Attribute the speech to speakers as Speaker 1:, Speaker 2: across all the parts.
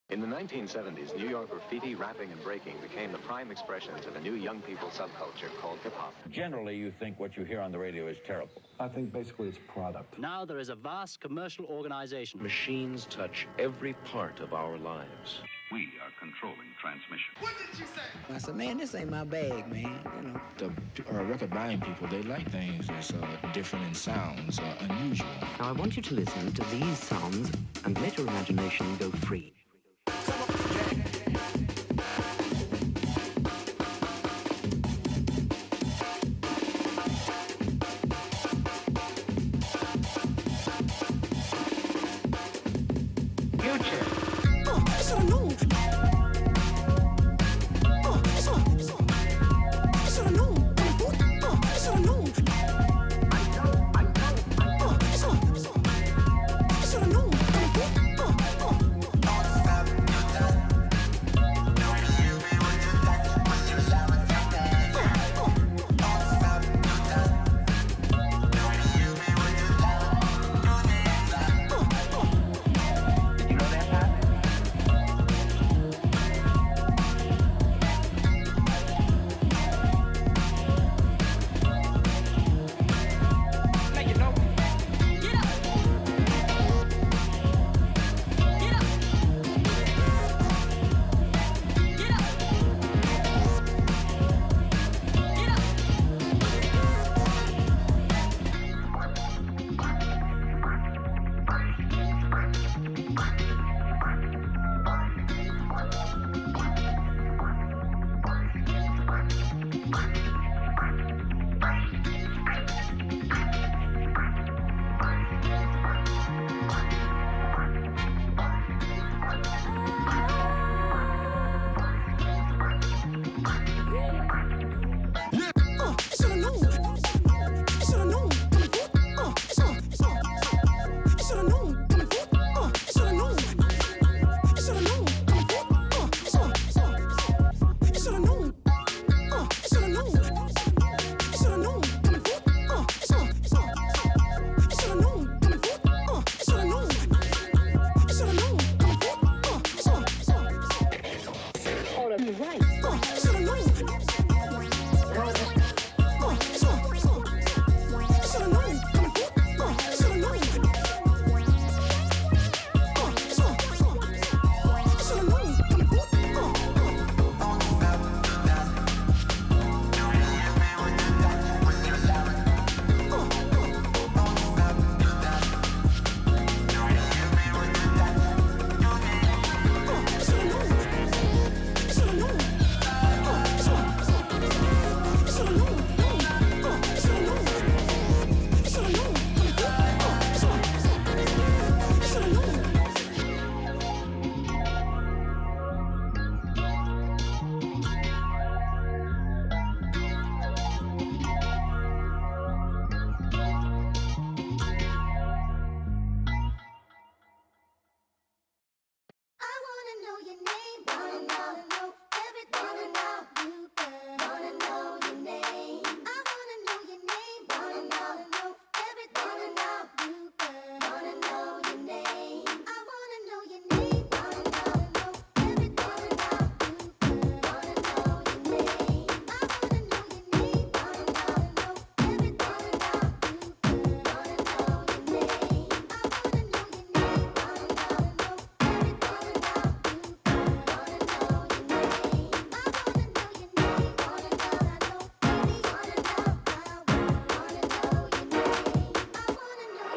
Speaker 1: In the 1970s, New York graffiti, rapping, and breaking became the prime expressions of a new young people subculture called hip-hop.
Speaker 2: Generally, you think what you hear on the radio is terrible.
Speaker 3: I think basically it's product.
Speaker 4: Now there is a vast commercial organization.
Speaker 5: Machines touch every part of our lives.
Speaker 6: We are controlling transmission.
Speaker 7: What did you say?
Speaker 8: I said, man, this ain't my bag, man. You know.
Speaker 9: The record buying people, they like things that's different in sounds, unusual.
Speaker 10: Now I want you to listen to these sounds and let your imagination go free.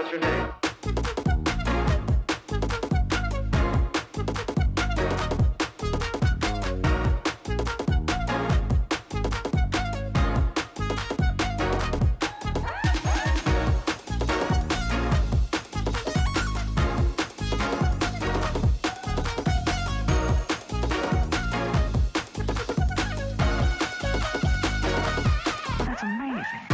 Speaker 7: What's your name?
Speaker 11: That's amazing.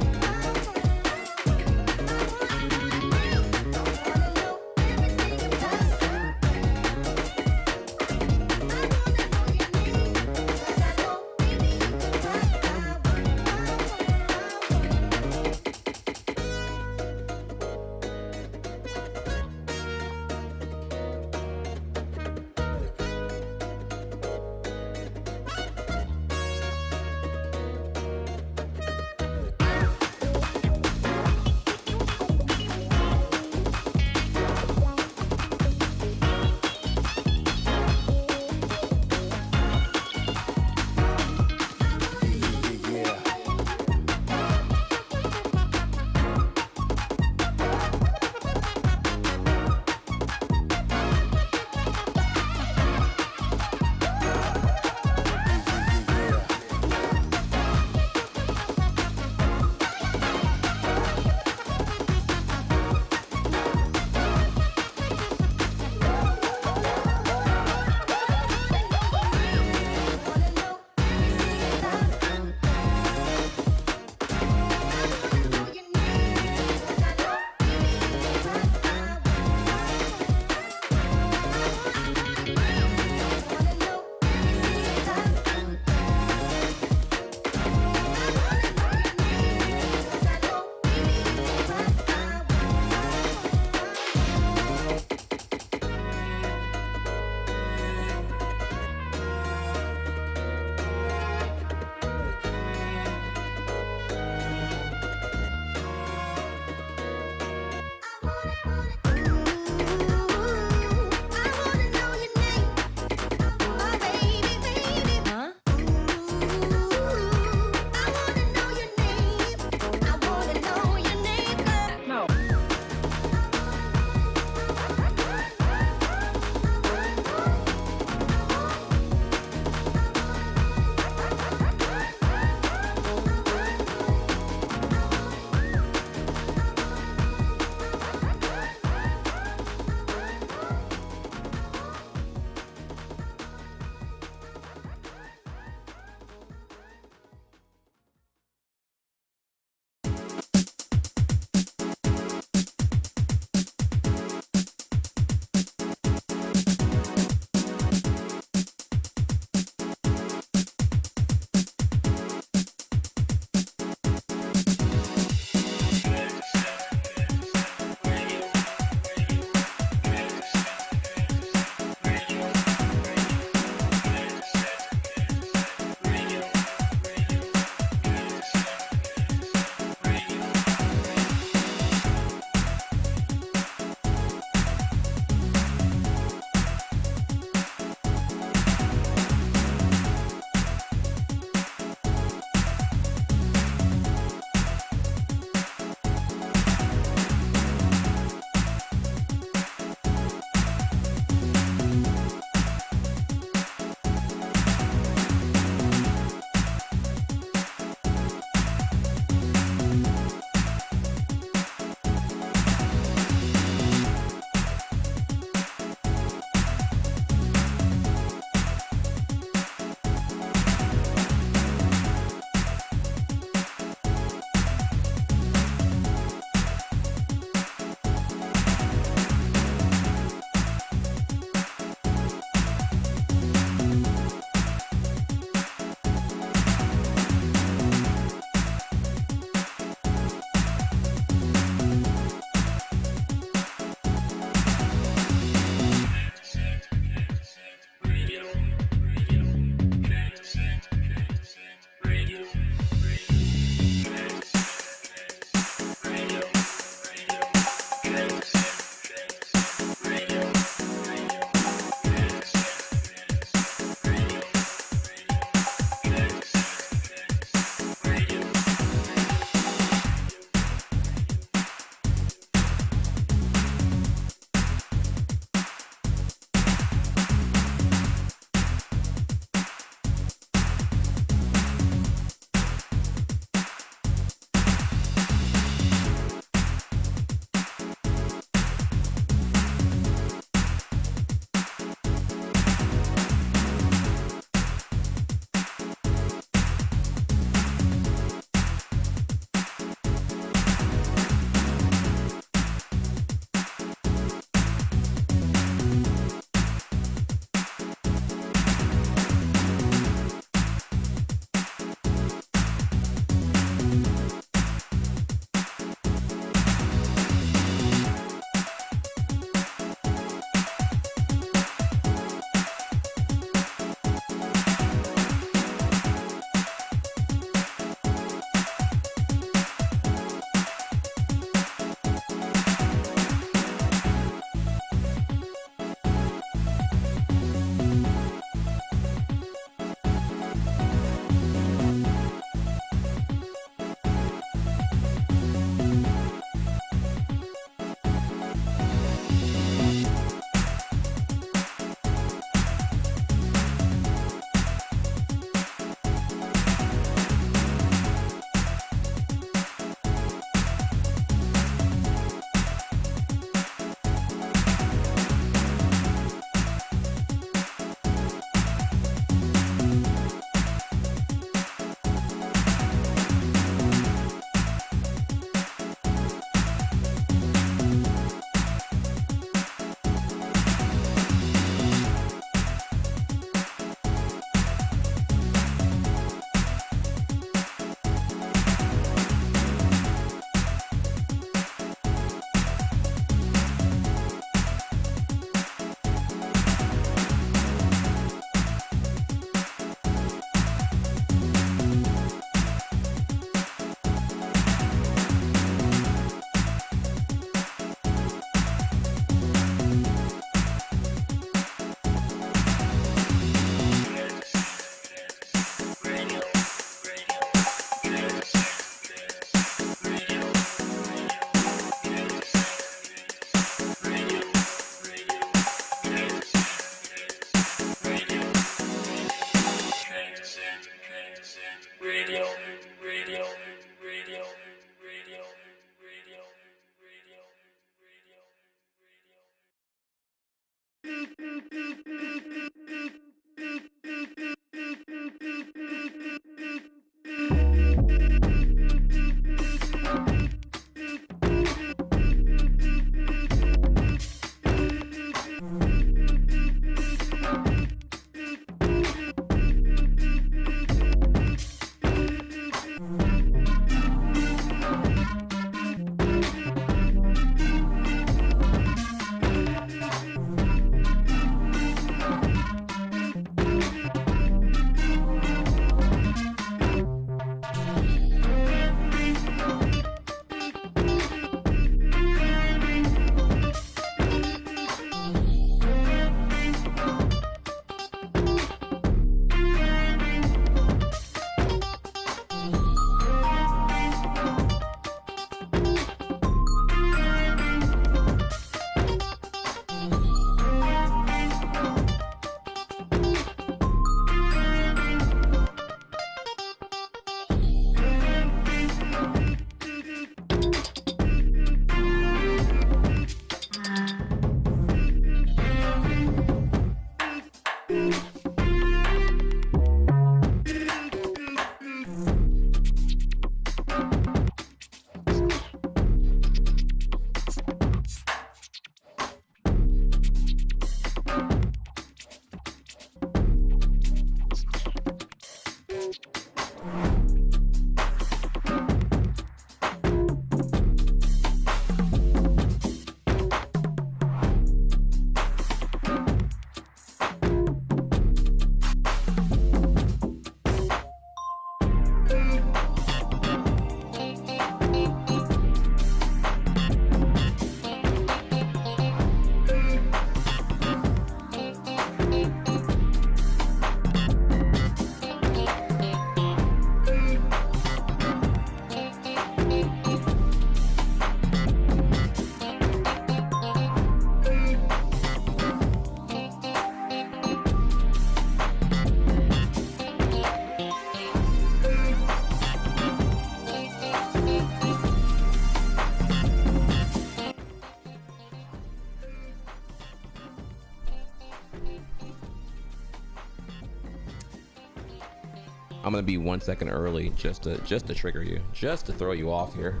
Speaker 7: I'm gonna be 1 second early just to trigger you, just to throw you off here.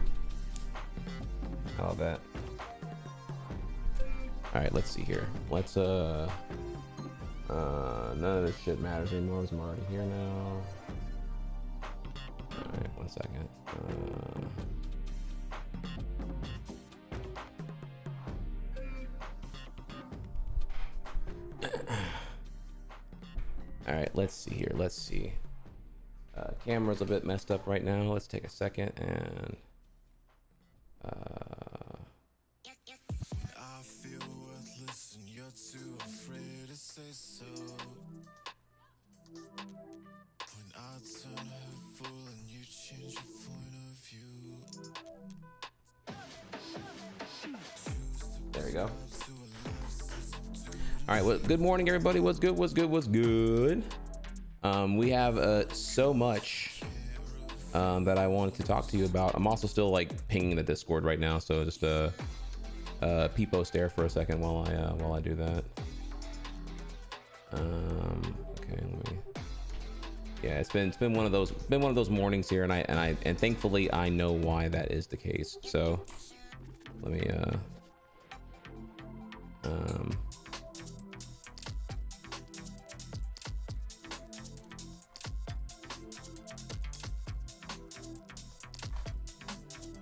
Speaker 7: How about that? All right, let's see here. Let's none of this shit matters anymore because I'm already here now. All right, 1 second. All right, let's see here. Let's see. Camera's a bit messed up right now. Let's take a second and
Speaker 11: I feel worthless and you're too afraid to say so. When I turn hurtful and you change your point of view.
Speaker 7: there we go. All right, well, good morning, everybody. What's good? What's good? What's good? We have so much that I wanted to talk to you about. I'm also still like pinging the Discord right now, so just peepo stare for a second while I do that. Okay, yeah, it's been one of those mornings here, and thankfully I know why that is the case. So let me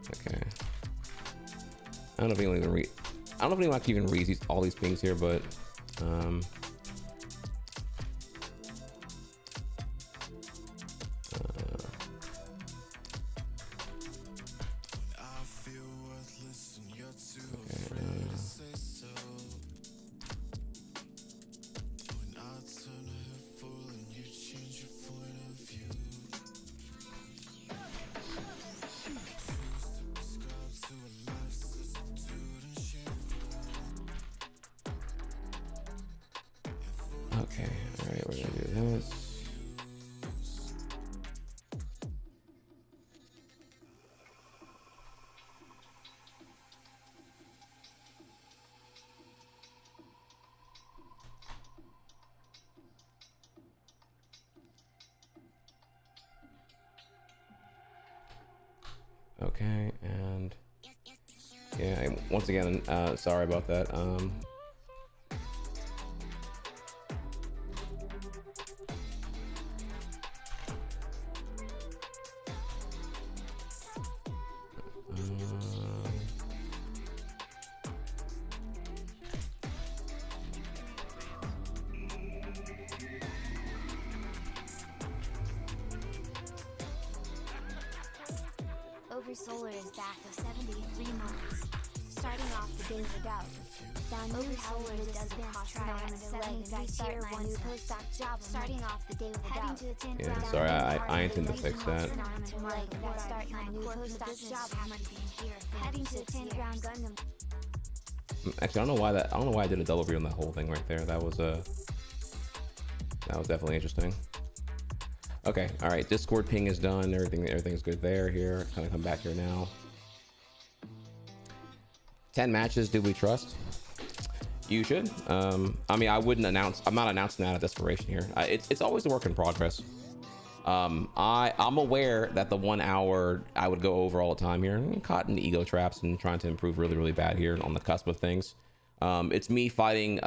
Speaker 7: okay. I don't know if anyone even read. I don't know if anyone can even read all these things here, but Okay, and yeah, once again, sorry about that.
Speaker 12: Solar is back of 73 months. Starting off the day without. Down Solar does cost Trihex 75 year one new postdoc job. Starting off the day without.
Speaker 7: Yeah, sorry, I intend to fix that.
Speaker 12: Heading to 10th round Gundam.
Speaker 7: Actually, I don't know why I did a double view on that whole thing right there. That was definitely interesting. Okay, all right, Discord ping is done. Everything's good there. Here, kind of come back here now. 10 matches, do we trust? You should. I mean, I wouldn't announce. I'm not announcing that out of desperation here. It's always a work in progress. I'm aware that the 1 hour I would go over all the time here, caught in ego traps and trying to improve really, really bad here on the cusp of things. It's me fighting.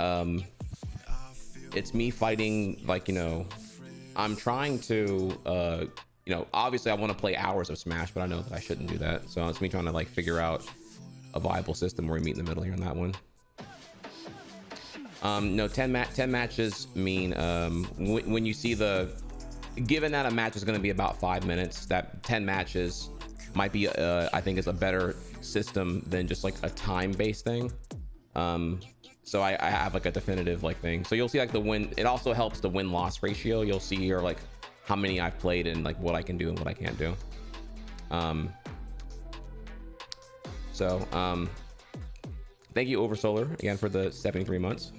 Speaker 7: It's me fighting, like, you know. I'm trying to, you know, obviously I want to play hours of Smash, but I know that I shouldn't do that. So it's me trying to like figure out a viable system where we meet in the middle here on that one. No, 10 matches mean when you see given that a match is going to be about 5 minutes, that 10 matches might be, I think, is a better system than just like a time-based thing. So I have like a definitive like thing. So you'll see like the win. It also helps the win-loss ratio. You'll see here like how many I've played and like what I can do and what I can't do. Thank you Oversolar again for the 73 months.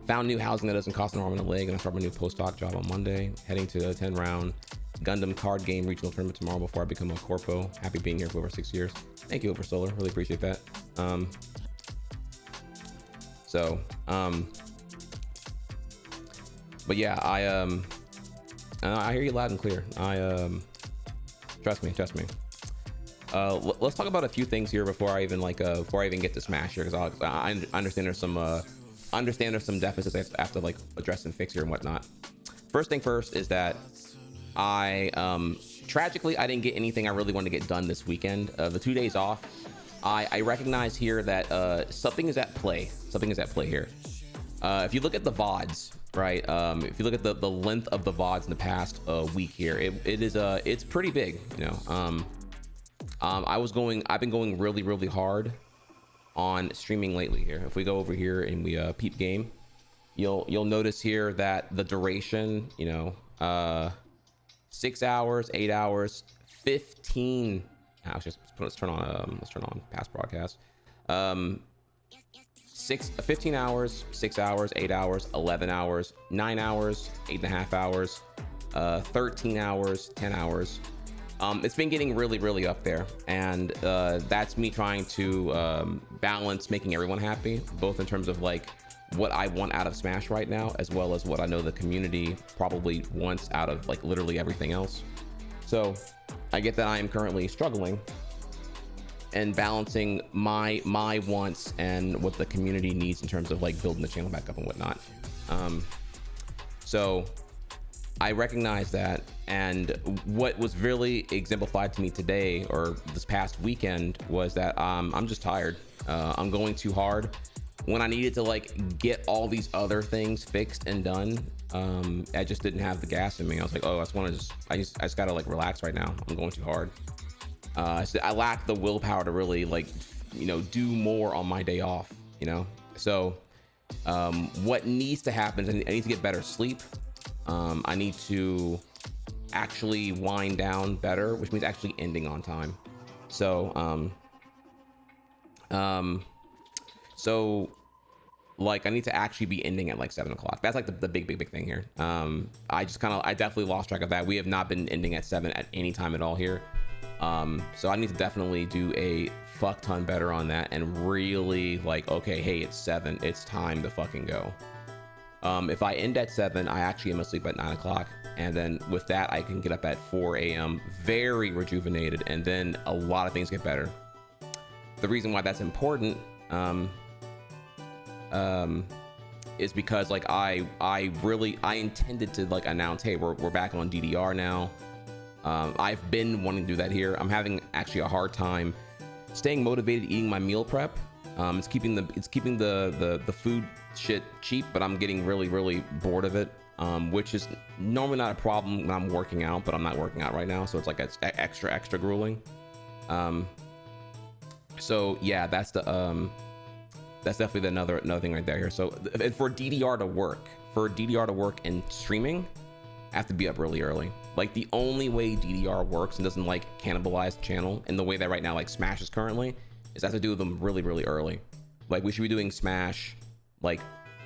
Speaker 7: Found new housing that doesn't cost an arm and a leg, and I start my new postdoc job on Monday. Heading to a 10 round Gundam card game regional tournament tomorrow before I become a corpo. Happy being here for over 6 years. Thank you Oversolar, really appreciate that. But yeah, I hear you loud and clear. Trust me. Let's talk about a few things here before I even get to Smash here, because I understand there's some deficits I have to like address and fix here and whatnot. First thing first is that tragically I didn't get anything I really wanted to get done this weekend. The 2 days off, I recognize here that something is at play here. If you look at the VODs, right? If you look at the length of the VODs in the past week here, it's pretty big, you know. I've been going really, really hard on streaming lately here. If we go over here and we peep game, you'll notice here that the duration, you know, 6 hours, 8 hours, 15. Let's turn on past broadcast. 15 hours, 6 hours, 8 hours, 11 hours, 9 hours, 8.5 hours, 13 hours, 10 hours. It's been getting really, really up there, and that's me trying to balance making everyone happy, both in terms of like what I want out of Smash right now, as well as what I know the community probably wants out of like literally everything else. So I get that I am currently struggling and balancing my wants and what the community needs in terms of like building the channel back up and whatnot. So I recognize that, and what was really exemplified to me today or this past weekend was that I'm just tired. I'm going too hard when I needed to like get all these other things fixed and done. I just didn't have the gas in me. I was like, oh, I just gotta like relax right now. I'm going too hard. I lack the willpower to really like, you know, do more on my day off, you know? So what needs to happen is I need to get better sleep. I need to actually wind down better, which means actually ending on time. So like I need to actually be ending at like 7 o'clock. That's like the big thing here. I definitely lost track of that. We have not been ending at 7 at any time at all here. So I need to definitely do a fuck ton better on that and really like, okay, hey, it's 7, it's time to fucking go. If I end at 7, I actually am asleep at 9 o'clock. And then with that, I can get up at 4 a.m. very rejuvenated, and then a lot of things get better. The reason why that's important is because like I intended to like announce, hey, we're back on DDR now. I've been wanting to do that here. I'm having actually a hard time staying motivated eating my meal prep. It's keeping the food shit cheap, but I'm getting really bored of it, which is normally not a problem when I'm working out, but I'm not working out right now, so it's like it's extra grueling. So yeah, that's definitely another thing right there here. So for DDR to work in streaming, I have to be up really early. Like the only way DDR works and doesn't like cannibalize the channel in the way that right now like Smash is currently is I have to do them really early. Like we should be doing Smash like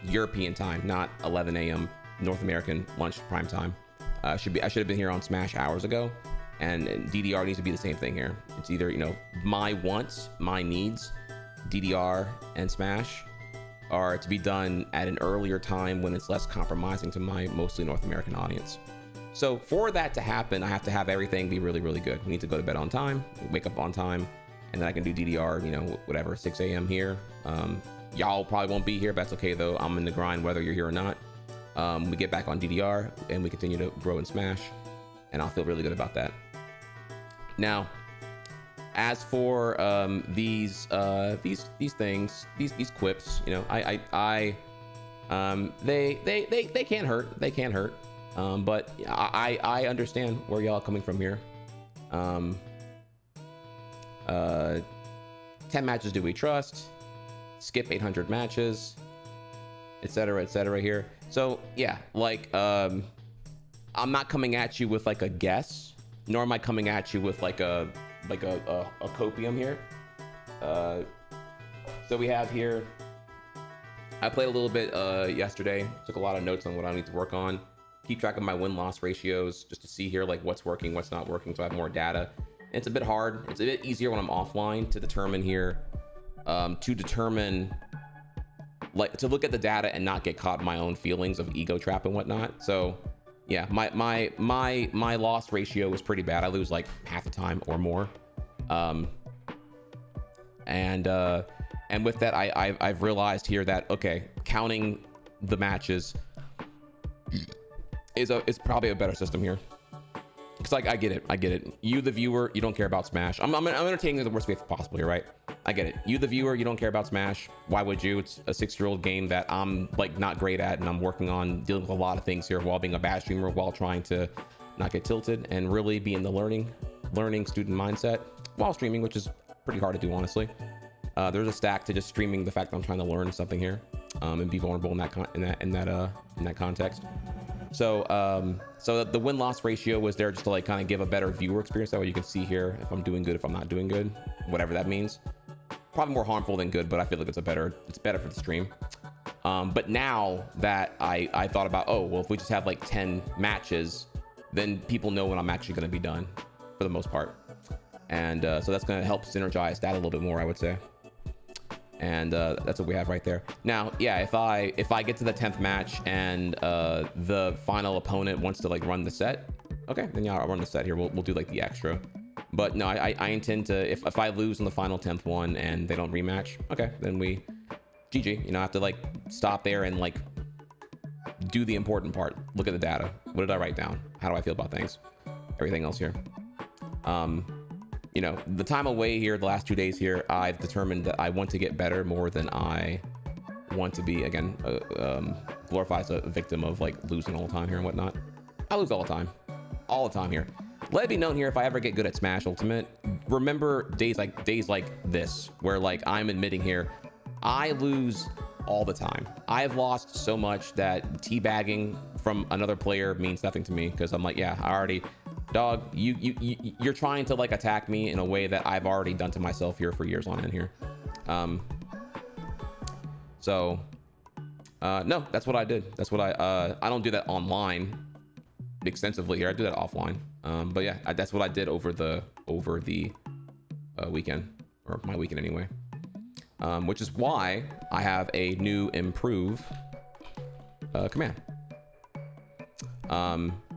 Speaker 7: European time, not 11 a.m. North American lunch prime time. I should have been here on Smash hours ago, and DDR needs to be the same thing here. It's either, you know, my wants, my needs, DDR and Smash are to be done at an earlier time when it's less compromising to my mostly North American audience. So for that to happen, I have to have everything be really good. We need to go to bed on time, wake up on time, and then I can do DDR, you know, whatever, 6 a.m. here. Y'all probably won't be here, but that's okay though. I'm in the grind whether you're here or not. We get back on DDR and we continue to grow and Smash, and I'll feel really good about that. Now, as for these things, these quips, you know, they can't hurt. They can't hurt. But I understand where y'all coming from here. 10 matches do we trust? Skip 800 matches, etc. here. So yeah, like I'm not coming at you with like a guess, nor am I coming at you with like a copium here. So we have here, I played a little bit yesterday, took a lot of notes on what I need to work on, keep track of my win-loss ratios just to see here like what's working, what's not working, so I have more data. And it's a bit hard, it's a bit easier when I'm offline to determine here, to look at the data and not get caught in my own feelings of ego trap and whatnot. So yeah, my loss ratio is pretty bad. I lose like half the time or more. And with that, I've realized here that, okay, counting the matches is probably a better system here. Because like I get it. You, the viewer, you don't care about Smash. I'm entertaining in the worst way possible here, right? I get it. You, the viewer, you don't care about Smash. Why would you? It's a 6-year-old game that I'm like not great at, and I'm working on dealing with a lot of things here while being a bad streamer, while trying to not get tilted and really be in the learning student mindset while streaming, which is pretty hard to do, honestly. There's a stack to just streaming the fact that I'm trying to learn something here, and be vulnerable in that context. So the win-loss ratio was there just to like kind of give a better viewer experience. That way you can see here if I'm doing good, if I'm not doing good, whatever that means. Probably more harmful than good, but I feel like it's better for the stream. But now that I thought about, oh well, if we just have like 10 matches, then people know when I'm actually going to be done for the most part, and so that's going to help synergize that a little bit more, I would say. And that's what we have right there. Now, yeah, if I get to the 10th match and the final opponent wants to like run the set, okay, then yeah, I'll run the set here. We'll do like the extra. But no, I intend to, if I lose in the final 10th one and they don't rematch, okay, then we GG. You know, I have to like stop there and like do the important part. Look at the data. What did I write down? How do I feel about things? Everything else here. You know, the time away here, the last 2 days here, I've determined that I want to get better more than I want to be, again, glorifies a victim of like losing all the time here and whatnot. I lose all the time here. Let it be known here, if I ever get good at Smash Ultimate, remember days like this, where like I'm admitting here, I lose all the time. I've lost so much that teabagging from another player means nothing to me, because I'm like, yeah, I already, dog, you're trying to like attack me in a way that I've already done to myself here for years on end here. No, that's what I did. That's what I don't do that online extensively here. I do that offline. But yeah, that's what I did over the weekend, or my weekend anyway. Which is why I have a new improve command,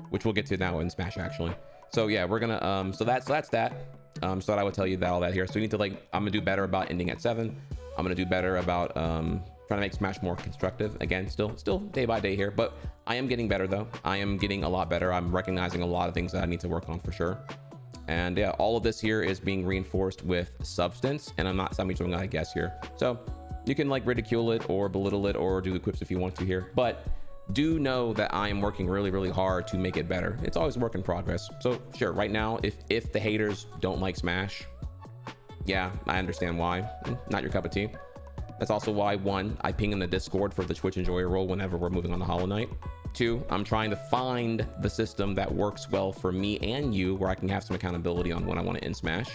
Speaker 7: which we'll get to now in Smash actually. So yeah, we're gonna so that's that. So I would tell you that all that here. So we need to like, I'm gonna do better about ending at 7. I'm gonna do better about trying to make Smash more constructive. Again, still day by day here, but I am getting better though. I am getting a lot better. I'm recognizing a lot of things that I need to work on for sure. And yeah, all of this here is being reinforced with substance, and I'm not doing I guess here. So you can like ridicule it or belittle it or do the quips if you want to here, but do know that I am working really hard to make it better. It's always a work in progress. So sure, right now, if the haters don't like Smash, yeah, I understand why. Not your cup of tea. That's also why, 1, I ping in the Discord for the Twitch enjoyer role whenever we're moving on to Hollow Knight. 2, I'm trying to find the system that works well for me and you, where I can have some accountability on when I want to end Smash.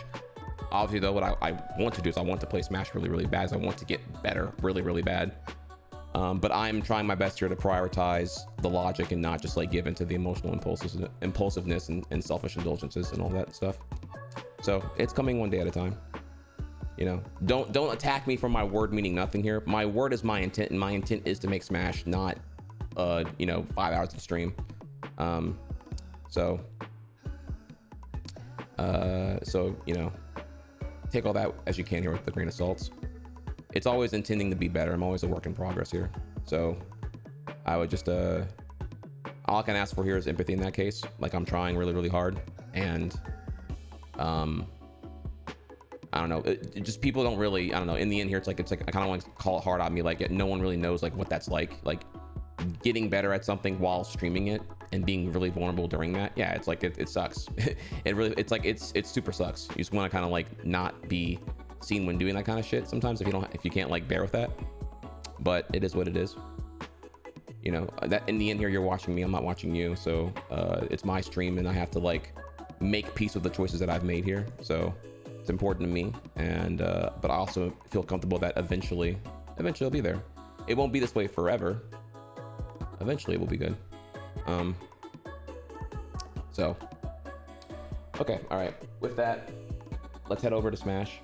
Speaker 7: Obviously though, what I want to do is I want to play Smash really bad. I want to get better really bad. But I'm trying my best here to prioritize the logic and not just like give into the emotional impulsiveness and selfish indulgences and all that stuff. So it's coming one day at a time. You know, don't attack me for my word meaning nothing here. My word is my intent, and my intent is to make Smash, not you know, 5 hours of stream. So you know, take all that as you can here with a grain of salt. It's always intending to be better. I'm always a work in progress here. So I would just all I can ask for here is empathy in that case. Like, I'm trying really hard, and I don't know, just people don't really, I don't know, in the end here, it's like I kind of want to call it hard on me, like no one really knows like what that's like getting better at something while streaming it and being really vulnerable during that. Yeah, it's like it sucks. It super sucks. You just want to kind of like not be seen when doing that kind of shit sometimes if you can't like bear with that. But it is what it is, you know. That in the end here, you're watching me, I'm not watching you, so it's my stream and I have to like make peace with the choices that I've made here. So it's important to me, and but I also feel comfortable that eventually it'll be there. It won't be this way forever. Eventually it will be good. So okay, all right, with that, let's head over to Smash.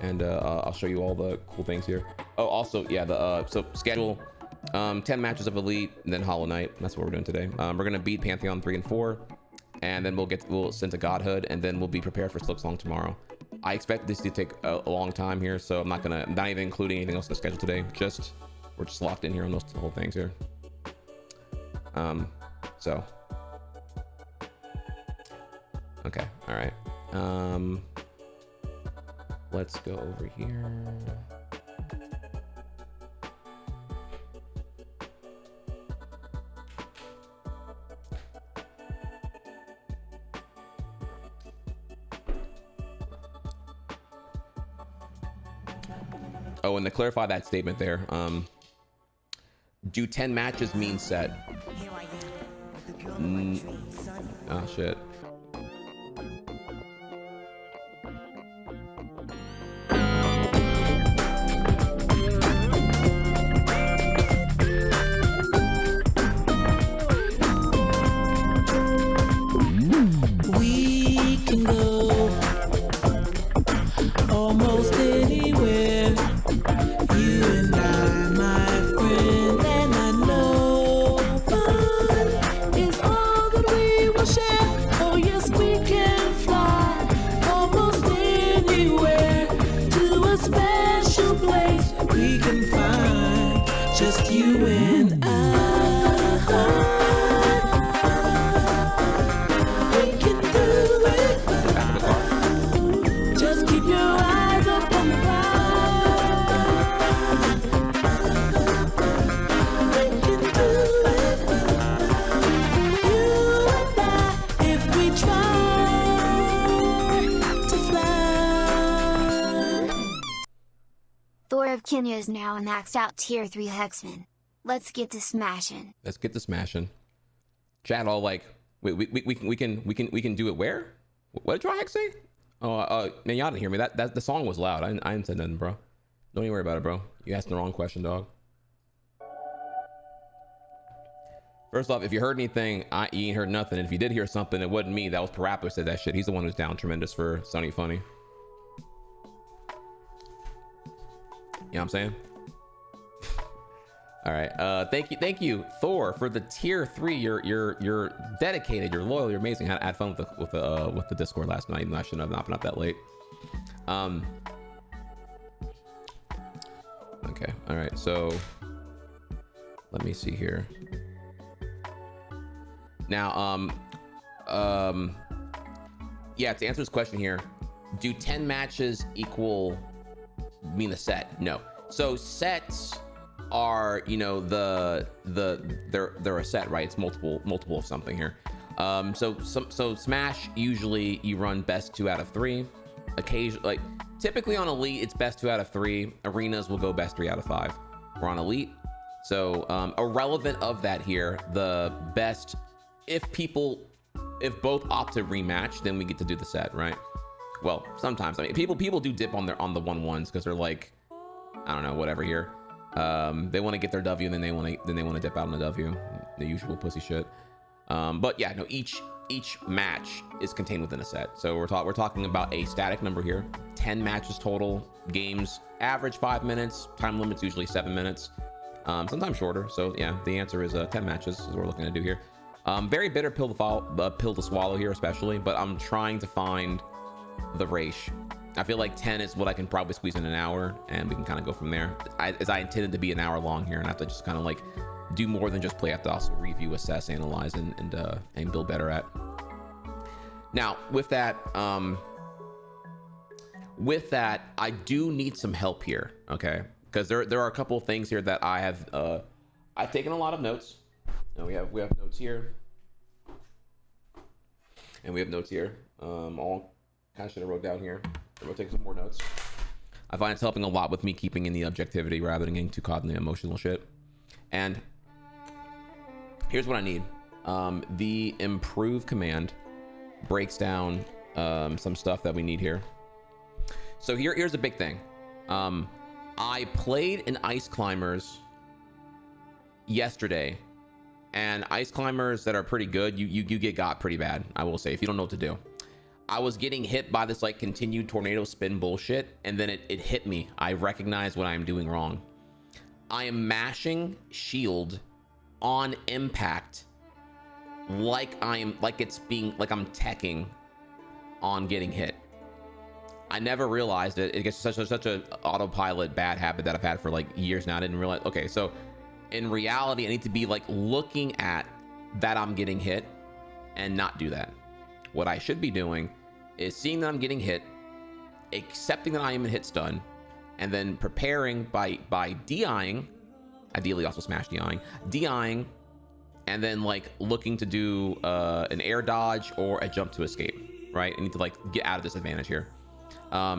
Speaker 7: And I'll show you all the cool things here. Oh, also, yeah, the so schedule 10 matches of Elite, and then Hollow Knight. That's what we're doing today. We're gonna beat Pantheon 3 and 4, and then we'll send to Godhood, and then we'll be prepared for Silksong tomorrow. I expect this to take a long time here, so I'm not even including anything else in the schedule today. We're just locked in here on those whole things here. So okay, all right. Let's go over here. Oh, and to clarify that statement there, do 10 matches mean set? Oh shit.
Speaker 11: We can go almost anywhere, you and I, my friend, and I know fun is all that we will share. Oh yes, we can fly almost anywhere to a special place we can find, just you and I.
Speaker 12: Thor of Kenya is now a maxed out tier 3 Hexman. Let's get to smashing.
Speaker 7: Let's get to smashing. Chat all like, wait, we can do it where? What did Trihex say? Oh, man, y'all didn't hear me. That the song was loud. I didn't say nothing, bro. Don't even worry about it, bro. You asked the wrong question, dog. First off, if you heard anything, you ain't heard nothing. And if you did hear something, it wasn't me. That was Parappa who said that shit. He's the one who's down tremendous for Sunny Funny. You know what I'm saying? All right. Thank you, Thor, for the tier 3. You're dedicated. You're loyal. You're amazing. I had fun with the Discord last night, and I shouldn't have not been up that late. Okay. All right. So let me see here. Now, yeah, to answer this question here, do 10 matches mean a set? No. So sets are, you know, they're a set, right? It's multiple of something here. So Smash, usually you run best 2 out of 3. Occasionally, like typically on Elite, it's best 2 out of 3. Arenas will go best 3 out of 5. We're on Elite. So irrelevant of that here, the best, if both opt to rematch, then we get to do the set, right? Well, sometimes, I mean, people do dip on the 1-1s because they're like, I don't know, whatever here. They want to get their W, and then they want to dip out on the W, the usual pussy shit. But yeah, no, each match is contained within a set. So we're talking about a static number here. 10 matches total. Games average 5 minutes. Time limit's usually 7 minutes. Sometimes shorter. So yeah, the answer is 10 matches is what we're looking to do here. Very bitter pill to swallow here, especially, but I'm trying to find the ratio. I feel like 10 is what I can probably squeeze in an hour, and we can kind of go from there. As I intended to be an hour long here, and I have to just kind of like do more than just play. I have to also review, assess, analyze, and build better at. Now, with that, I do need some help here, okay? Because there are a couple of things here that I have. I've taken a lot of notes. And we have notes here, and we have notes here. All kind of should have wrote down here. I'm gonna take some more notes. I find it's helping a lot with me keeping in the objectivity rather than getting too caught in the emotional shit. And here's what I need. The improve command breaks down some stuff that we need here. So here's the big thing. I played in Ice Climbers yesterday, and Ice Climbers that are pretty good, you get got pretty bad, I will say, if you don't know what to do. I was getting hit by this like continued tornado spin bullshit, and then it hit me. I recognize what I'm doing wrong. I am mashing shield on impact like I'm teching on getting hit. I never realized it. It gets such a autopilot bad habit that I've had for like years now. I didn't realize. Okay, so in reality, I need to be like looking at that I'm getting hit and not do that. What I should be doing is seeing that I'm getting hit, accepting that I am in hit stun, and then preparing by DIing, ideally also smash DIing, and then like looking to do an air dodge or a jump to escape, right? I need to like get out of this advantage here.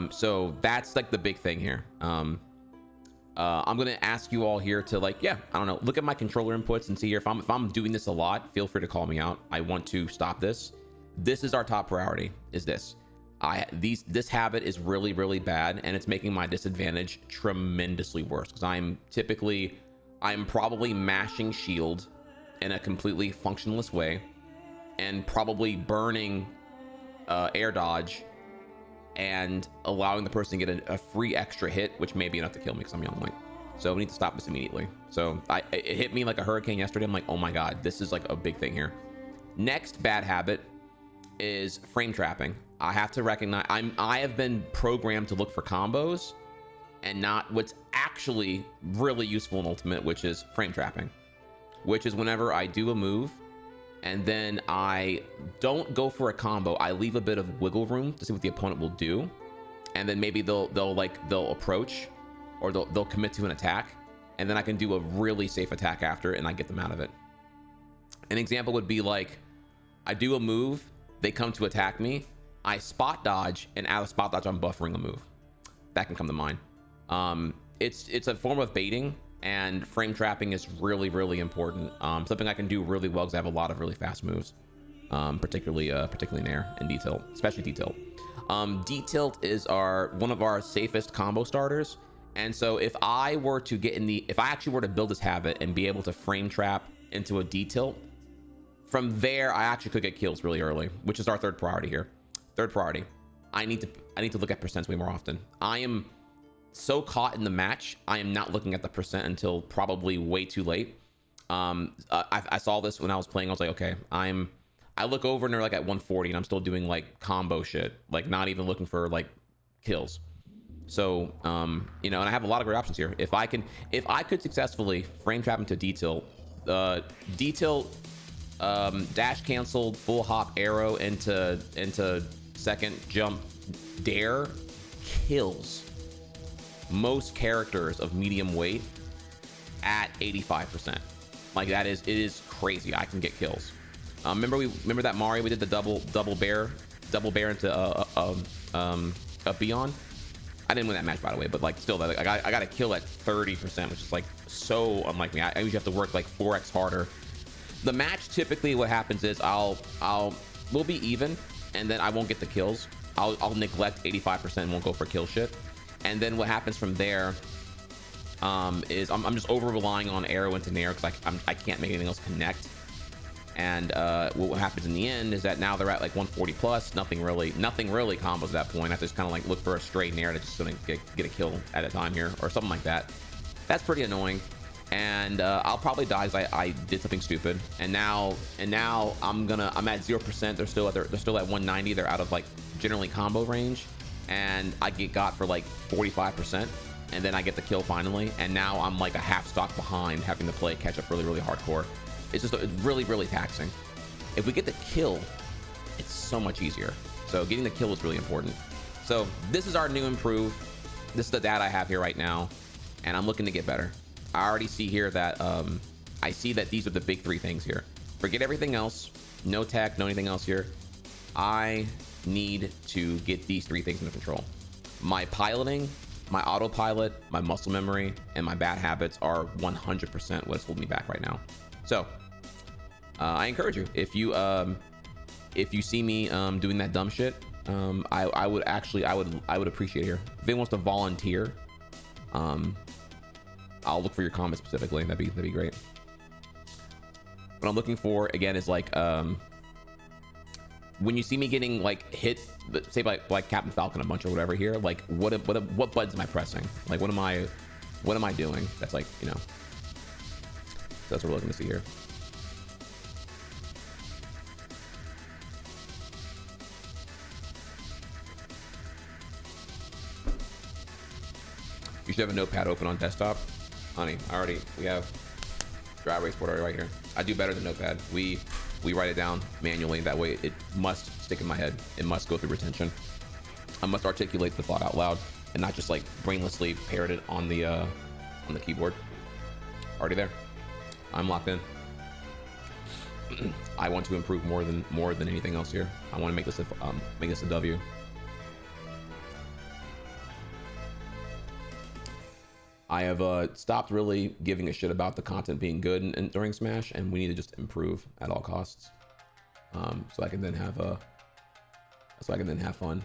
Speaker 7: So that's like the big thing here. I'm gonna ask you all here to like, yeah, I don't know, look at my controller inputs and see here if I'm doing this a lot. Feel free to call me out. I want to stop this. This is our top priority. Is this? This habit is really, really bad, and it's making my disadvantage tremendously worse because I'm probably mashing shield in a completely functionless way, and probably burning air dodge and allowing the person to get a free extra hit, which may be enough to kill me because I'm young. So we need to stop this immediately. So it hit me like a hurricane yesterday. I'm like, oh my god, this is like a big thing here. Next bad habit is frame trapping. I have to recognize I have been programmed to look for combos and not what's actually really useful in Ultimate, which is frame trapping, which is whenever I do a move and then I don't go for a combo, I leave a bit of wiggle room to see what the opponent will do, and then maybe they'll approach or they'll commit to an attack, and then I can do a really safe attack after and I get them out of it. An example would be like I do a move, they come to attack me, I spot dodge, and out of spot dodge I'm buffering a move. That can come to mind. It's a form of baiting, and frame trapping is really, really important. Something I can do really well because I have a lot of really fast moves, particularly in air and D-tilt, especially D-tilt. D-tilt is one of our safest combo starters, and so if I actually were to build this habit and be able to frame trap into a D-tilt, from there I actually could get kills really early, which is our third priority here. Third priority, I need to look at percents way more often. I am so caught in the match, I am not looking at the percent until probably way too late. I saw this when I was playing. I was like, okay, I look over and they're like at 140 and I'm still doing like combo shit, like not even looking for like kills. So, you know, and I have a lot of great options here. If I could successfully frame trap into detail, dash canceled, full hop arrow into second jump dare kills most characters of medium weight at 85%. Like it is crazy. I can get kills. Remember that Mario we did the double bear into a Beyond. I didn't win that match, by the way, but like still, I got a kill at 30%, which is like so unlike me. I usually have to work like 4x harder. The match typically what happens is we'll be even, and then I won't get the kills. I'll neglect 85% and won't go for kill shit. And then what happens from there is I'm just over relying on arrow into nair because I can't make anything else connect. And what happens in the end is that now they're at like 140 plus. Nothing really combos at that point. I have to just kind of like look for a straight nair to just get a kill at a time here or something like that. That's pretty annoying. And I'll probably die because I did something stupid. And now I'm at 0%. They're still at 190. They're out of like generally combo range, and I get got for like 45%. And then I get the kill finally. And now I'm like a half stock behind, having to play catch up really hardcore. It's really taxing. If we get the kill, it's so much easier. So getting the kill is really important. So this is our new improve. This is the data I have here right now, and I'm looking to get better. I already see here that I see that these are the big three things here. Forget everything else. No tech, no anything else here. I need to get these three things under control. My piloting, my autopilot, my muscle memory, and my bad habits are 100% what's holding me back right now. So I encourage you, if you see me doing that dumb shit, I would appreciate it here. If anyone wants to volunteer, I'll look for your comments specifically. That'd be great. What I'm looking for again is like when you see me getting like hit, say by like Captain Falcon a bunch or whatever here, like what buttons am I pressing? Like what am I doing? That's like, you know, that's what we're looking to see here. You should have a notepad open on desktop. Honey, we have dry erase board right here. I do better than notepad. We write it down manually. That way it must stick in my head. It must go through retention. I must articulate the thought out loud and not just like brainlessly parrot it on the keyboard. Already there. I'm locked in. I want to improve more than anything else here. I want to make this a W. I have stopped really giving a shit about the content being good and during Smash, and we need to just improve at all costs, so I can then have fun.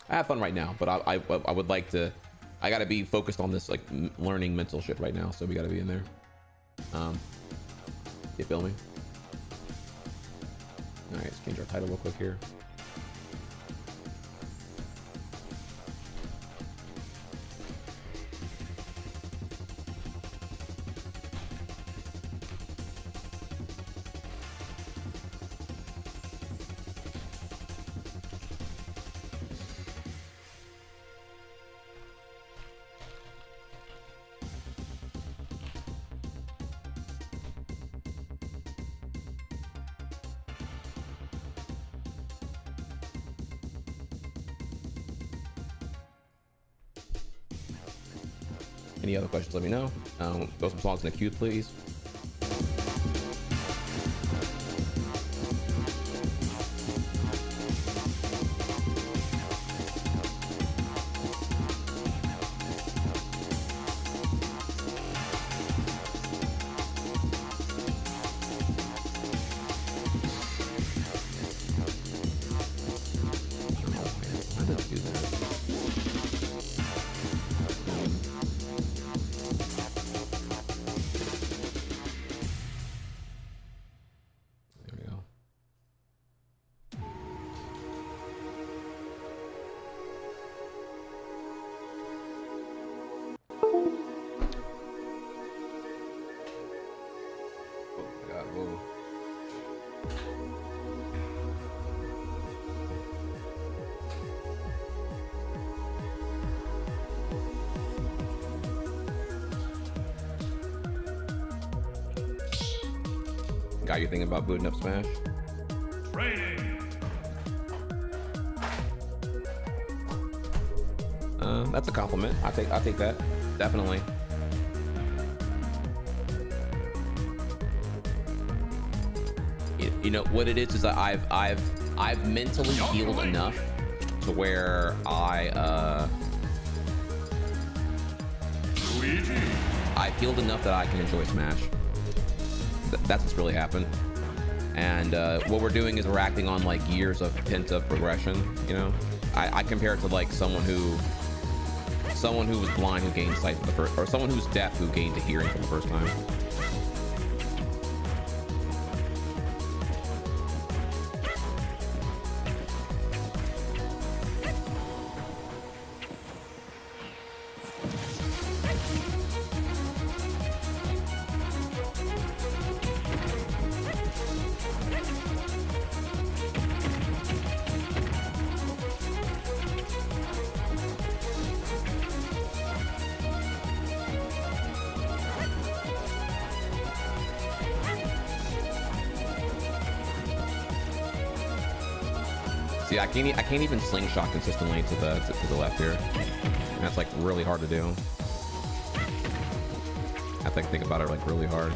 Speaker 7: I have fun right now, but I would like to. I gotta be focused on this like learning mental shit right now, so we gotta be in there. You feel me? All right, let's change our title real quick here. Any other questions, let me know. Throw some songs in the queue, please. Whoa. Got you thinking about booting up Smash? That's a compliment. I'll take that. Definitely. You know what it is that I've mentally healed enough to where I've healed enough that I can enjoy Smash. That's what's really happened. And what we're doing is we're acting on like years of pent-up progression. You know, I compare it to like someone who was blind who gained sight for the first, or someone who's deaf who gained a hearing for the first time. See, I can't even slingshot consistently to the left here. And that's like really hard to do. I have to think about it like really hard.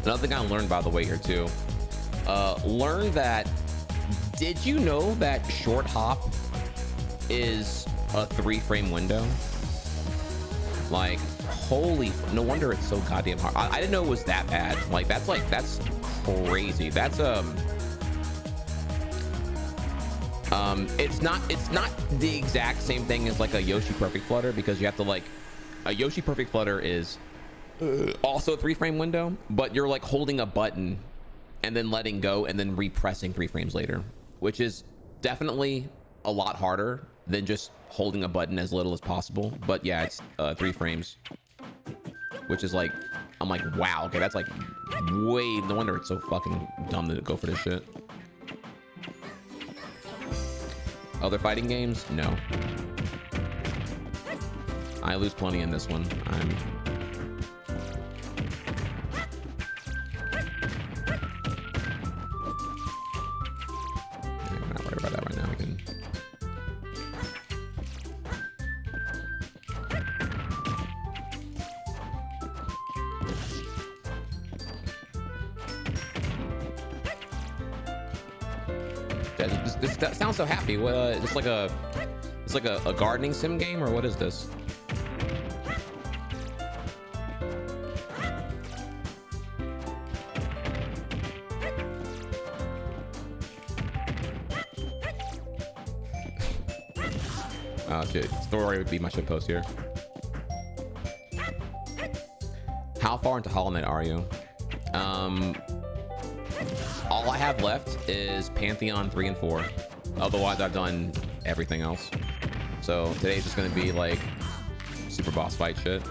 Speaker 7: Another thing I learned, by the way, here too, learn that, did you know that short hop is a 3-frame window? Like, holy, no wonder it's so goddamn hard. I didn't know it was that bad. Like, that's crazy. That's it's not the exact same thing as like a Yoshi Perfect Flutter, because you have to like, a Yoshi Perfect Flutter is also a 3-frame window, but you're like holding a button and then letting go and then repressing 3 frames later, which is definitely a lot harder than just holding a button as little as possible. But yeah, it's 3 frames, which is like, I'm like, wow, okay, that's like way, no wonder it's so fucking dumb to go for this shit. Other fighting games? No. I lose plenty in this one. I'm not worried about that right now. We can. That sounds so happy. What? It's like a gardening sim game, or what is this? Oh shit, story would be my shit post here. How far into Hollow Knight are you? All I have left is Pantheon 3 and 4. Otherwise, I've done everything else. So today's just gonna be like super boss fight shit.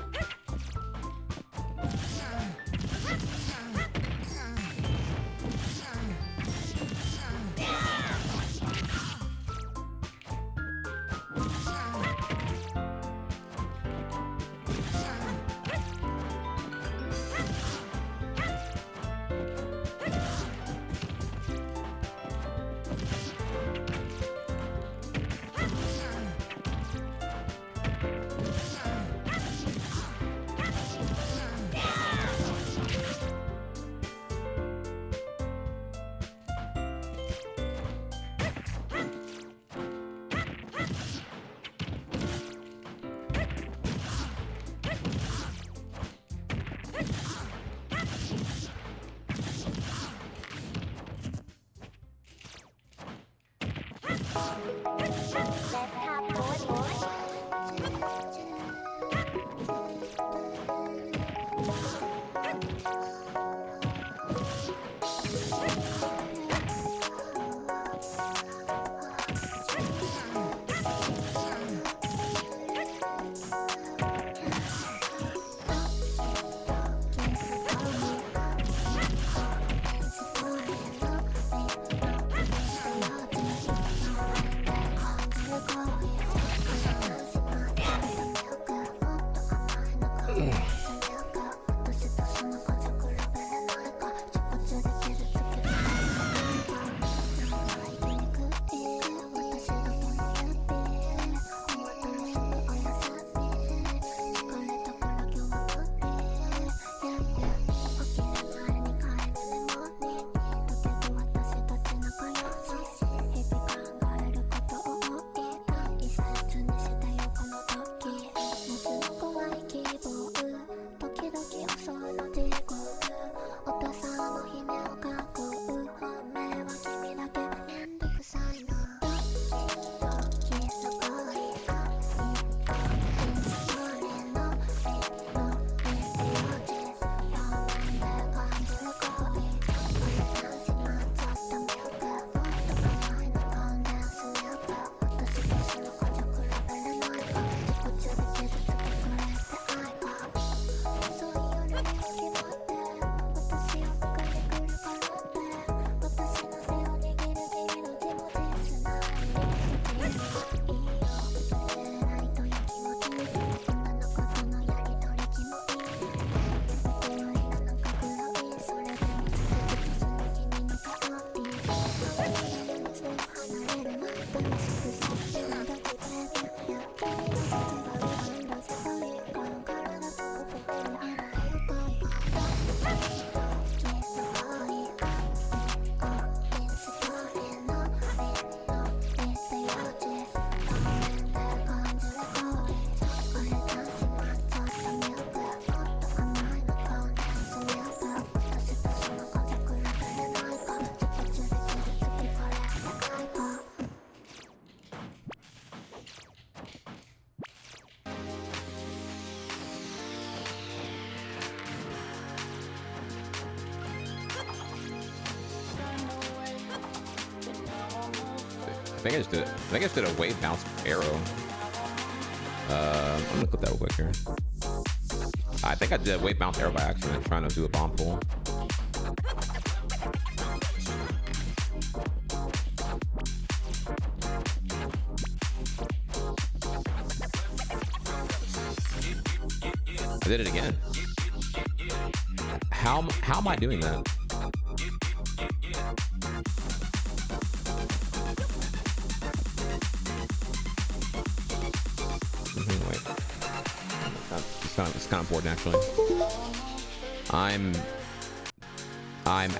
Speaker 7: I think I just did a wave bounce arrow. I'm gonna clip that real quick here. I think I did a wave bounce arrow by accident, trying to do a bomb pull. I did it again. How am I doing that? It's kind of important actually. I'm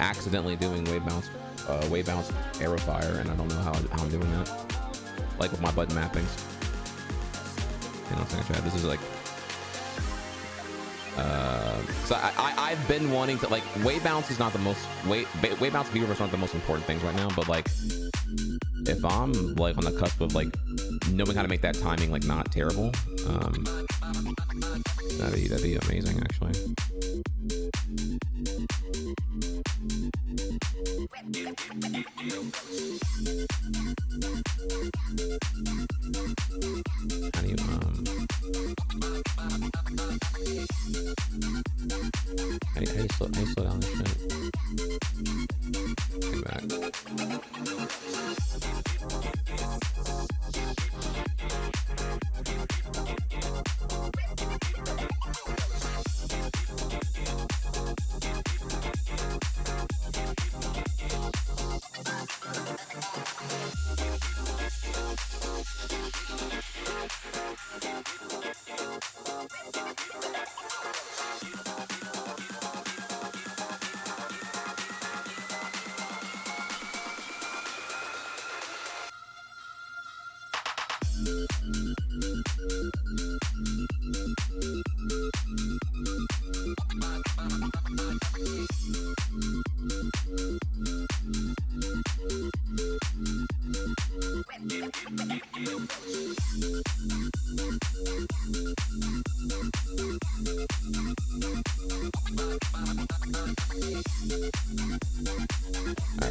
Speaker 7: accidentally doing wave bounce arrow fire, and I don't know how I'm doing that. Like with my button mappings. Hang on a second, chat. This is like so I've been wanting to, like, wave bounce is not the most wave bounce and beaver are not the most important things right now, but like if I'm like on the cusp of like knowing how to make that timing like not terrible, that'd be amazing actually. How do you how do you slow down this shit? Get back.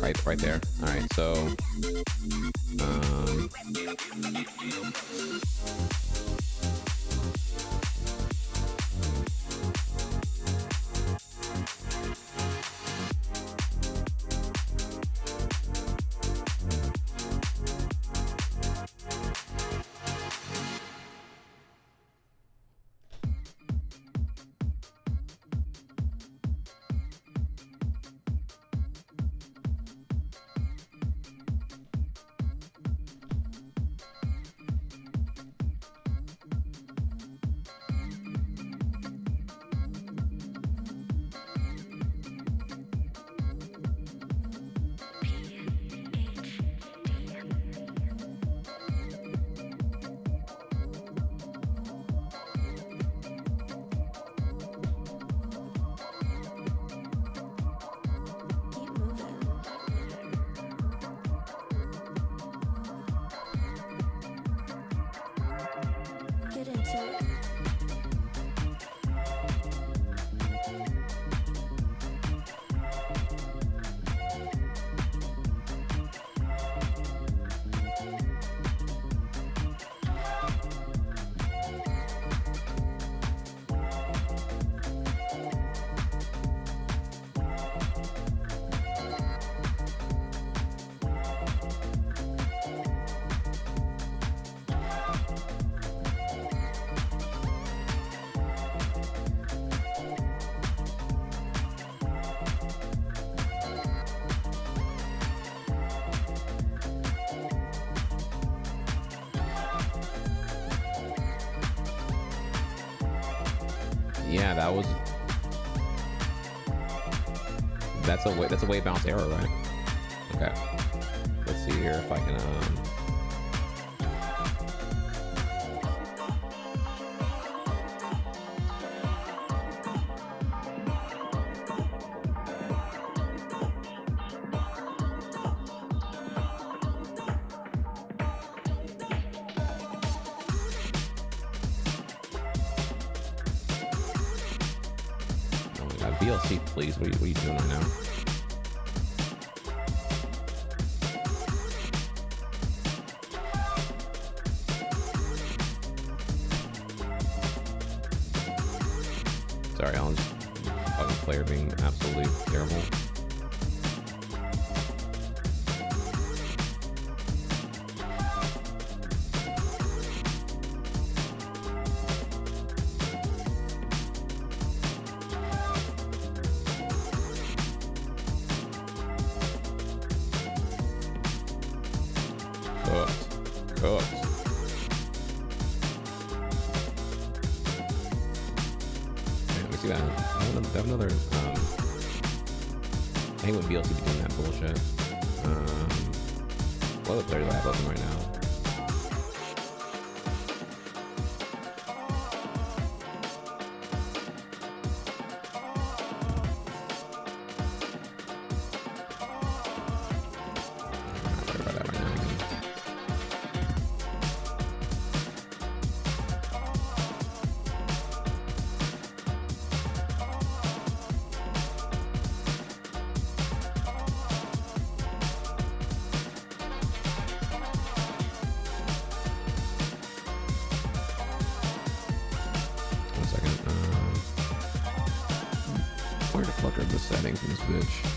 Speaker 7: right there. All right, so yeah, that's a wave bounce error, right? Okay, let's see here if I can VLC, please. What are you doing right now? Sorry, Alan's fucking player being absolutely terrible. I hate when VLC be doing that bullshit. What other players do I have open right now? Where the fuck are the settings in this bitch?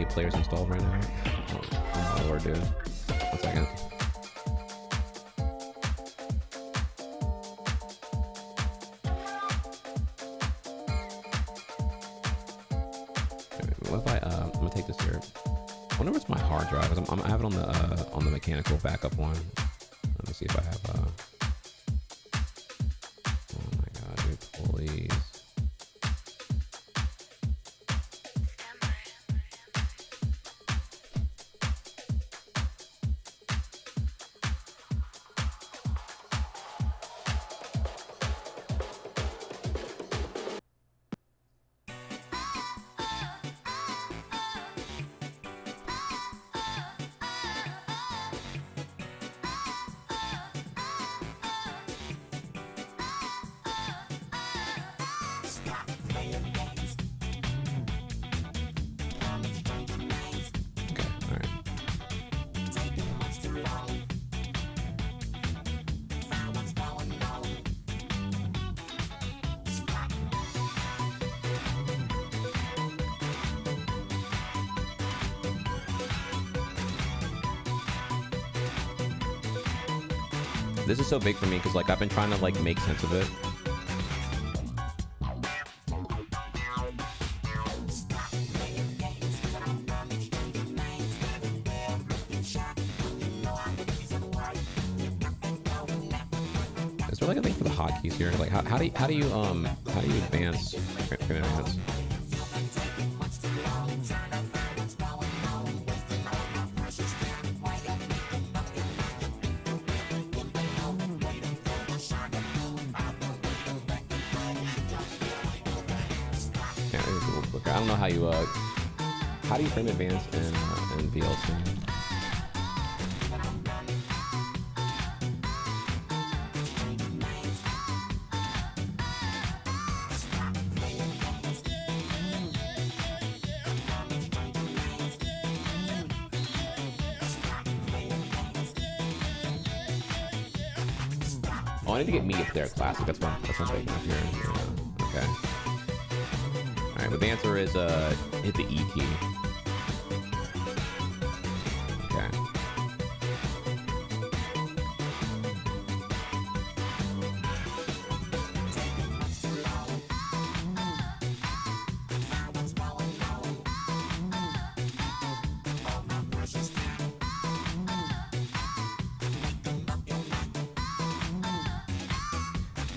Speaker 7: Players installed right now. Oh my lord, dude. 1 second. What if I'm gonna take this here. I wonder what's my hard drive. I have it on the mechanical backup one. Let me see if I have oh my god, dude, please. this is so big for me because like I've been trying to like make sense of it. Is there like a thing for the hotkeys here? Like how do you advance? Frame advance? I don't know how do you frame advance in VLC? Oh, I need to get me up there classic. That's what I'm thinking up here. Yeah. Okay. All right, but the answer is hit the E key. Okay.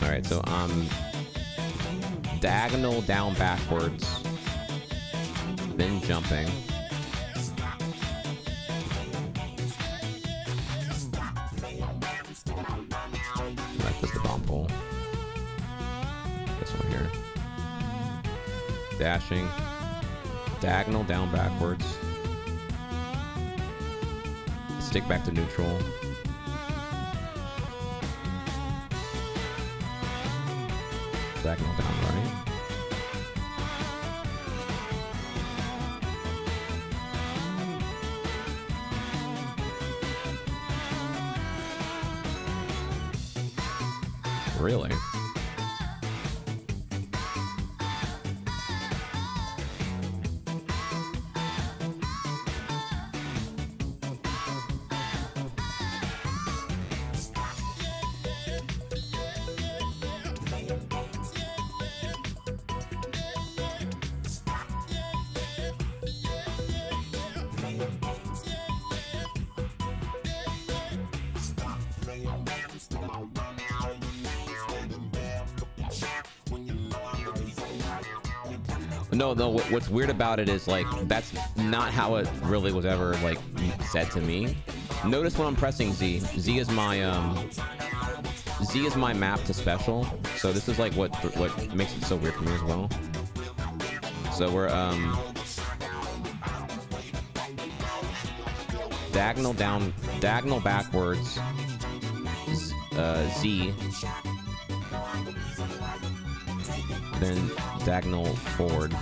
Speaker 7: All right, so diagonal down backwards, then jumping. That's just the bomb pole. This one here. Dashing, diagonal down backwards. Stick back to neutral. Diagonal down right. Really? No, what's weird about it is like that's not how it really was ever like said to me. Notice when I'm pressing Z. Z is my map to special. So this is like what makes it so weird for me as well. So we're diagonal down, diagonal backwards, Z, then diagonal forward.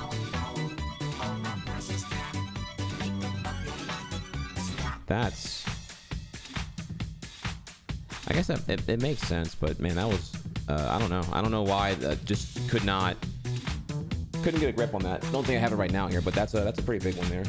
Speaker 7: That's, I guess that it makes sense, but man, that was I don't know why just couldn't get a grip on that. Don't think I have it right now here, but that's a pretty big one there.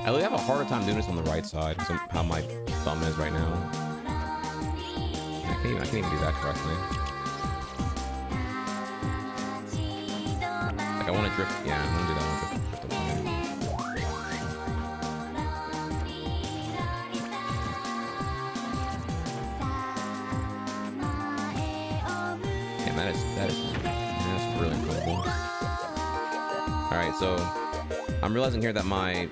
Speaker 7: I really have a harder time doing this on the right side because of how my thumb is right now. I can't even do that correctly. Like I want to drift. Yeah, I want to do that. I want to drift away. Damn, that's really incredible. All right, so I'm realizing here that my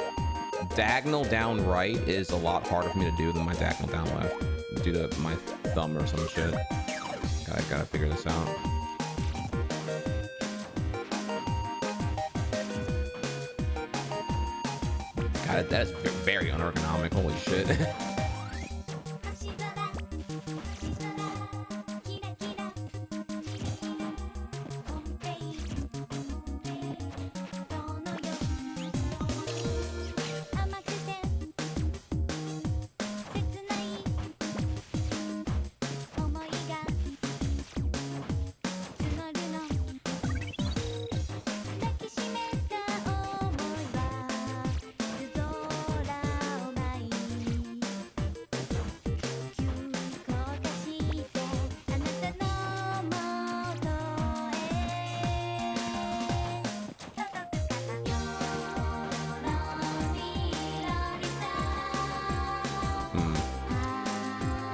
Speaker 7: diagonal down right is a lot harder for me to do than my diagonal down left due to my thumb or some shit. Gotta figure this out. God, that is very unergonomic. Holy shit.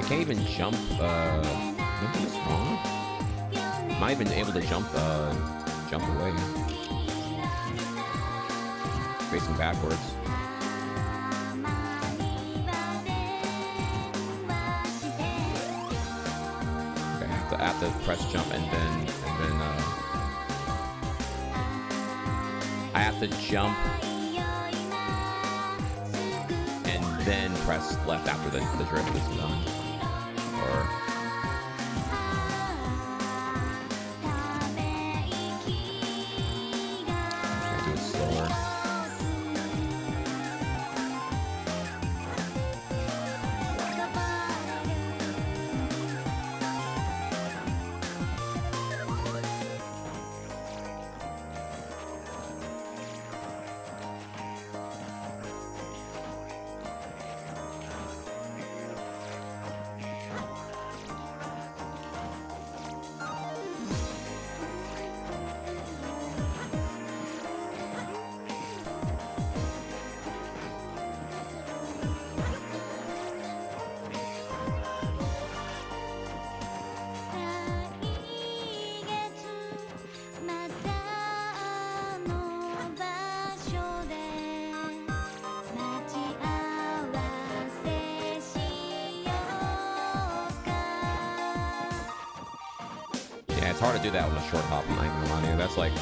Speaker 7: Can't even jump, maybe it's wrong. Not even able to jump away. Facing backwards. Okay, I have to press jump and then I have to jump and then press left after the drift is done. Or do it slower. It's hard to do that on a short hop. I'm not even gonna lie to you. That's like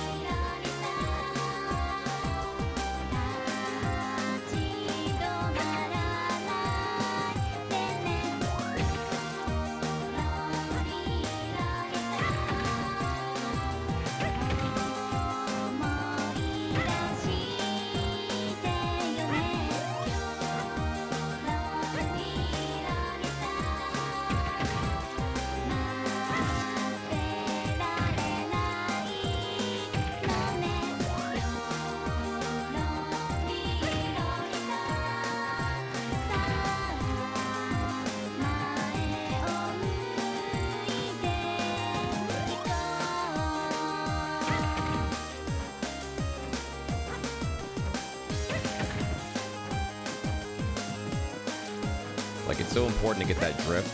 Speaker 7: it's so important to get that drift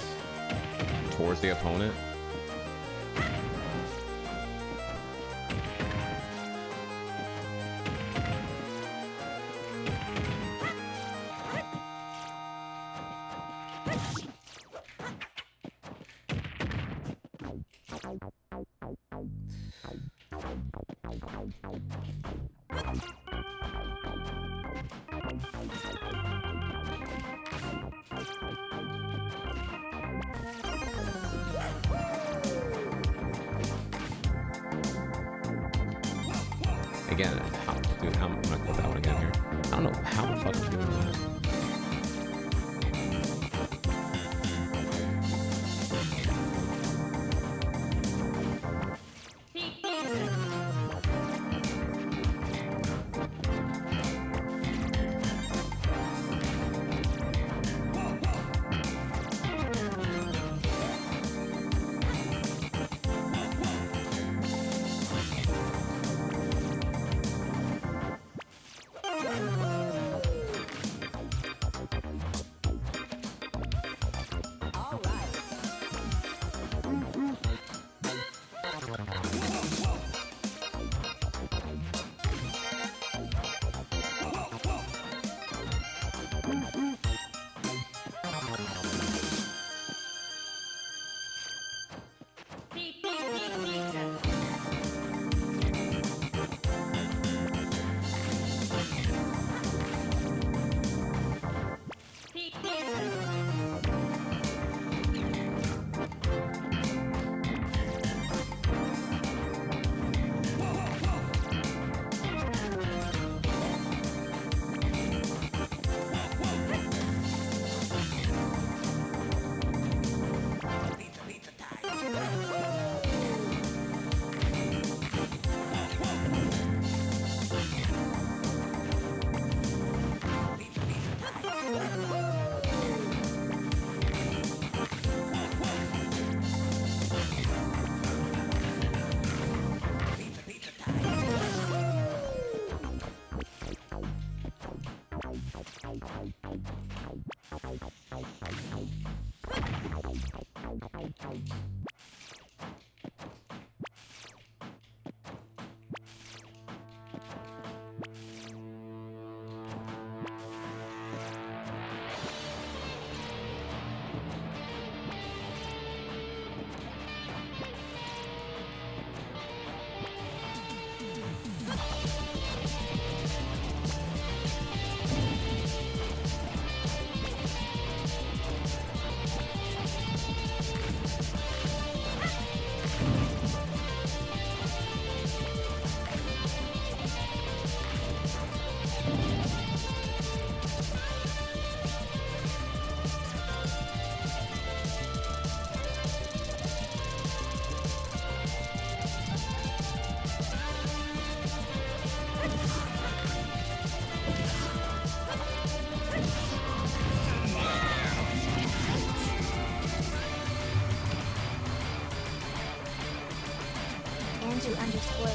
Speaker 7: towards the opponent. Again, dude, I'm gonna quote that one again here. I don't know how the fuck I'm doing that.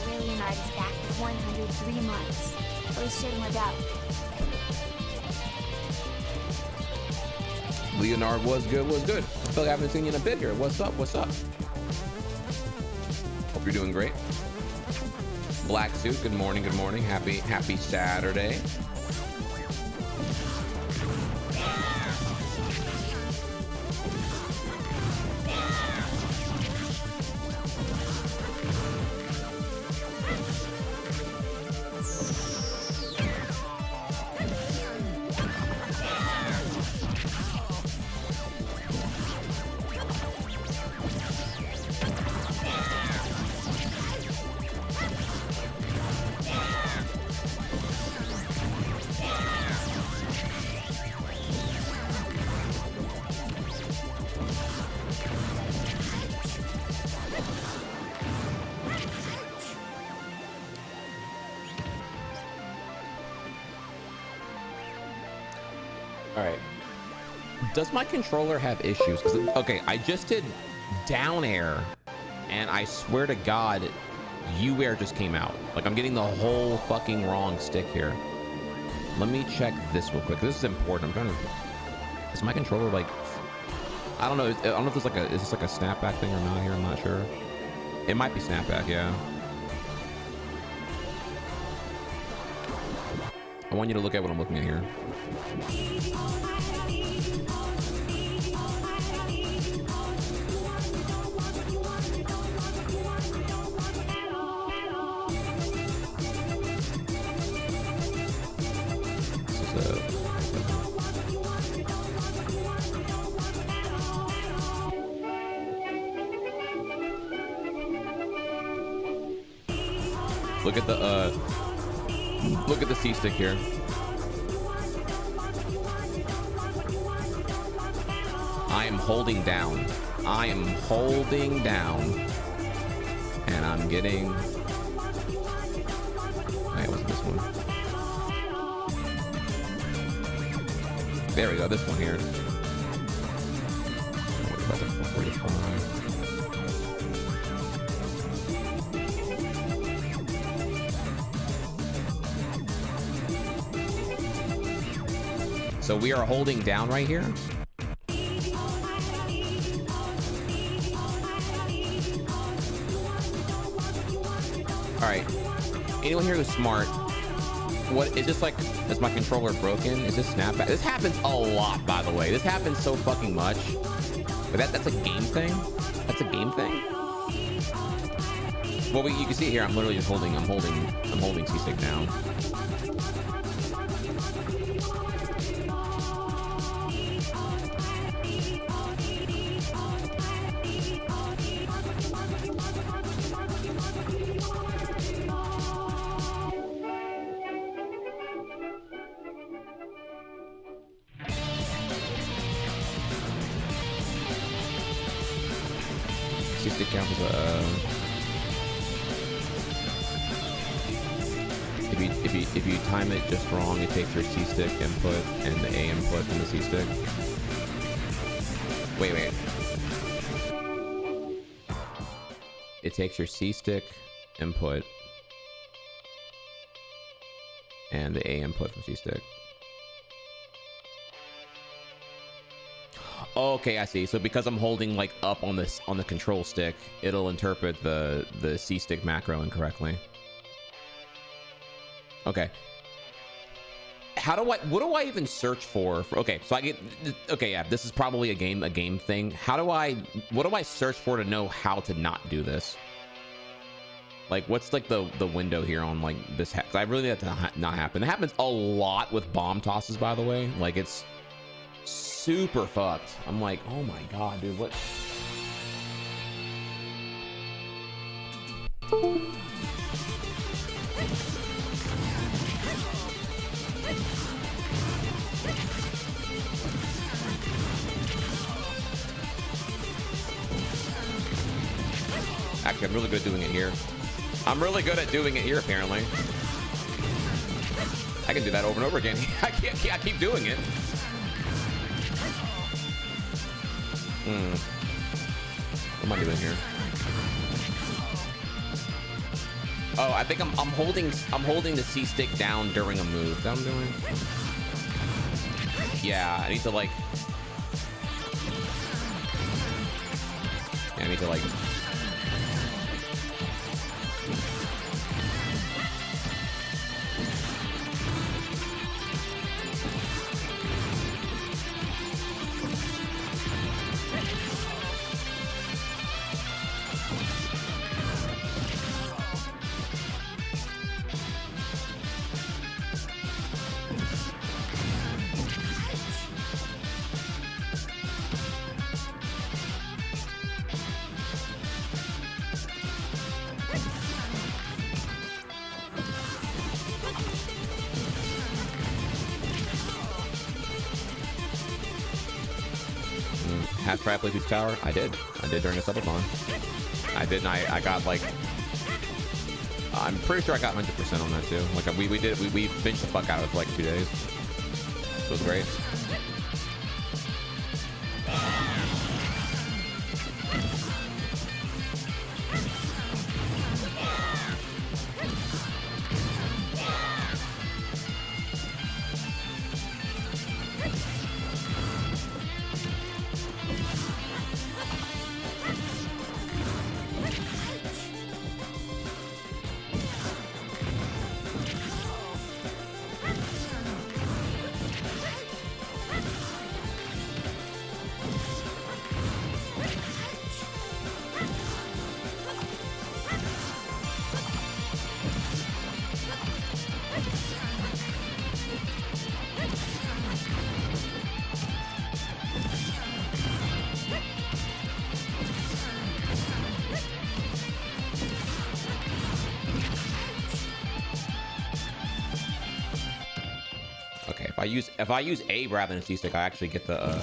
Speaker 12: Leonard is back with 103 months. Bullshitting about.
Speaker 7: Leonard was good, was good. I feel like I haven't seen you in a bit here. What's up? What's up? Hope you're doing great. Black suit, good morning, good morning. Happy Saturday. Does my controller have issues? Okay, I just did down air, and I swear to God, U air just came out. Like, I'm getting the whole fucking wrong stick here. Let me check this real quick. This is important. I'm trying to. Is my controller like? I don't know. I don't know if there's like a. Is this like a snapback thing or not here? I'm not sure. It might be snapback. Yeah. I want you to look at what I'm looking at here. Look at the C stick here. I am holding down. I am holding down, and I'm getting. Wait, what's this one? There we go. This one here. What about the 45? So we are holding down right here. All right. Anyone here who's smart? What is this like? Is my controller broken? Is this snapback? This happens a lot, by the way. This happens so fucking much. But that's a game thing. That's a game thing. Well, you can see here. I'm literally just holding. I'm holding C-stick down. C-stick count is if you time it just wrong, it takes your C-stick input and the A input from the C-stick. Wait. It takes your C-stick input and the A input from C-stick. Okay, I see. So because I'm holding like up on this on the control stick, it'll interpret the C-stick macro incorrectly. Okay. What do I even search for? Okay, so I get, okay, yeah, this is probably a game thing. What do I search for to know how to not do this? Like, what's like the window here on like this? Cause I really need that to not happen. It happens a lot with bomb tosses, by the way. Like, it's super fucked. I'm like, oh my God, dude, what? Actually, I'm really good at doing it here. I'm really good at doing it here, apparently. I can do that over and over again. I keep doing it. What am I doing here? Oh, I think I'm holding the C stick down during a move. Is that what I'm doing? Yeah, I need to like. Yeah, I need to like. Half try play through tower? I did during a subathon. I did, and I got like, I'm pretty sure I got 100% on that too. Like we binged the fuck out of it for like 2 days. It was great. If I use A rather than C stick, I actually get the I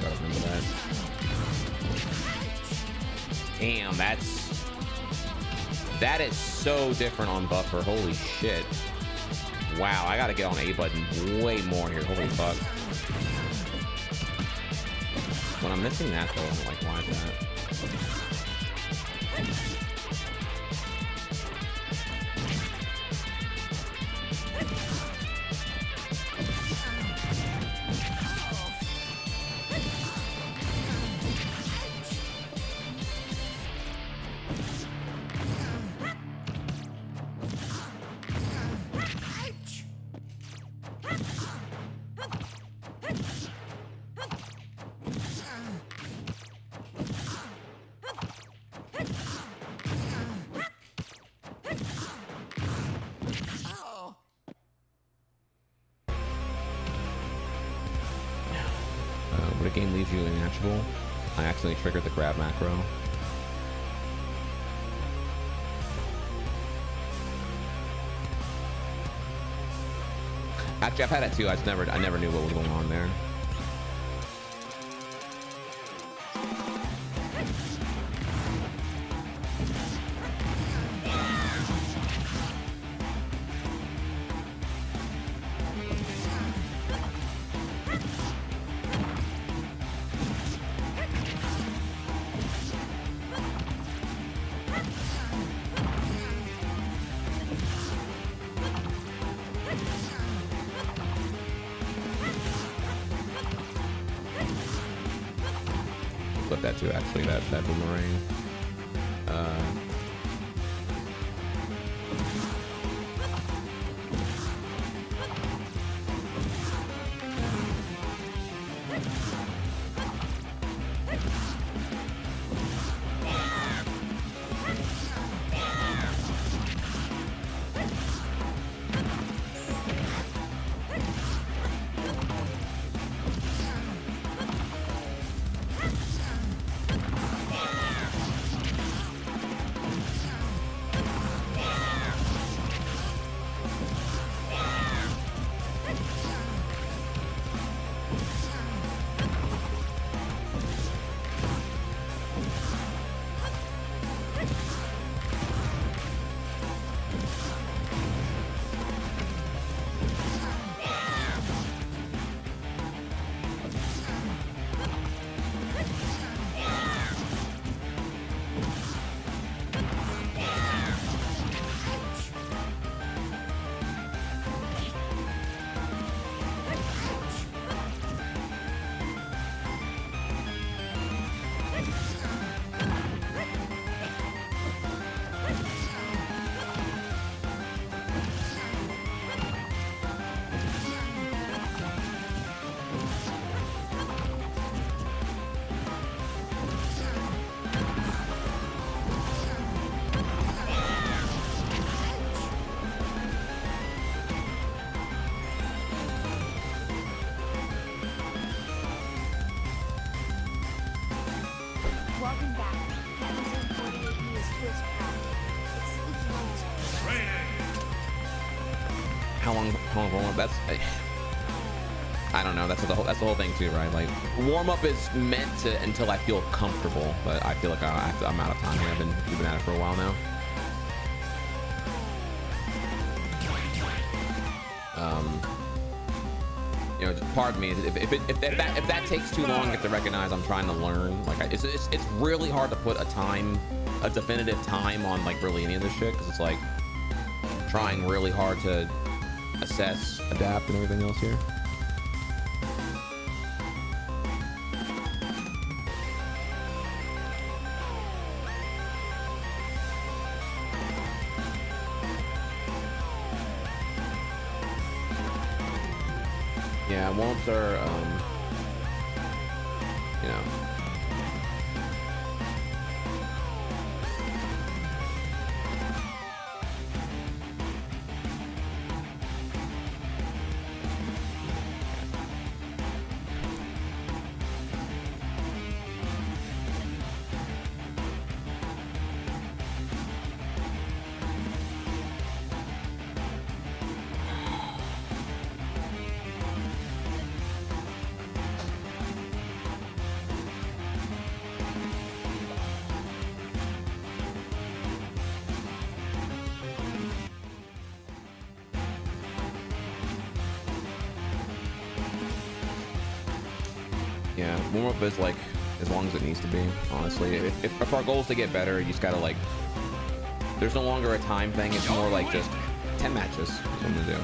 Speaker 7: gotta remember that. Damn, that is so different on buffer. Holy shit. Wow, I gotta get on A button way more here. Holy fuck. When I'm missing that though, I'm like, why is that? When a game leaves you inactual, I accidentally triggered the grab macro. Actually, I've had that too. I never knew what was going on there. That too, actually, that boomerang. How long warm up? That's I don't know. That's the whole thing too, right? Like warm up is meant to until I feel comfortable, but I feel like I'm out of time here. We've been at it for a while now. You know, just pardon me if that takes too long. You have to recognize I'm trying to learn. Like it's really hard to put a definitive time on like really any of this shit, because it's like trying really hard to assess, adapt, and everything else here. Yeah, warm-ups are, you know. Yeah, warm-up is like as long as it needs to be, honestly. If our goal is to get better, you just gotta like, there's no longer a time thing, it's more like just 10 matches, that's what I'm gonna do.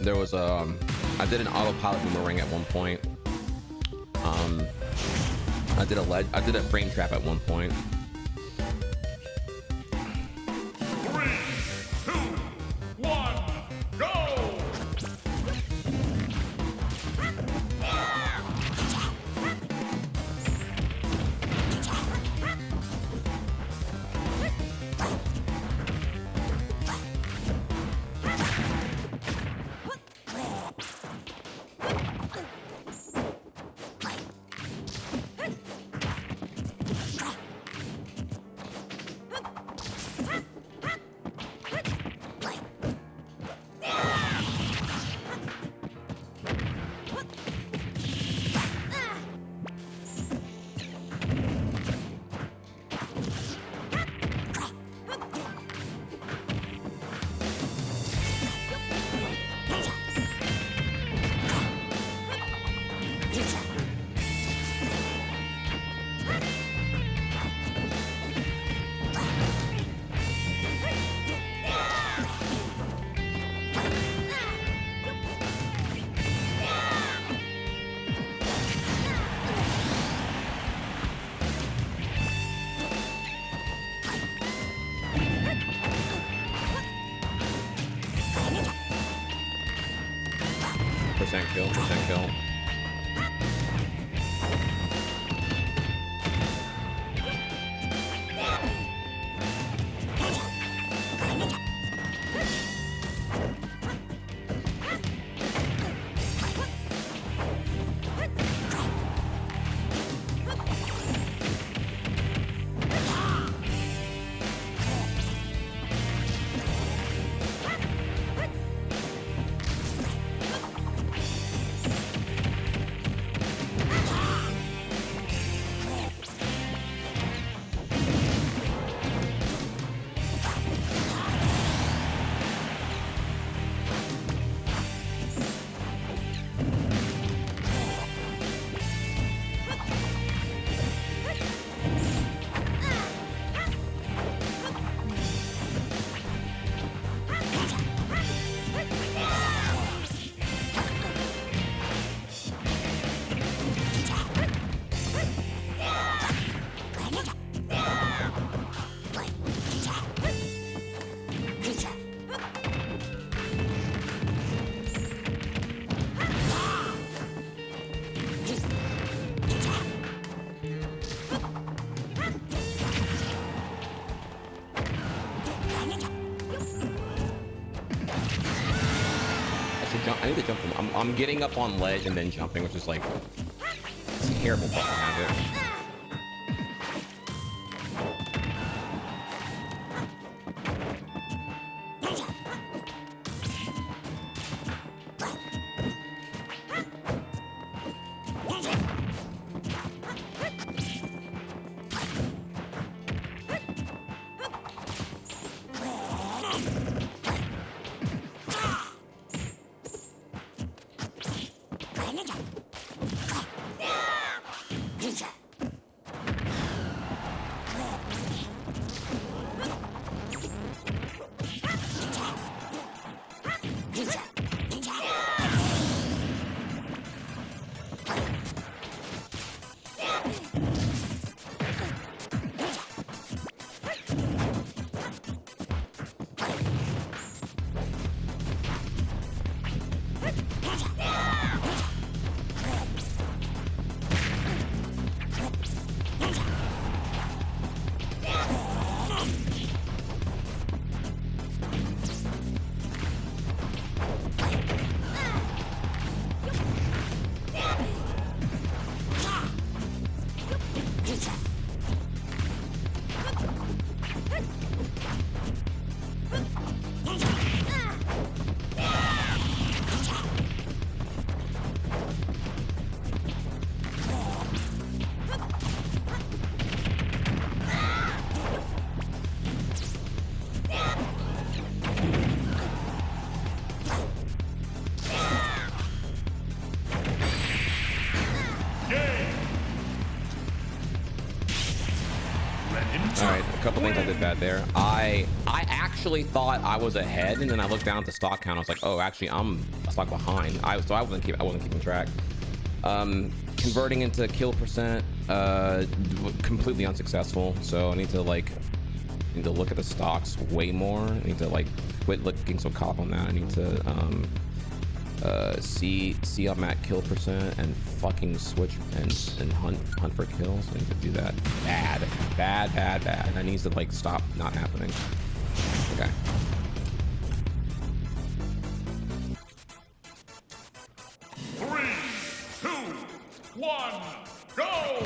Speaker 7: There was I did an autopilot boomerang at one point. I did a frame trap at one point.
Speaker 11: 3, 2, 1, go!
Speaker 7: Percent kill. I need to jump from. I'm getting up on ledge and then jumping, which is like it's a terrible fucking habit. All right, a couple things I did bad there. I actually thought I was ahead, and then I looked down at the stock count. I was like, oh, actually, I'm a stock behind. So I wasn't keeping track. Converting into kill percent, completely unsuccessful. So I need to look at the stocks way more. I need to quit looking so caught up on that. I need to see I'm at kill percent and fucking switch and hunt for kills. I need to do that. Bad. That needs to stop not happening. Okay.
Speaker 13: Three, two, one, go!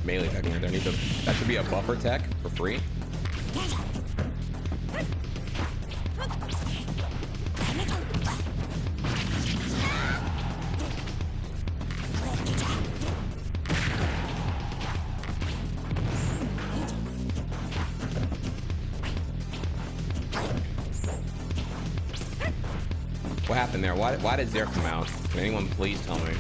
Speaker 7: Melee tech here. That should be a buffer tech for free. What happened there? Why did Zero come out? Can anyone please tell me?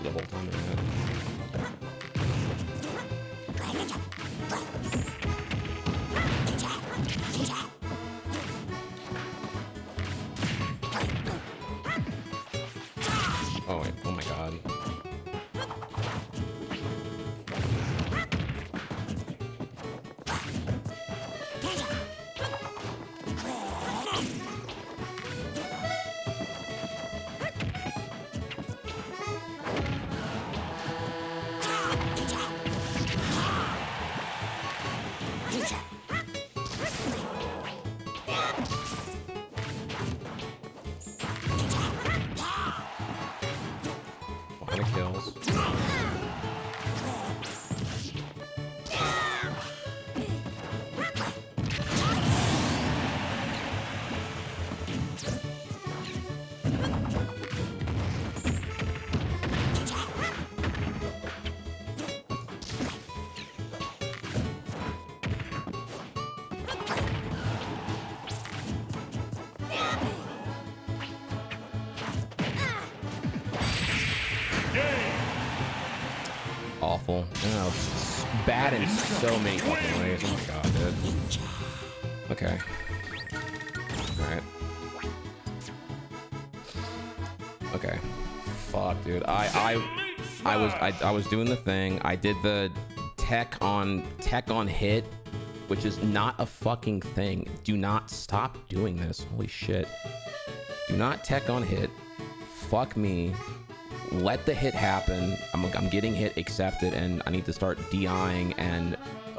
Speaker 7: The whole time in my head. Oh wait, oh my god. Kills. Awful. Oh, it's bad in so many fucking ways. Oh my god, dude. Okay. Alright. Okay. Fuck, dude. I was doing the thing. I did the tech on hit, which is not a fucking thing. Do not stop doing this. Holy shit. Do not tech on hit. Fuck me. Let the hit happen. I'm getting hit, accept it, and I need to start DIing and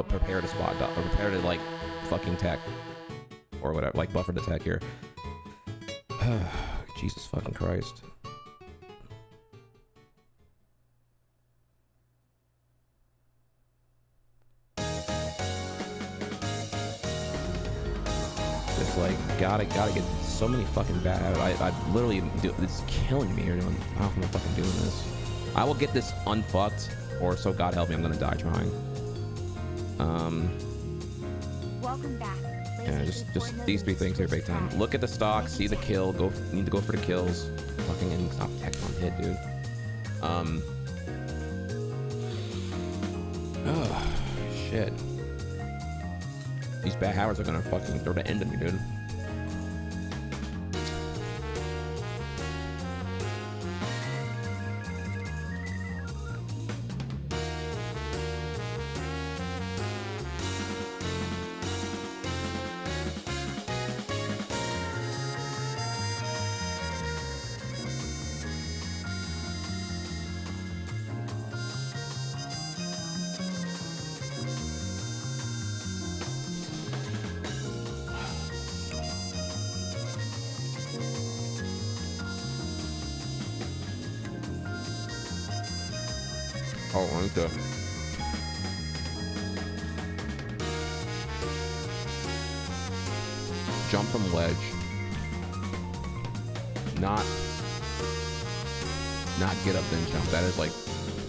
Speaker 7: prepare to spot or prepare to like fucking tech or whatever, like buffer to tech here. Jesus fucking Christ. Just like gotta get so many fucking bad habits. I literally do, it's killing me here doing. I don't know if I'm fucking doing this. I will get this unfucked, or so God help me, I'm gonna die trying.
Speaker 12: Welcome back.
Speaker 7: Yeah, just these three things here, big time. Look at the stock, see the kill, need to go for the kills. Fucking and stop tech on hit, dude. Oh shit. These bad habits are gonna fucking throw the end of me, dude. Oh, I need to jump from ledge. Not get up then jump. That is like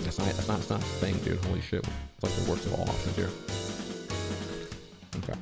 Speaker 7: that's not a thing, dude. Holy shit. It's like the worst of all options here. Okay.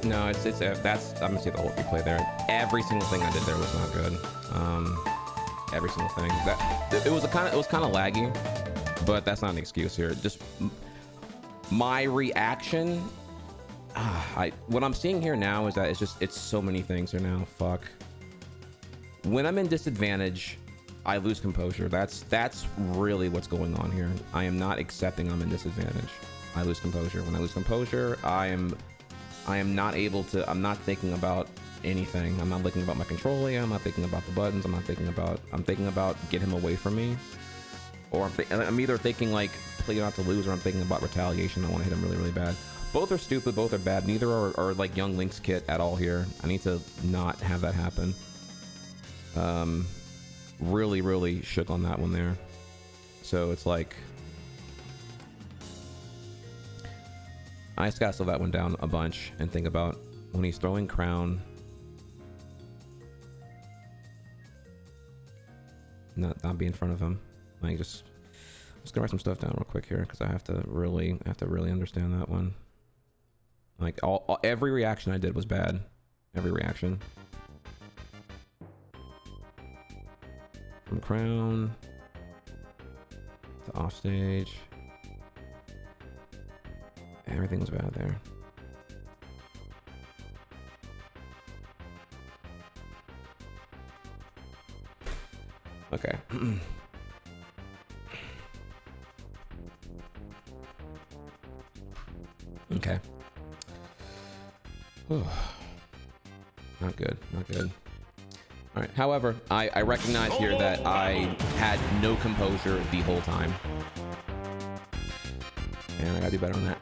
Speaker 7: No, it's that's I'm gonna see the whole replay there. Every single thing I did there was not good. Every single thing. That it was kind of laggy, but that's not an excuse here. Just my reaction. What I'm seeing here now is that it's so many things here now. Fuck. When I'm in disadvantage, I lose composure. That's really what's going on here. I am not accepting I'm in disadvantage. I lose composure. When I lose composure, I am not able to. I'm not thinking about anything. I'm not thinking about my controlling. I'm not thinking about the buttons. I'm thinking about get him away from me. Or I'm either thinking like play not to lose, or I'm thinking about retaliation. I want to hit him really, really bad. Both are stupid. Both are bad. Neither are like Young Link's kit at all here. I need to not have that happen. Really, really shook on that one there. So it's like I just gotta slow that one down a bunch and think about when he's throwing crown. Not be in front of him. Like just gonna write some stuff down real quick here because I have to really understand that one. Like every reaction I did was bad. Every reaction. From crown to offstage. Everything was bad there. Okay. Okay. Not good. Not good. All right. However, I recognize here that I had no composure the whole time. And I gotta do better on that.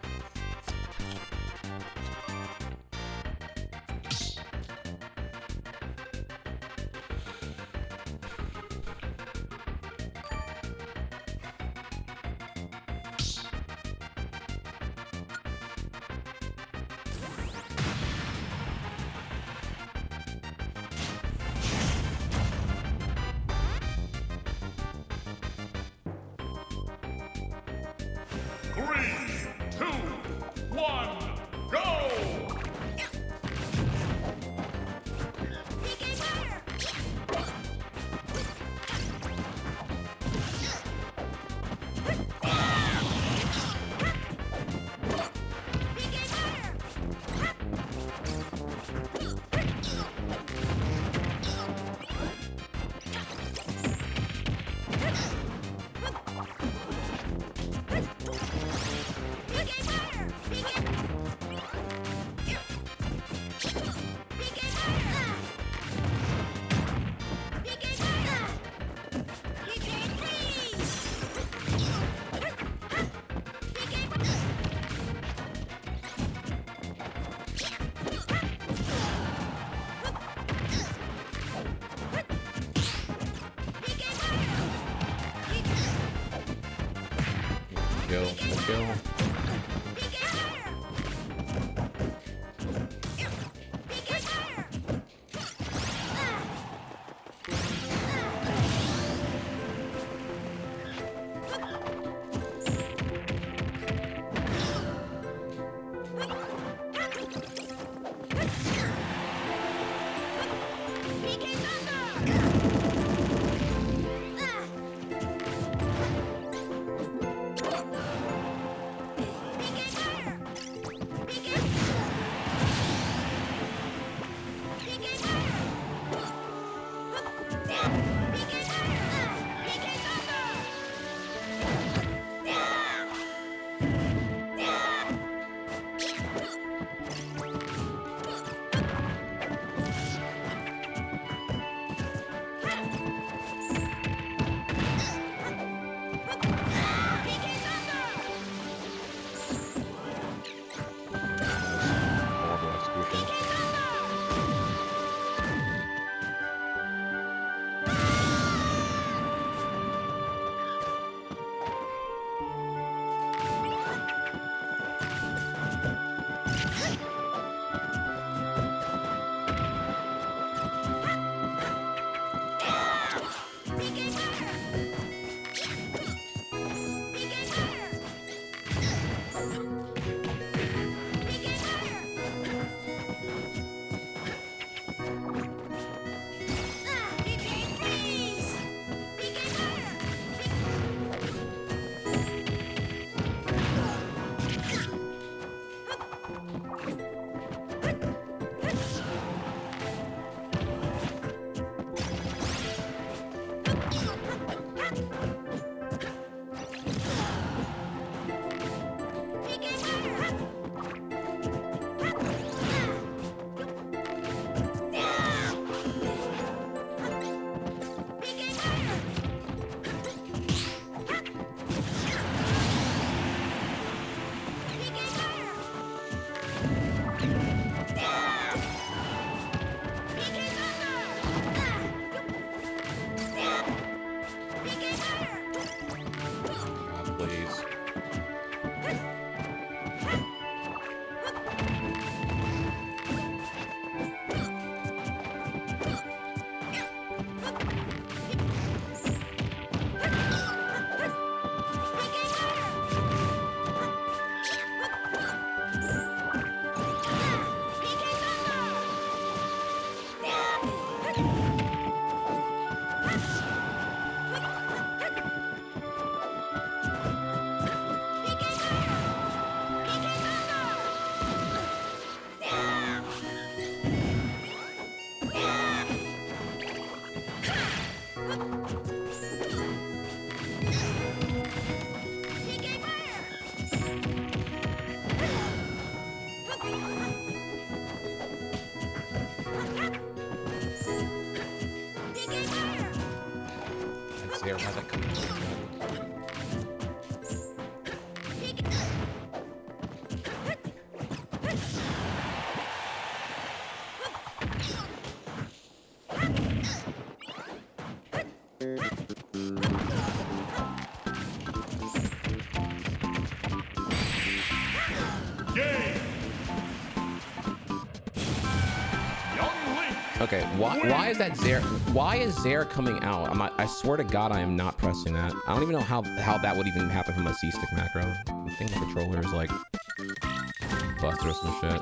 Speaker 7: Let's go. Zare? How's that coming? Okay, why is that Zare? Why is Zare coming out? I swear to God, I am not pressing that. I don't even know how that would even happen from a C-stick macro. I think the controller is like busted or some shit.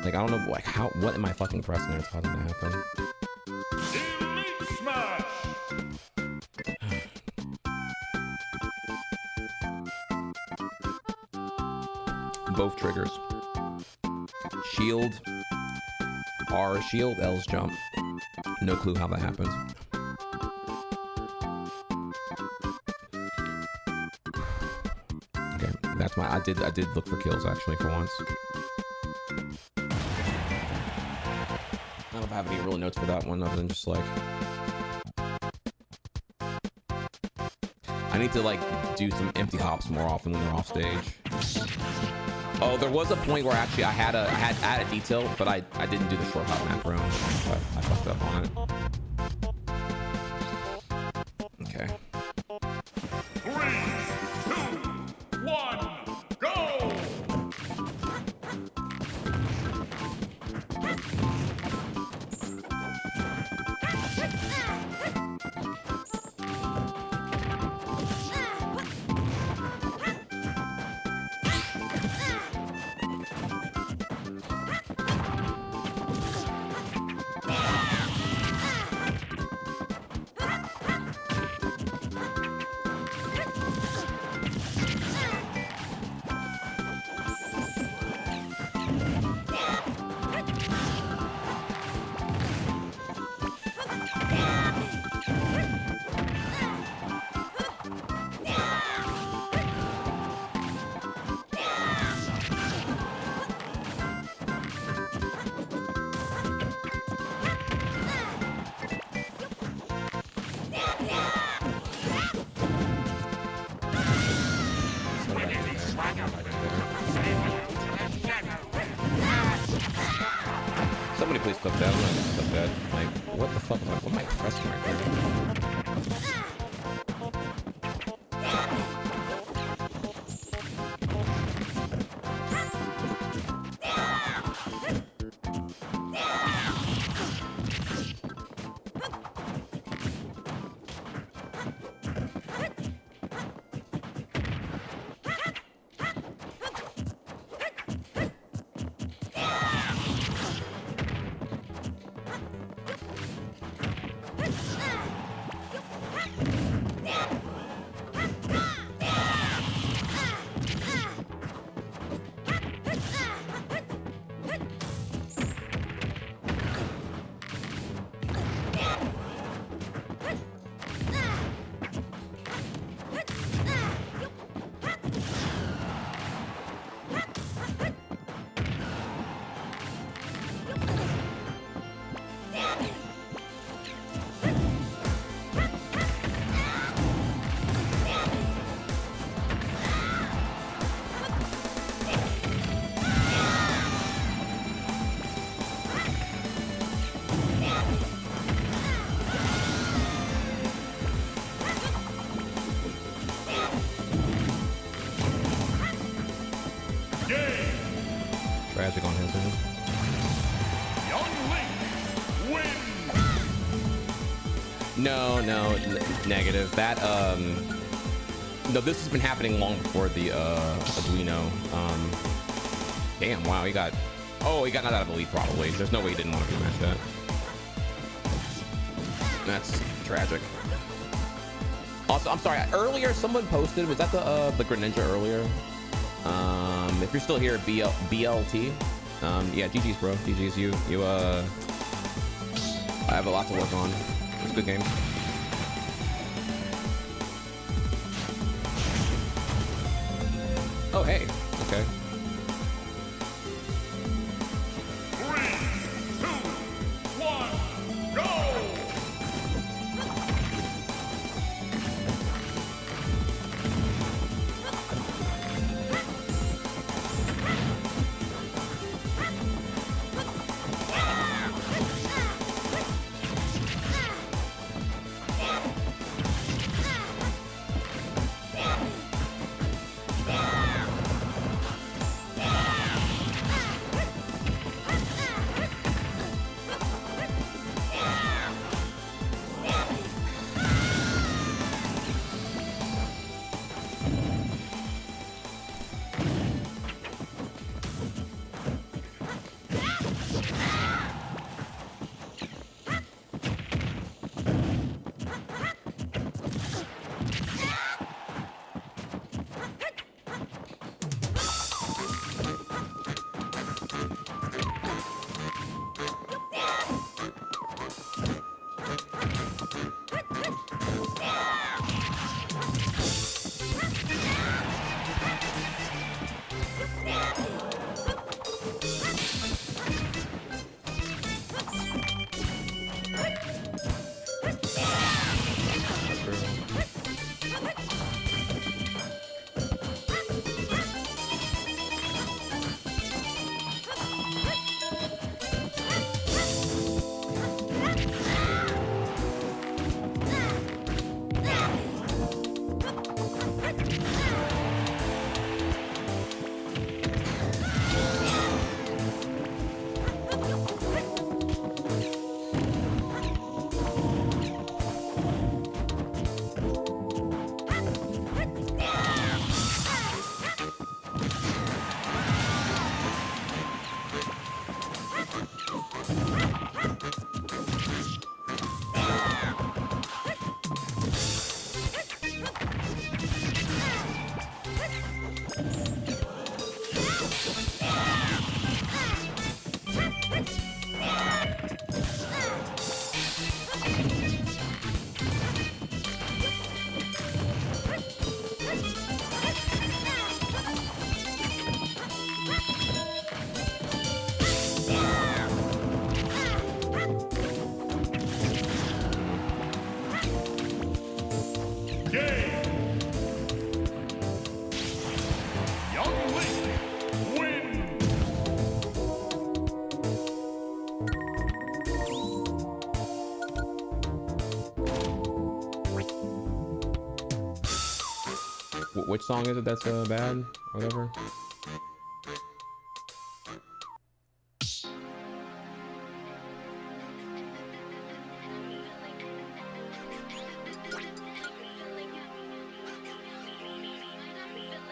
Speaker 7: Like I don't know, like what am I fucking pressing there? It's causing to happen.
Speaker 13: Elite Smash.
Speaker 7: Both triggers. Shield. R shield, L's jump. No clue how that happens. Okay, that's my. I did look for kills actually for once. I don't know if I have any real notes for that one other than just like I need to like do some empty hops more often when they're off stage. Oh, there was a point where actually I had a detail, but I didn't do the short hop macro. But I fucked up on it. Okay.
Speaker 13: 3, 2, 1, go!
Speaker 7: Somebody please clip that. I'm not gonna clip that. Like, what the fuck? What am I pressing right there? Tragic on his end. No, negative. That no, this has been happening long before the Arduino. Damn, wow, he got knocked out of Elite probably. There's no way he didn't want to rematch that. That's tragic. Also, I'm sorry, earlier someone posted, was that the Greninja earlier? If you're still here, BLT. Yeah, GG's bro, GG's you I have a lot to work on. It's a good game. Oh hey, okay.
Speaker 13: 3, 2, 1, go!
Speaker 7: which song is it that's bad? Whatever.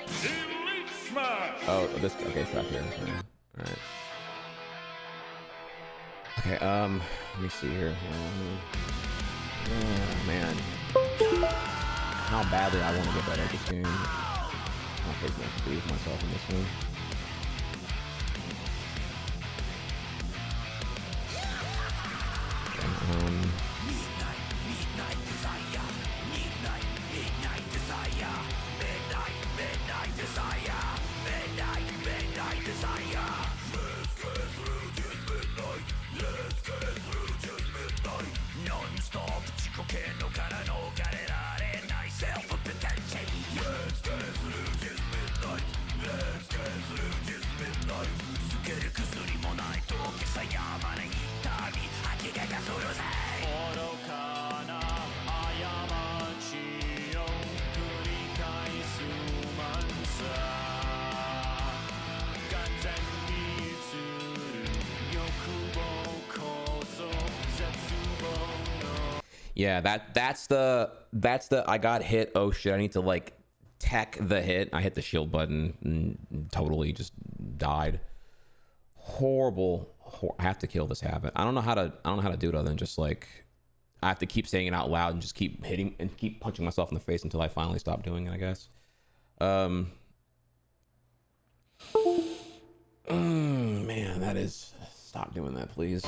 Speaker 13: Elite Smash!
Speaker 7: Oh, this, okay, it's back here. Okay. All right. Okay, let me see here. Oh, man. How badly I want to get better at this game. I'll take much to believe myself in this one. Yeah, that's the I got hit. Oh shit, I need to like tech the hit. I hit the shield button and totally just died. Horrible. I have to kill this habit. I don't know how to do it other than just like I have to keep saying it out loud and just keep hitting and keep punching myself in the face until I finally stop doing it, I guess. Man, that is, stop doing that, please.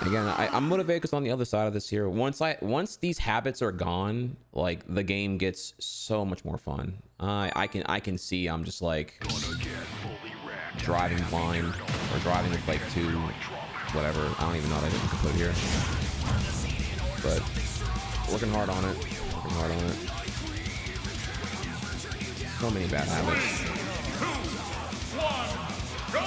Speaker 7: Again, I'm motivated because on the other side of this here, once these habits are gone, like the game gets so much more fun. I can see I'm just like driving blind or driving with like two, whatever. I don't even know what I didn't put here, but working hard on it. Working hard on it. So many bad habits.
Speaker 13: 2, 1, go!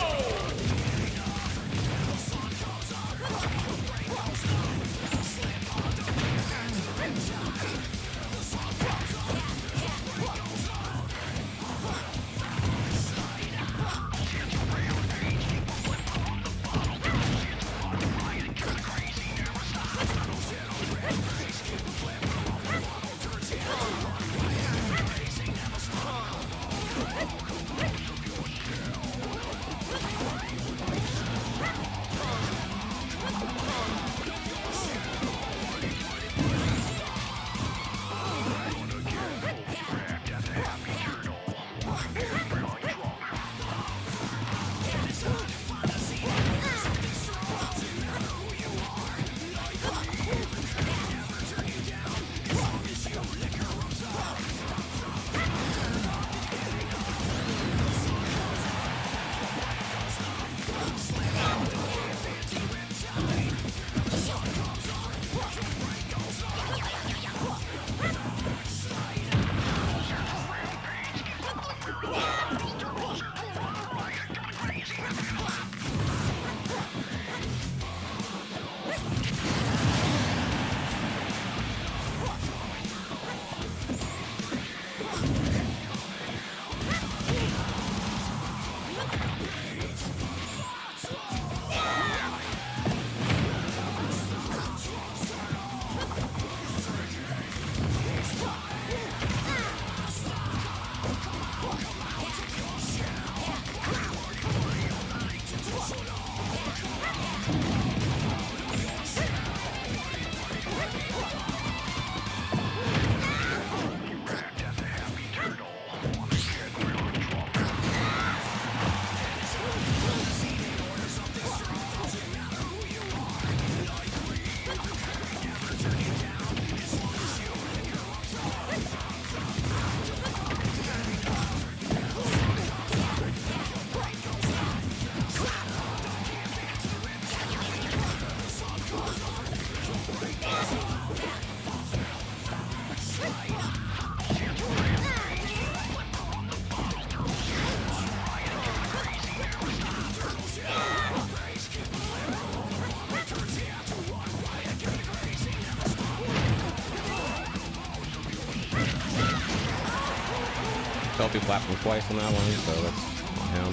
Speaker 7: Selfie flapped him twice on that one, so that's on him.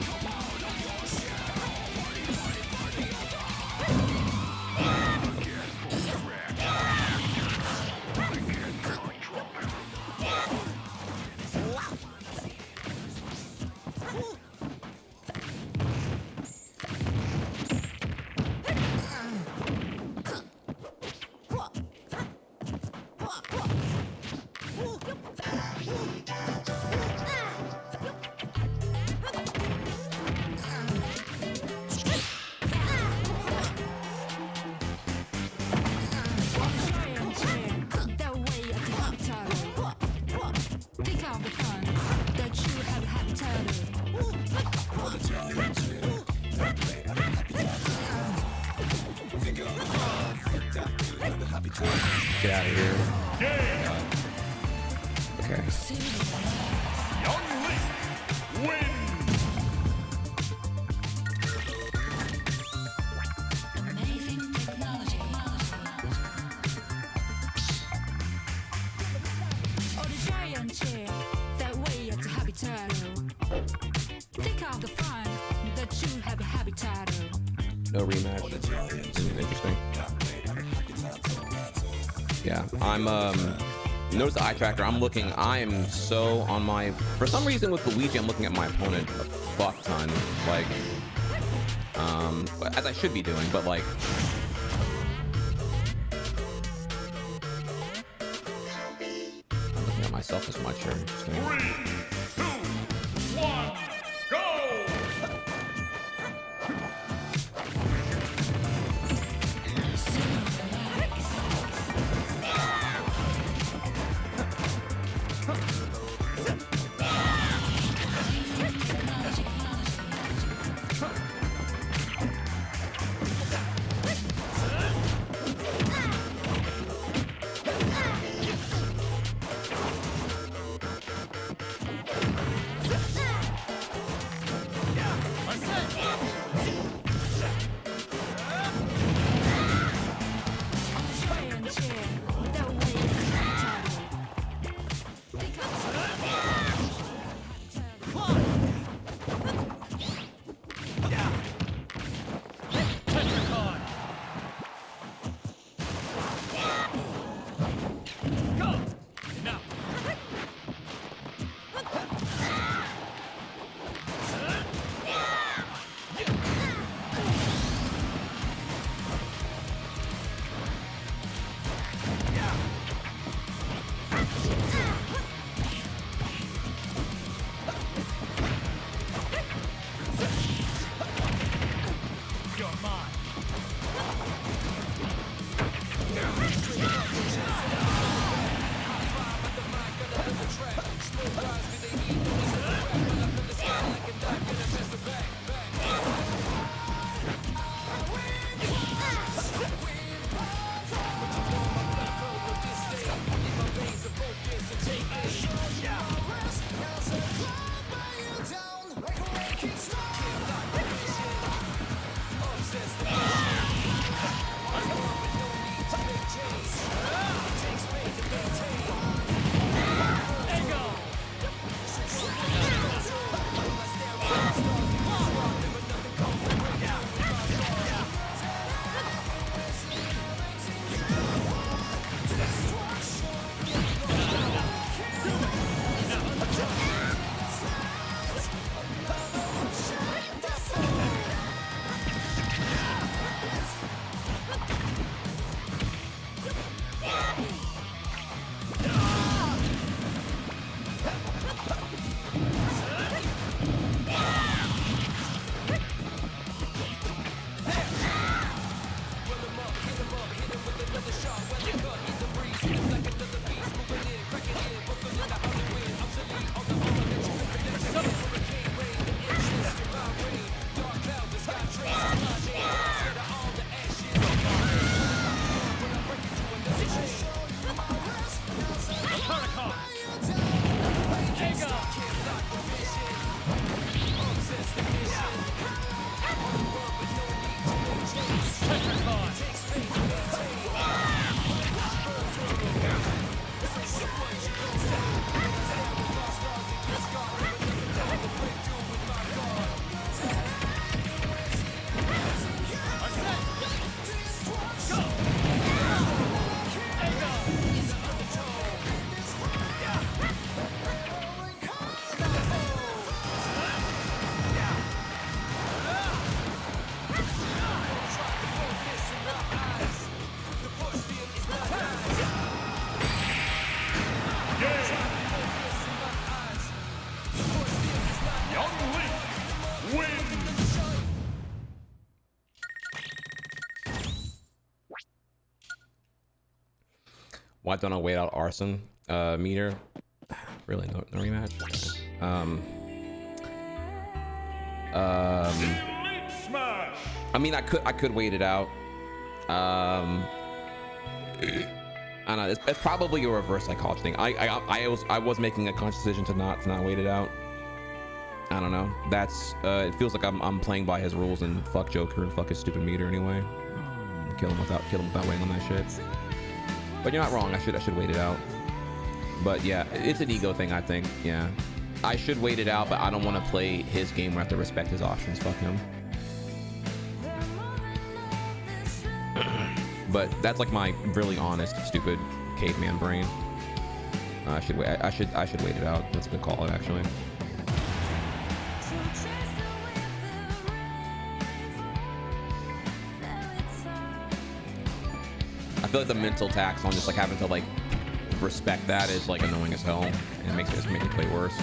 Speaker 7: Get out of here. Okay. No rematch. Interesting. Yeah, I'm notice the eye tracker. I'm looking. I am so on my. For some reason with Luigi, I'm looking at my opponent a fuck ton. Like, as I should be doing, but like. I'm looking at myself as much here. 3, 2, 1, go! Why don't I wait out Arson meter? Really, no rematch. I mean, I could wait it out. I don't know. It's probably a reverse psychology thing. I was making a conscious decision to not wait it out. I don't know. That's it feels like I'm playing by his rules and fuck Joker and fuck his stupid meter anyway. Kill him without waiting on that shit. But you're not wrong. I should wait it out. But yeah, it's an ego thing, I think. Yeah, I should wait it out, but I don't want to play his game where I have to respect his options. Fuck him. But that's like my really honest, stupid caveman brain. I should wait. I should wait it out. That's a good call, actually. I feel like the mental tax on just like having to like respect that is like annoying as hell, and it makes me play worse.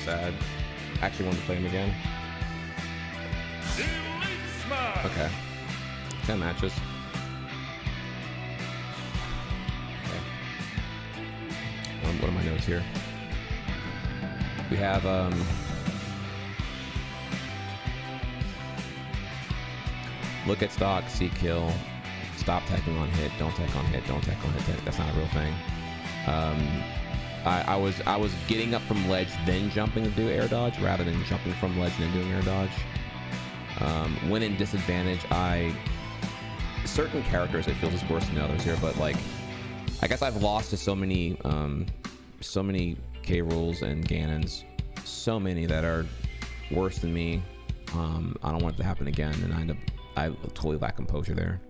Speaker 7: Sad. I actually wanted to play him again. Okay. 10 matches. Okay. What are my notes here? We have look at stock, see kill, stop teching on hit, don't tech on hit, don't tech on hit. That's not a real thing. I was getting up from ledge, then jumping to do air dodge, rather than jumping from ledge and then doing air dodge. When in disadvantage, certain characters it feels is worse than others here, but like, I guess I've lost to so many so many K. Rules and Ganons, so many that are worse than me. I don't want it to happen again, and I totally lack composure there.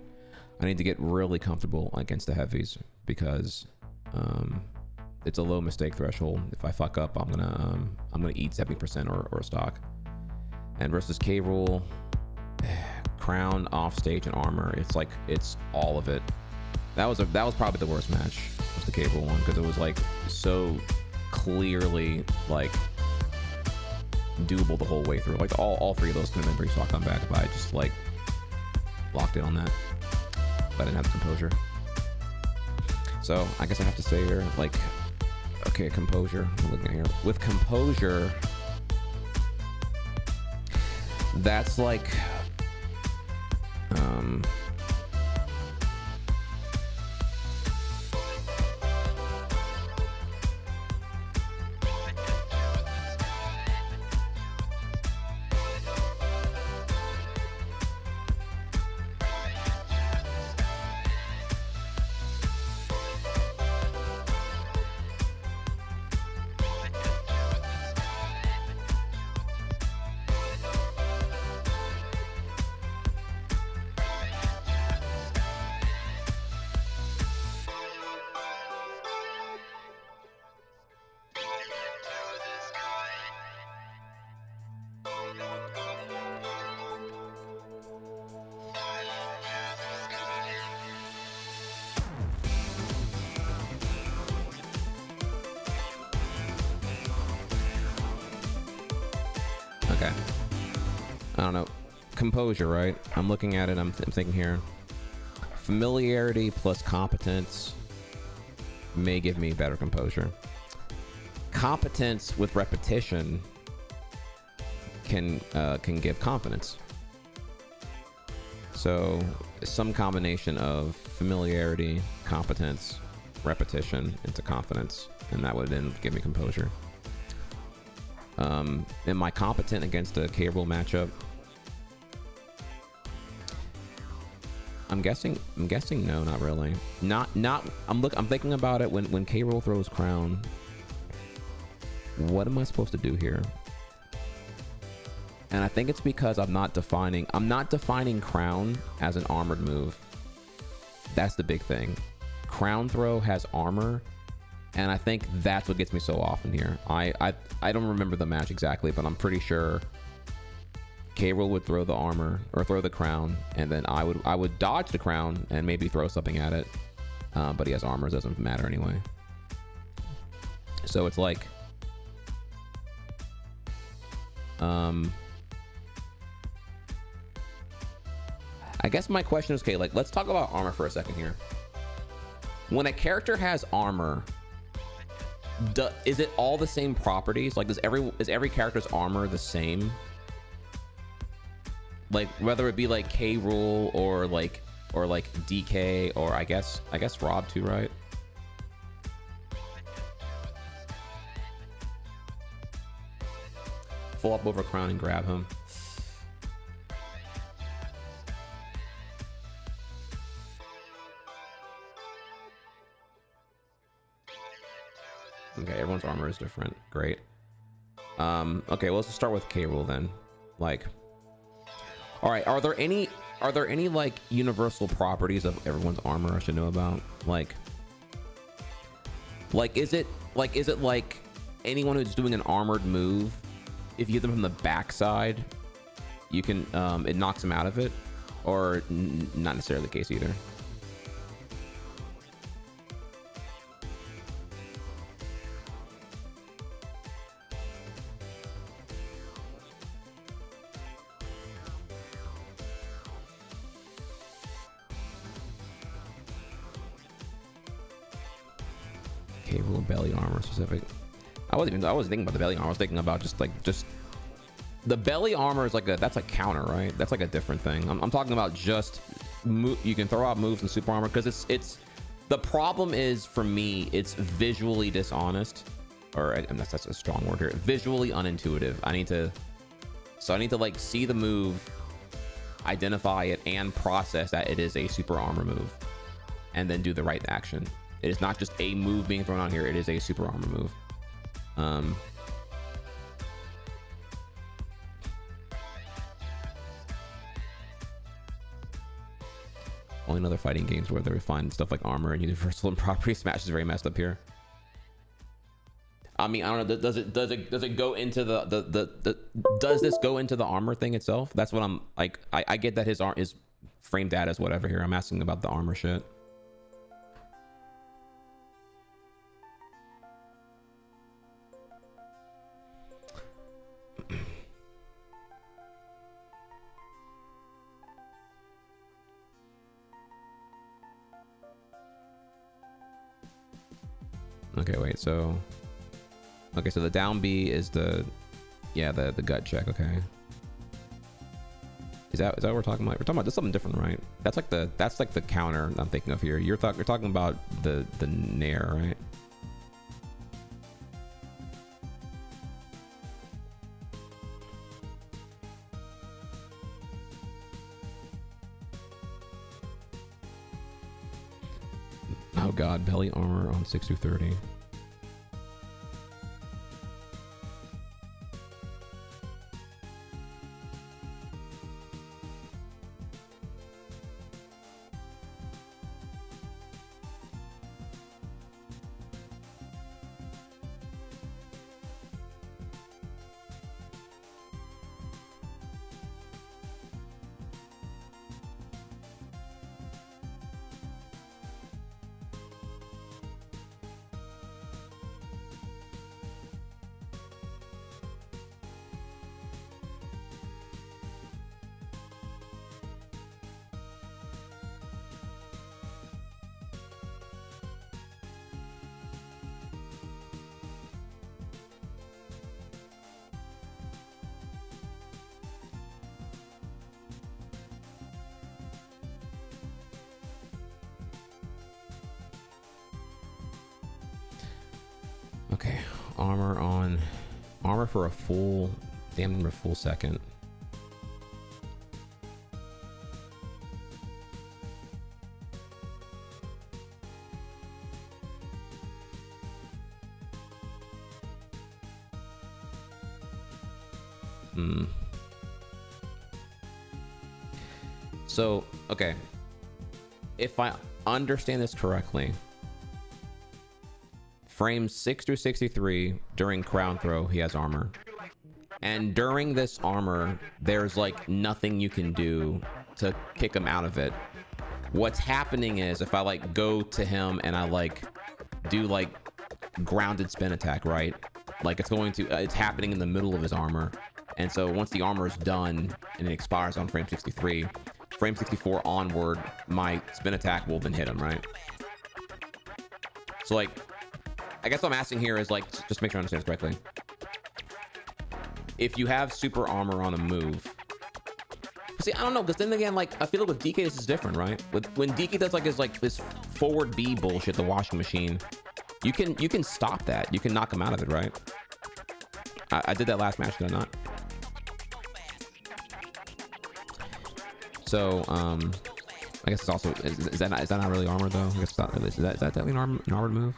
Speaker 7: I need to get really comfortable against the heavies because it's a low mistake threshold. If I fuck up, I'm gonna eat 70% or stock. And versus K. Rule, crown, off stage, and armor, it's all of it. That was probably the worst match, was the K. Rule one, because it was like so clearly like doable the whole way through. Like all three of those could have been stock on back if I just like locked in on that. But I didn't have the composure. So I guess I have to say here, like, okay, composure. I'm looking at here. With composure, that's like okay. I don't know. Composure, right? I'm looking at it. I'm thinking here. Familiarity plus competence may give me better composure. Competence with repetition can give confidence. So some combination of familiarity, competence, repetition into confidence, and that would then give me composure. Am I competent against a K. Rule matchup? I'm guessing no, not really. I'm thinking about it when K. Rule throws crown. What am I supposed to do here? And I think it's because I'm not defining crown as an armored move. That's the big thing. Crown throw has armor, and I think that's what gets me so often here. I don't remember the match exactly, but I'm pretty sure K. Rule would throw the armor or throw the crown, and then I would dodge the crown and maybe throw something at it. But he has armor, it doesn't matter anyway. So it's like I guess my question is, okay, like, let's talk about armor for a second here. When a character has armor, is it all the same properties? Like, is every character's armor the same? Like, whether it be like K. Rule or like DK, or I guess Rob too, right? Full up over crown and grab him. Okay, everyone's armor is different. Great. Okay, well, let's just start with K. Rule then. Like, all right, are there any like universal properties of everyone's armor I should know about? Like is it like anyone who's doing an armored move, if you hit them from the backside, you can it knocks them out of it, or not necessarily the case either? Rule belly armor specific. I wasn't thinking about the belly armor. I was thinking about just the belly armor is that's a counter, right? That's like a different thing. I'm talking about just you can throw out moves in super armor, because it's the problem is, for me, it's visually dishonest, or that's a strong word here. Visually unintuitive. I need to like see the move, identify it, and process that it is a super armor move, and then do the right action. It is not just a move being thrown out here. It is a super armor move. Only in other fighting games where they find stuff like armor and universal and property. Smash is very messed up here. I mean, I don't know. Does it go into the does this go into the armor thing itself? That's what I'm like. I get that his arm is frame data is whatever here. I'm asking about the armor shit. Okay, wait, so okay, so the down B is the the gut check. Okay, is that what we're talking about? We're talking about this something different, right? That's like the counter I'm thinking of here. You're talking about the nair, right? Oh god, belly armor on 6 through 30. Okay, armor for a full, damn near a full second. So, okay, if I understand this correctly, frames 6 through 63 during crown throw, he has armor. And during this armor, there's like nothing you can do to kick him out of it. What's happening is if I like go to him and I like do like grounded spin attack, right? Like it's happening in the middle of his armor. And so once the armor is done and it expires on frame 63, frame 64 onward, my spin attack will then hit him, right? So like, I guess what I'm asking here is like, just make sure I understand this correctly. If you have super armor on a move, see, I don't know, because then again, like, I feel like with DK this is different, right? When DK does like this forward B bullshit, the washing machine, you can stop that. You can knock him out of it, right? I did that last match, did I not? So, I guess it's also is that not really armor though? I guess it's not really. Is that definitely an armored move?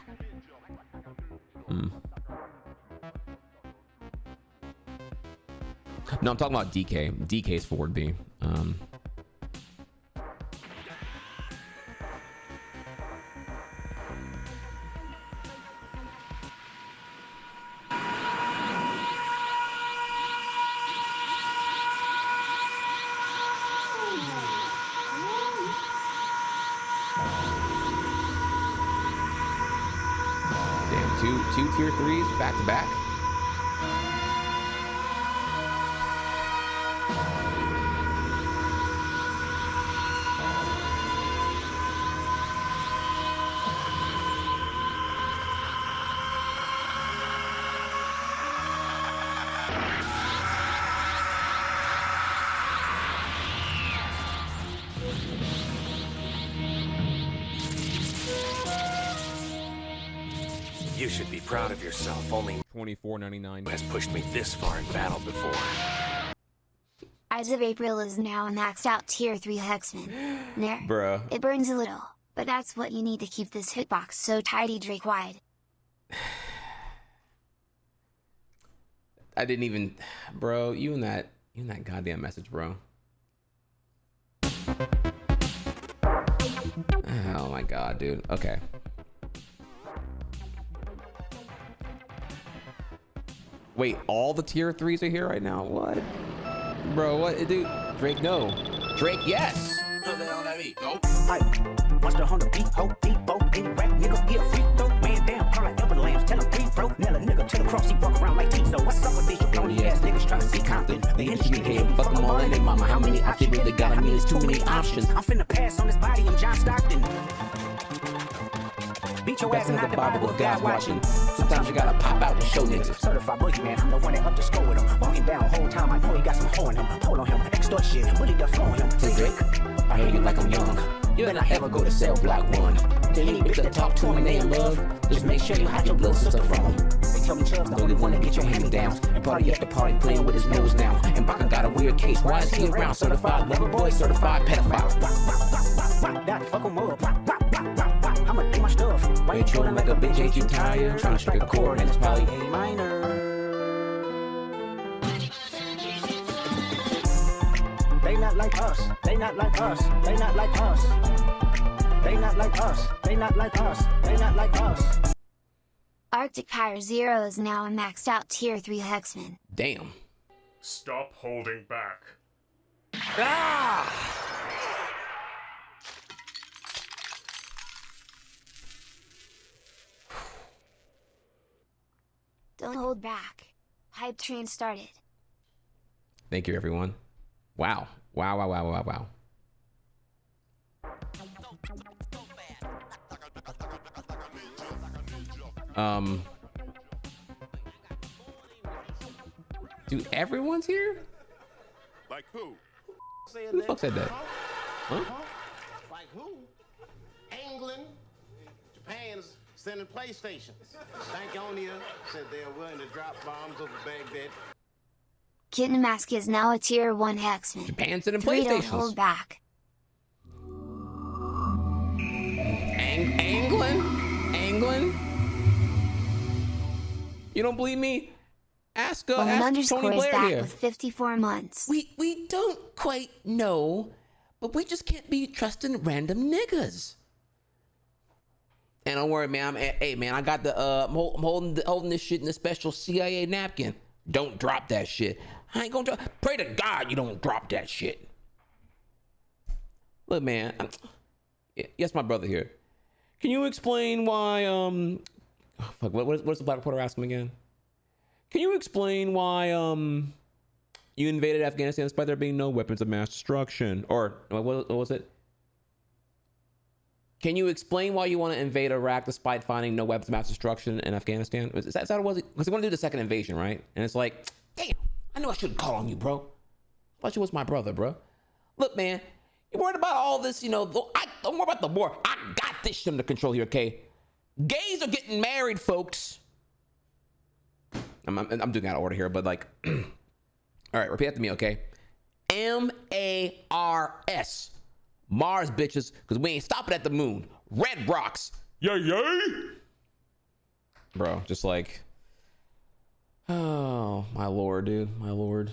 Speaker 7: No, I'm talking about DK. DK's forward B. Two tier 3s back to back.
Speaker 14: You should be proud of yourself. Only
Speaker 7: $24.99
Speaker 14: has pushed me this far in battle before.
Speaker 12: Eyes of April is now a maxed out tier 3 hexman. There.
Speaker 7: Bruh.
Speaker 12: It burns a little. But that's what you need to keep this hitbox so tidy, Drake wide.
Speaker 7: I didn't even, bro, you and that goddamn message, bro. Oh my god, dude. Okay. Wait, all the tier 3s are here right now? What? Bro, what? Dude, Drake, no. Drake, yes.
Speaker 15: Watch the Honda beat, ho, beat, bo, any rap nigga, get a free throw, man down, call like Ever Lambs, tell him free throw, nail a nigga to the cross, he walk around like Tizo. What's up with these phony ass niggas trying to see Compton? The industry can't fuck them all in their mama. How many options really got? I mean, it's too many options. I'm finna pass on this body, I'm John Stockton. Beat your ass and knock the Bible with guys watching. Sometimes you gotta pop out and show niggas. Certified boogeyman, I'm the one that up the score with him. Walking down the whole time, I know he got some hoe in him. Hold on him, extort shit, really the flow on him. Say Drake, I hear you like I'm young. You better not ever go to cell block 1. To any bitch that talk to him and they in love, just make sure you hide your little sister from him. They tell me Chubb's the only one that get your hand-me-downs. And party after party playing with his nose down. And Baka got a weird case, why is he around? Certified lover boy, certified pedophile. That fuck him up. I'ma do my stuff. Why you trolling like a bitch, ain't you tired? Trying to strike a chord and it's probably A minor. They not like us, they not like us, they not like us. They not like us, they not like us, they not like us.
Speaker 12: Arctic Pyre Zero is now a maxed out tier 3 Hexman.
Speaker 7: Damn.
Speaker 13: Stop holding back.
Speaker 7: Ah!
Speaker 12: Don't hold back. Hype train started.
Speaker 7: Thank you, everyone. Wow. Wow, wow, wow, wow, wow. Dude, everyone's here?
Speaker 16: Like who?
Speaker 7: Who the fuck said that? Huh?
Speaker 16: Like who? England. Japan's sending PlayStations. Stankonia said they are willing to drop bombs over Baghdad.
Speaker 12: Kitten Mask is now a tier 1 Hexman.
Speaker 7: Japan's sending
Speaker 12: PlayStations. Don't
Speaker 7: PlayStations.
Speaker 12: hold back.
Speaker 7: England? You don't believe me? Ask
Speaker 12: Tony
Speaker 7: Blair
Speaker 12: back
Speaker 7: here.
Speaker 12: with 54 months.
Speaker 7: We don't quite know, but we just can't be trusting random niggas. And don't worry, man. Hey, man, I got the I'm holding this shit in a special CIA napkin. Don't drop that shit. I ain't gonna drop. Pray to God you don't drop that shit. Look, man. Yes, my brother here. Can you explain why what's the Black Reporter asking again? Can you explain why you invaded Afghanistan despite there being no weapons of mass destruction? Or what was it? Can you explain why you want to invade Iraq despite finding no weapons of mass destruction in Afghanistan? Is that what it was? Because they want to do the second invasion, right? And it's like, damn, I knew I shouldn't call on you, bro. Thought you was my brother, bro. Look, man, you worried about all this, you know, don't worry about the war. I got this shit under control here, okay? Gays are getting married, folks. I'm doing out of order here, but like, all right, repeat after me, okay? M-A-R-S. Mars, bitches, because we ain't stopping at the moon. Red rocks. Yay, yay. Bro, just like, oh, my lord, dude. My lord.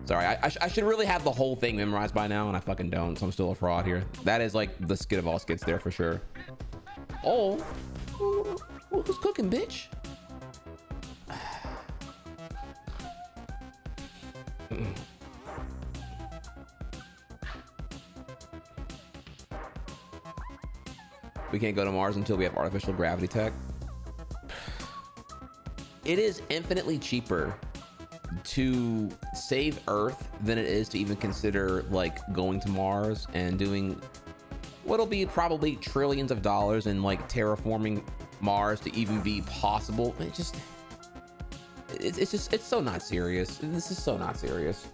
Speaker 7: Sorry, I should really have the whole thing memorized by now, and I fucking don't, so I'm still a fraud here. That is like the skit of all skits there for sure. Oh, who's cooking, bitch? We can't go to Mars until we have artificial gravity tech. It is infinitely cheaper to save Earth than it is to even consider like going to Mars and doing what'll be probably trillions of dollars in like terraforming Mars to even be possible. It's so not serious. This is so not serious.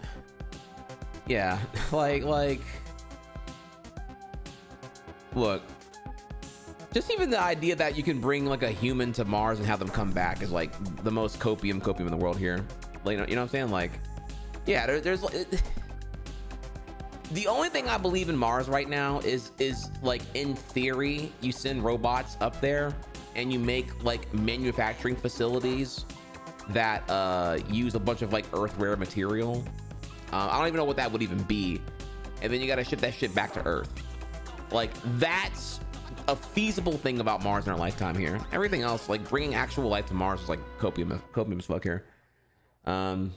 Speaker 7: Yeah, like look, just even the idea that you can bring like a human to Mars and have them come back is like the most copium in the world here. Like, you know what I'm saying? Like, yeah, there's The only thing I believe in Mars right now is like, in theory, you send robots up there and you make like manufacturing facilities that use a bunch of like Earth rare material. I don't even know what that would even be. And then you got to ship that shit back to Earth. Like, that's a feasible thing about Mars in our lifetime here. Everything else, like bringing actual life to Mars, is like copium as fuck here. Oh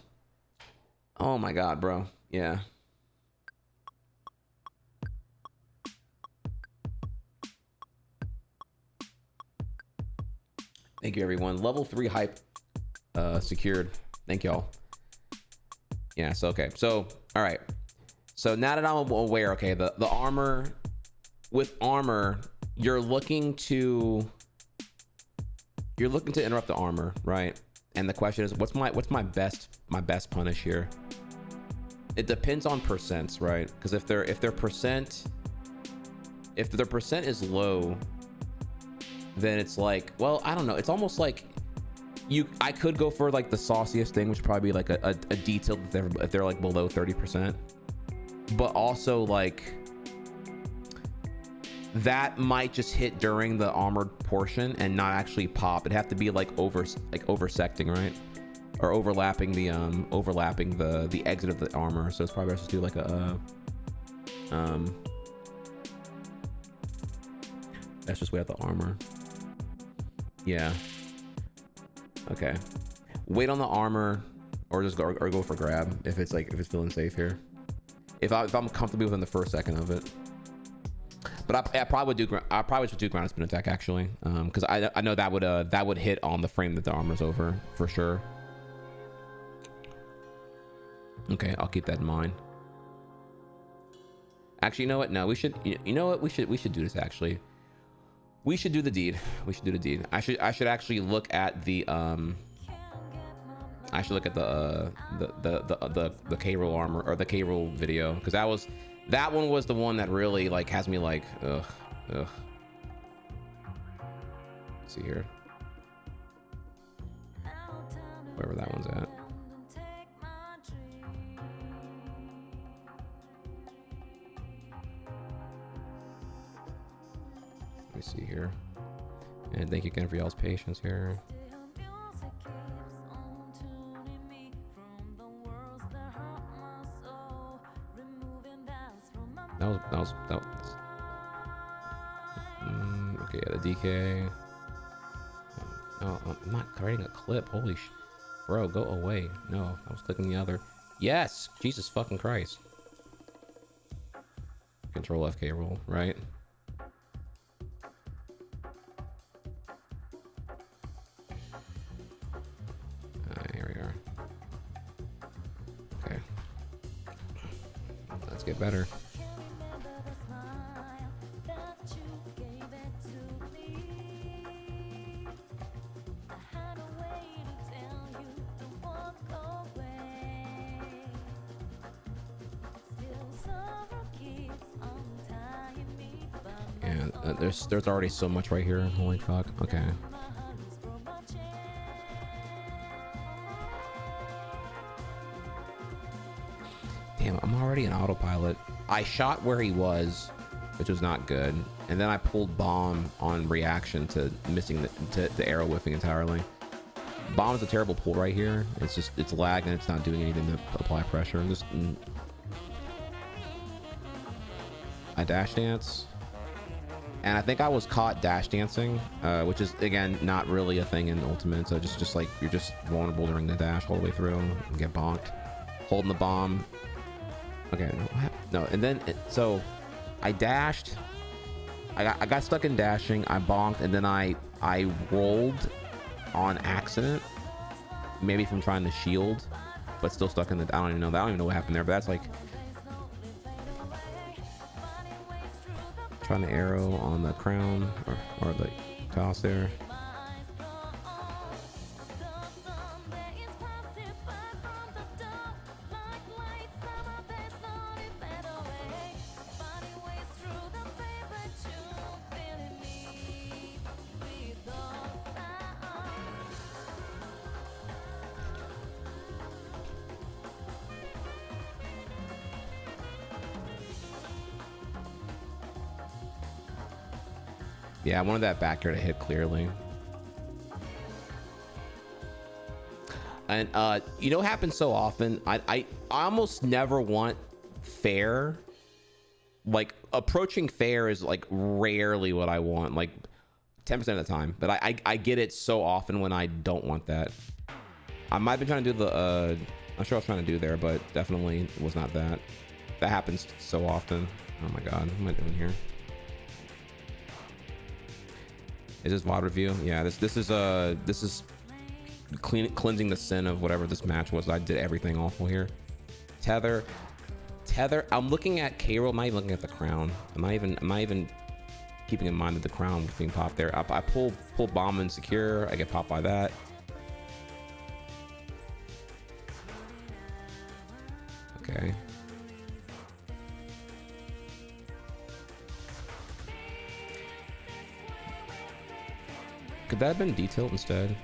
Speaker 7: my God, bro. Yeah. Thank you, everyone. Level 3 hype secured. Thank y'all. Yeah, so okay. So, all right. So now that I'm aware, okay, the armor, with armor, you're looking to interrupt the armor, right? And the question is, what's my best punish here? It depends on percents, right? Because if their percent is low, then it's like, well, I don't know. It's almost like I could go for like the sauciest thing, which would probably be like a detail if they're like below 30%. But also like that might just hit during the armored portion and not actually pop. It'd have to be like oversecting, right? Or overlapping the exit of the armor. So it's probably best to do like a that's just wait out the armor. Yeah. Okay. Wait on the armor, or just go for grab if it's feeling safe here. If I'm comfortable within the first second of it. But I probably would do ground spin attack actually, because I know that would hit on the frame that the armor's over for sure. Okay, I'll keep that in mind. Actually, you know what? No, we should. You know what? We should do this actually. We should do the deed. We should do the deed. I should actually look at the I should look at the K-roll armor, or the K-roll video, because that one was the one that really like has me like ugh. Let's see here, wherever that one's at. Let me see here, and thank you again for y'all's patience here. That was okay, yeah, the DK. Oh, I'm not creating a clip. Holy bro, go away. No, I was clicking the other. Yes, Jesus fucking Christ. Control FK roll, right? Here we are. Okay, let's get better. There's already so much right here. Holy fuck. Okay. Damn, I'm already in autopilot. I shot where he was, which was not good, and then I pulled bomb on reaction to missing the arrow whiffing entirely. Bomb is a terrible pull right here. It's lagged and it's not doing anything to apply pressure. I dash dance. And I think I was caught dash dancing, which is again not really a thing in Ultimate. So just like you're just vulnerable during the dash all the way through and get bonked, holding the bomb. Okay, no, and then so I dashed. I got stuck in dashing. I bonked, and then I rolled on accident, maybe from trying to shield, but still stuck in the. I don't even know what happened there. But that's like. Trying to arrow on the crown or the toss there. Yeah, I wanted that back air to hit clearly. And you know what happens so often? I almost never want fair. Like approaching fair is like rarely what I want, like 10% of the time. But I get it so often when I don't want that. I might have been trying to do the I'm sure I was trying to do there, but definitely was not that. That happens so often. Oh my god, what am I doing here? Is this VOD review? Yeah, this is cleansing the sin of whatever this match was. I did everything awful here. Tether. I'm looking at K-Roll. I'm not even looking at the crown. I'm not even keeping in mind that the crown was being popped there. I pull bomb and secure. I get popped by that. Okay. Could that have been detailed instead?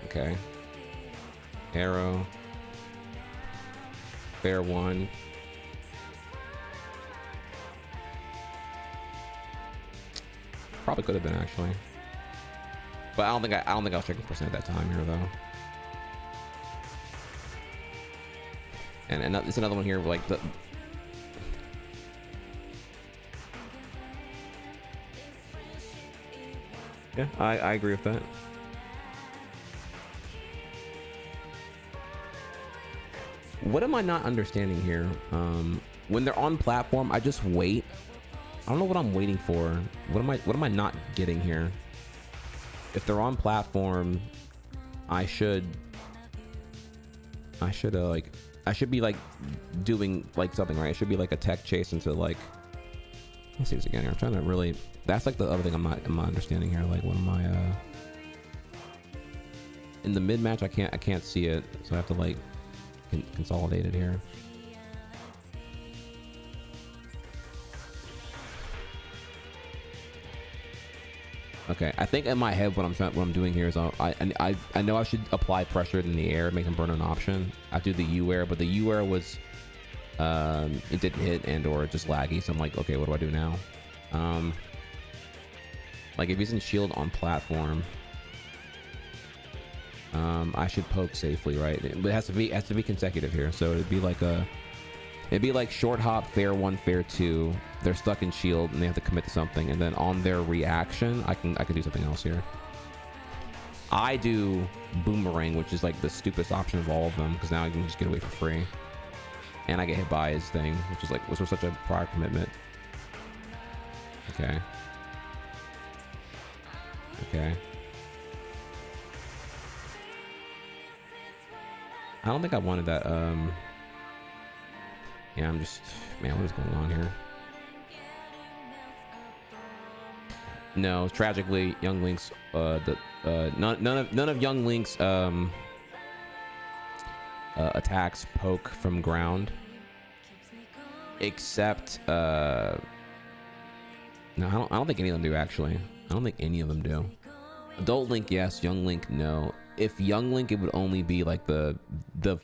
Speaker 7: Okay. Arrow. Fair one. Probably could have been actually. But I don't think I was checking percent at that time here though. And it's another one here like the yeah, I agree with that. What am I not understanding here? When they're on platform, I just wait. I don't know what I'm waiting for. What am I not getting here? If they're on platform, I should be like doing like something, right? I should be like a tech chase into like, let's see this again here. I'm trying to really, that's like the other thing I'm not understanding here. Like what am I in the mid match? I can't see it, so I have to like consolidate it here. Okay, I think in my head what I'm doing here is I know I should apply pressure in the air, make him burn an option. I do the U-air, but the U-air was it didn't hit and or just laggy, so I'm like, okay, what do I do now? Like if he's in shield on platform, I should poke safely, right? But it has to be consecutive here, so it'd be like short hop, fair one, fair two. They're stuck in shield and they have to commit to something, and then on their reaction, I can do something else here. I do boomerang, which is like the stupidest option of all of them, because now I can just get away for free, and I get hit by his thing, which was such a prior commitment. Okay. Okay. I don't think I wanted that. Yeah, I'm just, man, what is going on here? No, tragically, Young Link's none of Young Link's attacks poke from ground, except no, I don't think any of them do actually. I don't think any of them do. Adult Link, yes. Young Link, no. If Young Link, it would only be like the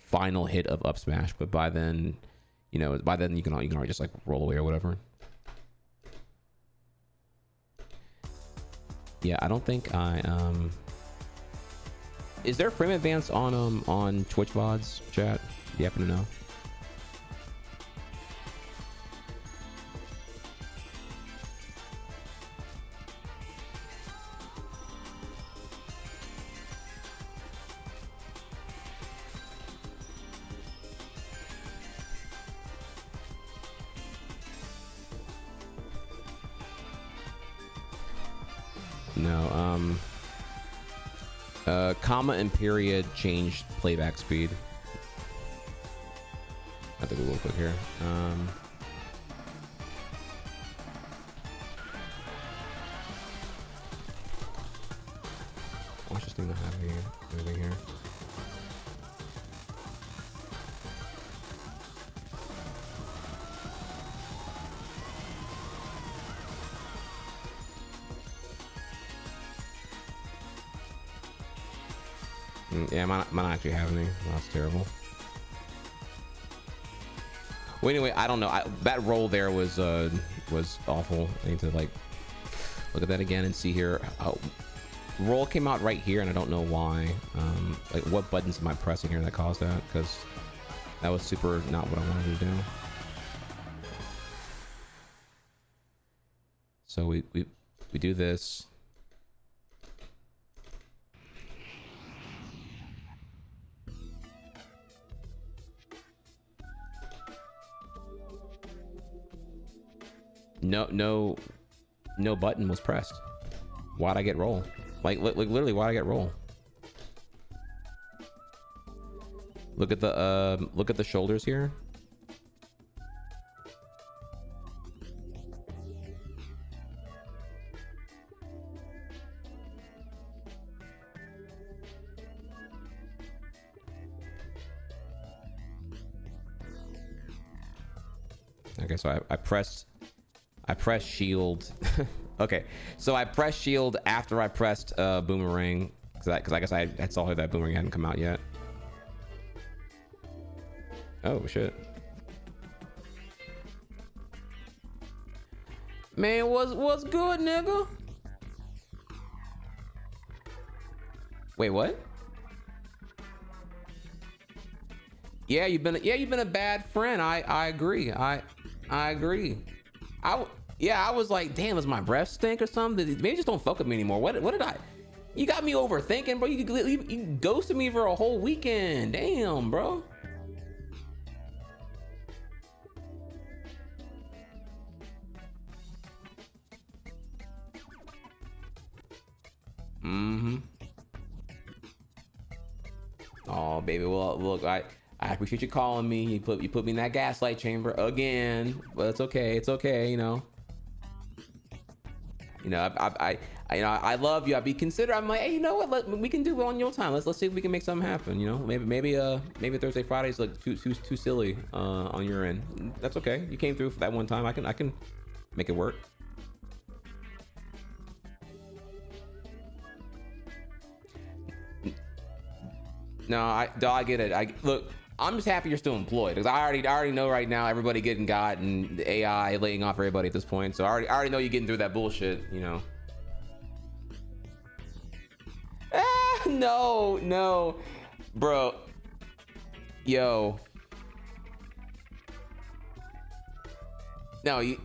Speaker 7: final hit of up smash, but by then, you know, you can already just like roll away or whatever. Yeah, I don't think I is there frame advance on Twitch VODs chat? Do you happen to know? No, comma and period changed playback speed. I have to Google quick here. Watch this thing to have here. Anything here? Yeah, might not actually have any. That's terrible. Well, anyway, I don't know. That roll there was awful. I need to like look at that again and see here. Roll came out right here, and I don't know why. Like, what buttons am I pressing here that caused that? Because that was super not what I wanted to do. So we do this. No button was pressed. Why'd I get roll? Like literally, why'd I get roll? Look at the shoulders here. Okay, so I pressed shield. Okay, so I pressed shield after I pressed boomerang because I guess I saw that boomerang hadn't come out yet. Oh shit, man, what's good, nigga? Wait, what? Yeah, you've been a bad friend. I agree. I agree. I was like, damn, does my breath stink or something? Maybe just don't fuck with me anymore. What did I? You got me overthinking, bro. You ghosted me for a whole weekend. Damn, bro. Oh, baby. Well, look, I appreciate you calling me. You put me in that gaslight chamber again, but it's okay. It's okay, you know. I love you. I'd be considerate. I'm like, hey, you know what? We can do it on your time. Let's see if we can make something happen. You know, maybe Thursday, Fridays look too silly on your end. That's okay. You came through for that one time. I can make it work. No, I get it. Look, I'm just happy you're still employed because I already know right now everybody getting got and the AI laying off everybody at this point. So I already know you're getting through that bullshit, you know. No, bro. Yo. No, you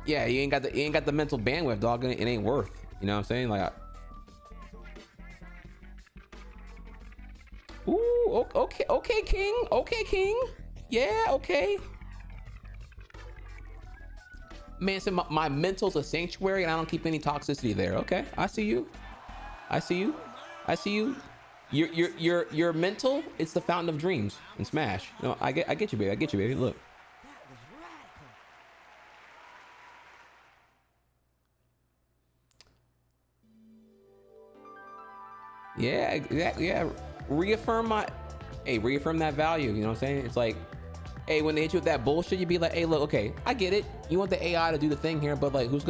Speaker 7: ain't got the mental bandwidth, dog. It ain't worth. You know what I'm saying? Like. Ooh, okay, King. Okay, King. Yeah, okay. Man, so my mental's a sanctuary and I don't keep any toxicity there. Okay, I see you. Your mental, it's the fountain of dreams in Smash. No, I get you, baby. Look. Yeah, exactly. Yeah. Reaffirm that value. You know what I'm saying? It's like, hey, when they hit you with that bullshit, you'd be like, hey, look, okay, I get it. You want the AI to do the thing here, but like, who's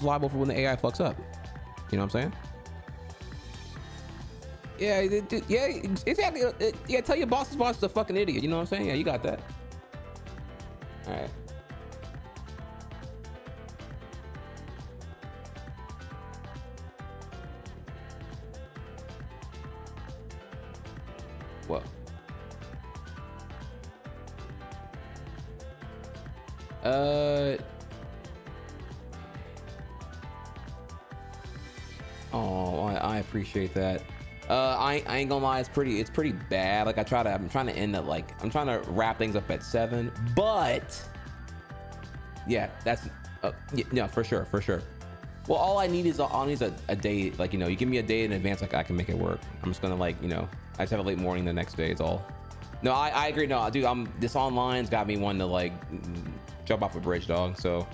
Speaker 7: liable for when the AI fucks up? You know what I'm saying? Yeah, exactly. Yeah, tell your boss's boss is a fucking idiot. You know what I'm saying? Yeah, you got that. All right. What? Oh, I appreciate that. I ain't gonna lie, it's pretty bad. Like I'm trying to end at I'm trying to wrap things up at 7, but yeah, that's no, for sure. Well, all I need is a day. Like, you know, you give me a day in advance, like I can make it work. I'm just gonna I just have a late morning the next day. It's all. No, I agree. No, dude, this online's got me wanting to jump off a bridge, dog. So.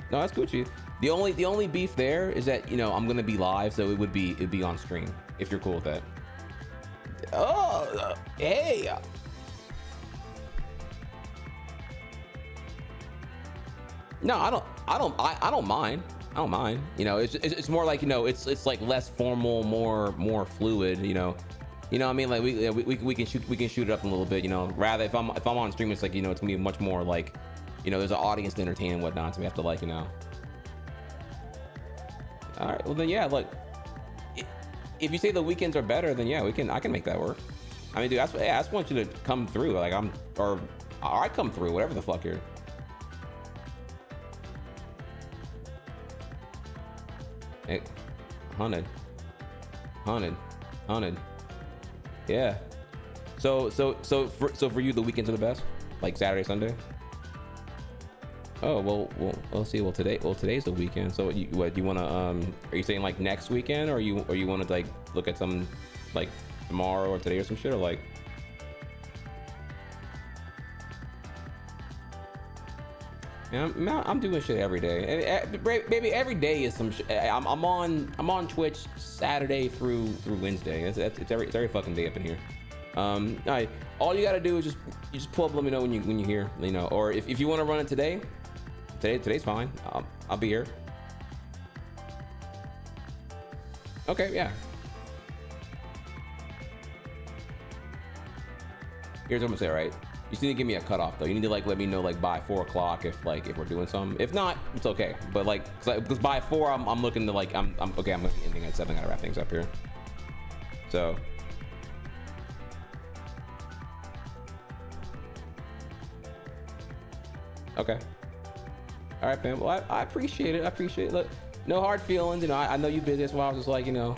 Speaker 7: No, that's Gucci. The only beef there is that, you know, I'm gonna be live, so it'd be on stream if you're cool with that. Oh, hey. No, I don't mind. don't mind. You know, it's more like, you know, it's like less formal, more fluid. You know what I mean? Like we can shoot it up a little bit. You know, rather if I'm on stream, it's like, you know, it's gonna be much more like, you know, there's an audience to entertain and whatnot. So we have to, like, you know. All right. Well then, yeah. Look, if you say the weekends are better, then yeah, I can make that work. I mean, dude, I just want you to come through. Like or I come through, whatever the fuck you're. Hey, 100. Yeah. So for you, the weekends are the best, like Saturday, Sunday. Oh well, we'll see. Today's the weekend. So what do you want to are you saying like next weekend, or you want to like look at some like tomorrow or today or some shit, or like? Yeah, I'm doing shit every day. Baby, every day is some shit. I'm on Twitch Saturday through Wednesday. It's every fucking day up in here. All right, all you gotta do is just pull up. Let me know when you hear. You know, or if you want to run it today's fine. I'll be here. Okay, yeah. Here's what I'm gonna say, right? You just need to give me a cutoff though. You need to like let me know like by 4 o'clock if we're doing something. If not, it's okay. But like, because by 4 I'm looking to like I'm okay. I'm gonna be ending at 7. I gotta wrap things up here. So. Okay. All right, fam. Well, I appreciate it. I appreciate it. Look, no hard feelings. You know, I know you busy. That's why I was just like, you know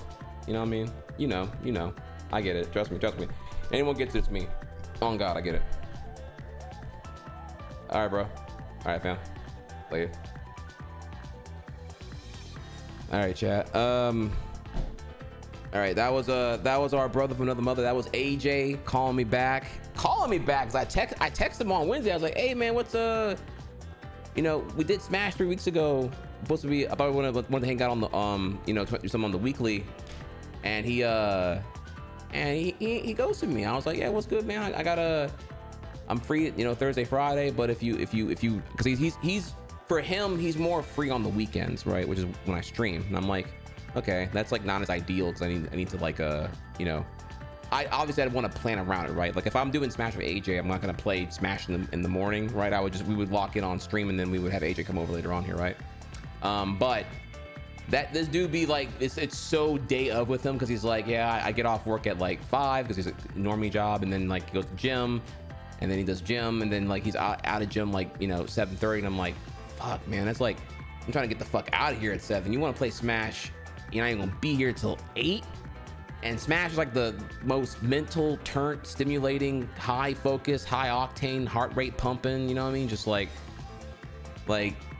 Speaker 7: what I mean. You know. I get it. Trust me. Anyone gets it, it's me. On God, I get it. All right, bro. All right, fam. Later. All right, chat. All right, that was our brother from another mother. That was AJ calling me back because I texted him on Wednesday. I was like, hey man, what's you know, we did Smash 3 weeks ago. Supposed to be, I thought we wanted to hang out on the you know, do something on the weekly, and he ghosted me. I was like, yeah, what's good, man? I gotta, I'm free, you know, Thursday, Friday, but if you, because he's for him, he's more free on the weekends, right? Which is when I stream, and I'm like, okay, that's like not as ideal because I need to like you know, I obviously I'd want to plan around it, right? Like if I'm doing Smash with AJ, I'm not gonna play Smash in the morning, right? We would lock in on stream and then we would have AJ come over later on here, right? But that this dude be like, it's so day of with him because he's like, yeah, I get off work at like 5 because he's a normie job, and then like he goes to gym, and then he does gym, and then like he's out of gym like, you know, 7:30, and I'm like, fuck, man, that's like, I'm trying to get the fuck out of here at 7. You want to play Smash? You're not even gonna be here till 8. And Smash is like the most mental turn stimulating, high focus, high octane, heart rate pumping, you know what I mean? Just like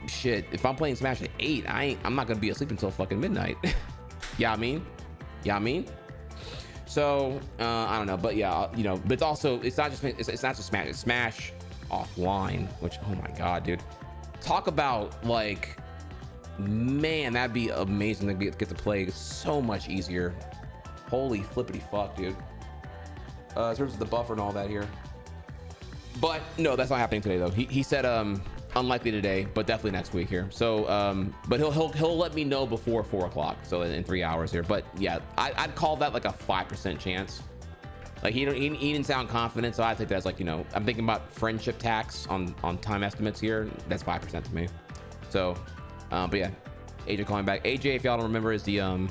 Speaker 7: shit, if I'm playing Smash at 8, I'm not gonna be asleep until fucking midnight. Yeah, I mean? So I don't know, but yeah, you know, but it's also, it's not just Smash, it's Smash offline, which, oh my god, dude, talk about like, man, that'd be amazing to get to play so much easier. Holy flippity fuck, dude. In terms of the buffer and all that here, but no, that's not happening today though. He said unlikely today, but definitely next week here. So but he'll let me know before 4 o'clock, so in 3 hours here. But yeah, I'd call that like a 5% chance. Like he didn't sound confident, so I think that's like, you know, I'm thinking about friendship tax on time estimates here. That's 5% to me. So but yeah, AJ calling back. AJ, if y'all don't remember, is the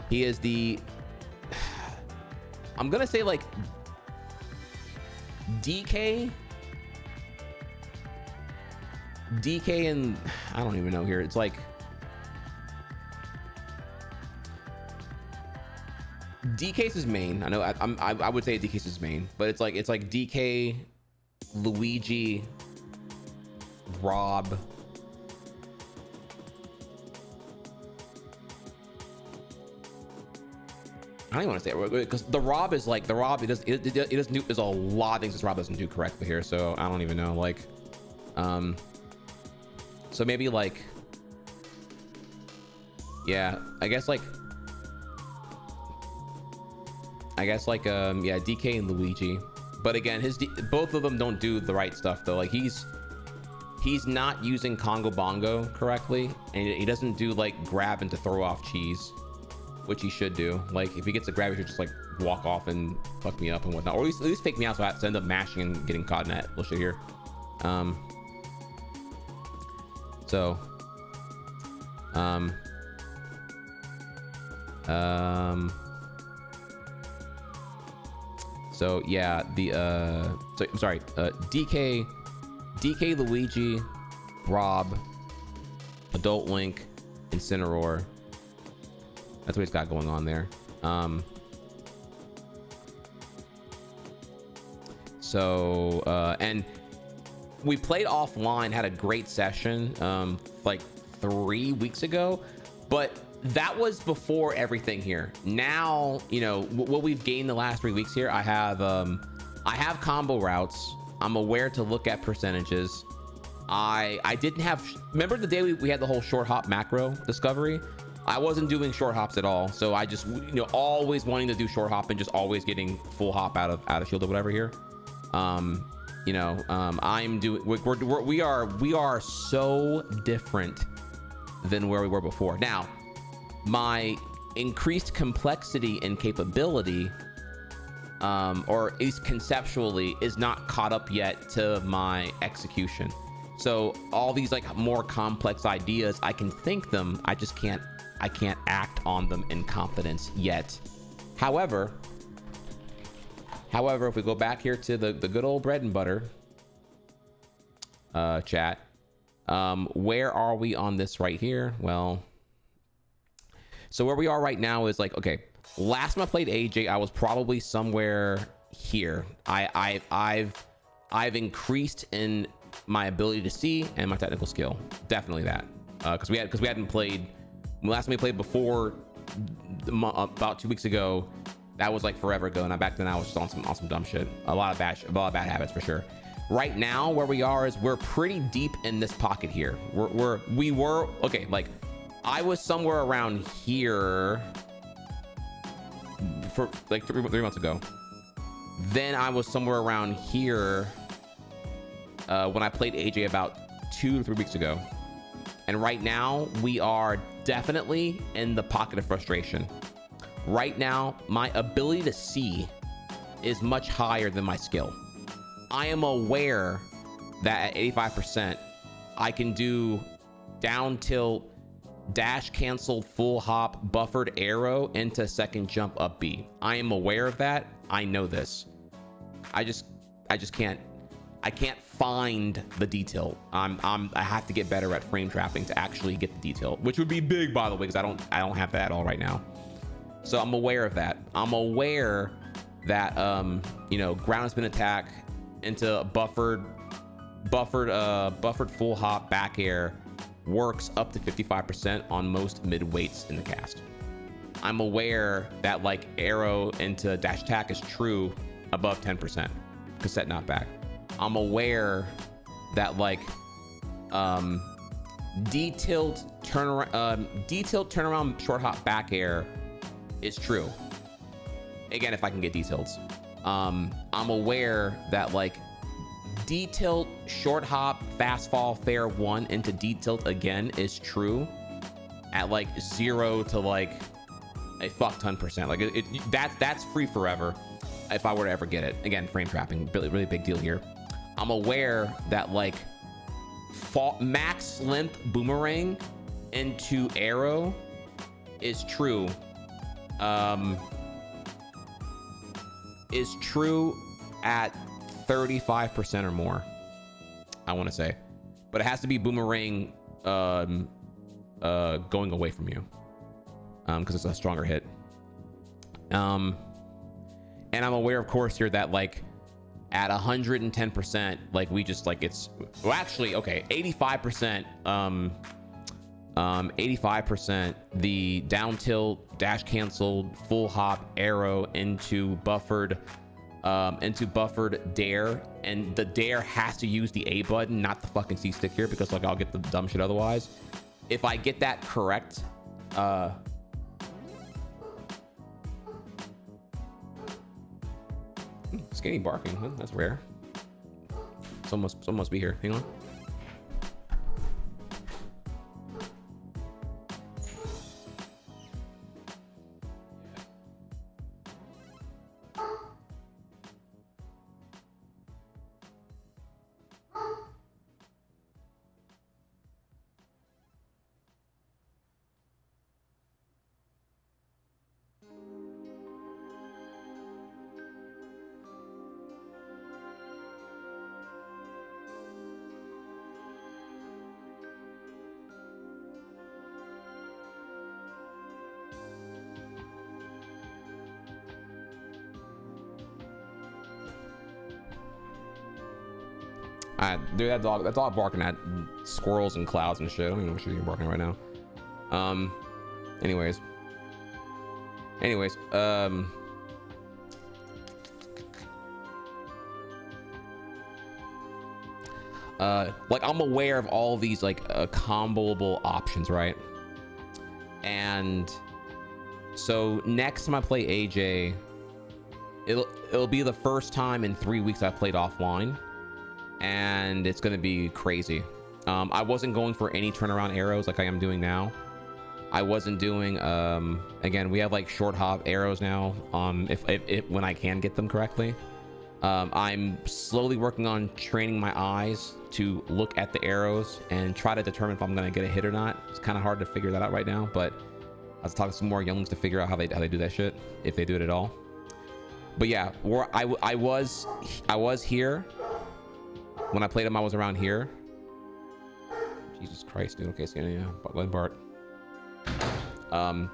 Speaker 7: he is the, I'm gonna say like DK, and I don't even know here. It's like DK's his main. I know I would say DK's his main, but it's like DK, Luigi, Rob, I don't want to say it because the Rob is like, it does there's a lot of things this Rob doesn't do correctly here, so I don't even know, like so maybe like, yeah, I guess like yeah, DK and Luigi, but again, both of them don't do the right stuff though. Like he's he's not using Congo Bongo correctly, and he doesn't do like grab and to throw off cheese, which he should do. Like if he gets a grab, he should just like walk off and fuck me up and whatnot, or at least fake me out so I have to end up mashing and getting caught in that bullshit here. So yeah, I'm sorry, DK Luigi, Rob, Adult Link, Incineroar. That's what he's got going on there. And we played offline, had a great session like 3 weeks ago, but that was before everything here. Now, you know, what we've gained the last 3 weeks here, I have combo routes. I'm aware to look at percentages. I didn't have, remember the day we had the whole short hop macro discovery? I wasn't doing short hops at all. So I just, you know, always wanting to do short hop and just always getting full hop out of shield or whatever here. You know, I'm doing, we are so different than where we were before. Now, my increased complexity and capability, or at least conceptually, is not caught up yet to my execution. So all these like more complex ideas, I can think them, I can't act on them in confidence yet. However, if we go back here to the good old bread and butter chat, where are we on this right here? Well, so where we are right now is like, okay, last time I played AJ, I was probably somewhere here. I've increased in my ability to see and my technical skill. Definitely that, because we hadn't played. Last time we played before about 2 weeks ago, that was like forever ago, and back then I was just on some dumb shit. A lot of bad habits for sure. Right now, where we are is we're pretty deep in this pocket here. We were okay. Like I was somewhere around here for like three months ago. Then I was somewhere around here when I played AJ about 2 to 3 weeks ago. And right now we are definitely in the pocket of frustration. Right now, my ability to see is much higher than my skill. I am aware that at 85%, I can do down tilt, dash canceled, full hop, buffered arrow into second jump up B. I am aware of that. I know this. I just can't find the detail. I have to get better at frame trapping to actually get the detail, which would be big, by the way, because I don't have that at all right now. So I'm aware of that. I'm aware that you know, ground spin attack into buffered full hop back air works up to 55% on most mid weights in the cast. I'm aware that like arrow into dash attack is true above 10%. Cassette knockback. I'm aware that like D-tilt turnaround short hop back air is true. Again, if I can get D-tilts. I'm aware that like D-tilt short hop fast fall fair 1 into D-tilt again is true at like 0 to like a fuck ton %. Like that's free forever if I were to ever get it. Again, frame trapping, really big deal here. I'm aware that like max length boomerang into arrow is true. Is true at 35% or more, I want to say, but it has to be boomerang going away from you, because it's a stronger hit. And I'm aware, of course, here that like at 110%, like we just like it's, well, actually, okay, 85%, 85%, the down tilt, dash canceled, full hop arrow into buffered dare, and the dare has to use the A button, not the fucking C stick here, because like I'll get the dumb shit otherwise. If I get that correct, skinny barking, that's rare. Someone must be here. Hang on. Dude, that dog barking at squirrels and clouds and shit. I don't even know what she's even barking right now. Anyways, like I'm aware of all these like comboable options, right? And so next time I play AJ, it'll be the first time in 3 weeks I've played offline, and it's gonna be crazy. I wasn't going for any turnaround arrows like I am doing now. I wasn't doing again, we have like short hop arrows now, if when I can get them correctly. I'm slowly working on training my eyes to look at the arrows and try to determine if I'm gonna get a hit or not. It's kind of hard to figure that out right now, but I was talking to some more younglings to figure out how they do that shit, if they do it at all. But yeah, where I was here when I played him. I was around here. Jesus Christ, dude. Okay, so yeah, go ahead, Bart. And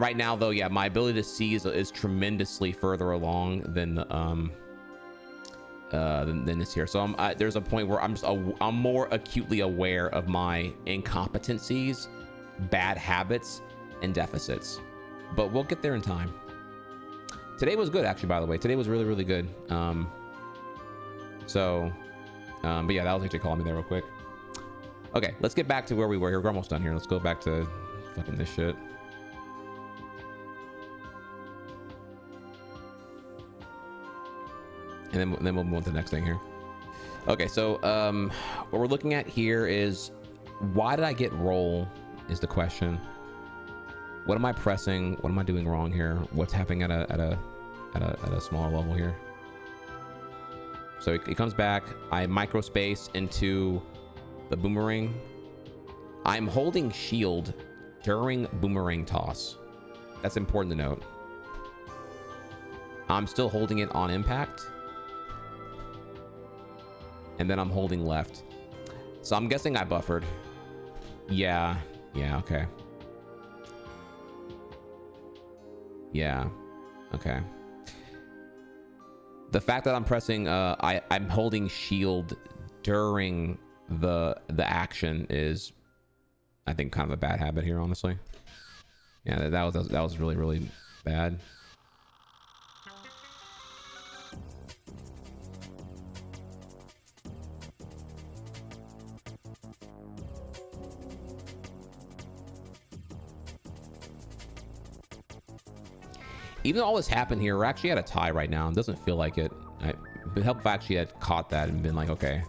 Speaker 7: right now though, yeah, my ability to see is tremendously further along than this here. So there's a point where I'm more acutely aware of my incompetencies, bad habits, and deficits. But we'll get there in time. Today was good, actually, by the way. Today was really, really good. But yeah, that was actually calling me there real quick. Okay, let's get back to where we were here. We're almost done here. Let's go back to fucking this shit. And then we'll move on to the next thing here. Okay, so what we're looking at here is, why did I get roll is the question. What am I pressing? What am I doing wrong here? What's happening at a smaller level here? So it comes back. I microspace into the boomerang. I'm holding shield during boomerang toss. That's important to note. I'm still holding it on impact. And then I'm holding left. So I'm guessing I buffered. Yeah, okay. Yeah, okay. The fact that I'm pressing, I'm holding shield during the action is, I think, kind of a bad habit here, honestly. Yeah, that was really, really bad. Even though all this happened here, we're actually at a tie right now. It doesn't feel like it. It would help if I actually had caught that and been like, okay.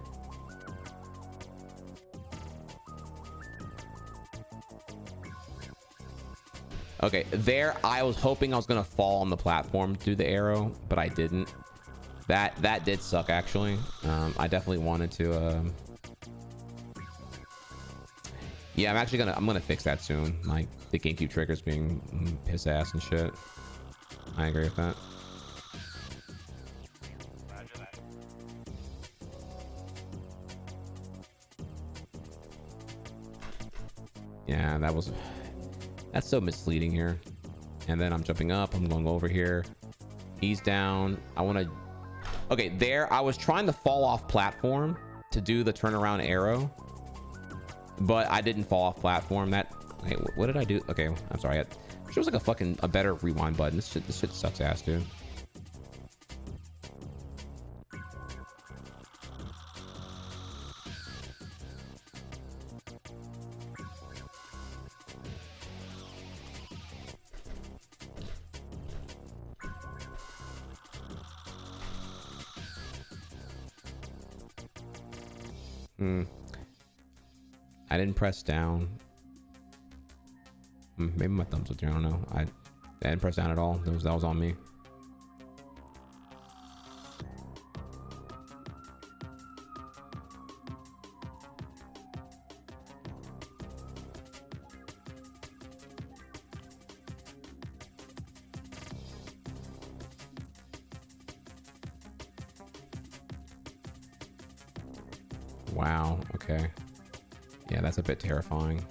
Speaker 7: Okay, there, I was hoping I was gonna fall on the platform through the arrow, but I didn't. That did suck, actually. I definitely wanted to. Yeah, I'm gonna fix that soon. Like the GameCube triggers being piss ass and shit. I agree with that. Yeah, that's so misleading here. And then I'm jumping up, I'm going over here. He's down. Okay, there, I was trying to fall off platform to do the turnaround arrow, but I didn't fall off platform. Okay, what did I do? Okay, I'm sorry. It was like a better rewind button. This shit sucks ass, dude. I didn't press down. Maybe my thumbs up there. I don't know. I didn't press down at all. That was on me. Wow. Okay. Yeah, that's a bit terrifying.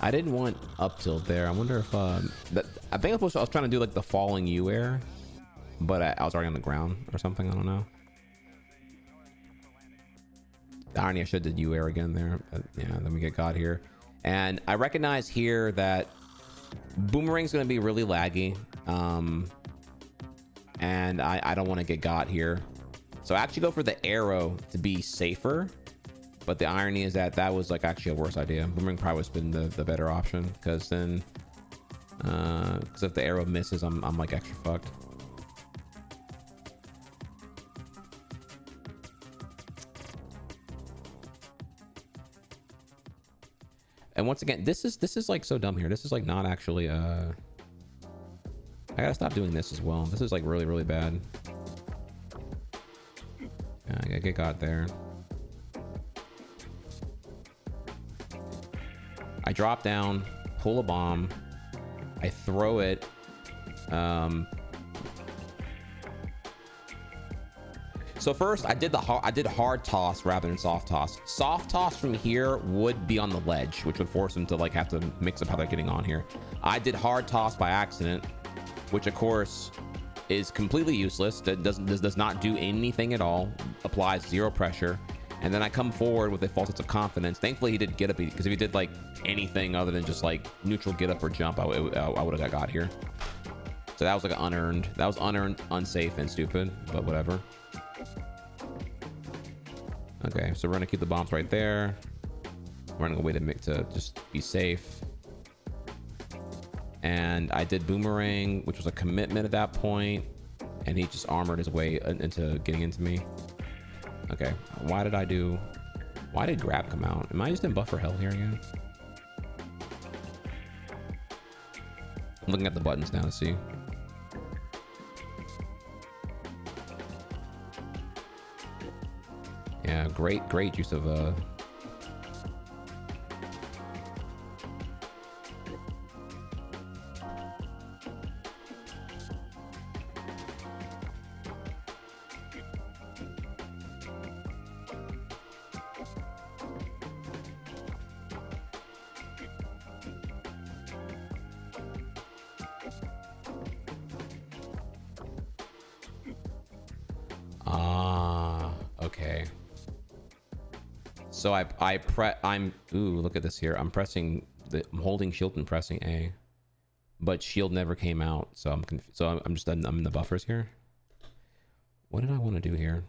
Speaker 7: I didn't want up tilt there. I wonder if I think I was trying to do like the falling U air, but I was already on the ground or something. I don't know. The irony, I should have did U air again there. But yeah, then we get God here, and I recognize here that Boomerang's gonna be really laggy, and I don't want to get got here, so I actually go for the arrow to be safer. But the irony is that that was like actually a worse idea. Boomerang probably would have been the better option, because then because if the arrow misses, I'm like extra fucked. And once again, this is like so dumb here. This is like not actually I gotta stop doing this as well. This is like really bad. Yeah, I gotta get got there. I drop down, pull a bomb, I throw it. So first I did hard toss rather than soft toss. Soft toss from here would be on the ledge, which would force them to like have to mix up how they're getting on here. I did hard toss by accident, which of course is completely useless. That does not do anything at all. Applies zero pressure. And then I come forward with a false sense of confidence. Thankfully, he did get up, because if he did like anything other than just like neutral get up or jump, I would have got here. So that was like unearned, unsafe, and stupid, but whatever. Okay, so we're gonna keep the bombs right there. We're gonna go wait to just be safe. And I did Boomerang, which was a commitment at that point, and he just armored his way into getting into me. Okay, why did grab come out? Am I just in buffer hell here again? I'm looking at the buttons now to see. Yeah, great use of okay. So ooh, look at this here. I'm holding shield and pressing A, but shield never came out. So I'm confused. So I'm in the buffers here. What did I want to do here?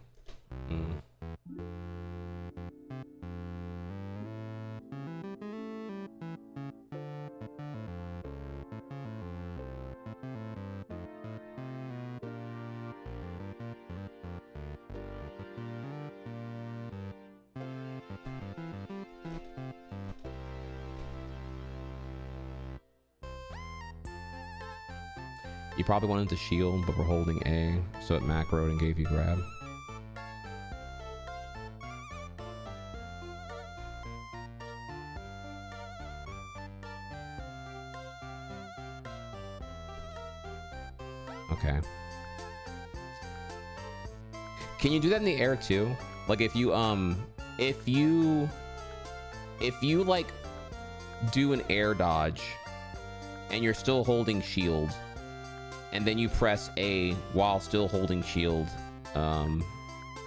Speaker 7: You probably wanted to shield, but we're holding A, so it macroed and gave you grab. Okay. Can you do that in the air too? Like if you like do an air dodge and you're still holding shield, and then you press A while still holding shield,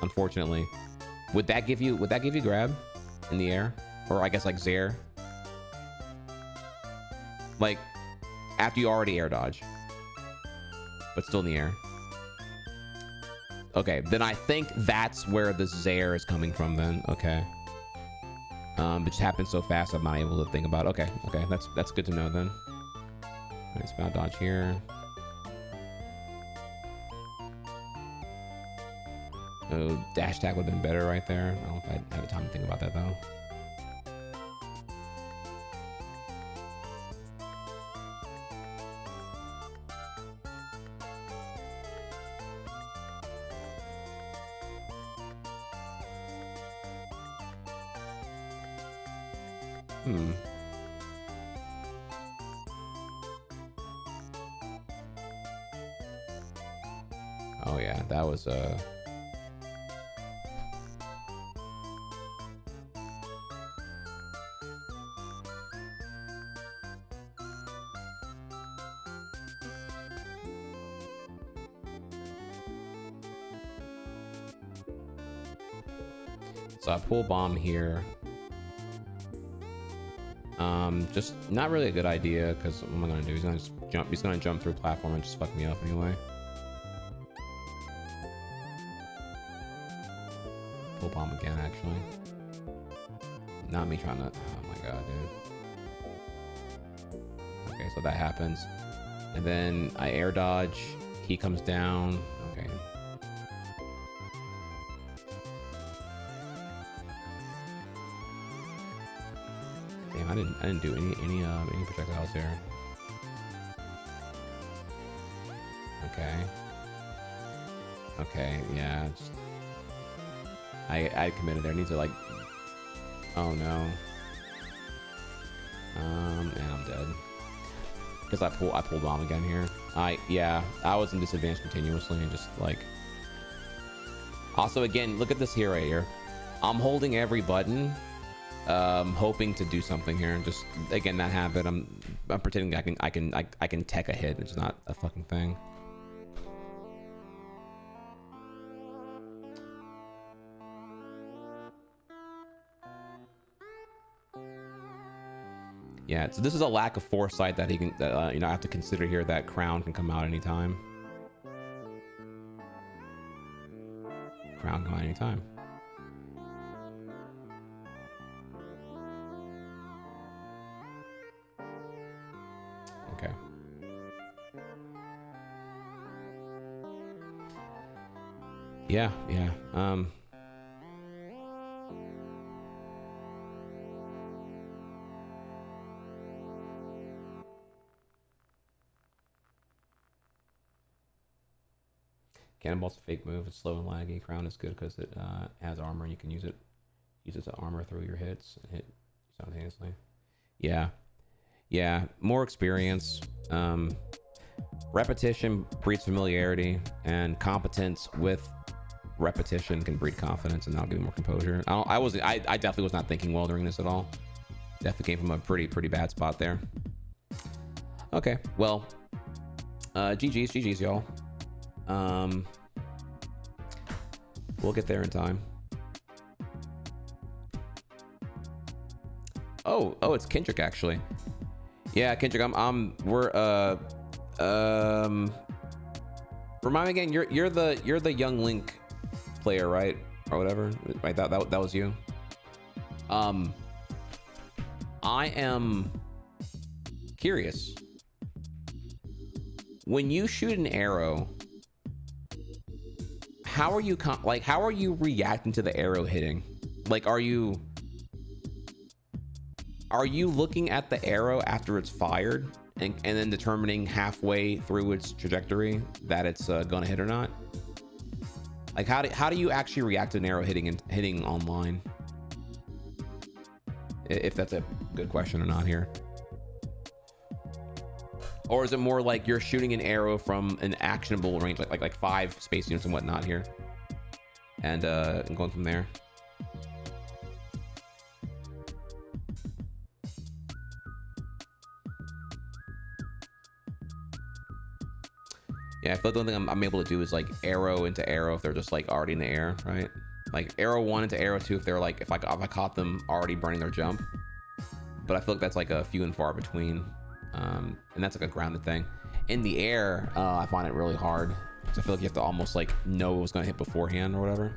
Speaker 7: unfortunately, would that give you grab in the air? Or I guess like Zaire, like after you already air dodge but still in the air? Okay, then I think that's where the Zaire is coming from then. Okay, it just happened so fast I'm not able to think about it. Okay, that's good to know then. All right, spout dodge here. Oh, dash tag would have been better right there. I don't know if I had the time to think about that though. Oh yeah, that was So I pull bomb here. Just not really a good idea because what am I gonna do? He's gonna just jump. He's gonna jump through platform and just fuck me up anyway. Pull bomb again, actually. Not me trying to. Oh my god, dude. Okay, so that happens, and then I air dodge. He comes down. Okay. Damn, I didn't do any projectiles there. Okay. Okay, yeah. Just, I committed there. I need to like. Oh no. And I'm dead. Because I pulled bomb again here. Yeah, I was in disadvantage continuously and just like. Also, again, look at this here right here. I'm holding every button, hoping to do something here. And just again that habit. I'm pretending I can tech a hit. It's not a fucking thing. Yeah, so this is a lack of foresight that he can, you know, I have to consider here that crown can come out anytime. Crown can come out anytime. Okay. Yeah. Cannonball's a fake move. It's slow and laggy. Crown is good because it has armor and you can use it to armor through your hits and hit simultaneously. Yeah, more experience. Repetition breeds familiarity, and competence with repetition can breed confidence, and that'll give you more composure. I definitely was not thinking well during this at all. Definitely came from a pretty bad spot there. Okay, well, GG's y'all. We'll get there in time. Oh, it's Kendrick actually. Yeah, Kendrick, remind me again, you're the young Link player, right? Or whatever. Right, that was you. I am curious. When you shoot an arrow, how are you reacting to the arrow hitting? Like, are you looking at the arrow after it's fired and then determining halfway through its trajectory that it's gonna hit or not? Like, how do you actually react to an arrow hitting online? If that's a good question or not here. Or is it more like you're shooting an arrow from an actionable range, like 5 space units and whatnot here, and going from there? Yeah, I feel like the only thing I'm able to do is like arrow into arrow if they're just like already in the air, right? Like arrow 1 into arrow 2 if they're like if I caught them already burning their jump. But I feel like that's like a few and far between. And that's like a grounded thing. In the air, I find it really hard. So I feel like you have to almost like know it was gonna hit beforehand or whatever.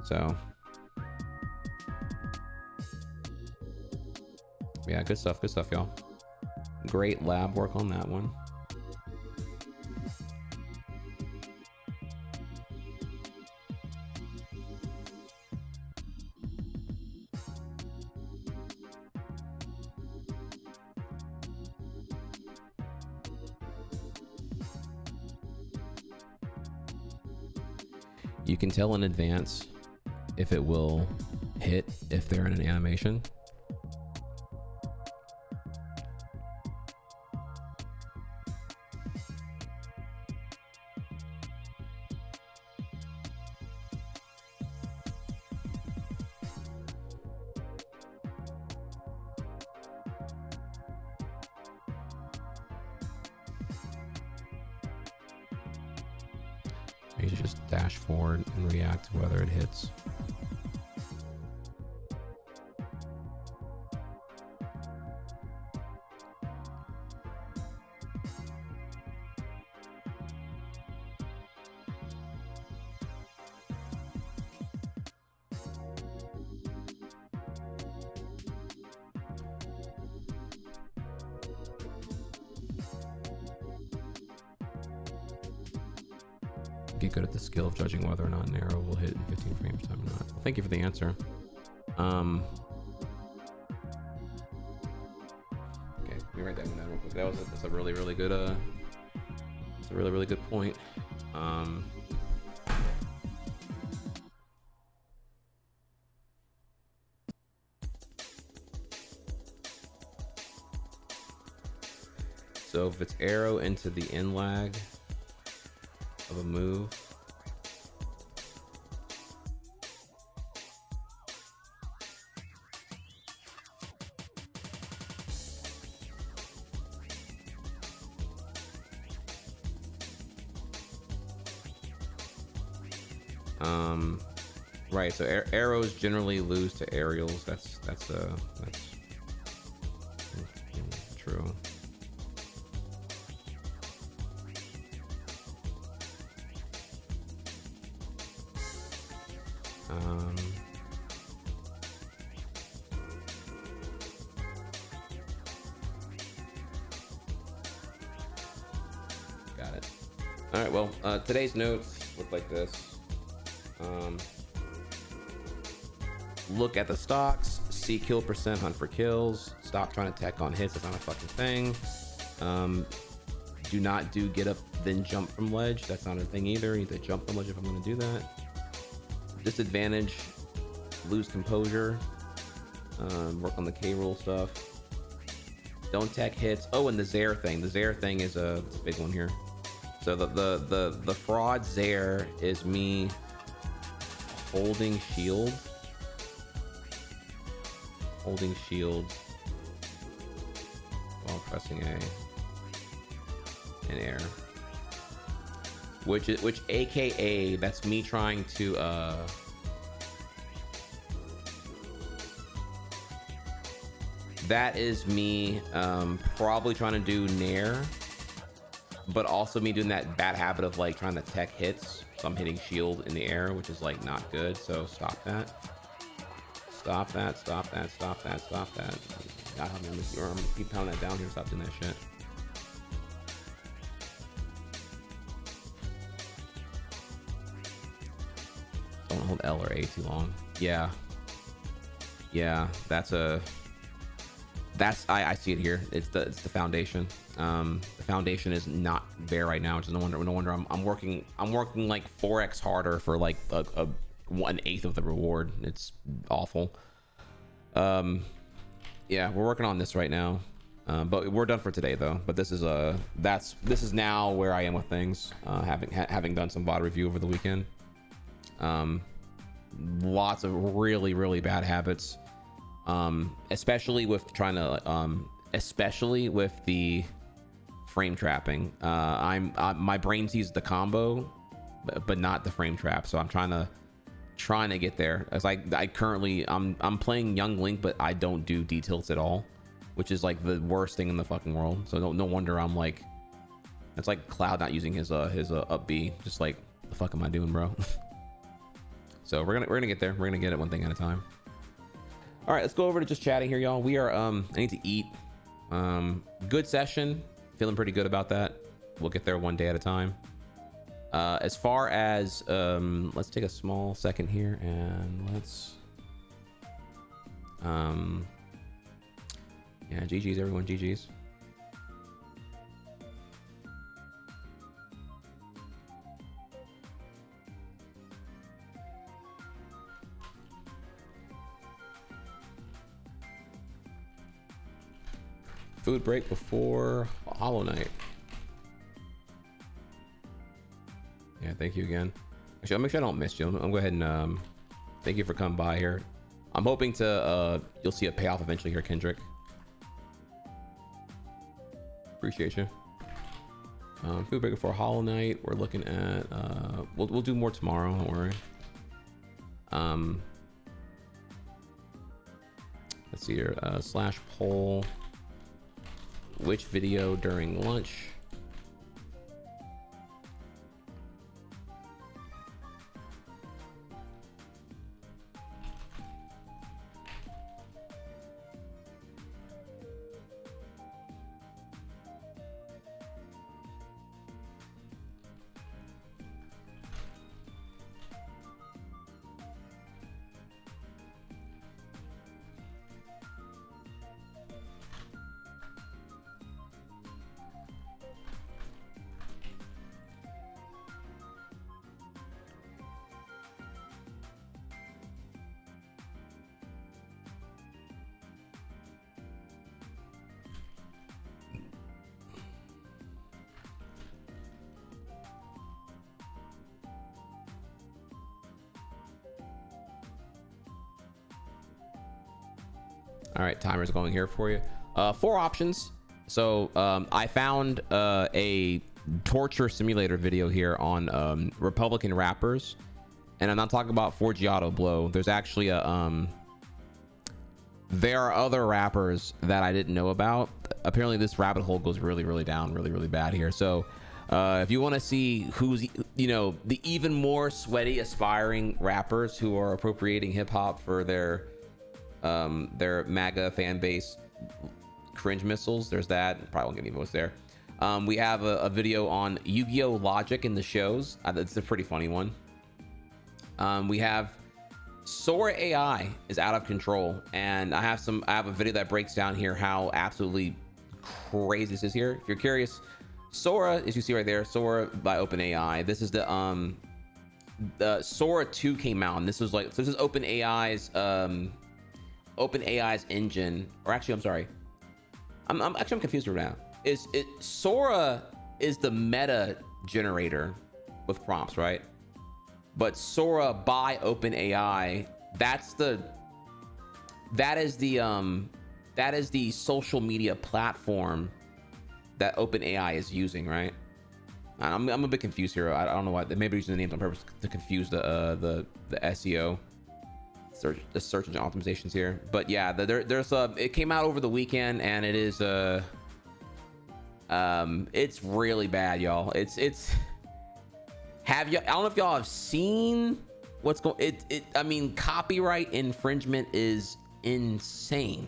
Speaker 7: So yeah, good stuff, y'all. Great lab work on that one. You can tell in advance if it will hit if they're in an animation. You should just dash forward and react to whether it hits. Get good at the skill of judging whether or not an arrow will hit in 15 frames time or not. Well, thank you for the answer. Okay, let me write that one down real quick. That's a really good it's a really good point. So if it's arrow into the in lag of a move, right, so arrows generally lose to aerials. That's true. Got it. All right, well, today's notes look like this. Look at the stocks, see kill percent, hunt for kills, stop trying to tech on hits, that's not a fucking thing. Do not do get up then jump from ledge, that's not a thing either. You need to jump from ledge if I'm going to do that. Disadvantage, lose composure, work on the K rule stuff. Don't tech hits. Oh, and the Zaire thing. The Zaire thing is a big one here. So the fraud Zaire is me holding shield while pressing A in air, which AKA that's me trying to that is me probably trying to do nair, but also me doing that bad habit of like trying to tech hits, so I'm hitting shield in the air, which is like not good. So stop that. Stop that. God help me, I'm gonna keep pounding that down here. Stop doing that shit. Don't hold L or A too long. Yeah, I see it here. It's the foundation. The foundation is not there right now, which is no wonder I'm working like 4x harder for like a 1/8 of the reward. It's awful. Yeah, we're working on this right now, but we're done for today though. But this is now where I am with things, having done some VOD review over the weekend. Lots of really bad habits, especially with trying to especially with the frame trapping. My brain sees the combo but not the frame trap, so I'm trying to get there. As I currently I'm playing Young Link, but I don't do D-tilts at all, which is like the worst thing in the fucking world. So no wonder I'm like, it's like Cloud not using his up B. Just like, the fuck am I doing, bro? So we're gonna get there. We're gonna get it one thing at a time. All right, let's go over to just chatting here, y'all. We are I need to eat. Good session, feeling pretty good about that. We'll get there one day at a time. As far as let's take a small second here and let's yeah, GG's everyone, GG's. Food break before Hollow Knight. Yeah, thank you again. Actually, I'll make sure I don't miss you. I'll go ahead and thank you for coming by here. I'm hoping to you'll see a payoff eventually here, Kendrick. Appreciate you. Feel bigger for Hollow Knight. We're looking at we'll do more tomorrow, don't worry. Let's see here, slash poll, which video during lunch? All right, timer's going here for you. 4 options. So I found a torture simulator video here on Republican rappers, and I'm not talking about Forgiato Blow. There's actually a there are other rappers that I didn't know about. Apparently this rabbit hole goes really down really bad here. So if you want to see who's, you know, the even more sweaty aspiring rappers who are appropriating hip-hop for their MAGA fan base cringe missiles, there's that. Probably won't get any votes there. We have a video on Yu-Gi-Oh logic in the shows. It's a pretty funny one. We have Sora AI is out of control, and I have a video that breaks down here how absolutely crazy this is here. If you're curious, Sora, as you see right there, Sora by OpenAI. This is the Sora 2 came out, and this was like, so this is OpenAI's engine, or actually I'm sorry, I'm confused right now. Sora is the meta generator with prompts, right? But Sora by OpenAI, that is the social media platform that OpenAI is using, right? I'm a bit confused here. I don't know why. Maybe using the names on purpose to confuse the SEO, the search engine optimizations here. But yeah, there's it came out over the weekend, and it is it's really bad, y'all. I don't know if y'all have seen what's going. I mean, copyright infringement is insane.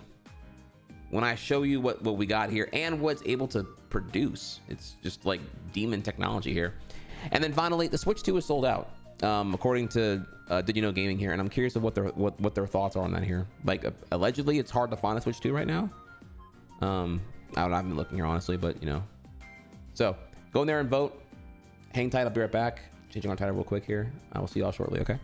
Speaker 7: When I show you what we got here and what's able to produce, it's just like demon technology here. And then finally, the Switch 2 is sold out, according to DidYouKnowGaming here. And I'm curious of what their thoughts are on that here. Like, allegedly, it's hard to find a Switch 2 right now. I haven't been looking here honestly, but you know. So go in there and vote. Hang tight. I'll be right back. Changing our title real quick here. I will see y'all shortly. Okay.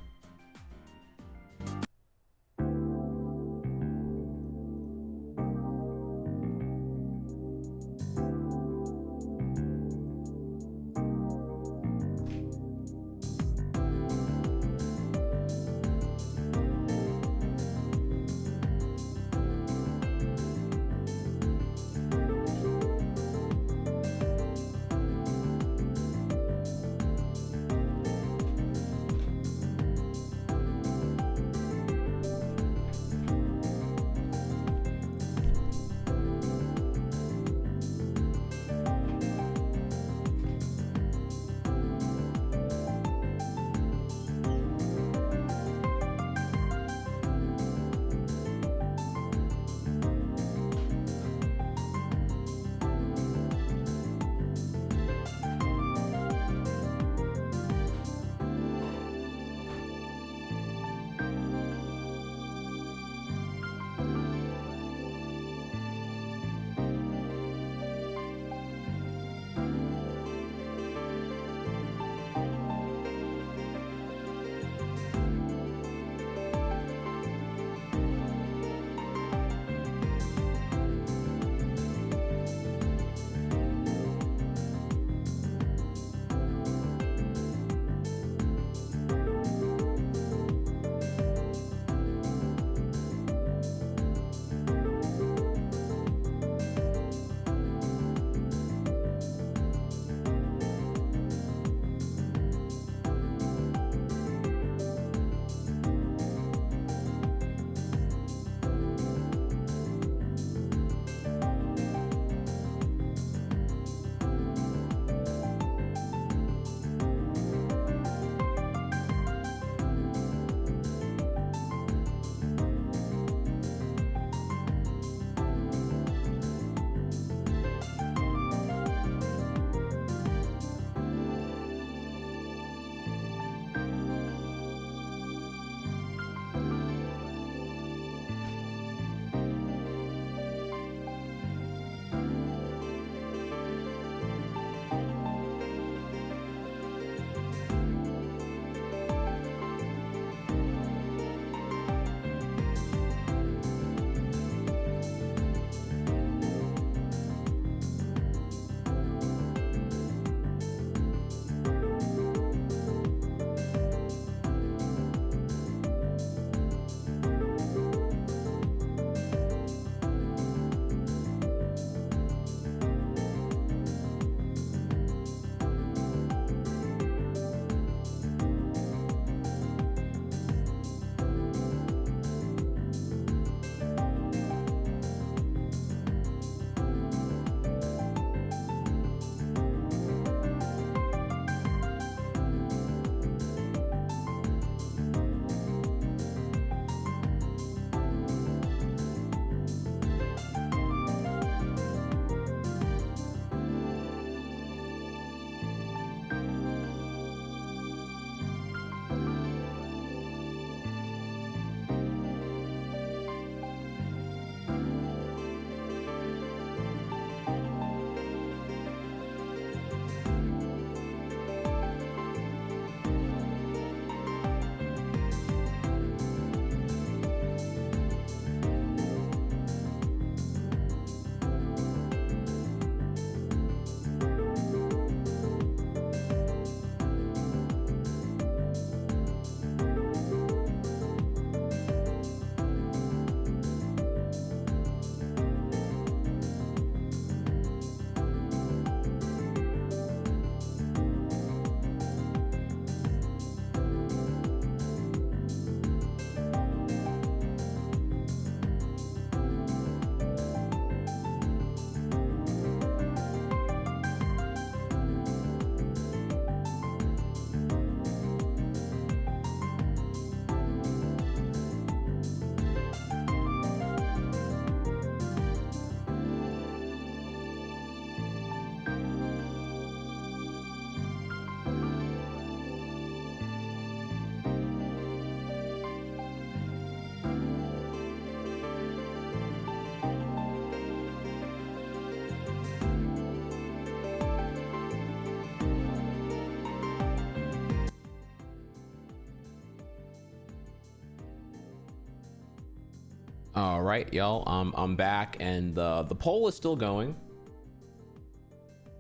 Speaker 7: All right, y'all. I'm back, and the poll is still going.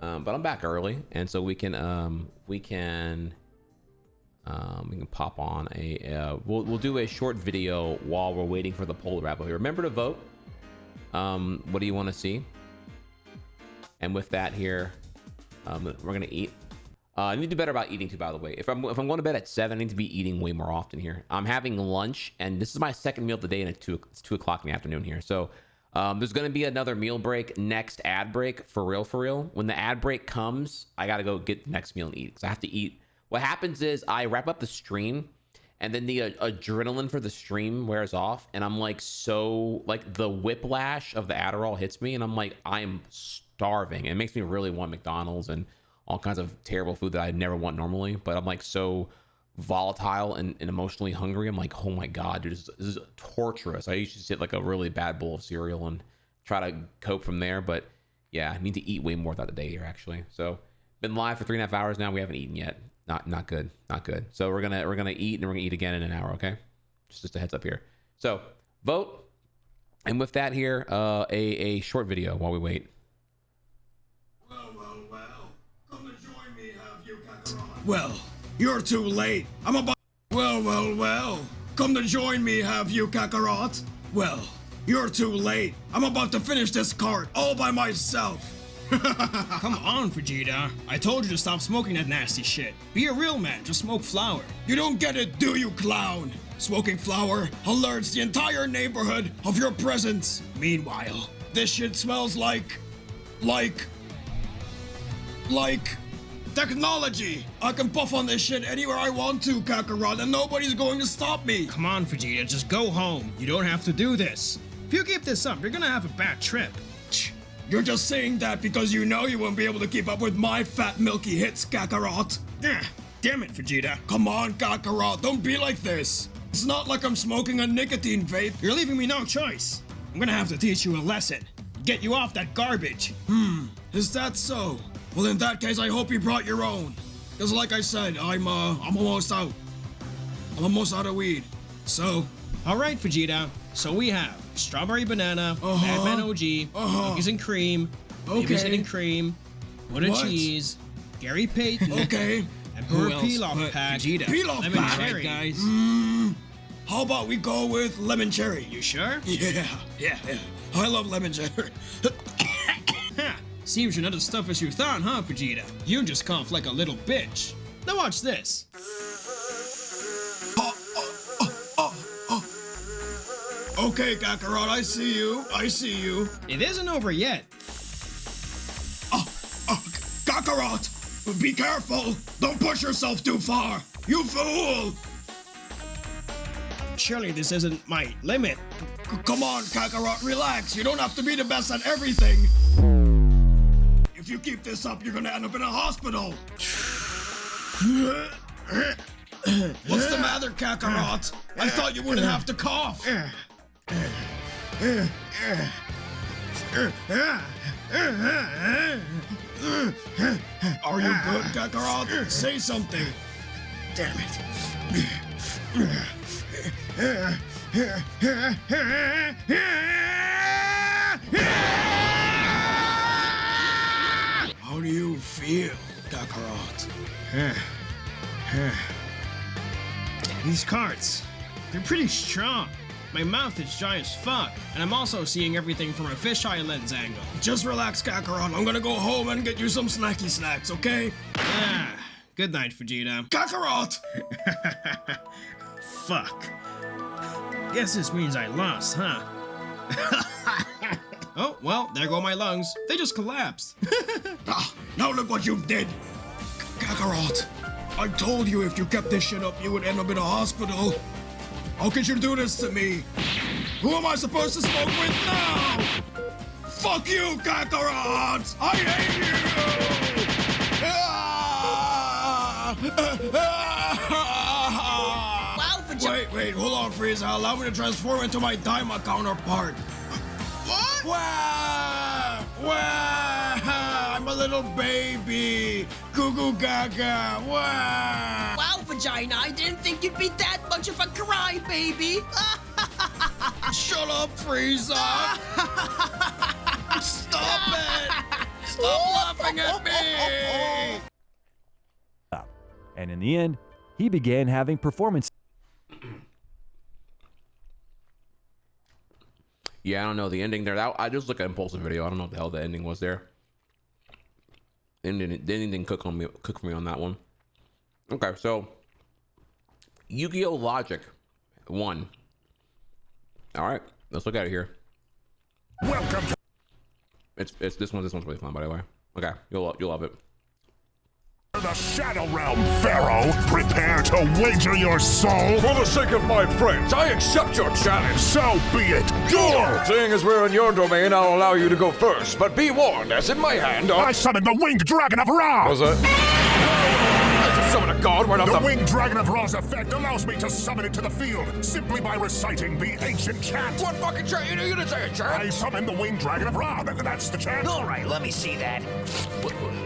Speaker 7: But I'm back early, and so we can pop on a we'll do a short video while we're waiting for the poll to wrap up here. Remember to vote. What do you want to see? And with that here, we're gonna eat. I need to do better about eating too, by the way. If I'm going to bed at 7, I need to be eating way more often here. I'm having lunch, and this is my second meal of the day, and it's 2 o'clock in the afternoon here. So there's going to be another meal break, next ad break, for real. When the ad break comes, I got to go get the next meal and eat, because I have to eat. What happens is I wrap up the stream, and then the adrenaline for the stream wears off, and I'm like, so like the whiplash of the Adderall hits me, and I'm like, I'm starving. It makes me really want McDonald's and all kinds of terrible food that I never want normally, but I'm like so volatile and emotionally hungry. I'm like, oh my God, dude, this is torturous. I used to sit like a really bad bowl of cereal and try to cope from there, but yeah, I need to eat way more throughout the day here, actually. So been live for 3.5 hours now. We haven't eaten yet. Not good. So we're gonna eat, and we're gonna eat again in an hour. Okay, just a heads up here. So vote, and with that here, a short video while we wait.
Speaker 17: Well, you're too late. I'm about... Well. Come to join me, have you, Kakarot? Well, you're too late. I'm about to finish this cart all by myself.
Speaker 18: Come on, Vegeta. I told you to stop smoking that nasty shit. Be a real man, just smoke flour.
Speaker 17: You don't get it, do you, clown? Smoking flour alerts the entire neighborhood of your presence. Meanwhile, this shit smells like technology. I can puff on this shit anywhere I want to, Kakarot, and nobody's going to stop me.
Speaker 18: Come on, Vegeta, just go home. You don't have to do this. If you keep this up, you're gonna have a bad trip.
Speaker 17: You're just saying that because you know you won't be able to keep up with my fat milky hits, Kakarot.
Speaker 18: Damn it, Vegeta.
Speaker 17: Come on, Kakarot, don't be like this. It's not like I'm smoking a nicotine vape.
Speaker 18: You're leaving me no choice. I'm gonna have to teach you a lesson. Get you off that garbage.
Speaker 17: Is that so? Well, in that case, I hope you brought your own. Because like I said, I'm almost out. I'm almost out of weed. So...
Speaker 18: Alright, Vegeta. So we have strawberry banana, Batman OG, cookies and cream, babies and cream, butter cheese, Gary Payton, and Pure Pilaf Pack.
Speaker 17: Vegeta. Pilaf
Speaker 18: lemon
Speaker 17: Pack,
Speaker 18: cherry.
Speaker 17: guys. How about we go with lemon cherry?
Speaker 18: You sure?
Speaker 17: Yeah. I love lemon cherry.
Speaker 18: Seems you're not as tough as you thought, huh, Vegeta? You just cough like a little bitch. Now watch this.
Speaker 17: Okay, Kakarot, I see you.
Speaker 18: It isn't over yet.
Speaker 17: Kakarot, be careful. Don't push yourself too far. You fool.
Speaker 18: Surely this isn't my limit.
Speaker 17: Come on, Kakarot, relax. You don't have to be the best at everything. If you keep this up, you're gonna end up in a hospital. What's the matter, Kakarot? I thought you wouldn't have to cough. Are you good, Kakarot? Say something.
Speaker 18: Damn it.
Speaker 17: How do you feel, Kakarot?
Speaker 18: These carts, they're pretty strong. My mouth is giant as fuck, and I'm also seeing everything from a fisheye lens angle.
Speaker 17: Just relax, Kakarot. I'm gonna go home and get you some snacky snacks, okay?
Speaker 18: Good night, Vegeta.
Speaker 17: Kakarot!
Speaker 18: Fuck. Guess this means I lost, huh? Oh, well, there go my lungs. They just collapsed.
Speaker 17: Now look what you did. Kakarot, I told you if you kept this shit up, you would end up in a hospital. How could you do this to me? Who am I supposed to smoke with now? Fuck you, Kakarot! I hate you!
Speaker 18: Wow, Vegeta!
Speaker 17: Wait, hold on, Frieza. Allow me to transform into my Daima counterpart.
Speaker 18: What?
Speaker 17: Wow! I'm a little baby. Goo goo gaga. Wow!
Speaker 11: Wow, Vagina, I didn't think you'd be that much of a crybaby.
Speaker 17: Shut Shut up, Frieza! Stop it! Stop laughing at me!
Speaker 19: And in the end, he began having performance.
Speaker 7: Yeah, I don't know the ending there. I just look at Impulsive Video. I don't know what the hell the ending was there. The ending didn't cook for me on that one. Okay, so Yu-Gi-Oh! Logic won. All right, let's look at it here.
Speaker 20: Welcome.
Speaker 7: It's this one. This one's really fun, by the way. Okay, you'll love it.
Speaker 20: The Shadow Realm, Pharaoh. Prepare to wager your soul.
Speaker 14: For the sake of my friends, I accept your challenge.
Speaker 20: So be it. Duel!
Speaker 14: Seeing as we're in your domain, I'll allow you to go first. But be warned, as in my hand
Speaker 20: I summon the Winged Dragon of Ra!
Speaker 14: Was it? I just summon a god right off
Speaker 20: the Winged Dragon of Ra's effect allows me to summon it to the field simply by reciting the ancient chant.
Speaker 14: What fucking chant? You didn't say a chant.
Speaker 20: I summon the Winged Dragon of Ra. That's the chant.
Speaker 15: All right, let me see that.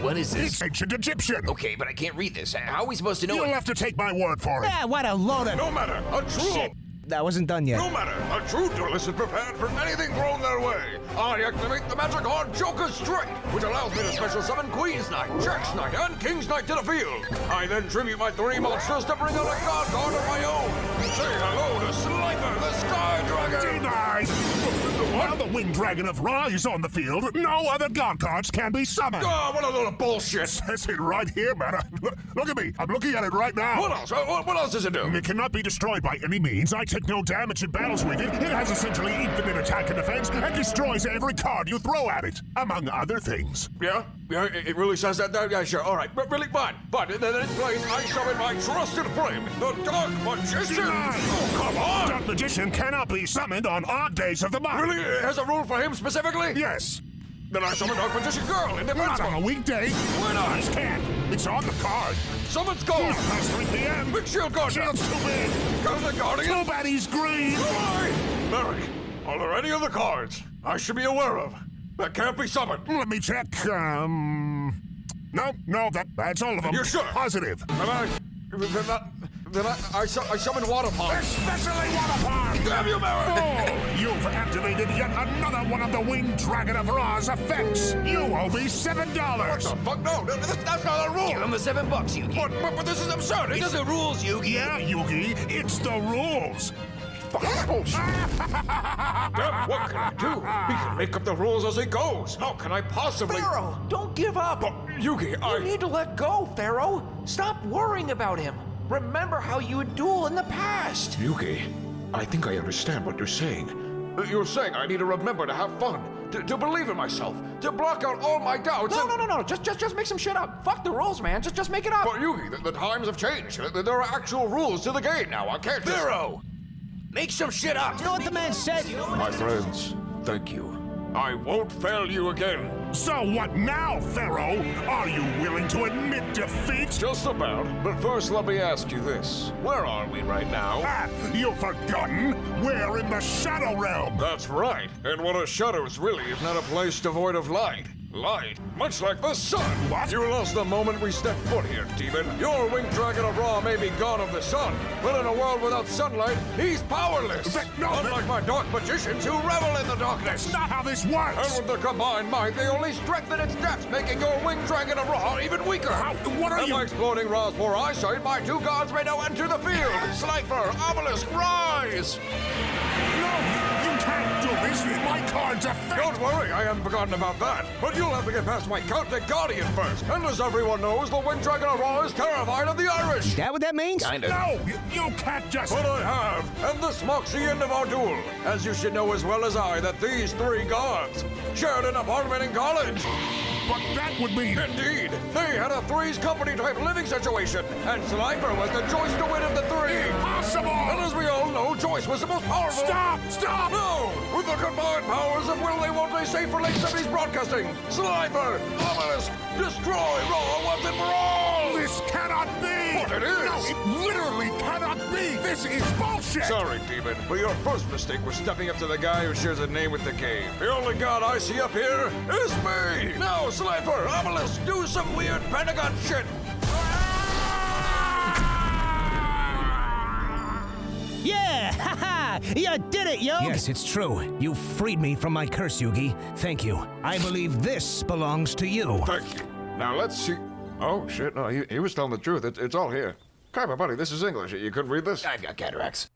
Speaker 15: What is this?
Speaker 20: It's ancient Egyptian.
Speaker 15: Okay, but I can't read this. How are we supposed to know
Speaker 20: You'll
Speaker 15: it?
Speaker 20: have to take my word for it.
Speaker 18: Yeah, what a load of...
Speaker 14: No matter. A true...
Speaker 15: Shit.
Speaker 18: That wasn't done yet.
Speaker 14: No matter. A true duelist is prepared for anything thrown their way. I activate the magic card Joker's Straight, which allows me to special summon Queen's Knight, Jack's Knight, and King's Knight to the field. I then tribute my 3 monsters to bring out a god card of my own. Say hello to Slifer, the Sky Dragon.
Speaker 20: Denied. While the Winged Dragon of Ra is on the field, no other god cards can be summoned.
Speaker 14: Oh, what a load of bullshit.
Speaker 20: Says it right here, man. Look at me. I'm looking at it right now.
Speaker 14: What else? What else does it do?
Speaker 20: It cannot be destroyed by any means. I take no damage in battles with it. It has essentially infinite attack and defense and destroys every card you throw at it, among other things.
Speaker 14: Yeah? Yeah, it really says that? Yeah, sure. All right, but really fine. But in its place, I summon my trusted flame, the Dark Magician. Oh, come on!
Speaker 20: Dark Magician cannot be summoned on odd days of the month.
Speaker 14: Really? It has a rule for him specifically?
Speaker 20: Yes.
Speaker 14: Then I summon Dark Magician Girl in defense.
Speaker 20: Not on a weekday.
Speaker 14: Why not?
Speaker 20: This can't. It's on the card.
Speaker 14: Summons Gold.
Speaker 20: Past 3 p.m.
Speaker 14: Big Shield Guardian.
Speaker 20: Shield's too big.
Speaker 14: Goes the Guardian.
Speaker 20: Too bad he's green.
Speaker 14: Why? Merrick, are there any other cards I should be aware of that can't be summoned?
Speaker 20: Let me check. No, that's all of them.
Speaker 14: You're sure?
Speaker 20: Positive.
Speaker 14: Then I summon Water Pond.
Speaker 20: Especially Water Pond!
Speaker 14: Damn you, Merrick!
Speaker 20: Oh, you've activated yet another one of the Winged Dragon of Ra's effects. You owe me $7.
Speaker 14: What the fuck? No, that's not a rule.
Speaker 15: Give him the $7, Yugi.
Speaker 14: But this is absurd.
Speaker 15: It's the rules, Yugi.
Speaker 20: Yeah, Yugi, it's the rules.
Speaker 14: Fucking bullshit. Damn, what can I do? He can make up the rules as he goes. How can I possibly...
Speaker 21: Pharaoh, don't give up.
Speaker 14: But, Yugi,
Speaker 21: You need to let go, Pharaoh. Stop worrying about him. Remember how you would duel in the past.
Speaker 14: Yugi, I think I understand what you're saying. You're saying I need to remember to have fun, to believe in myself, to block out all my doubts.
Speaker 21: No. Just make some shit up. Fuck the rules, man. Just make it up.
Speaker 14: But Yugi, the times have changed. There are actual rules to the game now. I can't just...
Speaker 15: Pharaoh, make some shit up.
Speaker 18: You know what the man said?
Speaker 14: My friends, thank you. I won't fail you again.
Speaker 20: So what now, Pharaoh? Are you willing to admit defeat?
Speaker 14: Just about. But first, let me ask you this. Where are we right now?
Speaker 20: Ah, you've forgotten? We're in the Shadow Realm.
Speaker 14: That's right. And what are shadows really if not a place devoid of light? Light, much like the sun.
Speaker 20: What?
Speaker 14: You lost the moment we stepped foot here, demon. Your Winged Dragon of Ra may be god of the sun, but in a world without sunlight, he's powerless. Unlike my dark magicians who revel in the darkness.
Speaker 20: That's not how this works.
Speaker 14: And with the combined might, they only strengthen its depths, making your Winged Dragon of Ra even weaker.
Speaker 20: What are you?
Speaker 14: By exploiting Ra's poor eyesight, my 2 gods may now enter the field. Slifer, Obelisk, rise!
Speaker 20: No, you can't do this. My cards are fake.
Speaker 14: Don't worry, I haven't forgotten about that. But you'll have to get past my Celtic Guardian first. And as everyone knows, the Winged Dragon of Ra is terrified of the Irish.
Speaker 18: Is that what that means?
Speaker 14: Kinda.
Speaker 20: No, you can't just...
Speaker 14: But I have, and this marks the end of our duel. As you should know as well as I that these 3 gods shared an apartment in college.
Speaker 20: But that would mean...
Speaker 14: Indeed. They had a Three's Company type living situation, and Slifer was the choice to win of the 3.
Speaker 20: Impossible!
Speaker 14: And as we all know, Joyce was the most powerful...
Speaker 20: Stop!
Speaker 14: No! With the combined powers of will they won't they say for late 70s broadcasting, Slifer, Obelisk, destroy Raw once and for all!
Speaker 20: This cannot be!
Speaker 14: But it is!
Speaker 20: No, it literally cannot be! This is bullshit!
Speaker 14: Sorry, Demon, but your first mistake was stepping up to the guy who shares a name with the game. The only god I see up here is me! Now, Slifer, Obelisk, do some weird Pentagon shit!
Speaker 18: Yeah! Haha!
Speaker 1: You did it, yo!
Speaker 22: Yes, it's true. You freed me from my curse, Yugi. Thank you. I believe this belongs to you.
Speaker 14: Thank you. Now let's see. Oh, shit, no, he was telling the truth. It's all here. Okay, my buddy, this is English. You couldn't read this?
Speaker 22: I've got cataracts.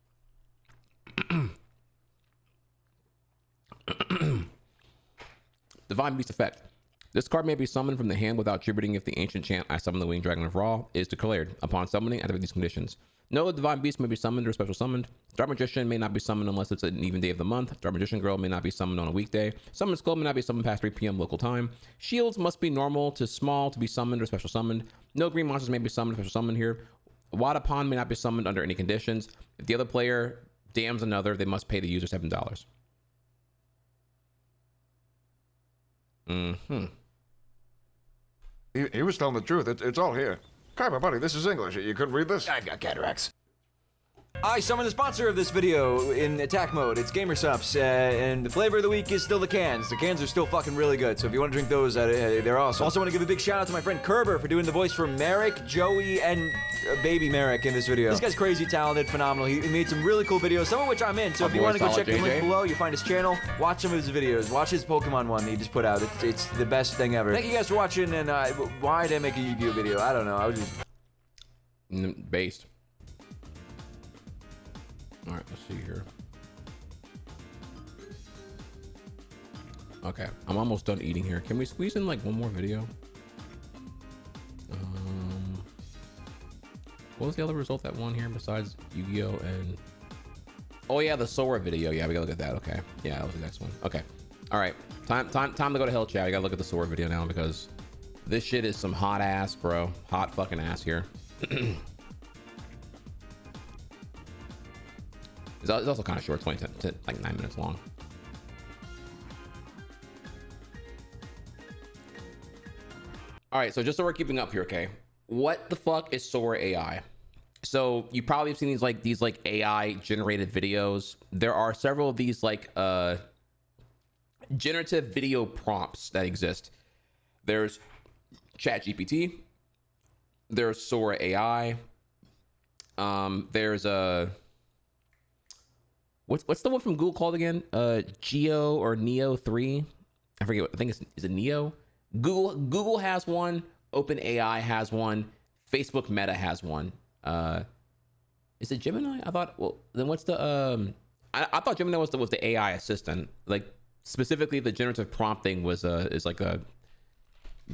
Speaker 7: Divine Beast Effect. This card may be summoned from the hand without tributing if the ancient chant I summon the winged dragon of Ra is declared. Upon summoning, activate these conditions. No Divine Beast may be summoned or special summoned. Dark Magician may not be summoned unless it's an even day of the month. Dark Magician Girl may not be summoned on a weekday. Summon Skull may not be summoned past 3 p.m. local time. Shields must be normal to small to be summoned or special summoned. No green monsters may be summoned or special summoned here. Wada Pond may not be summoned under any conditions. If the other player damns another, they must pay the user $7.
Speaker 14: He was telling the truth. It's all here. Okay, my buddy, this is English. You couldn't read this?
Speaker 22: I've got cataracts.
Speaker 23: I summon the sponsor of this video in attack mode. It's GamerSups, and the flavor of the week is still the cans. The cans are still fucking really good, so if you want to drink those, they're awesome. Also want to give a big shout out to my friend Kerber for doing the voice for Merrick, Joey, and baby Merrick in this video. This guy's crazy talented, phenomenal. He made some really cool videos, some of which I'm in, so if you want to go check the link below, you find his channel, watch some of his videos, watch his Pokemon one that he just put out. It's the best thing ever. Thank you guys for watching, and why did I make a Yu-Gi-Oh video? I don't know, I was just...
Speaker 7: Based. All right, let's see here. Okay, I'm almost done eating here. Can we squeeze in like one more video? What was the other result that won here besides Yugioh and... Oh yeah, the Sora video. Yeah, we gotta look at that. Okay, yeah, that was the next one. Okay, all right, time to go to hell, chat. We gotta look at the Sora video now because this shit is some hot ass, bro. Hot fucking ass here. It's also kind of short, 20 to like 9 minutes long. All right, so just so we're keeping up here, okay? What the fuck is Sora AI? So you probably have seen these AI generated videos. There are several of these like generative video prompts that exist. There's ChatGPT. There's Sora AI. There's a what's the one from Google called again? Geo or Neo 3? I forget what. I think is it Neo? Google has one. OpenAI has one. Facebook Meta has one. Is it Gemini? I thought. Well, then what's the I thought Gemini was the AI assistant. Like specifically, the generative prompting was is like a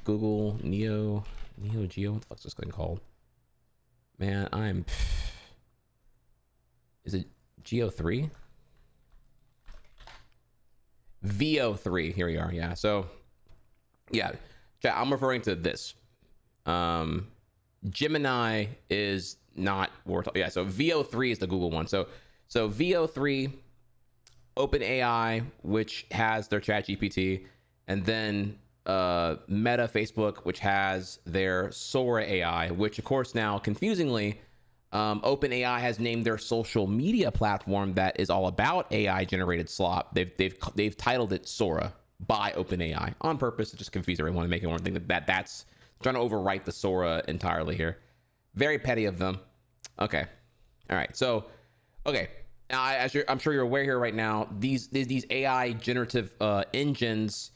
Speaker 7: Google Neo Geo. What the fuck's this thing called? Man, Is it Geo 3? VO3. Here we are. Yeah. So, yeah, chat, I'm referring to this. Gemini is not worth. Yeah. So VO3 is the Google one. So VO3, OpenAI, which has their ChatGPT, and then Meta Facebook, which has their Sora AI, which of course now confusingly, OpenAI has named their social media platform that is all about AI generated slop. They've titled it Sora by OpenAI on purpose to just confuse everyone and make everyone think that's trying to overwrite the Sora entirely here. Very petty of them. Okay, all right. So, okay, I'm sure you're aware here right now. These AI generative engines.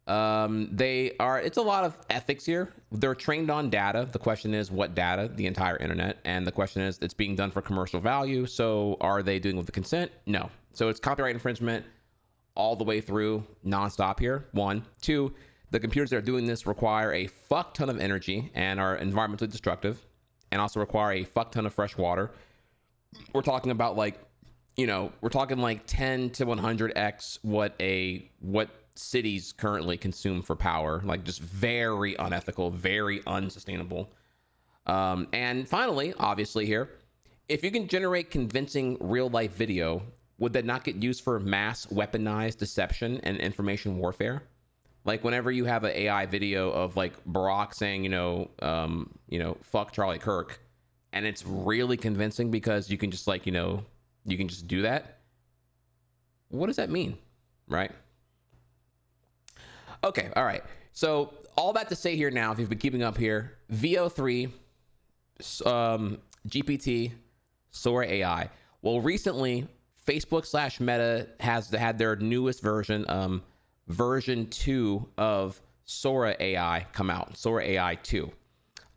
Speaker 7: It's a lot of ethics here. They're trained on data. The question is what data? The entire internet. And the question is it's being done for commercial value. So are they doing it with the consent? No. So it's copyright infringement all the way through nonstop here. 1, 2, the computers that are doing this require a fuck ton of energy and are environmentally destructive and also require a fuck ton of fresh water. We're talking about we're talking like 10 to 100x what cities currently consume for power, like just very unethical, very unsustainable. And finally, obviously here, if you can generate convincing real life video, would that not get used for mass weaponized deception and information warfare? Like whenever you have an AI video of like Barack saying, fuck Charlie Kirk, and it's really convincing because you can just you can just do that. What does that mean? Right? Okay, all right. So all that to say here now, if you've been keeping up here, VO3, GPT, Sora AI. Well, recently, Facebook/Meta has had their newest version, version 2 of Sora AI come out, Sora AI 2.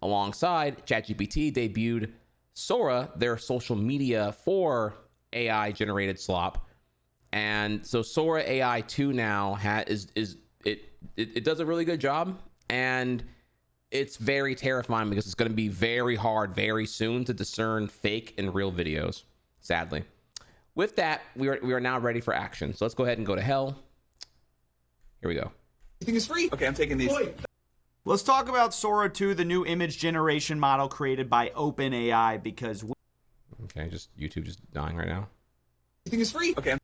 Speaker 7: Alongside, ChatGPT debuted Sora, their social media for AI generated slop. And so Sora AI 2 now it does a really good job, and it's very terrifying because it's going to be very hard very soon to discern fake and real videos, sadly. With that, we are now ready for action. So let's go ahead and go to hell. Here we go.
Speaker 1: You think it's free? Okay, I'm taking these.
Speaker 2: Let's talk about Sora 2, the new image generation model created by OpenAI, because
Speaker 7: okay, YouTube just dying right now.
Speaker 1: You think it's free? Okay.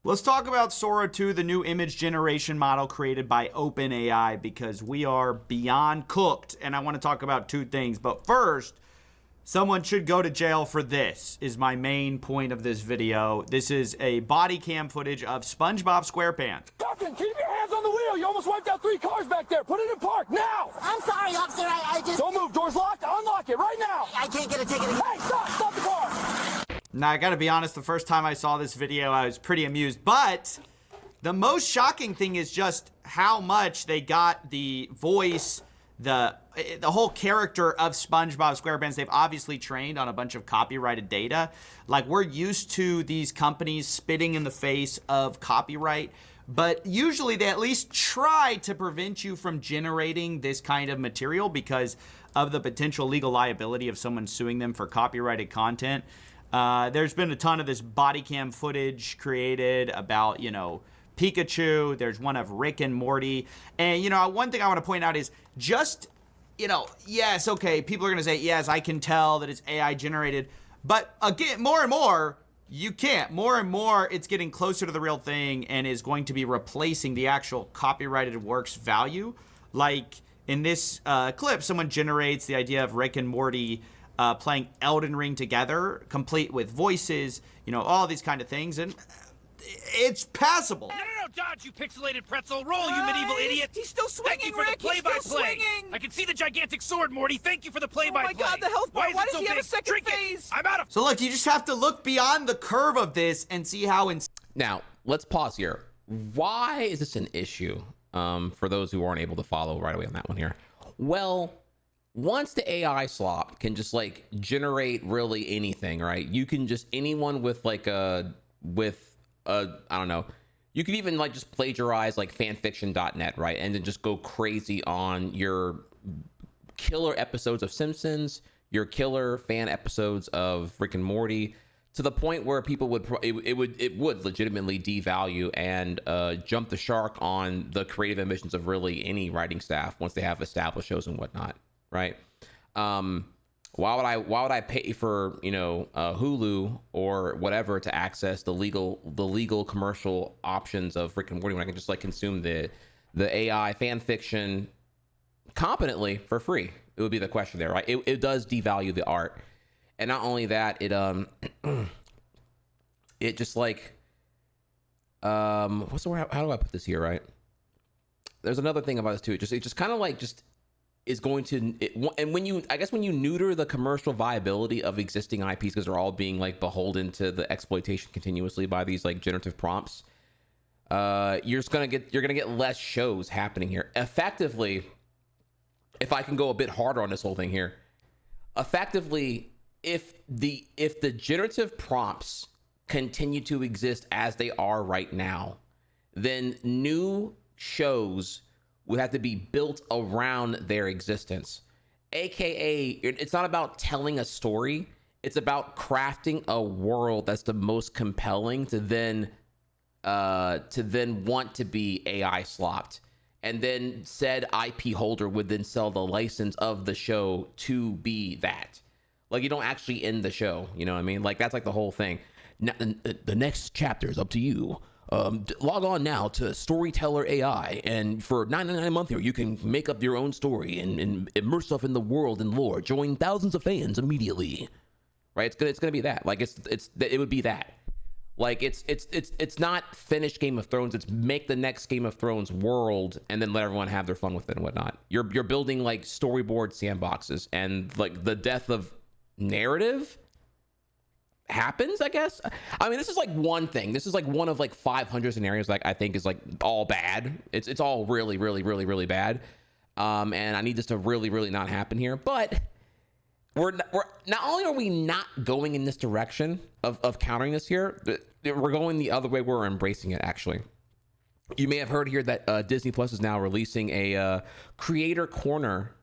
Speaker 2: Let's talk about Sora 2, the new image generation model created by OpenAI, because we are beyond cooked, and I want to talk about two things. But first, someone should go to jail for this, is my main point of this video. This is a body cam footage of SpongeBob SquarePants.
Speaker 3: Captain, keep your hands on the wheel. You almost wiped out 3 cars back there. Put it in park now.
Speaker 24: I'm sorry, officer. I just...
Speaker 3: Don't move. Door's locked. Unlock it right now.
Speaker 24: I can't get a ticket.
Speaker 3: Hey, stop the car.
Speaker 2: Now, I gotta be honest, the first time I saw this video, I was pretty amused. But the most shocking thing is just how much they got the voice, the whole character of SpongeBob SquarePants. They've obviously trained on a bunch of copyrighted data. Like, we're used to these companies spitting in the face of copyright, but usually they at least try to prevent you from generating this kind of material because of the potential legal liability of someone suing them for copyrighted content. There's been a ton of this body cam footage created about, Pikachu. There's one of Rick and Morty. And, one thing I want to point out is just, yes, okay, people are going to say, yes, I can tell that it's AI generated. But again, more and more, you can't. More and more, it's getting closer to the real thing and is going to be replacing the actual copyrighted work's value. Like in this clip, someone generates the idea of Rick and Morty playing Elden Ring together, complete with voices, all these kind of things, and it's passable.
Speaker 3: No, dodge, you pixelated pretzel. Roll, you medieval idiot.
Speaker 1: He's still swinging,
Speaker 3: Thank you for
Speaker 1: Rick.
Speaker 3: the play-by-play.
Speaker 1: He's still swinging.
Speaker 3: I can see the gigantic sword, Morty. Thank you for the play-by-play.
Speaker 1: Oh my God, the health bar. Why does he have a second
Speaker 3: Drink
Speaker 1: phase?
Speaker 3: I'm out of...
Speaker 2: So look, you just have to look beyond the curve of this and see how...
Speaker 7: Now, let's pause here. Why is this an issue? For those who aren't able to follow right away on that one here. Well, once the AI slop can just generate really anything, right? You can just, anyone with I don't know, you could even just plagiarize fanfiction.net, right? And then just go crazy on your killer episodes of Simpsons, your killer fan episodes of Rick and Morty, to the point where people would, it would legitimately devalue and jump the shark on the creative ambitions of really any writing staff once they have established shows and whatnot. Right? Why would I pay for Hulu or whatever to access the legal commercial options of Rick and Morty when I can just consume the AI fan fiction competently for free? It would be the question there, right? It does devalue the art, and not only that, it just what's the word? How do I put this here? Right? There's another thing about this too. It just kind of is going to, and when you neuter the commercial viability of existing IPs because they're all being beholden to the exploitation continuously by these generative prompts, you're gonna get less shows happening here. Effectively, if I can go a bit harder on this whole thing here, effectively, if the generative prompts continue to exist as they are right now, then new shows would have to be built around their existence. AKA, it's not about telling a story, it's about crafting a world that's the most compelling to then want to be AI slopped. And then said IP holder would then sell the license of the show to be that. You don't actually end the show, you know what I mean? That's the whole thing. Now, the next chapter is up to you. Log on now to Storyteller AI, and for $9.99 a month here, you can make up your own story and immerse yourself in the world and lore. Join thousands of fans immediately. Right? It's gonna be that. It would be that. It's not finish Game of Thrones. It's make the next Game of Thrones world and then let everyone have their fun with it and whatnot. You're building storyboard sandboxes, and the death of narrative happens, I guess. I mean, this is like one thing. This is like one of like 500 scenarios like I think is like all bad. It's all really, really, really, really bad. And I need this to really, really not happen here. But we're not only are we not going in this direction of countering this here, but we're going the other way. We're embracing it, actually. You may have heard here that Disney Plus is now releasing a creator corner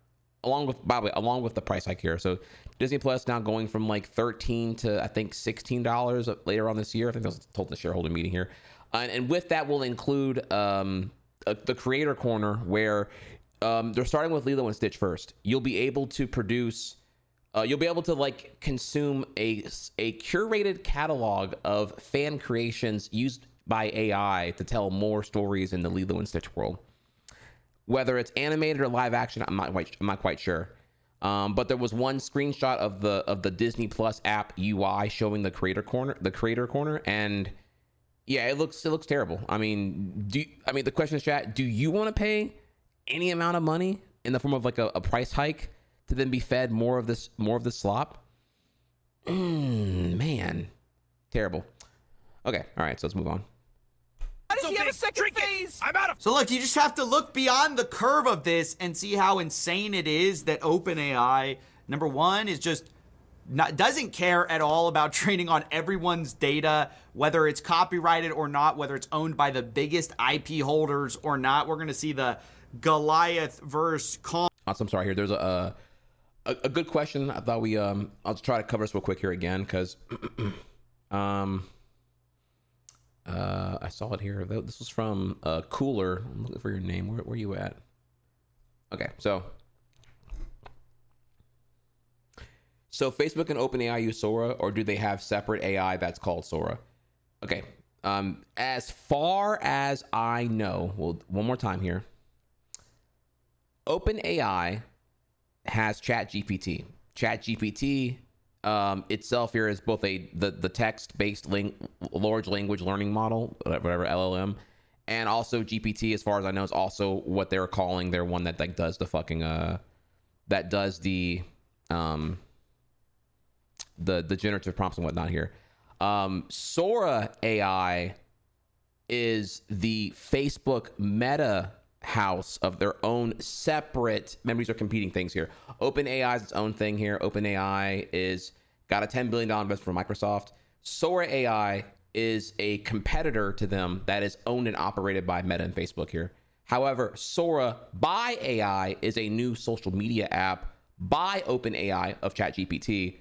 Speaker 7: along with the price hike here. So Disney Plus now going from like $13 to I think $16 later on this year. I think that was told in the shareholder meeting here. And with that will include the creator corner where they're starting with Lilo and Stitch first. You'll be able to produce, you'll be able to like consume a curated catalog of fan creations used by AI to tell more stories in the Lilo and Stitch world. Whether it's animated or live action, I'm not quite sure. But there was one screenshot of the Disney Plus app UI showing the creator corner, and yeah, it looks terrible. I mean, the question is, chat, do you want to pay any amount of money in the form of like a price hike to then be fed more of this slop? Man, terrible. Okay, all right, so let's move on.
Speaker 2: Why does he have a second phase? I'm out of. So look, you just have to look beyond the curve of this and see how insane it is that OpenAI, number one, is just doesn't care at all about training on everyone's data, whether it's copyrighted or not, whether it's owned by the biggest IP holders or not. We're gonna see the Goliath versus Kong.
Speaker 7: I'm sorry here. There's a good question. I thought I'll just try to cover this real quick here again because I saw it here. This was from Cooler. I'm looking for your name. Where are you at? Okay, so Facebook and OpenAI use Sora, or do they have separate AI that's called Sora? Okay, as far as I know, well, one more time here. OpenAI has ChatGPT. ChatGPT itself here is both the text-based large language learning model, whatever LLM, and also GPT, as far as I know, is also what they're calling their one that like does the fucking that does the generative prompts and whatnot here. Sora AI is the Facebook Meta house of their own separate. Remember, these are competing things here. OpenAI is its own thing here. OpenAI is got a $10 billion investment from Microsoft. Sora AI is a competitor to them that is owned and operated by Meta and Facebook here. However, Sora by AI is a new social media app by OpenAI of ChatGPT,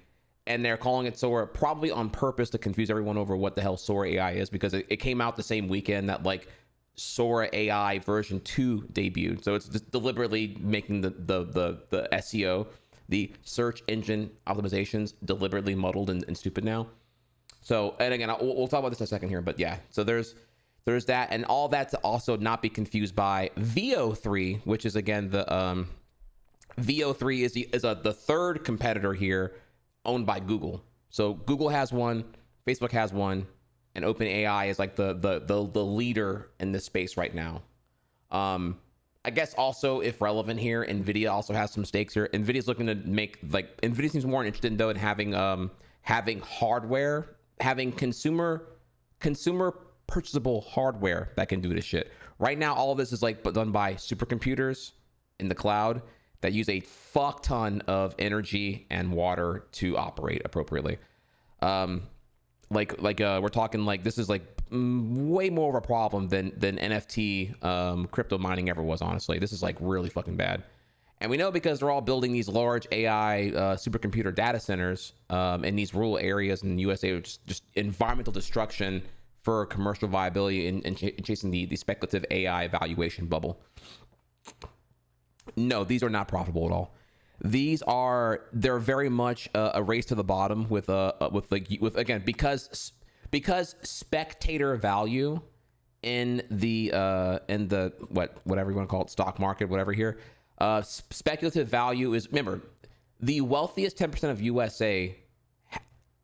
Speaker 7: and they're calling it Sora probably on purpose to confuse everyone over what the hell Sora AI is, because it came out the same weekend that like Sora AI version 2 debuted. So it's just deliberately making the SEO, the search engine optimizations, deliberately muddled and stupid now. So, and again, we'll talk about this in a second here, but yeah, so there's that, and all that to also not be confused by VO3, which is again the VO3 is the third competitor here, owned by Google. So Google has one, Facebook has one, and OpenAI is like the leader in this space right now. I guess also, if relevant here, NVIDIA also has some stakes here. NVIDIA's looking to make, like, NVIDIA seems more interested though in having hardware, having consumer purchasable hardware that can do this shit. Right now, all of this is like done by supercomputers in the cloud that use a fuck ton of energy and water to operate appropriately. We're talking like this is like way more of a problem than NFT crypto mining ever was. Honestly, this is like really fucking bad, and we know because they're all building these large AI supercomputer data centers in these rural areas in the USA, which is just environmental destruction for commercial viability and chasing the speculative AI valuation bubble. No, these are not profitable at all. They're very much a race to the bottom with again, because spectator value in the whatever you want to call it, stock market, whatever here, speculative value is, remember, the wealthiest 10% of USA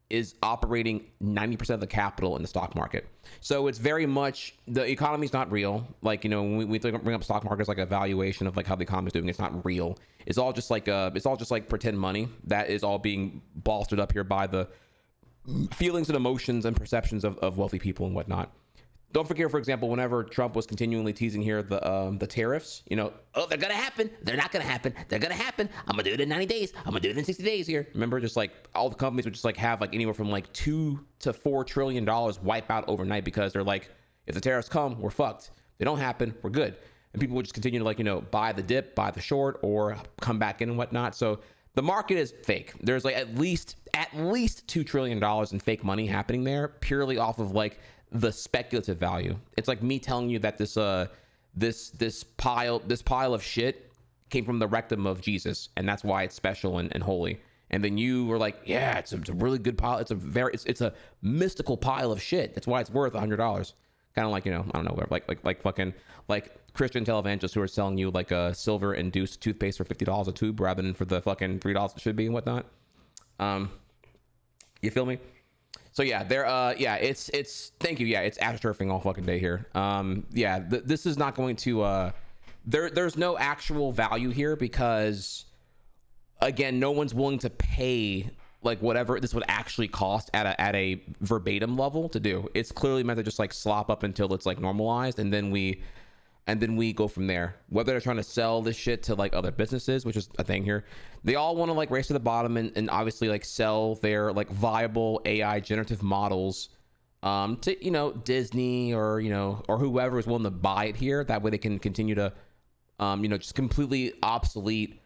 Speaker 7: is operating 90% of the capital in the stock market. So it's very much, the economy's not real. Like, you know, when we bring up stock markets like a valuation of like how the economy's doing, it's not real. It's all just like pretend money that is all being bolstered up here by the feelings and emotions and perceptions of wealthy people and whatnot. Don't forget, for example, whenever Trump was continually teasing here the tariffs, you know, oh, they're gonna happen, they're not gonna happen, they're gonna happen, I'm gonna do it in 90 days, I'm gonna do it in 60 days here. Remember, just like all the companies would just like have like anywhere from like $2 to $4 trillion wipe out overnight because they're like, if the tariffs come, we're fucked. They don't happen, we're good. And people would just continue to like, you know, buy the dip, buy the short, or come back in and whatnot. So the market is fake. There's like at least $2 trillion in fake money happening there, purely off of like the speculative value. It's like me telling you that this pile of shit came from the rectum of Jesus, and that's why it's special and holy. And then you were like, yeah, it's a really good pile. It's a mystical pile of shit. That's why it's worth $100. Kind of like, you know, I don't know, like fucking like Christian televangelists who are selling you like a silver induced toothpaste for $50 a tube rather than for the fucking $3 it should be and whatnot. You feel me? So yeah, it's thank you. Yeah, it's astroturfing all fucking day here. This is not going to there's no actual value here because again, no one's willing to pay like whatever this would actually cost at a verbatim level to do. It's clearly meant to just like slop up until it's like normalized, and then we go from there. Whether they're trying to sell this shit to like other businesses, which is a thing here, they all want to like race to the bottom and obviously like sell their like viable AI generative models to, you know, Disney or, you know, or whoever is willing to buy it here. That way they can continue to you know, just completely obsolete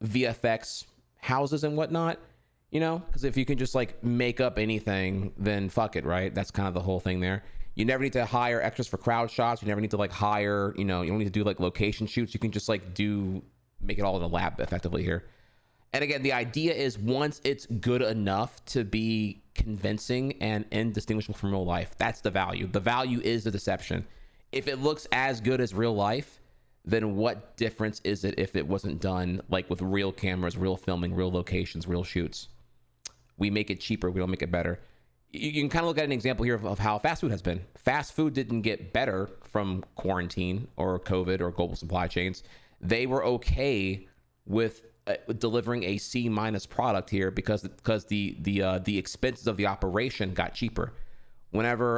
Speaker 7: VFX houses and whatnot, you know, because if you can just like make up anything, then fuck it, right? That's kind of the whole thing there. You never need to hire extras for crowd shots. You never need to like hire, you know, you don't need to do like location shoots. You can just like make it all in a lab effectively here. And again, the idea is once it's good enough to be convincing and indistinguishable from real life, that's the value. The value is the deception. If it looks as good as real life, then what difference is it if it wasn't done like with real cameras, real filming, real locations, real shoots? We make it cheaper. We don't make it better. You can kind of look at an example here of how fast food has been. Fast food didn't get better from quarantine or COVID or global supply chains. They were okay with delivering a C- product here because the expenses of the operation got cheaper. Whenever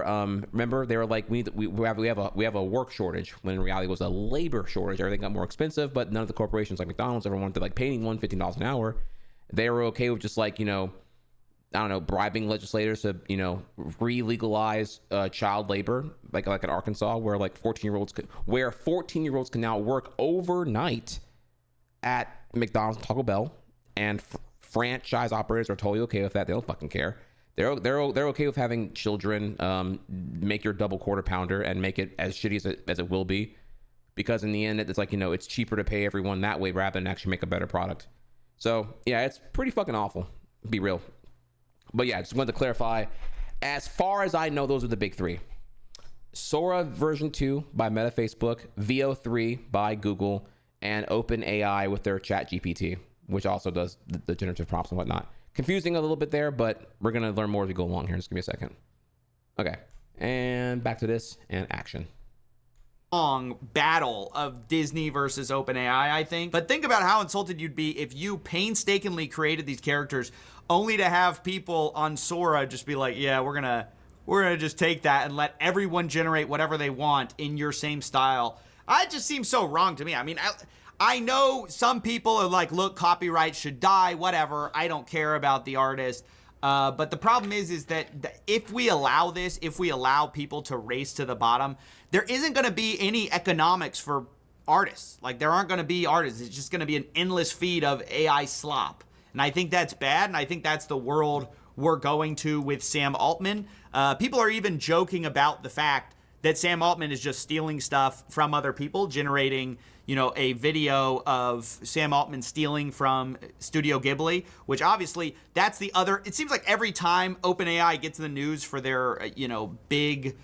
Speaker 7: remember they were like we have a work shortage, when in reality it was a labor shortage. Everything got more expensive, but none of the corporations like McDonald's ever wanted to like pay anyone $15 an hour. They were okay with just like, you know, I don't know, bribing legislators to, you know, re-legalize child labor, like in Arkansas, where like 14-year-olds can now work overnight at McDonald's and Taco Bell, and franchise operators are totally okay with that. They don't fucking care. They're okay with having children make your double quarter pounder and make it as shitty as it will be, because in the end it's like, you know, it's cheaper to pay everyone that way rather than actually make a better product. So yeah, it's pretty fucking awful. Be real. But yeah, I just wanted to clarify. As far as I know, those are the big three. Sora version 2 by Meta Facebook, VO3 by Google, and OpenAI with their ChatGPT, which also does the generative prompts and whatnot. Confusing a little bit there, but we're going to learn more as we go along here. Just give me a second. Okay, and back to this and action.
Speaker 2: Long battle of Disney versus OpenAI, I think. But think about how insulted you'd be if you painstakingly created these characters only to have people on Sora just be like, yeah, we're gonna just take that and let everyone generate whatever they want in your same style. It just seems so wrong to me. I mean, I know some people are like, look, copyright should die, whatever. I don't care about the artist. But the problem is that if we allow this, if we allow people to race to the bottom, there isn't going to be any economics for artists. Like, there aren't going to be artists. It's just going to be an endless feed of AI slop. And I think that's bad, and I think that's the world we're going to with Sam Altman. People are even joking about the fact that Sam Altman is just stealing stuff from other people, generating, you know, a video of Sam Altman stealing from Studio Ghibli, which obviously that's the other. It seems like every time OpenAI gets in the news for their, you know, big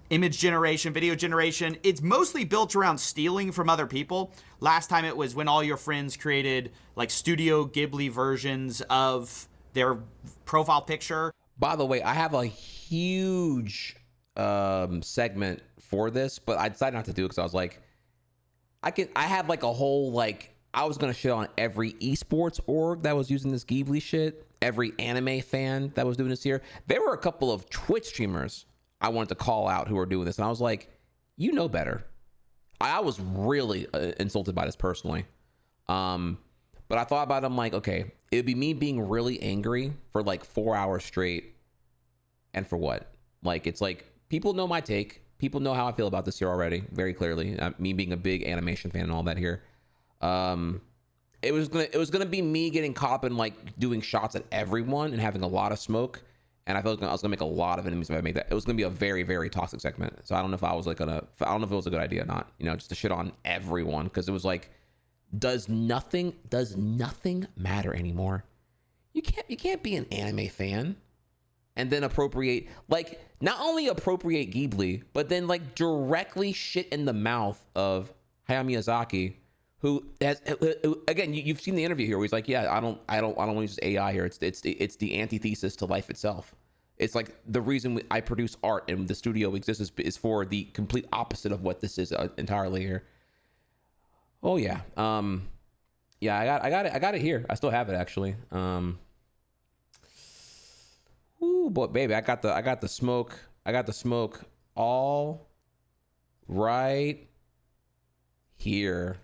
Speaker 2: image generation, video generation, it's mostly built around stealing from other people. Last time it was when all your friends created like Studio Ghibli versions of their profile picture.
Speaker 7: By the way, I have a huge segment for this, but I decided not to do it because I was like, I have like a whole like I was gonna shit on every esports org that was using this Ghibli shit, every anime fan that was doing this here. There were a couple of Twitch streamers I wanted to call out who were doing this, and I was like, you know better. I was really insulted by this personally. But I thought about it, I'm like, okay, it'd be me being really angry for like 4 hours straight. And for what? Like, it's like, people know my take. People know how I feel about this here already, very clearly. Me being a big animation fan and all that here. It was gonna be me getting caught up in like doing shots at everyone and having a lot of smoke. And I felt like I was gonna make a lot of enemies if I made that. It was gonna be a very, very toxic segment. So I don't know if I was like I don't know if it was a good idea or not, you know, just to shit on everyone. Because it was like, does nothing matter anymore? You can't be an anime fan and then appropriate, like, not only appropriate Ghibli, but then like directly shit in the mouth of Hayao Miyazaki, who has, again, you've seen the interview here where he's like, yeah, I don't want to use AI here. It's the antithesis to life itself. It's like the reason I produce art and the studio exists is for the complete opposite of what this is entirely here. Oh yeah. Yeah, I got it here. I still have it actually. Ooh, boy, baby, I got the smoke. I got the smoke all right here.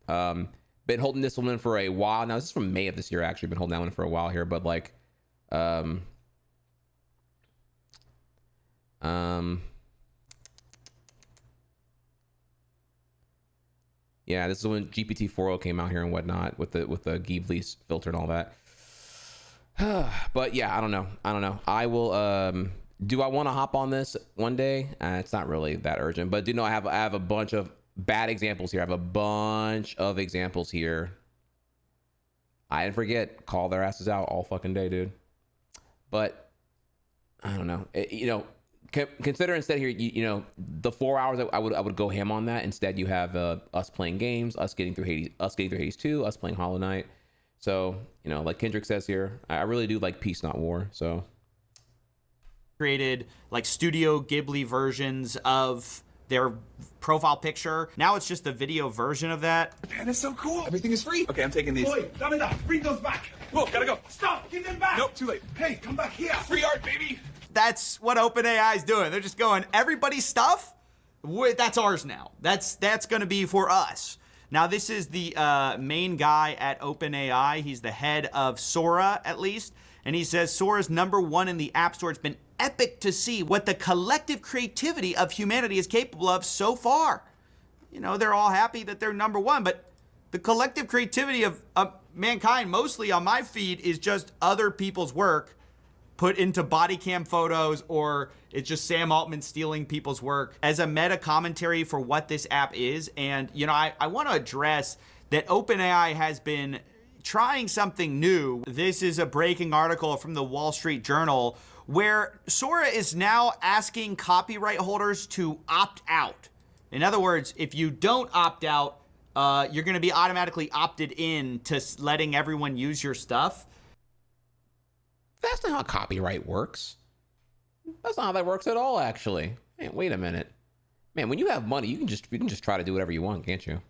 Speaker 7: Been holding this one in for a while now. This is from May of this year actually. Been holding that one for a while here, but like yeah, this is when GPT-4o came out here and whatnot with the Ghibli filter and all that. But yeah, I don't know. I will. Do I want to hop on this one day? It's not really that urgent, but do you know I have a bunch of bad examples here. I have a bunch of examples here. I didn't forget. Call their asses out all fucking day, dude. But I don't know. You know, consider instead here, you know, the 4 hours I would go ham on that. Instead, you have us playing games, us getting through Hades 2, us playing Hollow Knight. So, you know, like Kendrick says here, I really do like peace, not war. So
Speaker 2: created like Studio Ghibli versions of their profile picture. Now it's just the video version of that.
Speaker 1: Man, that's so cool. Everything is free. Okay, I'm taking these.
Speaker 3: Boy, damn it, bring those back.
Speaker 1: Whoa, gotta go.
Speaker 3: Stop, give them back.
Speaker 1: Nope, too late.
Speaker 3: Hey, come back here.
Speaker 1: Free art, baby.
Speaker 2: That's what OpenAI is doing. They're just going, everybody's stuff, that's ours now. That's going to be for us. Now, this is the main guy at OpenAI. He's the head of Sora, at least. And he says Sora's #1 in the App Store. It's been epic to see what the collective creativity of humanity is capable of so far. You know, they're all happy that they're #1, but the collective creativity of mankind, mostly on my feed, is just other people's work put into body cam photos, or it's just Sam Altman stealing people's work as a meta commentary for what this app is. And, you know, I want to address that OpenAI has been trying something new. This is a breaking article from the Wall Street Journal where Sora is now asking copyright holders to opt out. In other words, if you don't opt out, you're going to be automatically opted in to letting everyone use your stuff.
Speaker 7: That's not how copyright works. That's not how that works at all, actually. Man, wait a minute. Man, when you have money, you can just try to do whatever you want, can't you?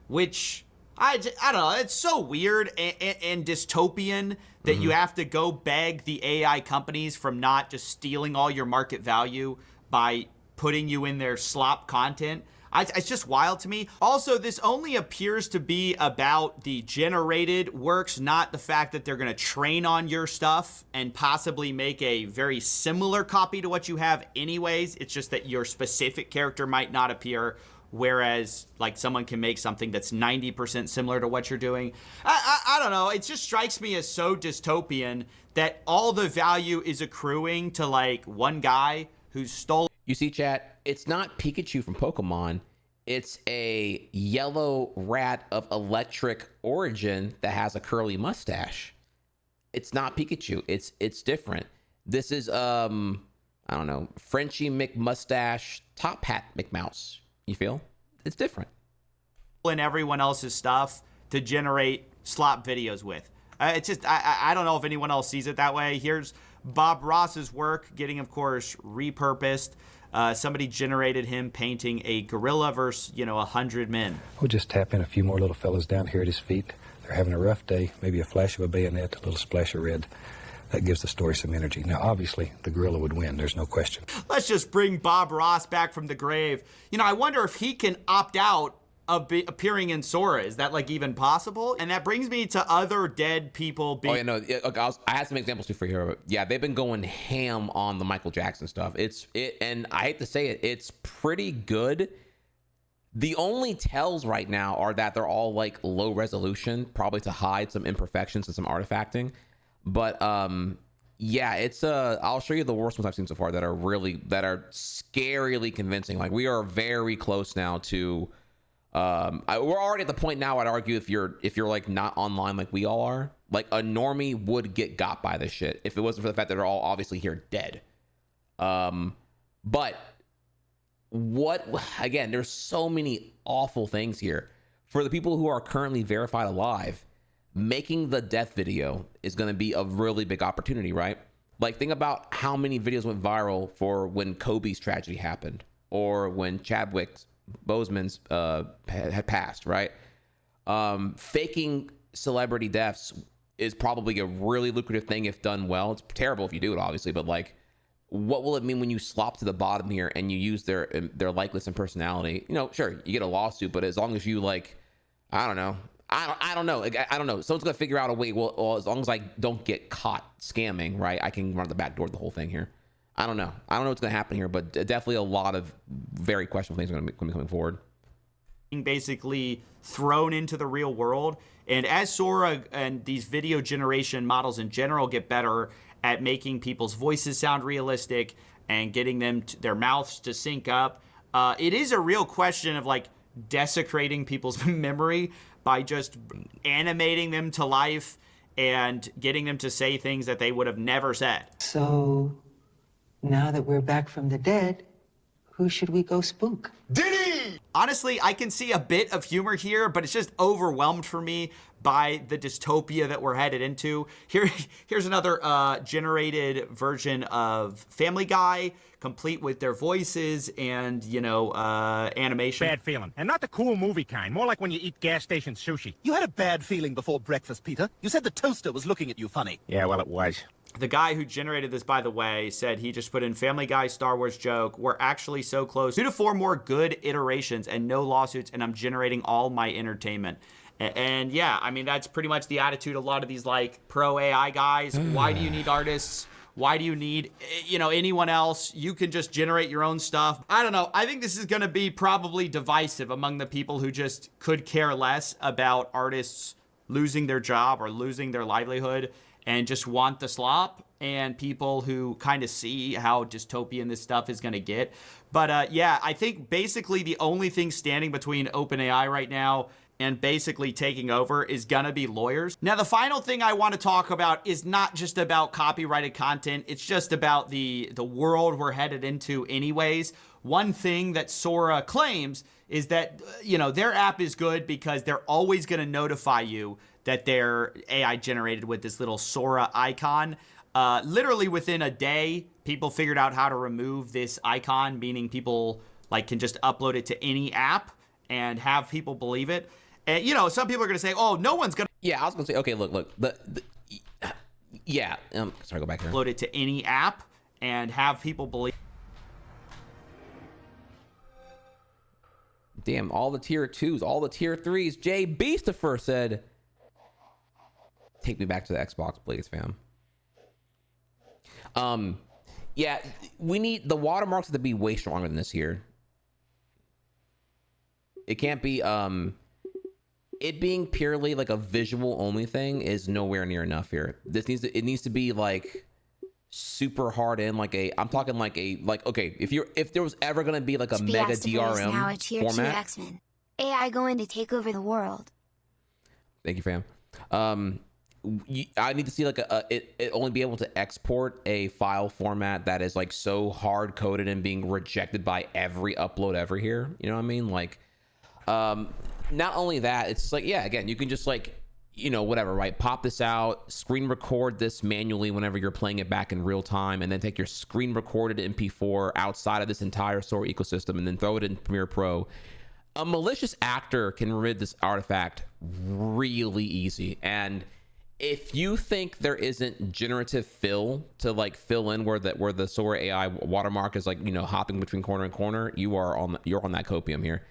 Speaker 2: Which, I don't know, it's so weird and dystopian that you have to go beg the AI companies from not just stealing all your market value by putting you in their slop content. It's just wild to me. Also, this only appears to be about the generated works, not the fact that they're going to train on your stuff and possibly make a very similar copy to what you have anyways. It's just that your specific character might not appear, whereas like someone can make something that's 90% similar to what you're doing. I don't know. It just strikes me as so dystopian that all the value is accruing to like one guy who's stolen.
Speaker 7: You see, chat, it's not Pikachu from Pokemon. It's a yellow rat of electric origin that has a curly mustache. It's not Pikachu. It's different. This is, I don't know, Frenchie McMustache Top Hat McMouse. You feel? It's different.
Speaker 2: And everyone else's stuff to generate slop videos with. It's just, I don't know if anyone else sees it that way. Here's Bob Ross's work getting, of course, repurposed. Somebody generated him painting a gorilla versus, 100 men.
Speaker 4: We'll just tap in a few more little fellas down here at his feet. They're having a rough day, maybe a flash of a bayonet, a little splash of red. That gives the story some energy. Now, obviously, the gorilla would win. There's no question.
Speaker 2: Let's just bring Bob Ross back from the grave. I wonder if he can opt out of appearing in Sora. Is that even possible? And that brings me to other dead people being...
Speaker 7: Oh, yeah, no. I had some examples too for here. Yeah, they've been going ham on the Michael Jackson stuff. And I hate to say it, it's pretty good. The only tells right now are that they're all low resolution, probably to hide some imperfections and some artifacting. But yeah, it's I'll show you the worst ones I've seen so far that are scarily convincing. We are very close now to we're already at the point now, I'd argue, if you're not online like we all are, a normie would get got by this shit if it wasn't for the fact that they're all obviously here dead. But again, there's so many awful things here. For the people who are currently verified alive, making the death video is going to be a really big opportunity, right? Think about how many videos went viral for when Kobe's tragedy happened, or when Chadwick Boseman's had passed, right? Faking celebrity deaths is probably a really lucrative thing if done well. It's terrible if you do it, obviously, but what will it mean when you slop to the bottom here and you use their likeness and personality? Sure, you get a lawsuit, but as long as you I don't know. I don't know. Someone's gonna figure out a way. Well, as long as I don't get caught scamming, right? I can run the back door of the whole thing here. I don't know what's gonna happen here, but definitely a lot of very questionable things are gonna be coming forward.
Speaker 2: Basically thrown into the real world, and as Sora and these video generation models in general get better at making people's voices sound realistic and getting their mouths to sync up, it is a real question of desecrating people's memory by just animating them to life and getting them to say things that they would have never said.
Speaker 5: So, now that we're back from the dead, who should we go spook?
Speaker 2: Diddy! Honestly, I can see a bit of humor here, but it's just overwhelmed for me by the dystopia that we're headed into. Here's another generated version of Family Guy, complete with their voices and, animation.
Speaker 6: Bad feeling. And not the cool movie kind. More like when you eat gas station sushi.
Speaker 8: You had a bad feeling before breakfast, Peter. You said the toaster was looking at you funny.
Speaker 6: Yeah, well, it was.
Speaker 2: The guy who generated this, by the way, said he just put in Family Guy Star Wars joke. We're actually so close. 2 to 4 more good iterations and no lawsuits, and I'm generating all my entertainment. And yeah, I mean, that's pretty much the attitude a lot of these pro AI guys. Why do you need artists? Why do you need, anyone else? You can just generate your own stuff. I don't know. I think this is going to be probably divisive among the people who just could care less about artists losing their job or losing their livelihood and just want the slop, and people who kind of see how dystopian this stuff is going to get. But yeah, I think basically the only thing standing between OpenAI right now and basically taking over is gonna be lawyers. Now, the final thing I want to talk about is not just about copyrighted content. It's just about the world we're headed into anyways. One thing that Sora claims is that, their app is good because they're always gonna notify you that they're AI generated with this little Sora icon. Literally within a day, people figured out how to remove this icon, meaning people can just upload it to any app and have people believe it. And, some people are going to say, oh, no one's going to...
Speaker 7: Yeah, I was going to say, okay, look. Yeah, sorry, go back here.
Speaker 2: Upload it to any app and have people believe...
Speaker 7: Damn, all the tier 2s, all the tier 3s. Jay Beastifer said, take me back to the Xbox, please, fam. Yeah, we need the watermarks to be way stronger than this here. It can't be, it being purely a visual only thing is nowhere near enough here. It needs to be super hard in I'm talking okay, if there was ever gonna be a mega DRM
Speaker 12: now a tier
Speaker 7: format.
Speaker 12: 2 X-Men. AI going to take over the world.
Speaker 7: Thank you, fam. I need to see it only be able to export a file format that is so hard coded and being rejected by every upload ever here. You know what I mean? Not only that, it's just yeah, again, you can just you know, whatever, right? Pop this out, screen record this manually whenever you're playing it back in real time, and then take your screen recorded MP4 outside of this entire Sora ecosystem and then throw it in Premiere Pro. A malicious actor can remove this artifact really easy. And if you think there isn't generative fill to like fill in where the Sora AI watermark is like, you know, hopping between corner and corner, you're on that copium here.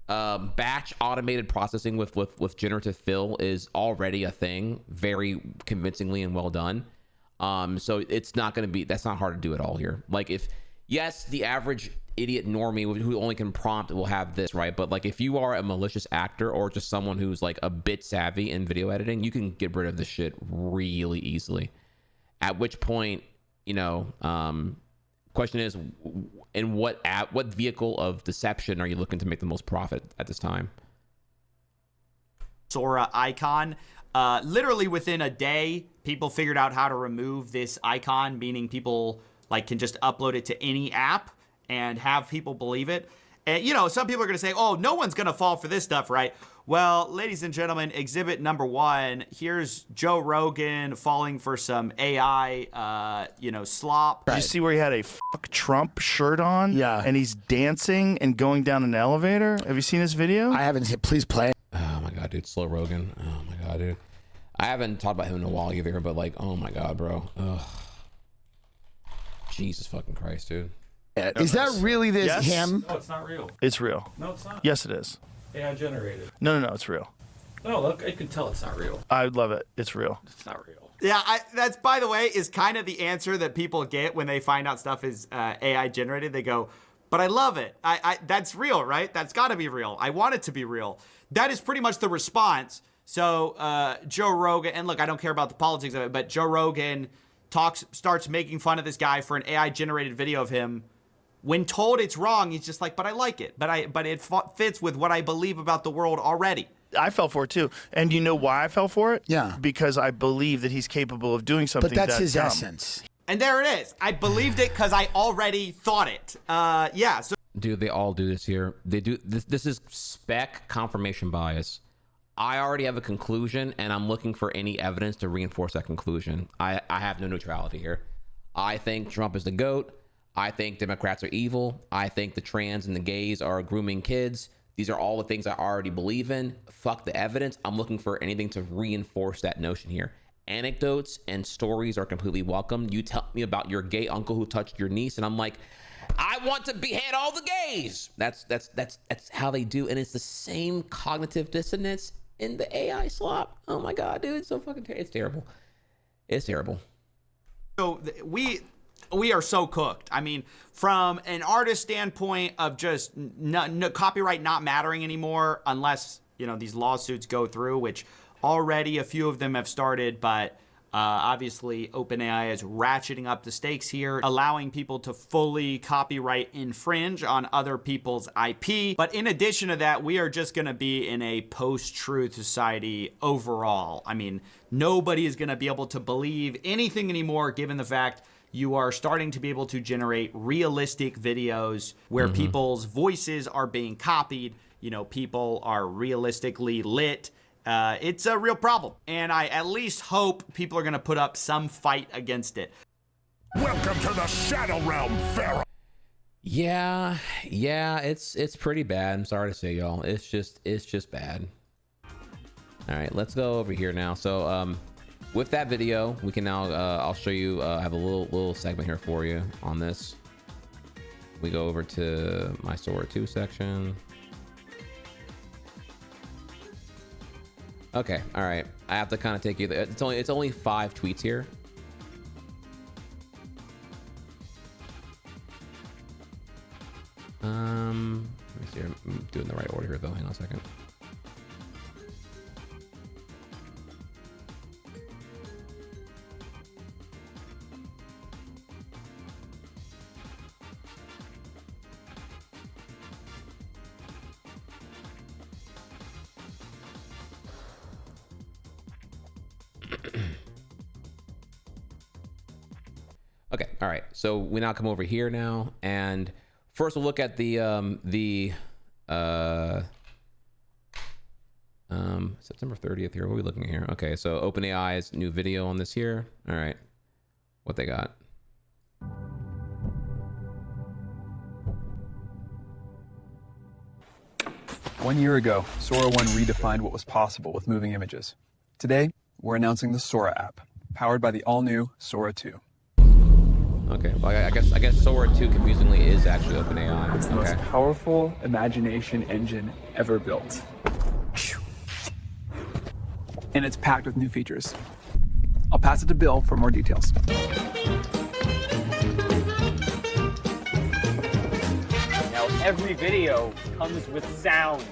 Speaker 7: Batch automated processing with generative fill is already a thing, very convincingly and well done. So it's not going to be, that's not hard to do at all here. Like if, yes, the average idiot normie who only can prompt will have this, right? But like if you are a malicious actor or just someone who's like a bit savvy in video editing, you can get rid of this shit really easily. At which point, you know, question is, in what vehicle of deception are you looking to make the most profit at this time?
Speaker 2: Sora icon. Literally within a day, people figured out how to remove this icon, meaning people like can just upload it to any app and have people believe it. And, you know, some people are going to say, oh, no one's going to fall for this stuff, right? Well, ladies and gentlemen, exhibit number 1, here's Joe Rogan falling for some AI, you know, slop.
Speaker 9: Did you see where he had a fuck Trump shirt on?
Speaker 10: Yeah.
Speaker 9: And he's dancing and going down an elevator? Have you seen this video?
Speaker 10: I haven't seen. Please play.
Speaker 7: Oh my God, dude. Slow Rogan. Oh my God, dude. I haven't talked about him in a while either, but like, oh my God, bro. Ugh. Jesus fucking Christ, dude.
Speaker 10: Is that really this him?
Speaker 13: No, it's not real.
Speaker 9: It's real.
Speaker 13: No, it's not.
Speaker 9: Yes, it is.
Speaker 13: AI generated.
Speaker 9: No, it's real.
Speaker 13: No, look, I can tell it's not real.
Speaker 9: I love it. It's real.
Speaker 13: It's not real.
Speaker 2: Yeah, that's, by the way, is kind of the answer that people get when they find out stuff is AI generated. They go, but I love it. That's real, right? That's got to be real. I want it to be real. That is pretty much the response. So Joe Rogan, and look, I don't care about the politics of it, but Joe Rogan starts making fun of this guy for an AI generated video of him. When told it's wrong, he's just like, but I like it. But it fits with what I believe about the world already.
Speaker 9: I fell for it too. And you know why I fell for it?
Speaker 10: Yeah.
Speaker 9: Because I believe that he's capable of doing something.
Speaker 10: But that's his
Speaker 9: dumb.
Speaker 10: essence.
Speaker 2: And there it is. I believed it because I already thought it. Yeah. So
Speaker 7: Dude, they all do this here. They do this. This is spec confirmation bias. I already have a conclusion, and I'm looking for any evidence to reinforce that conclusion. I have no neutrality here. I think Trump is the GOAT. I think Democrats are evil. I think the trans and the gays are grooming kids. These are all the things I already believe in. Fuck the evidence. I'm looking for anything to reinforce that notion here. Anecdotes and stories are completely welcome. You tell me about your gay uncle who touched your niece, and I'm like, I want to behead all the gays. That's how they do, and it's the same cognitive dissonance in the AI slop. Oh my God, dude, it's so fucking it's terrible. It's terrible.
Speaker 2: So we are so cooked. I mean, from an artist standpoint of just no copyright not mattering anymore unless, you know, these lawsuits go through, which already a few of them have started, but obviously OpenAI is ratcheting up the stakes here, allowing people to fully copyright infringe on other people's IP. But in addition to that, we are just going to be in a post-truth society overall. I mean, nobody is going to be able to believe anything anymore, given the fact you are starting to be able to generate realistic videos where people's voices are being copied. You know, people are realistically lit. It's a real problem. And I at least hope people are going to put up some fight against it.
Speaker 20: Welcome to the Shadow Realm, Pharaoh.
Speaker 7: Yeah, it's pretty bad. I'm sorry to say, y'all. It's just bad. All right, let's go over here now. So, with that video, we can now, I'll show you, I have a little segment here for you on this. We go over to my Sora 2 section. Okay, all right. I have to kind of take you there. It's only 5 tweets here. Let me see. I'm doing the right order here, though. Hang on a second. Okay, all right. So we now come over here now, and first we'll look at the September 30th here. What are we looking at here? Okay, so OpenAI's new video on this here. All right, what they got?
Speaker 11: One year ago, Sora 1 redefined what was possible with moving images. Today, we're announcing the Sora app, powered by the all-new Sora 2.
Speaker 7: Okay, well, I guess Sora 2 confusingly is actually OpenAI.
Speaker 11: It's the most powerful imagination engine ever built. And it's packed with new features. I'll pass it to Bill for more details.
Speaker 16: Now every video comes with sound.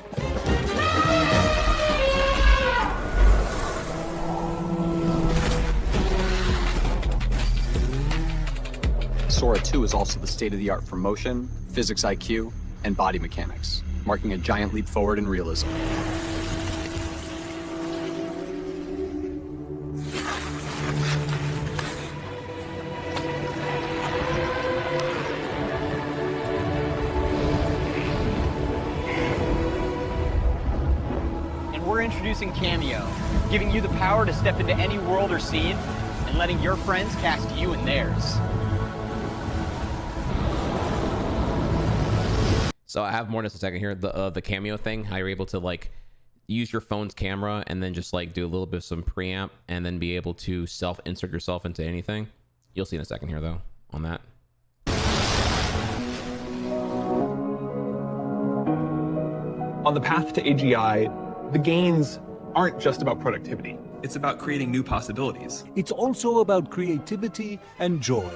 Speaker 11: Sora 2 is also the state-of-the-art for motion, physics IQ, and body mechanics, marking a giant leap forward in realism.
Speaker 16: And we're introducing Cameo, giving you the power to step into any world or scene and letting your friends cast you in theirs.
Speaker 7: So I have more in just a second here. The Cameo thing, how you're able to like use your phone's camera and then just like do a little bit of some preamp and then be able to self-insert yourself into anything. You'll see in a second here though on that.
Speaker 11: On the path to AGI, the gains aren't just about productivity. It's about creating new possibilities.
Speaker 17: It's also about creativity and joy.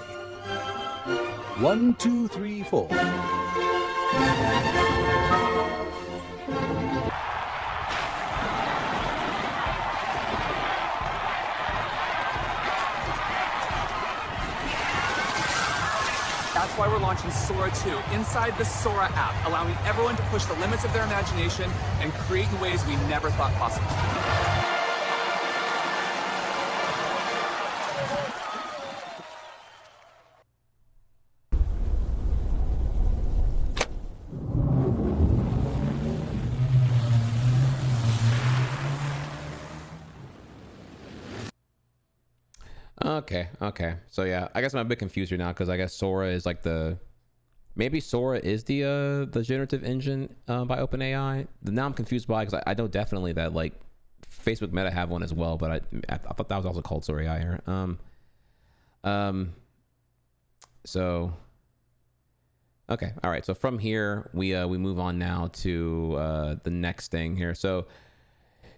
Speaker 17: 1, 2, 3, 4.
Speaker 1: That's why we're launching Sora 2 inside the Sora app, allowing everyone to push the limits of their imagination and create in ways we never thought possible.
Speaker 7: Okay. So yeah, I guess I'm a bit confused here now because I guess Sora is like maybe Sora is the generative engine by OpenAI. Now I'm confused by because I know definitely that like Facebook Meta have one as well, but I thought that was also called Sora AI here. So okay, all right. So from here we move on now to the next thing here. So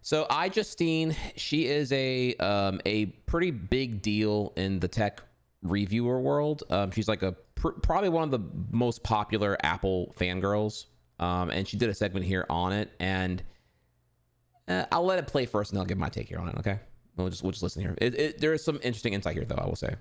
Speaker 7: iJustine, she is a pretty big deal in the tech reviewer world. She's like probably one of the most popular Apple fangirls. And she did a segment here on it, and I'll let it play first, and I'll give my take here on it. Okay, we'll just listen here. There is some interesting insight here, though, I will say.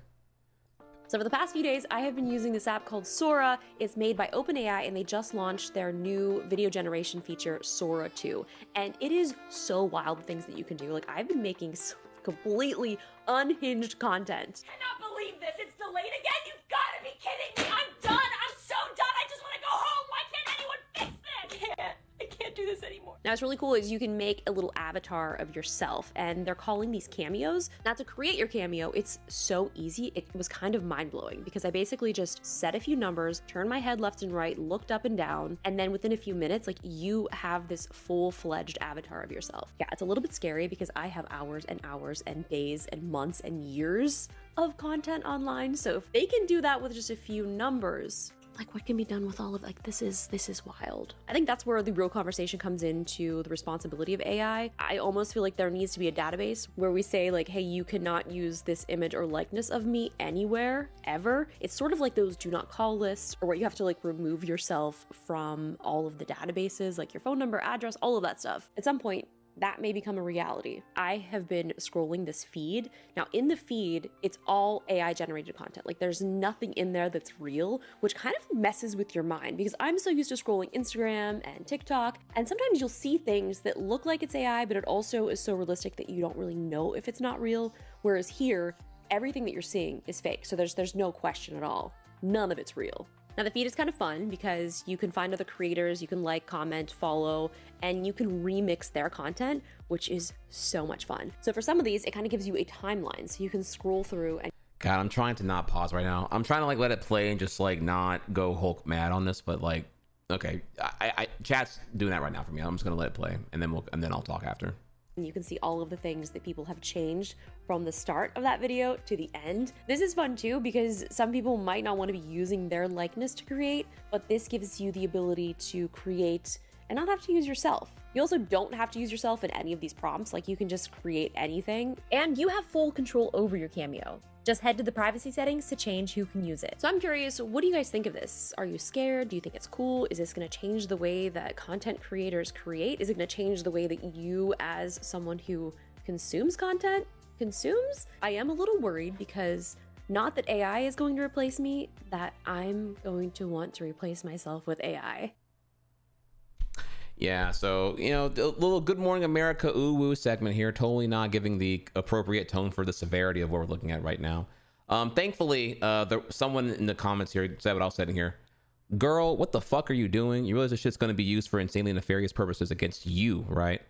Speaker 19: So for the past few days, I have been using this app called Sora. It's made by OpenAI, and they just launched their new video generation feature, Sora 2. And it is so wild, the things that you can do. Like, I've been making completely unhinged content.
Speaker 25: I cannot believe this. It's delayed again. You've got to be kidding me. I'm done. I'm so done. I just want to go home. Why can't anyone fix this? I can't do this anymore.
Speaker 19: Now, what's really cool is you can make a little avatar of yourself, and they're calling these cameos. Now, to create your cameo, it's so easy. It was kind of mind-blowing because I basically just said a few numbers, turned my head left and right, looked up and down, and then within a few minutes, like, you have this full-fledged avatar of yourself. Yeah, it's a little bit scary because I have hours and hours and days and months and years of content online. So if they can do that with just a few numbers, like, what can be done with all of, like, this is wild. I think that's where the real conversation comes into the responsibility of AI. I almost feel like there needs to be a database where we say, like, hey, you cannot use this image or likeness of me anywhere, ever. It's sort of like those do not call lists, or where you have to, like, remove yourself from all of the databases, like your phone number, address, all of that stuff. At some point, that may become a reality. I have been scrolling this feed. Now in the feed, it's all AI generated content. Like, there's nothing in there that's real, which kind of messes with your mind because I'm so used to scrolling Instagram and TikTok, and sometimes you'll see things that look like it's AI, but it also is so realistic that you don't really know if it's not real. Whereas here, everything that you're seeing is fake. So there's no question at all. None of it's real. Now the feed is kind of fun because you can find other creators, you can like, comment, follow, and you can remix their content, which is so much fun. So for some of these, it kind of gives you a timeline, so you can scroll through and
Speaker 7: God, I'm trying to not pause right now. I'm trying to like let it play and just like not go Hulk mad on this, but like, okay, I chat's doing that right now for me. I'm just gonna let it play, and then I'll talk after.
Speaker 19: and you can see all of the things that people have changed from the start of that video to the end. This is fun too because some people might not want to be using their likeness to create, but this gives you the ability to create and not have to use yourself. You also don't have to use yourself in any of these prompts, like you can just create anything, and you have full control over your cameo. Just head to the privacy settings to change who can use it. So I'm curious, what do you guys think of this? Are you scared? Do you think it's cool? Is this gonna change the way that content creators create? Is it gonna change the way that you, as someone who consumes content, consumes? I am a little worried because not that AI is going to replace me, that I'm going to want to replace myself with AI.
Speaker 7: Yeah, so, you know, the little Good Morning America ooh woo segment here, totally not giving the appropriate tone for the severity of what we're looking at right now. Thankfully, someone in the comments here said what I was saying here. Girl, what the fuck are you doing? You realize this shit's going to be used for insanely nefarious purposes against you, right?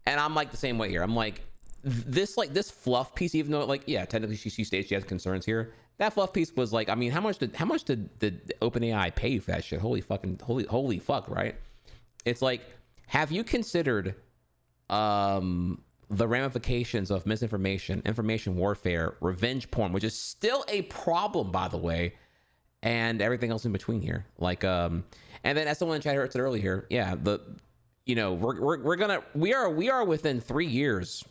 Speaker 7: And I'm like the same way here. I'm like, this fluff piece, even though like, yeah, technically she states she has concerns here. That fluff piece was like, I mean, how much did OpenAI pay you for that shit? Holy fuck, right? It's like, have you considered the ramifications of misinformation, information warfare, revenge porn, which is still a problem, by the way, and everything else in between here? Like, and then as someone in chat said earlier, yeah, we are within 3 years,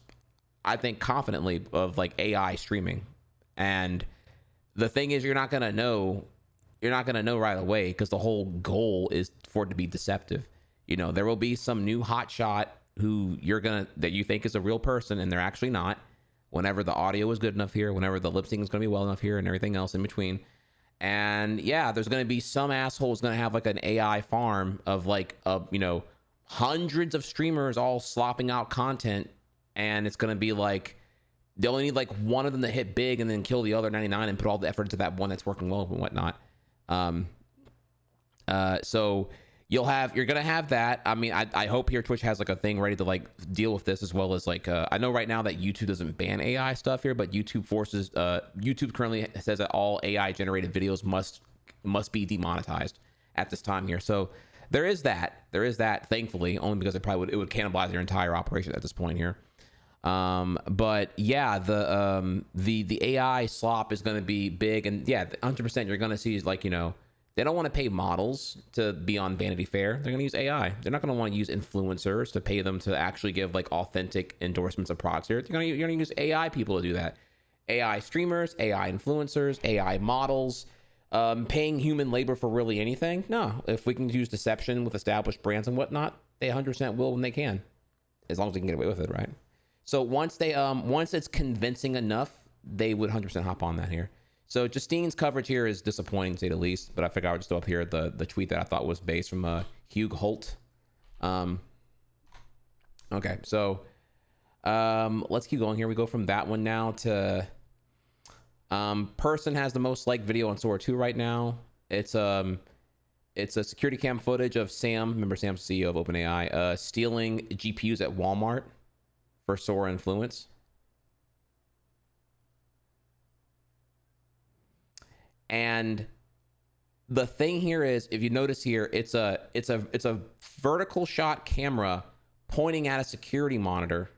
Speaker 7: I think confidently, of like AI streaming, and the thing is, you're not gonna know right away because the whole goal is for it to be deceptive. You know, there will be some new hotshot that you think is a real person and they're actually not. Whenever the audio is good enough here, whenever the lip sync is going to be well enough here, and everything else in between. And yeah, there's going to be some asshole who's going to have like an AI farm of like, hundreds of streamers all slopping out content, and it's going to be like they only need like one of them to hit big and then kill the other 99 and put all the effort into that one that's working well and whatnot. So you're gonna have that. I mean, I hope here Twitch has like a thing ready to like deal with this, as well as like I know right now that YouTube doesn't ban AI stuff here, but YouTube currently says that all AI generated videos must be demonetized at this time here. So there is that, thankfully, only because it would cannibalize your entire operation at this point here. But yeah, the AI slop is going to be big, and yeah, 100% you're going to see is like, you know, they don't want to pay models to be on Vanity Fair. They're going to use AI. They're not going to want to use influencers to pay them to actually give like authentic endorsements of products here. You're going to use AI people to do that. AI streamers, AI influencers, AI models, paying human labor for really anything. No, if we can use deception with established brands and whatnot, they 100% will when they can, as long as they can get away with it, right? So once it's convincing enough, they would 100% hop on that here. So Justine's coverage here is disappointing, to say the least, but I figured I would just throw up here the tweet that I thought was based from Hugh Holt. Okay, so let's keep going here. We go from that one now to person has the most liked video on Sora 2 right now. It's a security cam footage of Sam, remember Sam's CEO of OpenAI, stealing GPUs at Walmart for Sora influence. And the thing here is, if you notice here, it's a vertical shot camera pointing at a security monitor.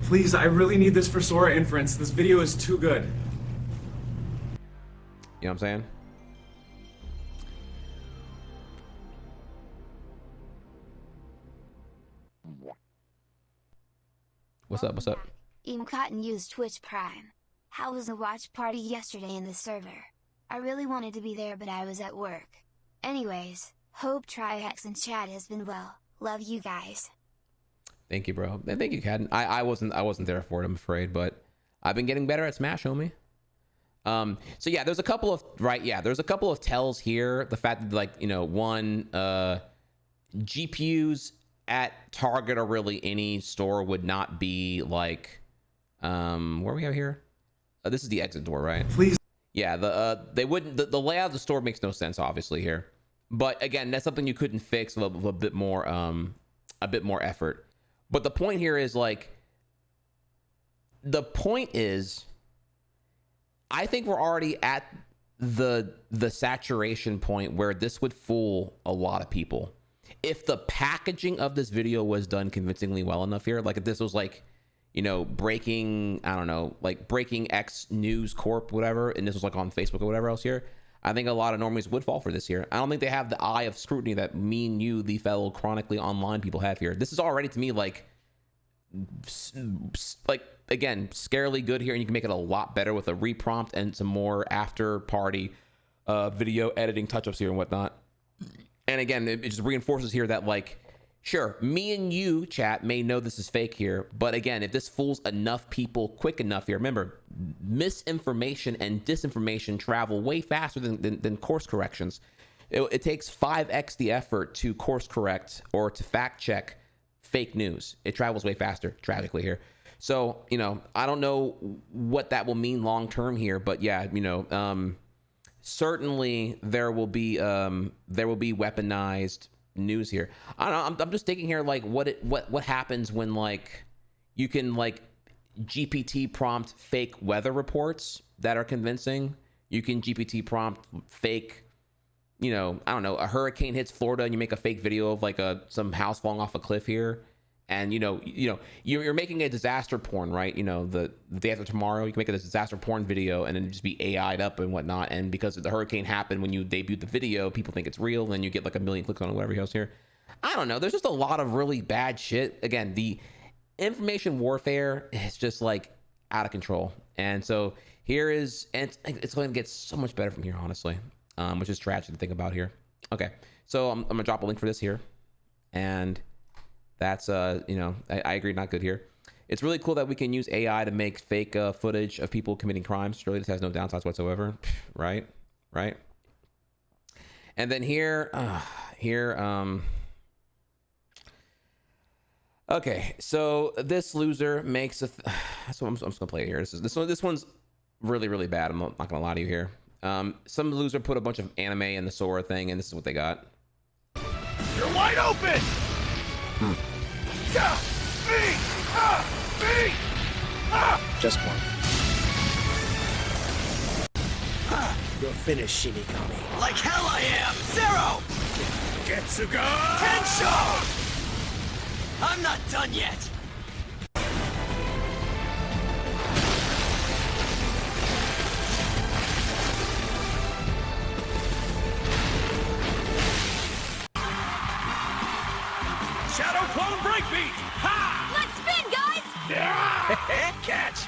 Speaker 1: Please, I really need this for Sora inference. This video is too good.
Speaker 7: You know what I'm saying? What's up?
Speaker 12: Cotton used Twitch Prime. How was the watch party yesterday in the server? I really wanted to be there, but I was at work. Anyways, hope Trihex and Chad has been well. Love you guys.
Speaker 7: Thank you, bro. Thank you, Cadden. I wasn't there for it, I'm afraid, but I've been getting better at Smash, homie. So yeah, there's a couple of tells here. The fact that, like, you know, one, GPUs at Target or really any store would not be like, where we have here? This is the exit door, right?
Speaker 1: Please.
Speaker 7: Yeah, they wouldn't. The layout of the store makes no sense, obviously here. But again, that's something you couldn't fix with a bit more effort. But the point here is like, I think we're already at the saturation point where this would fool a lot of people. If the packaging of this video was done convincingly well enough here, like if this was like, you know, breaking, I don't know, like breaking X News Corp, whatever, and this was like on Facebook or whatever else here, I think a lot of normies would fall for this here. I don't think they have the eye of scrutiny that me and you, the fellow chronically online people, have here. This is already to me like again, scarily good here, and you can make it a lot better with a reprompt and some more after party video editing touch-ups here and whatnot. And again, it just reinforces here that like, sure, me and you, chat, may know this is fake here, but again, if this fools enough people quick enough here, remember, misinformation and disinformation travel way faster than course corrections. It takes 5x the effort to course correct or to fact check fake news. It travels way faster, tragically here. So, you know, I don't know what that will mean long term here, but yeah, you know, certainly there will be weaponized news here. I don't know, I'm just thinking here like what happens when like you can like GPT prompt fake weather reports that are convincing. You can GPT prompt fake, you know, I don't know, a hurricane hits Florida and you make a fake video of like some house falling off a cliff here. And you're making a disaster porn, right? You know, the day after tomorrow, you can make a disaster porn video and then just be AI'd up and whatnot. And because the hurricane happened when you debuted the video, people think it's real, and you get like 1 million clicks on it, whatever else here. I don't know. There's just a lot of really bad shit. Again, the information warfare is just like out of control. And so here is, and it's going to get so much better from here, honestly, which is tragic to think about here. Okay, so I'm gonna drop a link for this here, and that's you know, I agree, not good here. It's really cool that we can use AI to make fake footage of people committing crimes. Surely this has no downsides whatsoever, right? And then here, okay, so this loser makes a. So I'm just gonna play it here. This one's really bad. I'm not gonna lie to you here. Some loser put a bunch of anime in the Sora thing, and this is what they got.
Speaker 3: You're wide open!
Speaker 10: Just one.
Speaker 3: You're finished, Shinigami.
Speaker 10: Like hell I am! Zero!
Speaker 3: Getsuga!
Speaker 10: Tensho! I'm not done yet!
Speaker 3: Shadow Clone Breakbeat! Ha!
Speaker 25: Let's spin, guys!
Speaker 3: Catch!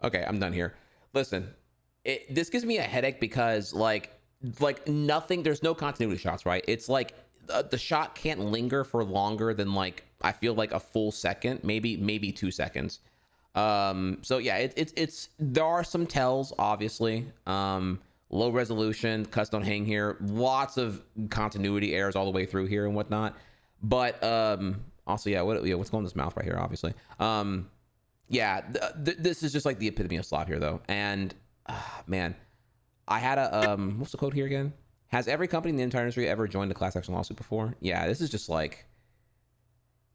Speaker 7: Okay, I'm done here. Listen, this gives me a headache because like nothing, there's no continuity shots, right? It's like the shot can't linger for longer than like, I feel like a full second, maybe 2 seconds. So yeah, it's there are some tells, obviously. Low resolution, cuts don't hang here, lots of continuity errors all the way through here and whatnot. But also, yeah, what's going on in this mouth right here, obviously. Yeah, this is just like the epitome of slop here, though. And man, I had a what's the quote here again? Has every company in the entire industry ever joined a class action lawsuit before? Yeah, this is just like,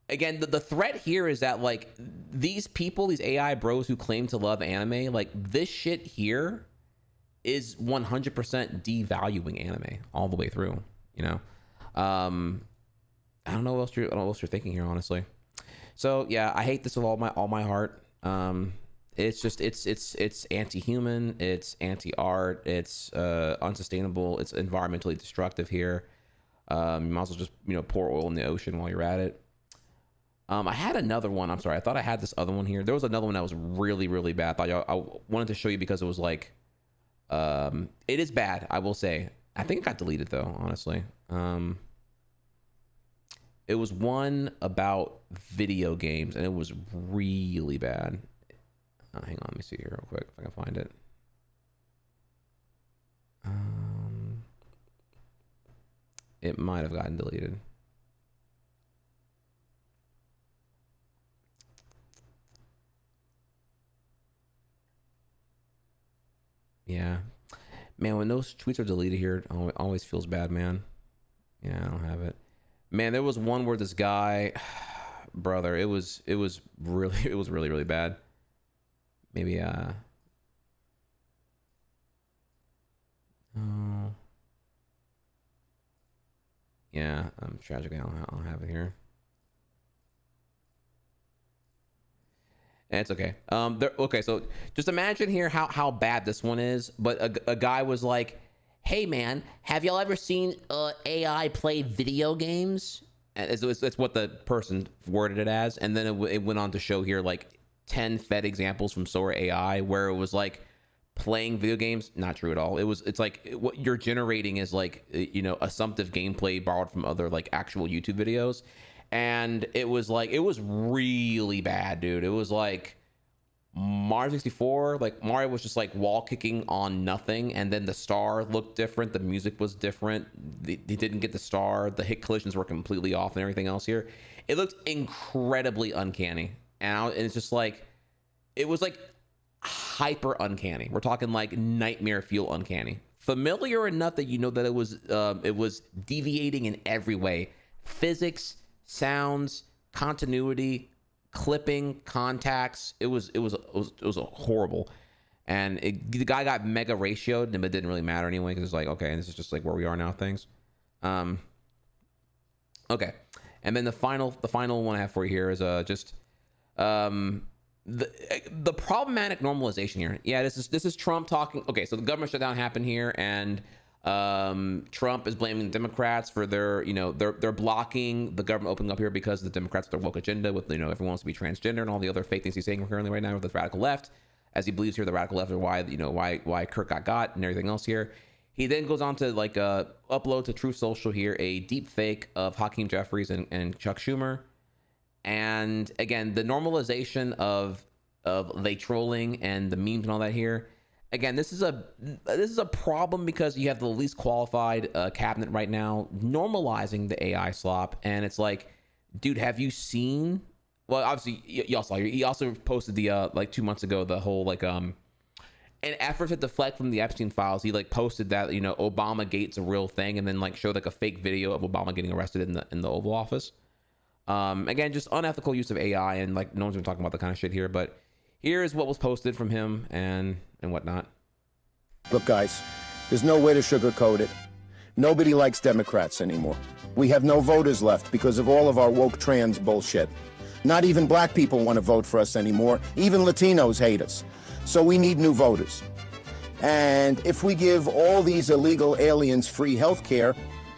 Speaker 7: again, the threat here is that like these people, these AI bros who claim to love anime, like this shit here is 100% devaluing anime all the way through, you know. I don't know what else you're thinking here, honestly. So yeah, I hate this with all my heart. It's just it's anti-human, it's anti-art, it's unsustainable, it's environmentally destructive here. You might as well just, you know, pour oil in the ocean while you're at it. I had another one. I'm sorry, I thought I had this other one here. There was another one that was really bad. I wanted to show you because it was like, it is bad, I will say. I think it got deleted though, honestly. It was one about video games and it was really bad. Hang on, let me see here real quick if I can find it. It might have gotten deleted. Yeah, man, when those tweets are deleted here, it always feels bad, man. Yeah, I don't have it. Man, there was one where this guy, brother, it was really bad. Maybe oh. Yeah, tragically I don't have it here. It's okay. Okay, so just imagine here how bad this one is. But a guy was like, "Hey man, have y'all ever seen AI play video games?" And it's what the person worded it as, and then it went on to show here like 10 fed examples from Sora AI where it was like playing video games. Not true at all. It's like what you're generating is like, you know, assumptive gameplay borrowed from other like actual YouTube videos. And it was really bad, dude. It was like Mario 64, like Mario was just like wall kicking on nothing, and then the star looked different, the music was different, he didn't get the star, the hit collisions were completely off, and everything else here. It looked incredibly uncanny, and it's just like, it was like hyper uncanny. We're talking like nightmare fuel uncanny. Familiar enough that you know that it was deviating in every way. Physics, sounds, continuity, clipping, contacts. It was horrible, and the guy got mega ratioed, but it didn't really matter anyway because it's like, okay, this is just like where we are now. Things. Okay, and then the final one I have for you here is just the problematic normalization here. Yeah, this is Trump talking. Okay, so the government shutdown happened here, and Trump is blaming the Democrats for their, you know, they're blocking the government opening up here because of the Democrats' their woke agenda with, you know, everyone wants to be transgender and all the other fake things he's saying currently right now with the radical left, as he believes here the radical left are why Kirk got and everything else here. He then goes on to like upload to Truth Social here a deep fake of Hakeem Jeffries and Chuck Schumer. And again, the normalization of they trolling and the memes and all that here. Again, this is a problem because you have the least qualified cabinet right now normalizing the AI slop, and it's like, dude, have you seen? Well, obviously, y'all saw here. He also posted the like 2 months ago the whole like an effort to deflect from the Epstein files. He like posted that, you know, Obama Gate's a real thing, and then like showed like a fake video of Obama getting arrested in the Oval Office. Again, just unethical use of AI, and like no one's been talking about the kind of shit here, but here is what was posted from him and whatnot.
Speaker 14: Look, guys, there's no way to sugarcoat it. Nobody likes Democrats anymore. We have no voters left because of all of our woke trans bullshit. Not even black people want to vote for us anymore. Even Latinos hate us. So we need new voters. And if we give all these illegal aliens free health care,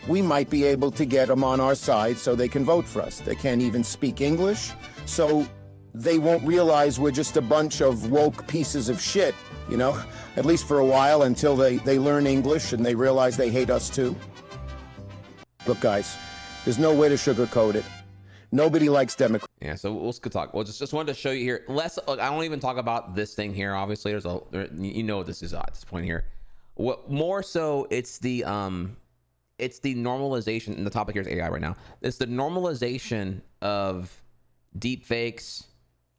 Speaker 14: we might be able to get them on our side so they can vote for us. They can't even speak English, so they won't realize we're just a bunch of woke pieces of shit, you know, at least for a while until they learn English and they realize they hate us too. Look, guys, there's no way to sugarcoat it. Nobody likes Democrats.
Speaker 7: Yeah, so we'll talk. Well, just wanted to show you here. Less. I won't even talk about this thing here. Obviously, you know what this is at this point here. What more so? It's the normalization. And the topic here is AI right now. It's the normalization of deep fakes,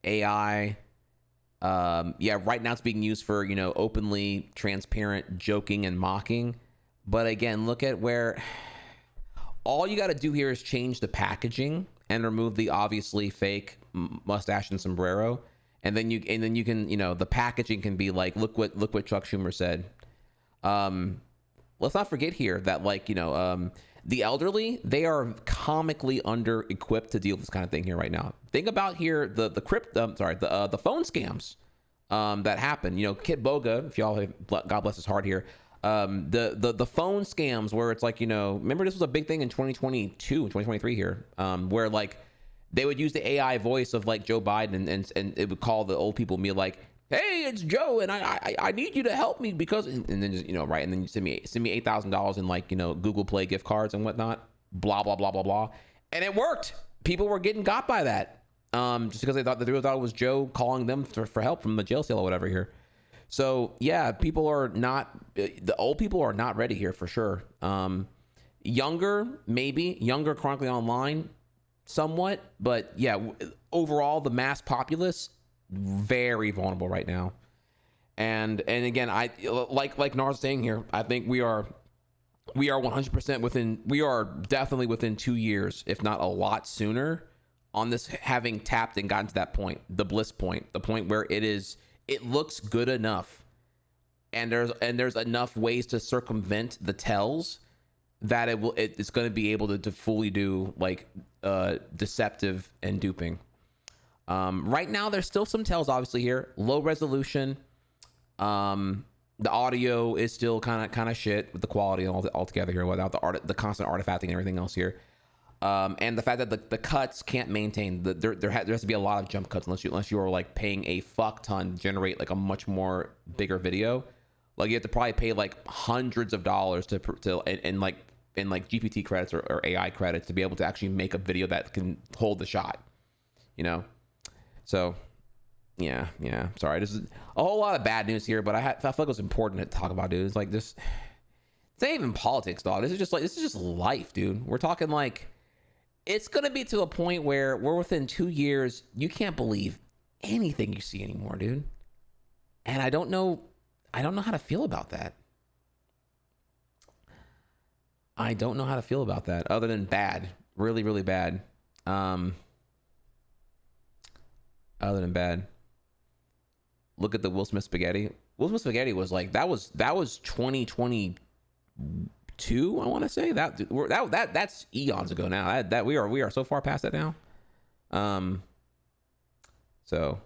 Speaker 7: AI. Yeah, right now it's being used for, you know, openly transparent joking and mocking. But again, look at where all you got to do here is change the packaging and remove the obviously fake mustache and sombrero, and then you can, you know, the packaging can be like, look what Chuck Schumer said. Let's not forget here that, like, you know, the elderly, they are comically under equipped to deal with this kind of thing here right now. Think about here the phone scams that happen. You know, Kit Boga, if y'all have, God bless his heart here. The phone scams where it's like, you know, remember this was a big thing in 2022, 2023 here, where like they would use the AI voice of like Joe Biden and it would call the old people, me like, hey, it's Joe, and I need you to help me because, and then just, you know, right, and then you send me $8,000 in, like, you know, Google Play gift cards and whatnot, blah blah blah blah blah, and it worked. People were getting got by that, just because they thought it was Joe calling them for help from the jail cell or whatever here. So yeah, the old people are not ready here for sure. Younger chronically online, somewhat, but yeah, overall the mass populace very vulnerable right now. And again, I like Nars saying here, I think we are 100% within, we are definitely within 2 years, if not a lot sooner, on this having tapped and gotten to that point, the bliss point, the point where it looks good enough, and there's enough ways to circumvent the tells that it's going to be able to fully do like deceptive and duping. Right now, there's still some tells obviously here, low resolution. The audio is still kind of shit with the quality all together here without the constant artifacting and everything else here. And the fact that the cuts can't maintain there has to be a lot of jump cuts unless you are like paying a fuck ton to generate like a much more bigger video. Like you have to probably pay like hundreds of dollars to like GPT credits or AI credits to be able to actually make a video that can hold the shot, you know? So yeah. Sorry, this is a whole lot of bad news here, but I felt like it was important to talk about, dude. It's like this. It's not even politics, dog. This is just life, dude. We're talking like it's gonna be to a point where we're within 2 years. You can't believe anything you see anymore, dude. And I don't know how to feel about that. I don't know how to feel about that other than bad, really, really bad. Other than bad. Look at the Will Smith spaghetti. Will Smith spaghetti was like that was 2022. I want to say that's eons ago now. That we are so far past that now. So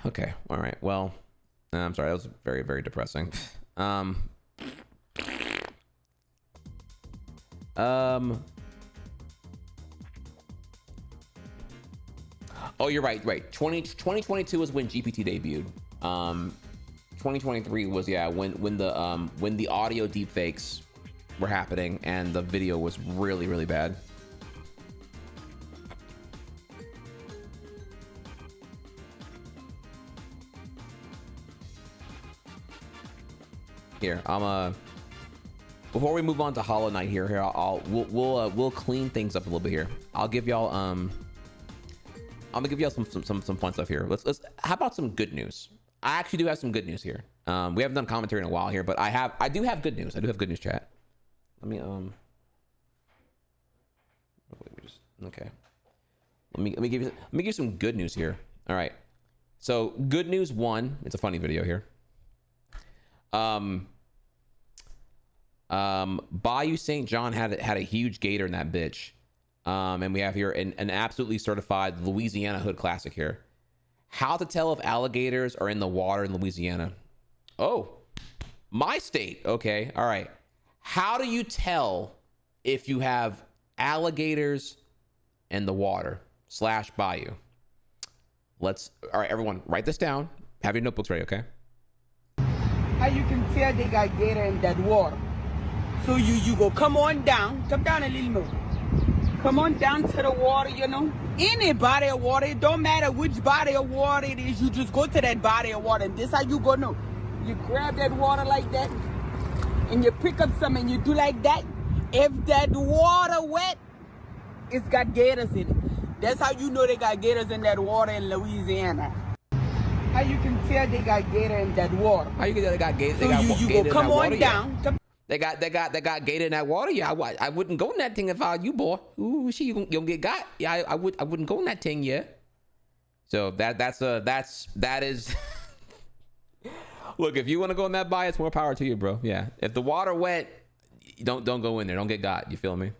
Speaker 7: okay, all right. Well, I'm sorry. That was very, very depressing. Oh, you're right. 2022 was when GPT debuted. 2023 was when the audio deepfakes were happening and the video was really, really bad. Here, before we move on to Hollow Knight we'll clean things up a little bit here. I'll give y'all I'm gonna give y'all some fun stuff here. Let's how about some good news? I actually do have some good news here. We haven't done commentary in a while here, but I do have good news. I do have good news, chat. Let me okay. Let me give you some good news here. All right. So good news one. It's a funny video here. Bayou St. John had a huge gator in that bitch. And we have here an absolutely certified Louisiana hood classic here. How to tell if alligators are in the water in Louisiana. Oh, my state. Okay. All right. How do you tell if you have alligators in the water / bayou? All right, everyone, write this down. Have your notebooks ready, okay?
Speaker 15: How you can tell they got gator in that water. So you go come down a little more. Come on down to the water, you know. Any body of water, it don't matter which body of water it is, you just go to that body of water. And this how you go know. You grab that water like that, and you pick up some and you do like that. If that water wet, it's got gators in it. That's how you know they got gators in that water in Louisiana. How you can tell they got gator in that water?
Speaker 7: How you can tell they got gator?
Speaker 15: So you go come on down.
Speaker 7: Yeah. They got gator in that water. Yeah, I wouldn't go in that thing if I were you, boy. Ooh, you gonna get got. Yeah, I wouldn't go in that thing. Yeah. So that is. Look, if you want to go in that bay, it's more power to you, bro. Yeah. If the water wet, don't go in there. Don't get got. You feel me?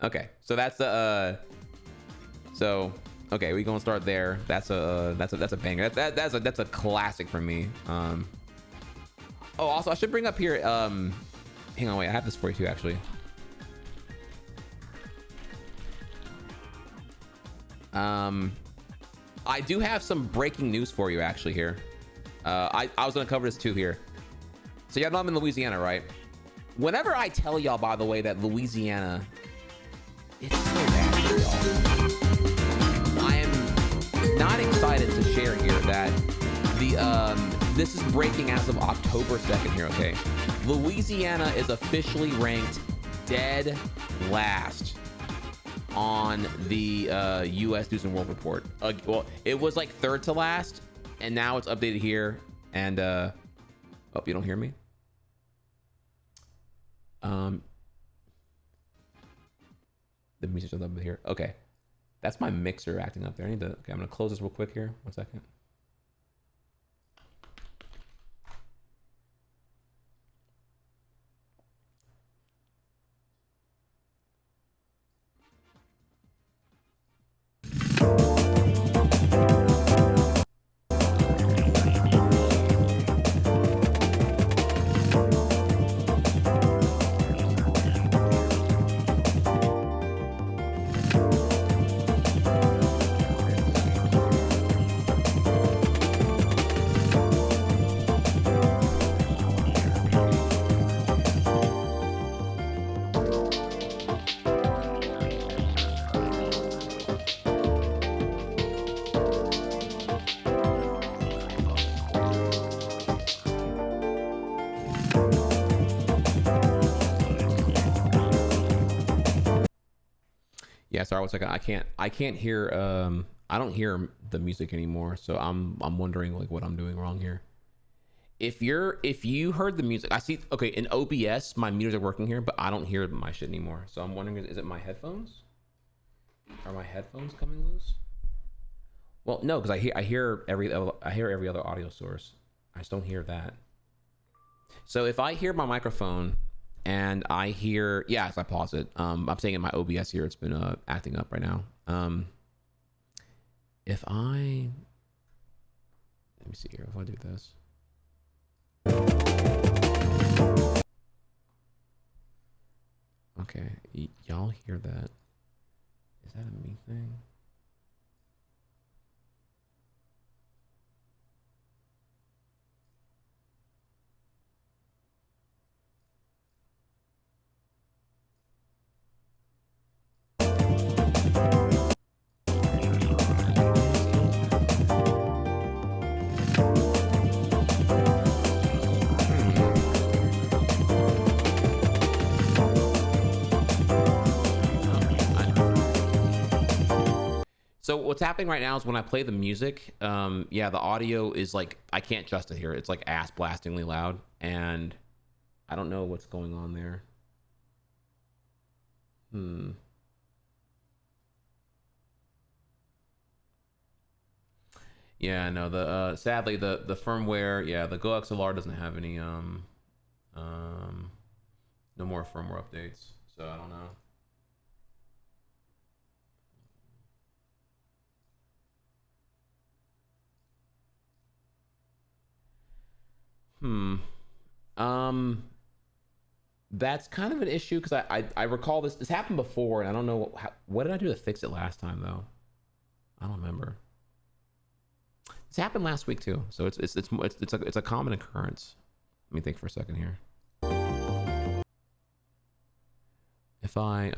Speaker 7: Okay. So that's the okay, we're gonna start there. That's a banger. That's a classic for me. Oh, also I should bring up here. Hang on, wait. I have this for you too, actually. I do have some breaking news for you actually here. I was gonna cover this too here. So y'all know I'm in Louisiana, right? Whenever I tell y'all, by the way, that Louisiana, it's so bad here, y'all. I am not excited to share here that this is breaking as of October 2nd here, okay? Louisiana is officially ranked dead last on the U.S. News and World Report. Well, it was like third to last, and now it's updated here. And oh, you don't hear me? The music's up here. Okay, that's my mixer acting up there. I need to. Okay, I'm gonna close this real quick here. 1 second. Yeah, sorry, 1 second. I can't hear I don't hear the music anymore, so I'm wondering like what I'm doing wrong here. If you heard the music, I see. Okay, in OBS my meters are working here, but I don't hear my shit anymore. So I'm wondering, is it my headphones? Are my headphones coming loose? Well, no, because I hear every other audio source. I just don't hear that. So if I hear my microphone and I hear, yeah, as I pause it, I'm saying in my OBS here, it's been acting up right now. If I, let me see here, if I do this. Okay, y'all hear that? Is that a me thing? So what's happening right now is when I play the music, yeah, the audio is like, I can't just hear it. It's like ass blastingly loud, and I don't know what's going on there. Yeah, no, the sadly the firmware, yeah, the Go XLR doesn't have any no more firmware updates, so I don't know. That's kind of an issue because I recall this happened before, and I don't know what did I do to fix it last time though. I don't remember. This happened last week too, so it's a common occurrence. Let me think for a second here. If I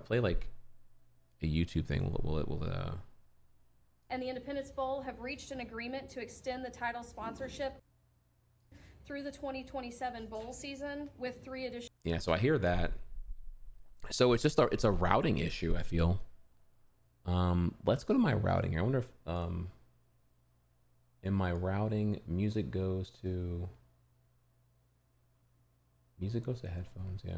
Speaker 7: play like a YouTube thing, will it
Speaker 18: and the Independence Bowl have reached an agreement to extend the title sponsorship through the 2027 bowl season with 3 additional.
Speaker 7: Yeah, so I hear that. So it's just it's a routing issue, I feel. Let's go to my routing here. I wonder if in my routing music goes to headphones, yeah.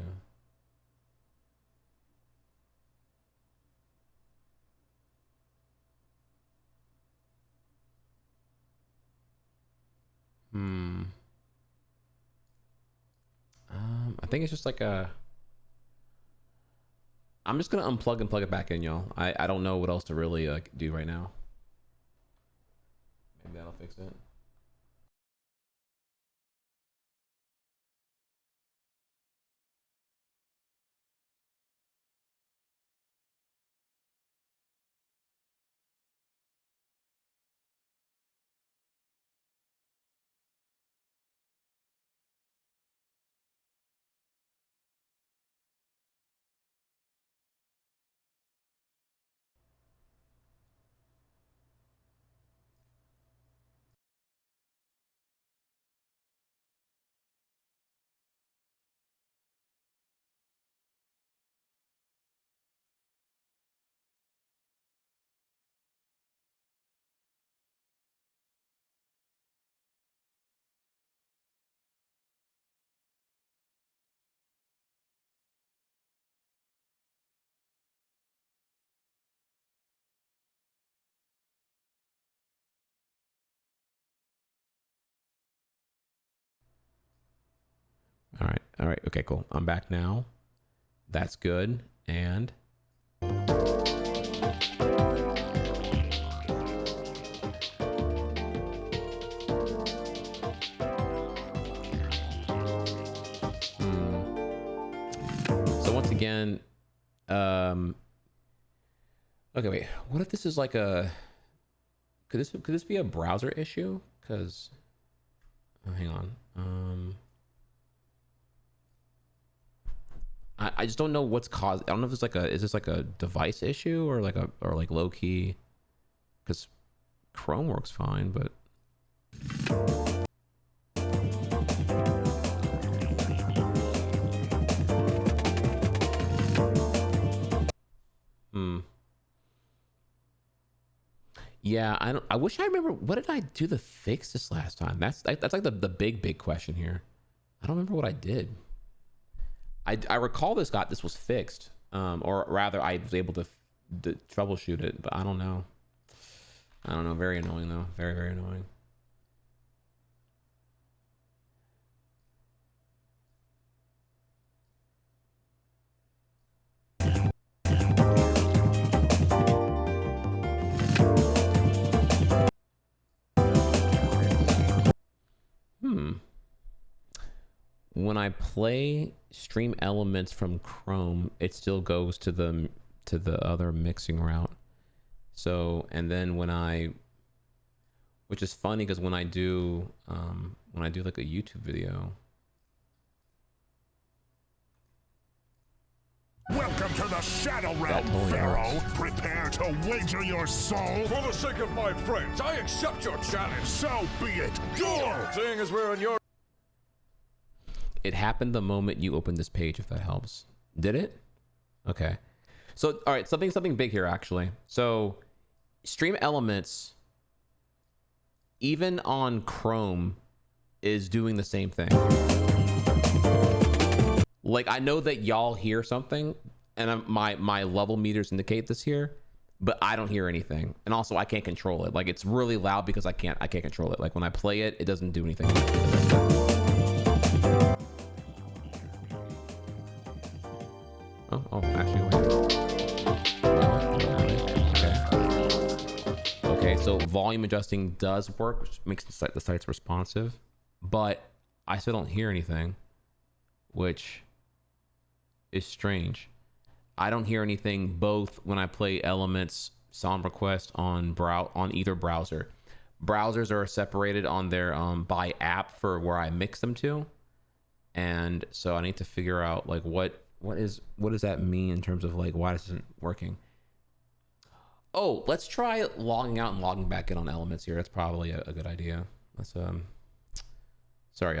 Speaker 7: I think it's just like I'm just gonna unplug and plug it back in, y'all. I don't know what else to really like do right now. Maybe that'll fix it. All right. Okay, cool. I'm back now. That's good. And so once again, okay, wait. What if this is like a could this be a browser issue? Because hang on. I just don't know what's caused. I don't know if it's like is this like a device issue or like low key? Because Chrome works fine, but yeah, I wish I remember what did I do to fix this last time. That's like the big question here. I don't remember what I did. I recall this was fixed, or rather I was able to troubleshoot it, but I don't know. Very annoying though. Very, very annoying. When I play stream elements from Chrome, it still goes to the other mixing route. So, and then which is funny because when I do like a YouTube video.
Speaker 20: Welcome to the Shadow Realm, Pharaoh. Prepare to wager your soul.
Speaker 3: For the sake of my friends, I accept your challenge.
Speaker 20: So be it. Duel!
Speaker 3: Seeing as we're in your...
Speaker 7: It happened the moment you opened this page, if that helps. Did it? Okay. So, all right, something big here, actually. So, Stream Elements, even on Chrome, is doing the same thing. Like, I know that y'all hear something, and my level meters indicate this here, but I don't hear anything. And also, I can't control it. Like, it's really loud because I can't control it. Like, when I play it, it doesn't do anything. Oh, actually, wait. Okay, so volume adjusting does work, which makes the site's responsive, but I still don't hear anything, which is strange. I don't hear anything both when I play Elements Sound Request on either browser. Browsers are separated on their by app for where I mix them to, and so I need to figure out like what does that mean in terms of like why this isn't working. Oh, let's try logging out and logging back in on Elements here. That's probably a good idea. Let's sorry,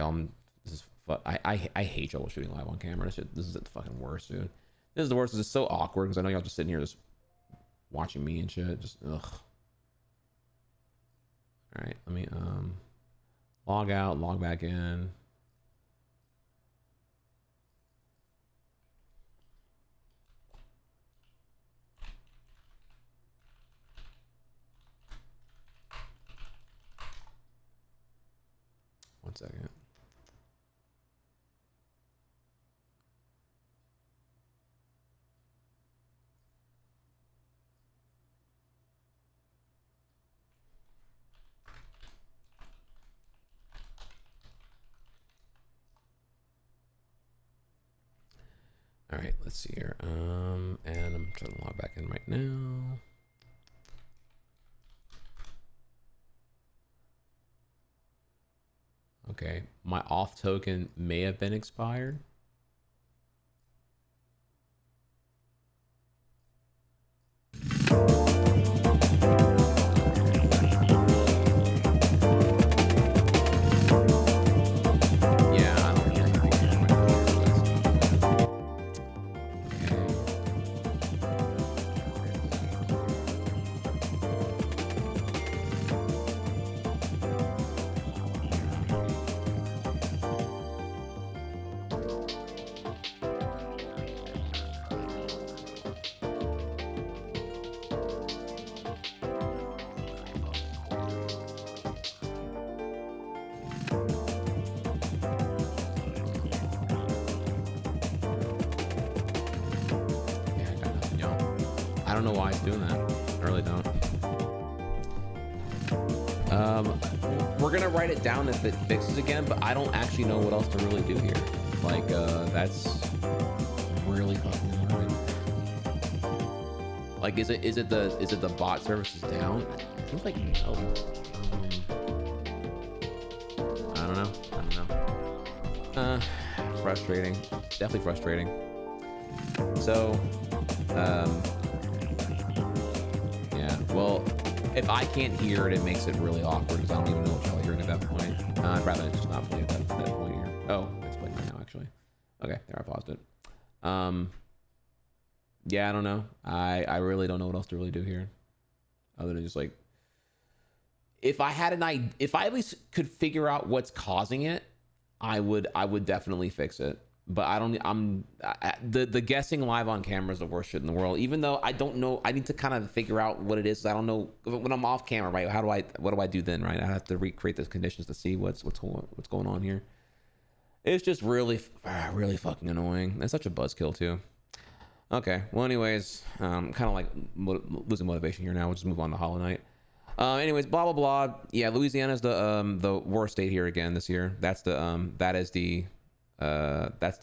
Speaker 7: this is I hate troubleshooting live on camera. This is the fucking worst, dude. This is the worst. This is so awkward because I know y'all just sitting here just watching me and shit. Just ugh. All right, let me log out, log back in. One second. All right, let's see here. And I'm trying to log back in right now. Okay, my off token may have been expired. don't know why it's doing that. I really don't. We're gonna write it down if it fixes again, but I don't actually know what else to really do here. Like, that's really fucking annoying. Like, is it the bot service is down? It feels like no. I don't know. Frustrating. Definitely frustrating. So, yeah. Well, if I can't hear it, it makes it really awkward because I don't even know what y'all are hearing at that point. I'd rather just not play at that point here. Oh, it's playing right now, actually. Okay, there, I paused it. Yeah, I don't know. I really don't know what else to really do here, other than just like, if I had an idea, if I at least could figure out what's causing it, I would definitely fix it. But I don't. The guessing live on camera is the worst shit in the world. Even though I don't know, I need to kind of figure out what it is. I don't know when I'm off camera, right? What do I do then, right? I have to recreate those conditions to see what's going on here. It's just really fucking annoying. It's such a buzzkill too. Okay. Well, anyways, kind of like losing motivation here now. We'll just move on to Hollow Knight. Anyways, blah blah blah. Yeah, Louisiana's the worst state here again this year. That's the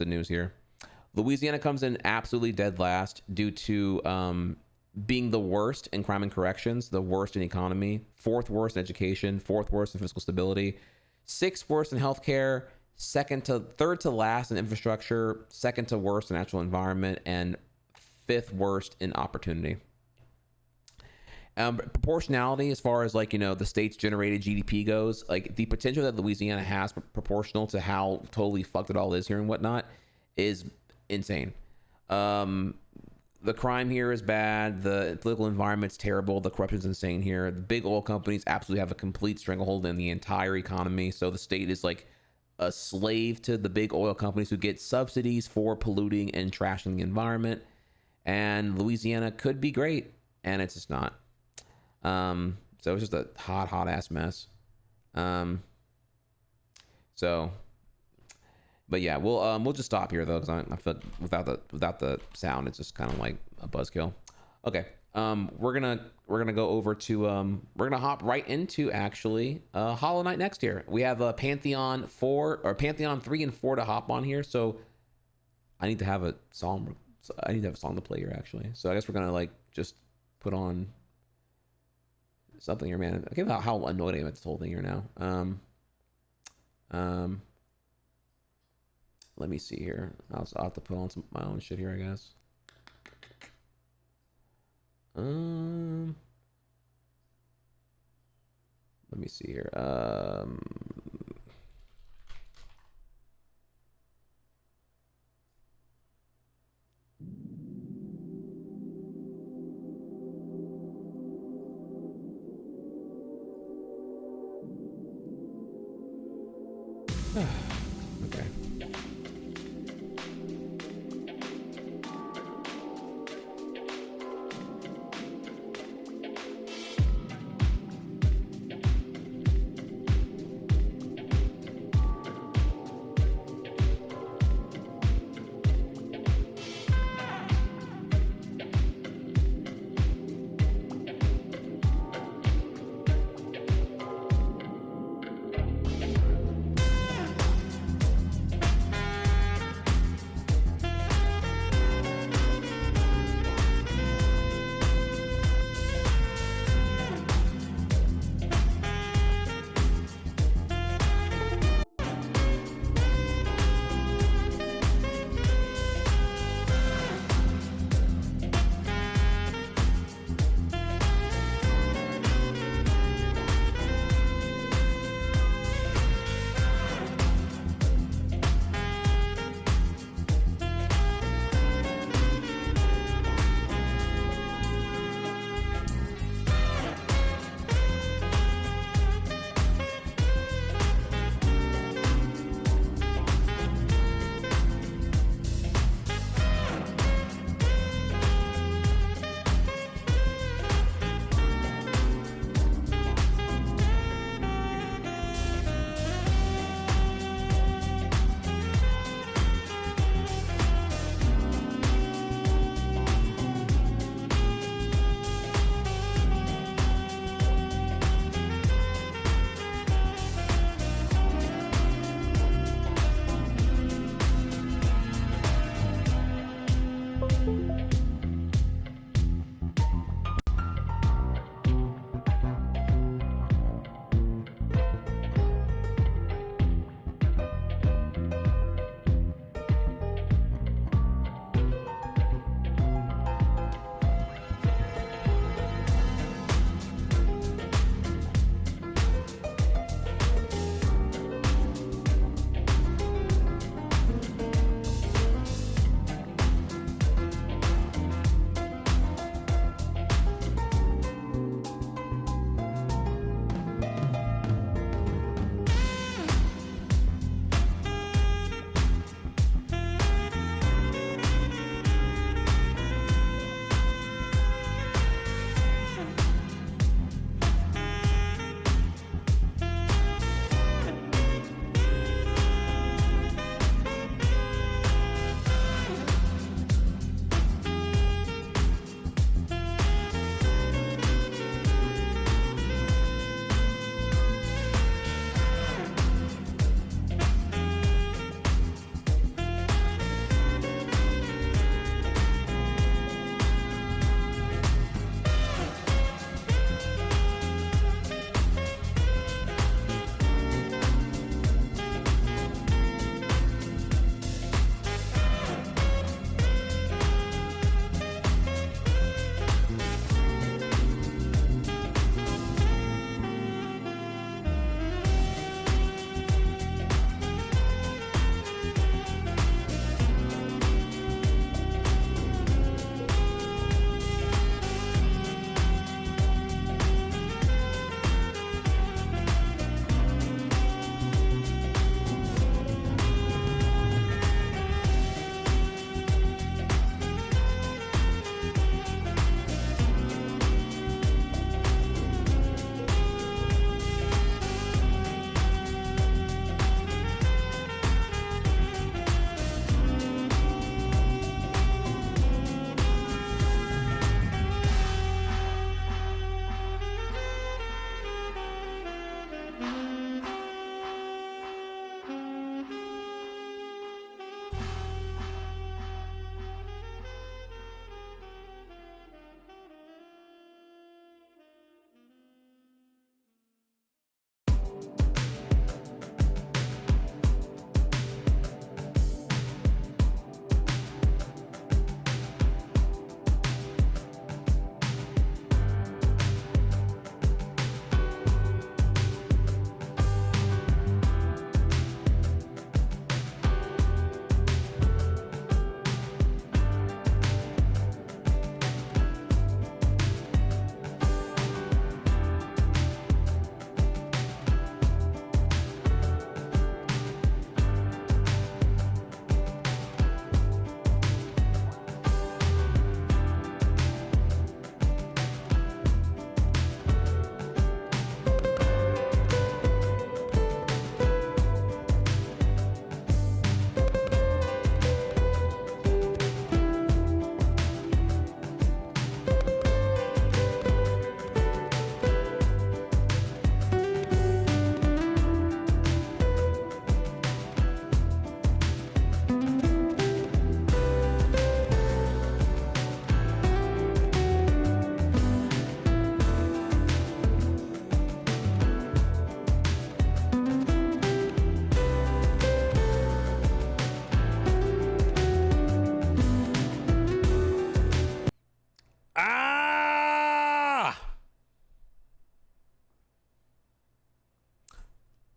Speaker 7: news here. Louisiana comes in absolutely dead last due to being the worst in crime and corrections, the worst in economy, 4th worst in education, 4th worst in fiscal stability, 6th worst in healthcare, third to last in infrastructure, 2nd to worst in natural environment, and 5th worst in opportunity. Proportionality, as far as like, you know, the state's generated GDP goes, like the potential that Louisiana has proportional to how totally fucked it all is here and whatnot is insane. The crime here is bad. The political environment's terrible. The corruption's insane here. The big oil companies absolutely have a complete stranglehold in the entire economy. So the state is like a slave to the big oil companies who get subsidies for polluting and trashing the environment. And Louisiana could be great, and it's just not. So it's just a hot ass mess. But yeah, we'll just stop here though, because I feel without the sound, it's just kind of like a buzzkill. Okay. We're gonna go over to we're gonna hop right into actually Hollow Knight next here. We have a Pantheon 3 and 4 to hop on here. So I need to have a song. I need to have a song to play here actually. So I guess we're gonna like just put on something here, man. Okay, about how annoyed I am at this whole thing here now. Let me see here. I'll have to put on my own shit here, I guess. Let me see here. Okay.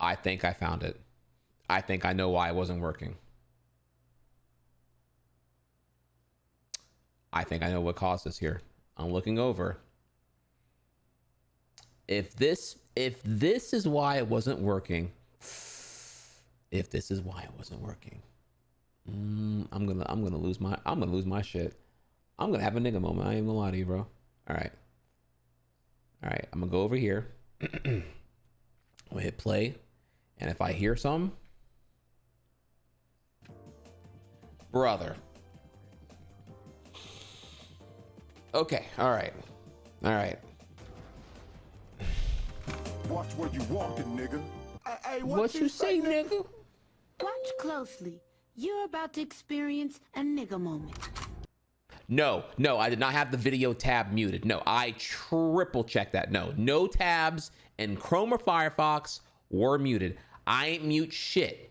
Speaker 7: I think I found it. I think I know why it wasn't working. I think I know what caused this here. I'm looking over. If this is why it wasn't working, I'm gonna lose my shit. I'm gonna have a nigga moment. I ain't gonna lie to you, bro. All right, I'm gonna go over here. I'm gonna hit play, and if I hear some, brother. Okay, all right.
Speaker 20: Watch where you walking, nigga. Hey,
Speaker 7: What you say, nigga?
Speaker 4: Watch closely. You're about to experience a nigga moment.
Speaker 7: No, I did not have the video tab muted. No, I triple checked that. No tabs in Chrome or Firefox were muted. I ain't mute shit.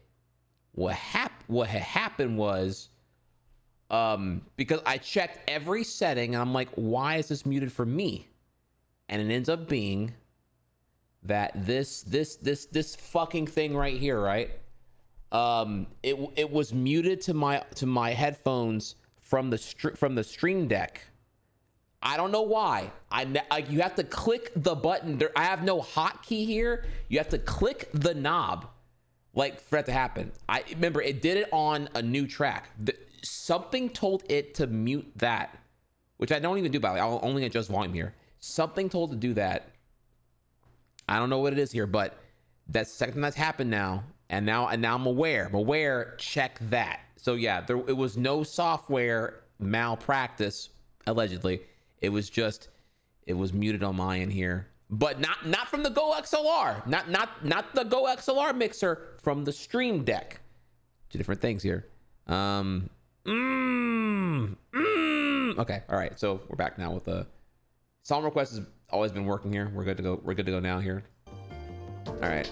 Speaker 7: What had happened was, because I checked every setting and I'm like, why is this muted for me? And it ends up being that this fucking thing right here, right? It was muted to my headphones from the Stream Deck. I don't know why. You have to click the button. I have no hotkey here. You have to click the knob, like, for that to happen. I remember it did it on a new track. Something told it to mute that, which I don't even do. By the way, I'll only adjust volume here. Something told it to do that. I don't know what it is here, but that's the second time that's happened now. And now I'm aware. Check that. So yeah, it was no software malpractice, allegedly. It was muted on my end here, but not from the Go XLR, not the Go XLR mixer, from the Stream Deck. Two different things here. Okay, all right. So we're back now with the song request has always been working here. We're good to go. We're good to go now here. All right.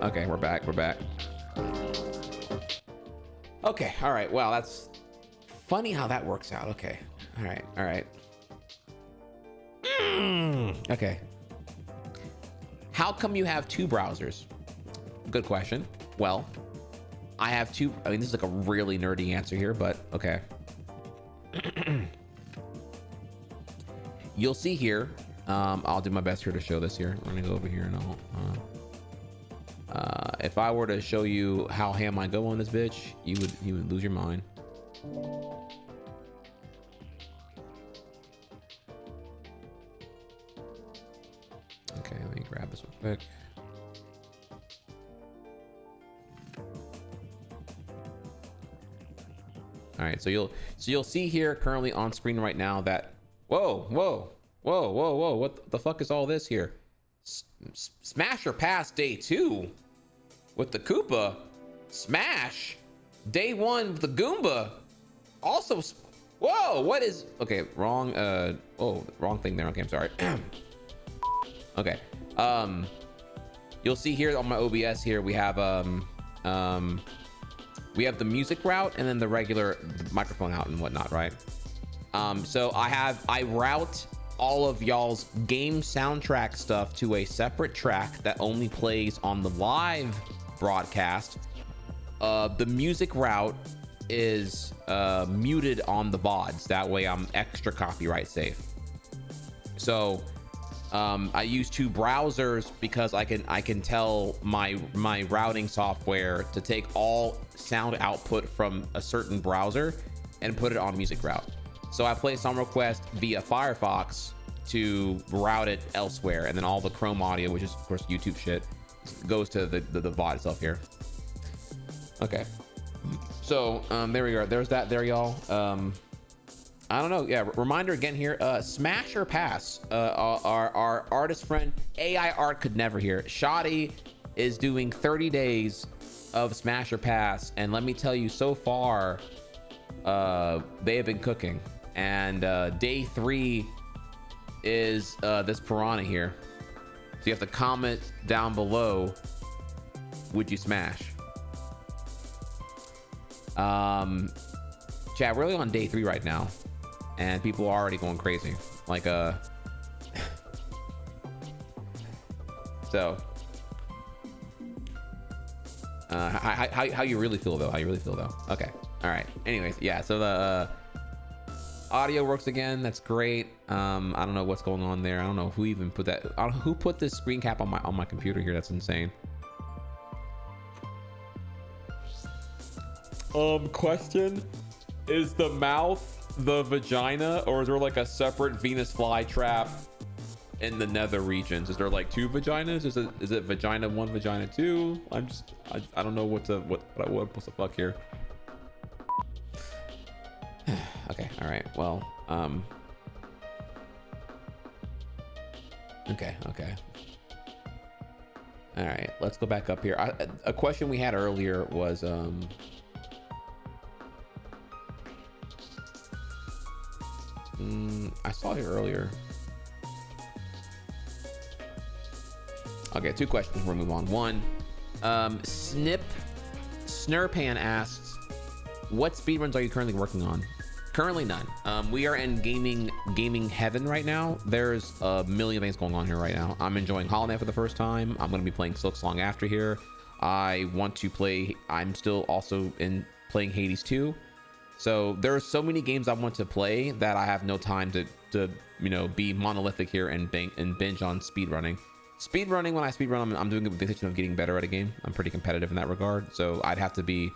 Speaker 7: Okay, we're back. Okay, all right. Wow, that's funny how that works out. Okay, all right. Okay. How come you have two browsers? Good question. Well, I have two. I mean, this is like a really nerdy answer here, but okay. You'll see here. I'll do my best here to show this here. We're gonna go over here and if I were to show you how ham I go on this bitch, you would lose your mind. Okay, let me grab this real quick. All right, so you'll see here currently on screen right now that whoa, what the fuck is all this here? Smash or pass day 2 with the Koopa. Smash day 1 with the Goomba. Also, whoa, what is? Okay, wrong. Wrong thing there. Okay, I'm sorry. Okay. You'll see here on my OBS here we have the music route and then the regular microphone out and whatnot, right? So I route all of y'all's game soundtrack stuff to a separate track that only plays on the live broadcast. The music route is muted on the VODs. That way I'm extra copyright safe. So I use two browsers because I can tell my routing software to take all sound output from a certain browser and put it on music route. So I play Song Request via Firefox to route it elsewhere, and then all the Chrome audio, which is of course YouTube shit, goes to the VOD itself here. Okay, so there we go. There's that there, y'all. I don't know. Yeah, reminder again here. Smash or pass. Our artist friend AI Art could never hear. Shoddy is doing 30 days of Smash or pass, and let me tell you, so far they have been cooking. And day 3 is this piranha here. So you have to comment down below, would you smash? Chat, we're really on day 3 right now, and people are already going crazy. Like so How you really feel though? How you really feel though? Okay. All right. Anyways, yeah. So the audio works again. That's great. I don't know what's going on there. I don't know who even put that. I don't know who put this screen cap on my computer here. That's insane. Question: is the mouth the vagina, or is there like a separate Venus flytrap in the nether regions? Is there like 2 vaginas? Is it vagina 1, vagina 2? I don't know what the fuck here. Okay, all right. Well, okay. All right, let's go back up here. A question we had earlier was I saw it earlier. Okay, 2 questions. We'll move on. 1, Snurpan asks, what speedruns are you currently working on? Currently none. We are in gaming heaven right now. There's a million things going on here right now. I'm enjoying Hollow Knight for the first time. I'm going to be playing Silksong after here. I want to play. I'm still also playing Hades 2. So there are so many games I want to play that I have no time to be monolithic here and binge on speedrunning. Speedrunning, when I speedrun, I'm doing it with the intention of getting better at a game. I'm pretty competitive in that regard. So I'd have to be,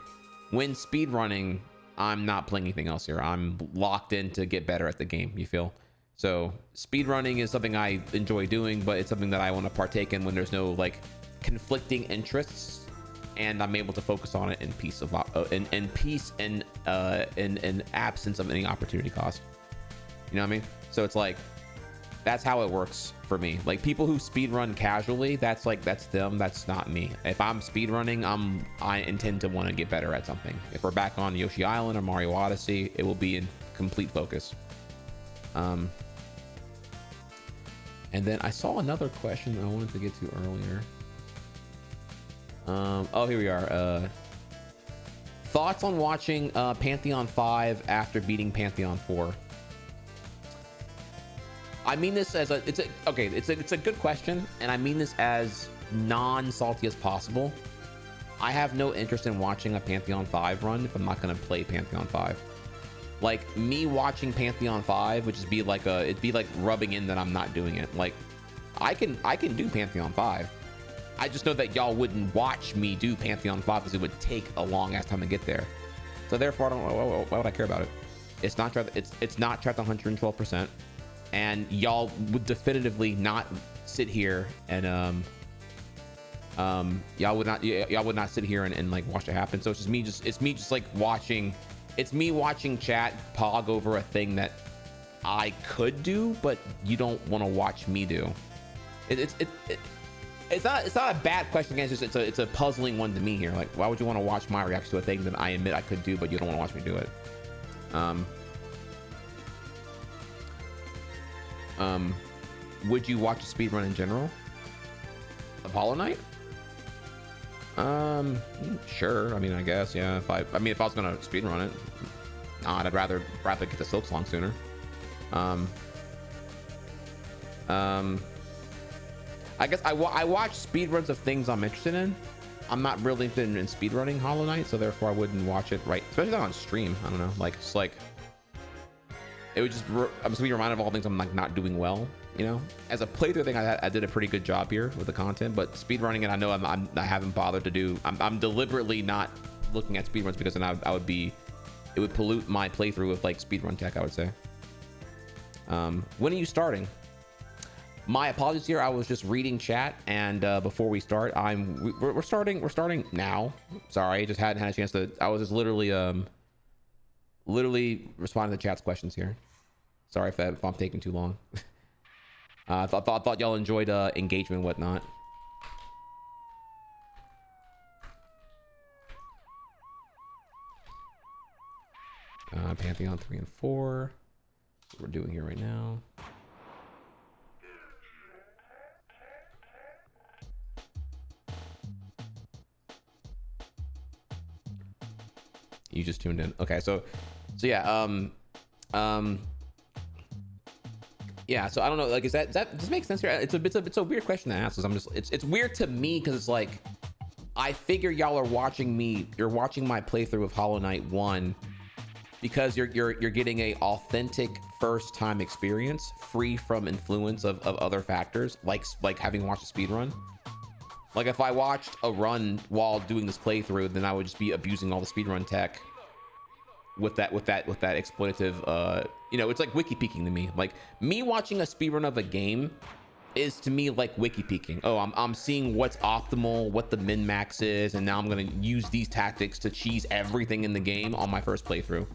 Speaker 7: when speedrunning, I'm not playing anything else here. I'm locked in to get better at the game, you feel? So speedrunning is something I enjoy doing, but it's something that I want to partake in when there's no like conflicting interests, and I'm able to focus on it in peace and absence of any opportunity cost. You know what I mean? So it's like, that's how it works for me. Like people who speedrun casually, that's them. That's not me. If I'm speedrunning, I intend to want to get better at something. If we're back on Yoshi Island or Mario Odyssey, it will be in complete focus. And then I saw another question I wanted to get to earlier. Oh, here we are. Thoughts on watching Pantheon 5 after beating Pantheon 4? I mean this as it's a good question, and I mean this as non-salty as possible. I have no interest in watching a Pantheon 5 run if I'm not going to play Pantheon 5. Like me watching Pantheon 5 would just be like it'd be like rubbing in that I'm not doing it. Like I can do Pantheon 5. I just know that y'all wouldn't watch me do Pantheon 5 because it would take a long ass time to get there. So therefore, I don't know why would I care about it. It's not tracked 112%, and y'all would definitively not sit here and y'all would not sit here and like watch it happen. So it's me just like watching. It's me watching chat pog over a thing that I could do, but you don't want to watch me do. It's not a bad question. Again, it's a puzzling one to me here. Like, why would you want to watch my reaction to a thing that I admit I could do, but you don't want to watch me do it? Would you watch a speedrun in general of Hollow Knight? Sure. I mean, I guess, yeah. If I was gonna speedrun it, I'd rather get the Silksong sooner. I guess I watch speedruns of things I'm interested in. I'm not really interested in speedrunning Hollow Knight, so therefore I wouldn't watch it, right? Especially not on stream. I don't know. Like, it's like, it would just, I'm just being reminded of all things I'm like not doing well, you know? As a playthrough thing, I did a pretty good job here with the content, but speedrunning it, I know I haven't bothered to do. I'm deliberately not looking at speedruns because then it would pollute my playthrough with like speedrun tech, I would say. When are you starting? My apologies here. I was just reading chat, and before we start, we're starting now. Sorry, I just hadn't had a chance to. I was just literally responding to chat's questions here. Sorry if I'm taking too long. I thought y'all enjoyed engagement and whatnot. Pantheon 3 and 4. What we're doing here right now. You just tuned in. Okay, so yeah, yeah. So I don't know. Like, does that make sense here? It's a weird question to ask. Because it's weird to me because it's like, I figure y'all are watching me. You're watching my playthrough of Hollow Knight 1 because you're getting a authentic first time experience, free from influence of other factors, like having watched a speed run. Like if I watched a run while doing this playthrough, then I would just be abusing all the speedrun tech with that exploitative. You know, it's like wiki peeking to me. Like me watching a speedrun of a game is to me like wiki peeking. Oh, I'm seeing what's optimal, what the min max is, and now I'm gonna use these tactics to cheese everything in the game on my first playthrough.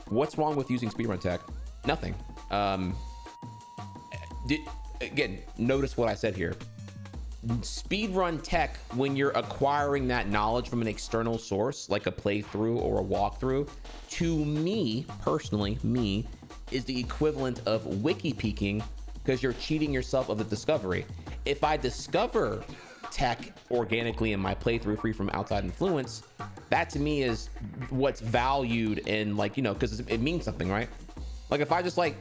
Speaker 7: What's wrong with using speedrun tech? Nothing. Again, notice what I said here. Speedrun tech, when you're acquiring that knowledge from an external source, like a playthrough or a walkthrough, to me, personally, is the equivalent of wiki peeking, because you're cheating yourself of the discovery. If I discover tech organically in my playthrough free from outside influence, that to me is what's valued in, like, you know, because it means something, right? Like if I just like,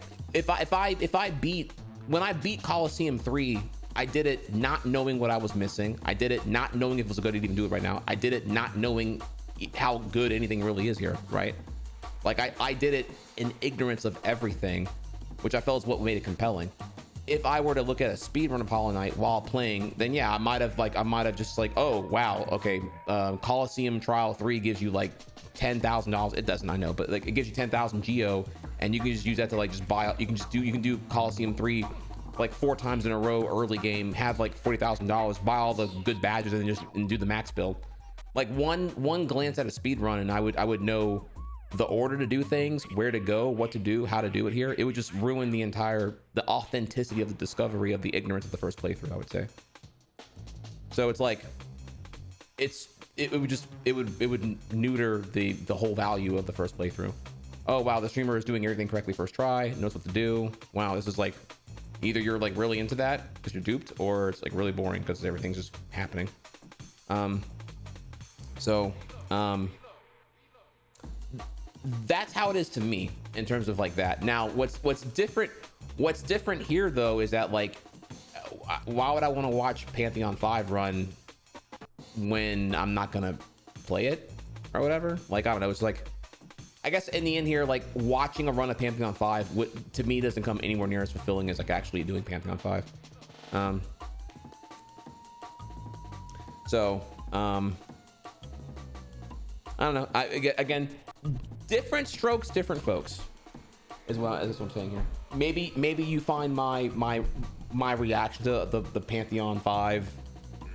Speaker 7: when I beat Coliseum 3, I did it not knowing what I was missing. I did it not knowing if it was a good idea to even do it right now. I did it not knowing how good anything really is here, right? Like I did it in ignorance of everything, which I felt is what made it compelling. If I were to look at a speedrun of Hollow Knight while playing, then yeah, I might have just like, oh wow, okay, Coliseum Trial 3 gives you like $10,000. It doesn't, I know, but like it gives you 10,000 Yugioh, and you can just use that to like just buy. You can do Coliseum 3 like 4 times in a row early game, have like $40,000, buy all the good badges, and then just do the max build. Like one glance at a speed run, and I would know the order to do things, where to go, what to do, how to do it here. It would just ruin the authenticity of the discovery of the ignorance of the first playthrough, I would say. So it's like it would neuter the whole value of the first playthrough. Oh wow, the streamer is doing everything correctly first try, knows what to do. Wow, this is like, either you're like really into that because you're duped, or it's like really boring because everything's just happening. That's how it is to me in terms of like that. Now, what's different here though is that, like, why would I want to watch Pantheon 5 run when I'm not gonna play it or whatever? Like, I don't know. It's like, I guess in the end here, like watching a run of Pantheon 5 to me doesn't come anywhere near as fulfilling as like actually doing Pantheon 5. I don't know. Again, different strokes, different folks is what I'm saying here. Maybe you find my reaction to the Pantheon 5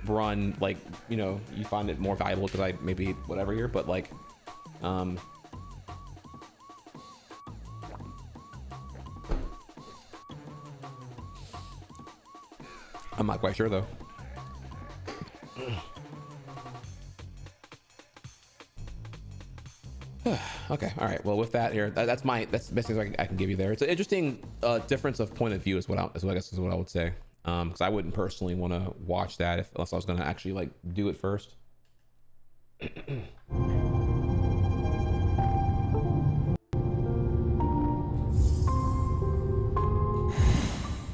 Speaker 7: run, like, you know, you find it more valuable because I maybe whatever here, but like I'm not quite sure though. Okay, all right. Well, with that here, that's the best things I can give you there. It's an interesting difference of point of view, is what I guess is what I would say. Because I wouldn't personally want to watch that unless I was going to actually like do it first.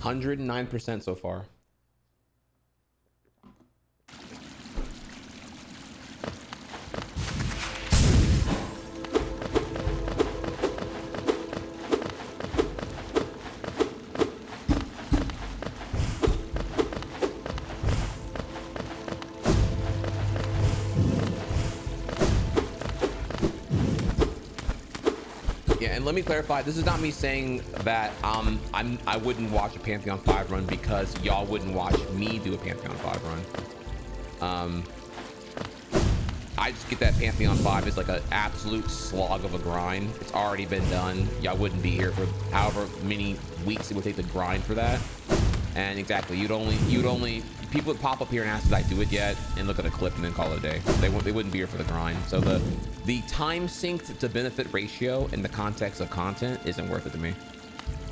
Speaker 7: 109% so far. Let me clarify, this is not me saying that I wouldn't watch a Pantheon 5 run because y'all wouldn't watch me do a Pantheon 5 run. I just get that Pantheon 5 is like an absolute slog of a grind. It's already been done. Y'all wouldn't be here for however many weeks it would take to grind for that. And exactly, you'd only people would pop up here and ask, did I do it yet? And look at a clip and then call it a day. They wouldn't be here for the grind. So the time synced to benefit ratio in the context of content isn't worth it to me.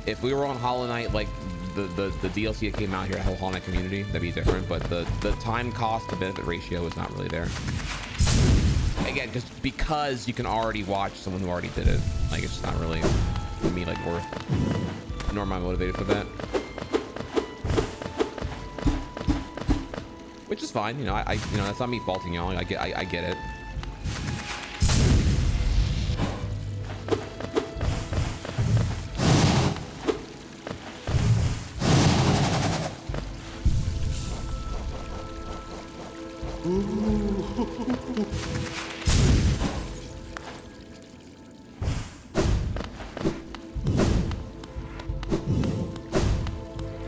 Speaker 7: If we were on Hollow Knight, like the DLC that came out here, the whole Hollow Knight community, that'd be different. But the time cost to benefit ratio is not really there. Again, just because you can already watch someone who already did it. Like, it's just not really, to me, like, worth, nor am I motivated for that. which is fine. You know, you know, that's not me faulting y'all. I get it.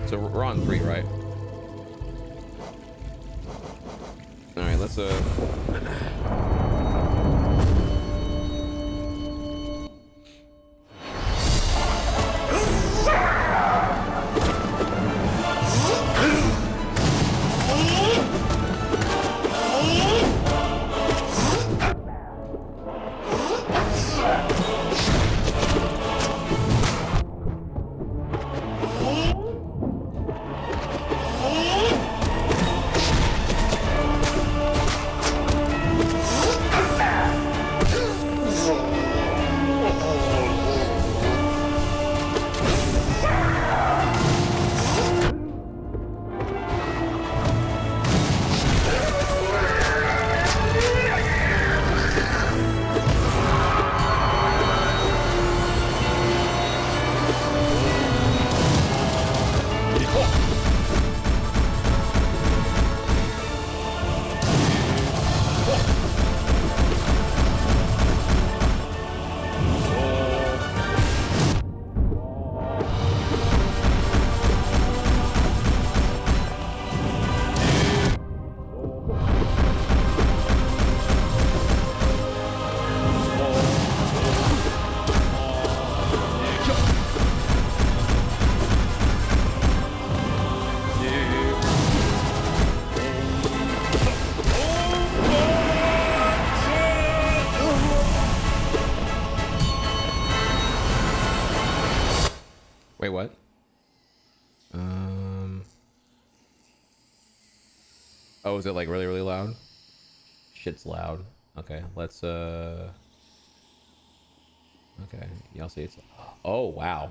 Speaker 7: So we're on 3, right? All right, let's wait, what? Oh, is it like really loud? Shit's loud. Okay, let's okay, y'all see it's, oh wow.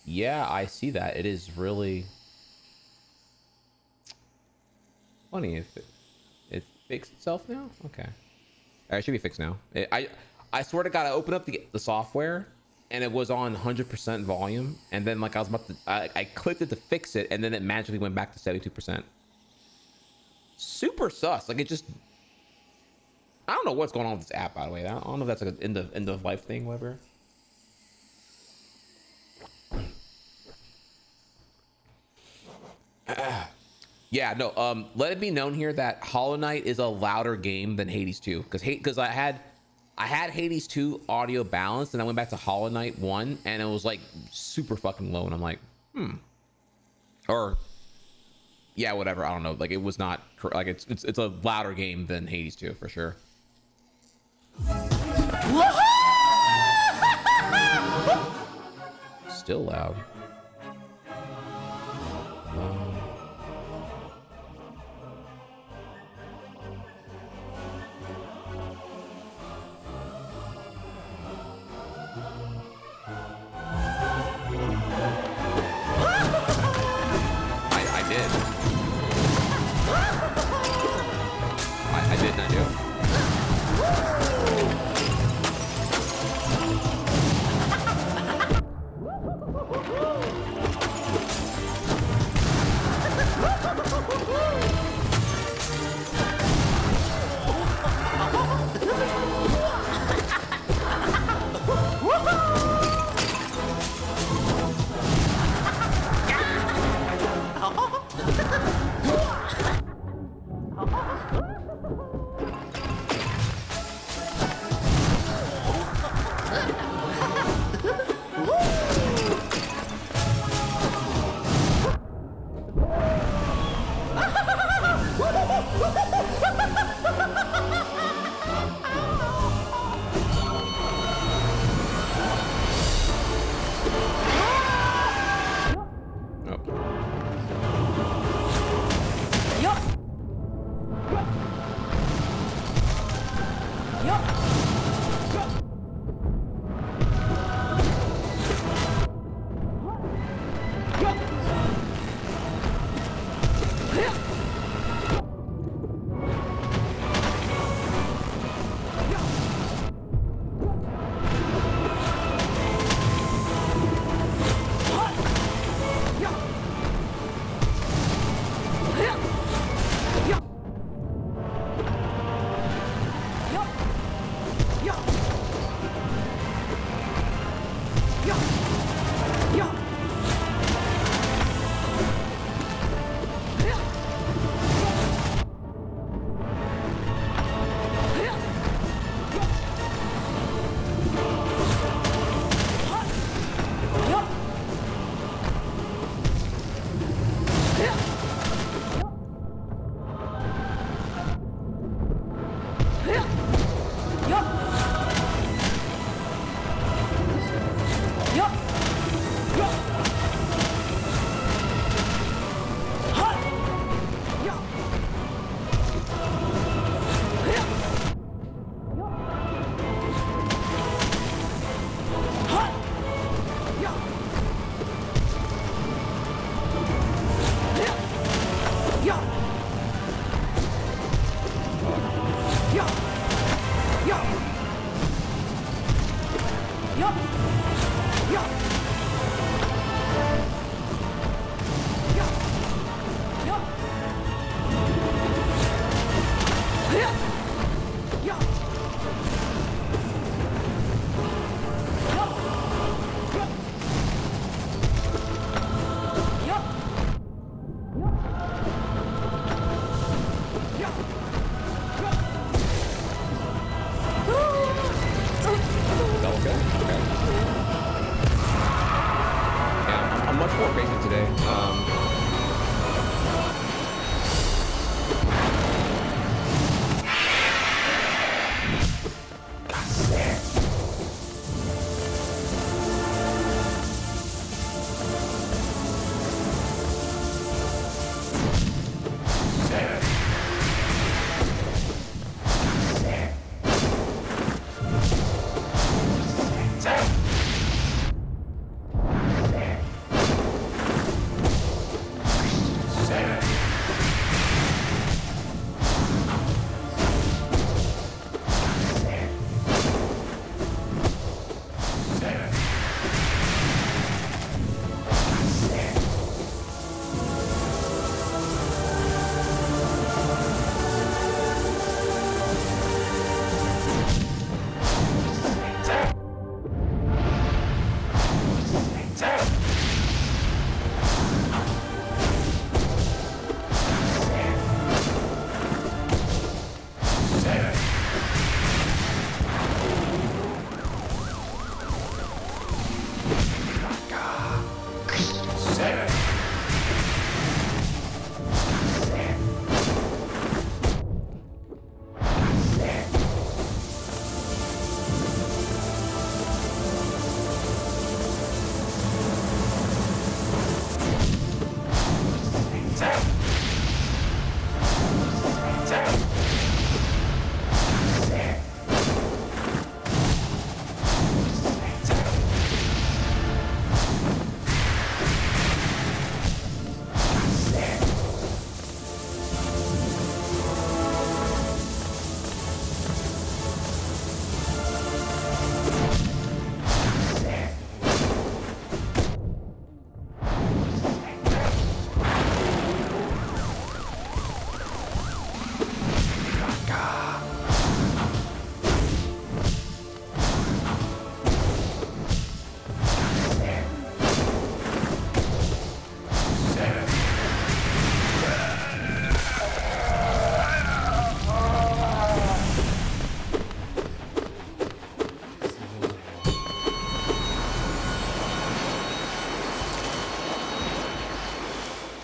Speaker 7: Yeah, I see that. It is really funny. If it fixed itself now. Okay, it should be fixed now. I swear to God, I opened up the software and it was on 100% volume, and then like I was about to, I clicked it to fix it, and then it magically went back to 72%. Super sus. Like, it just, I don't know what's going on with this app, by the way. I don't know if that's like an end of life thing, whatever. Yeah, no. Let it be known here that Hollow Knight is a louder game than Hades 2, because I had Hades 2 audio balanced, and I went back to Hollow Knight 1, and it was like super fucking low, and I'm like, or yeah, whatever. I don't know. Like, it was not like it's a louder game than Hades 2 for sure. Still loud. I did not do.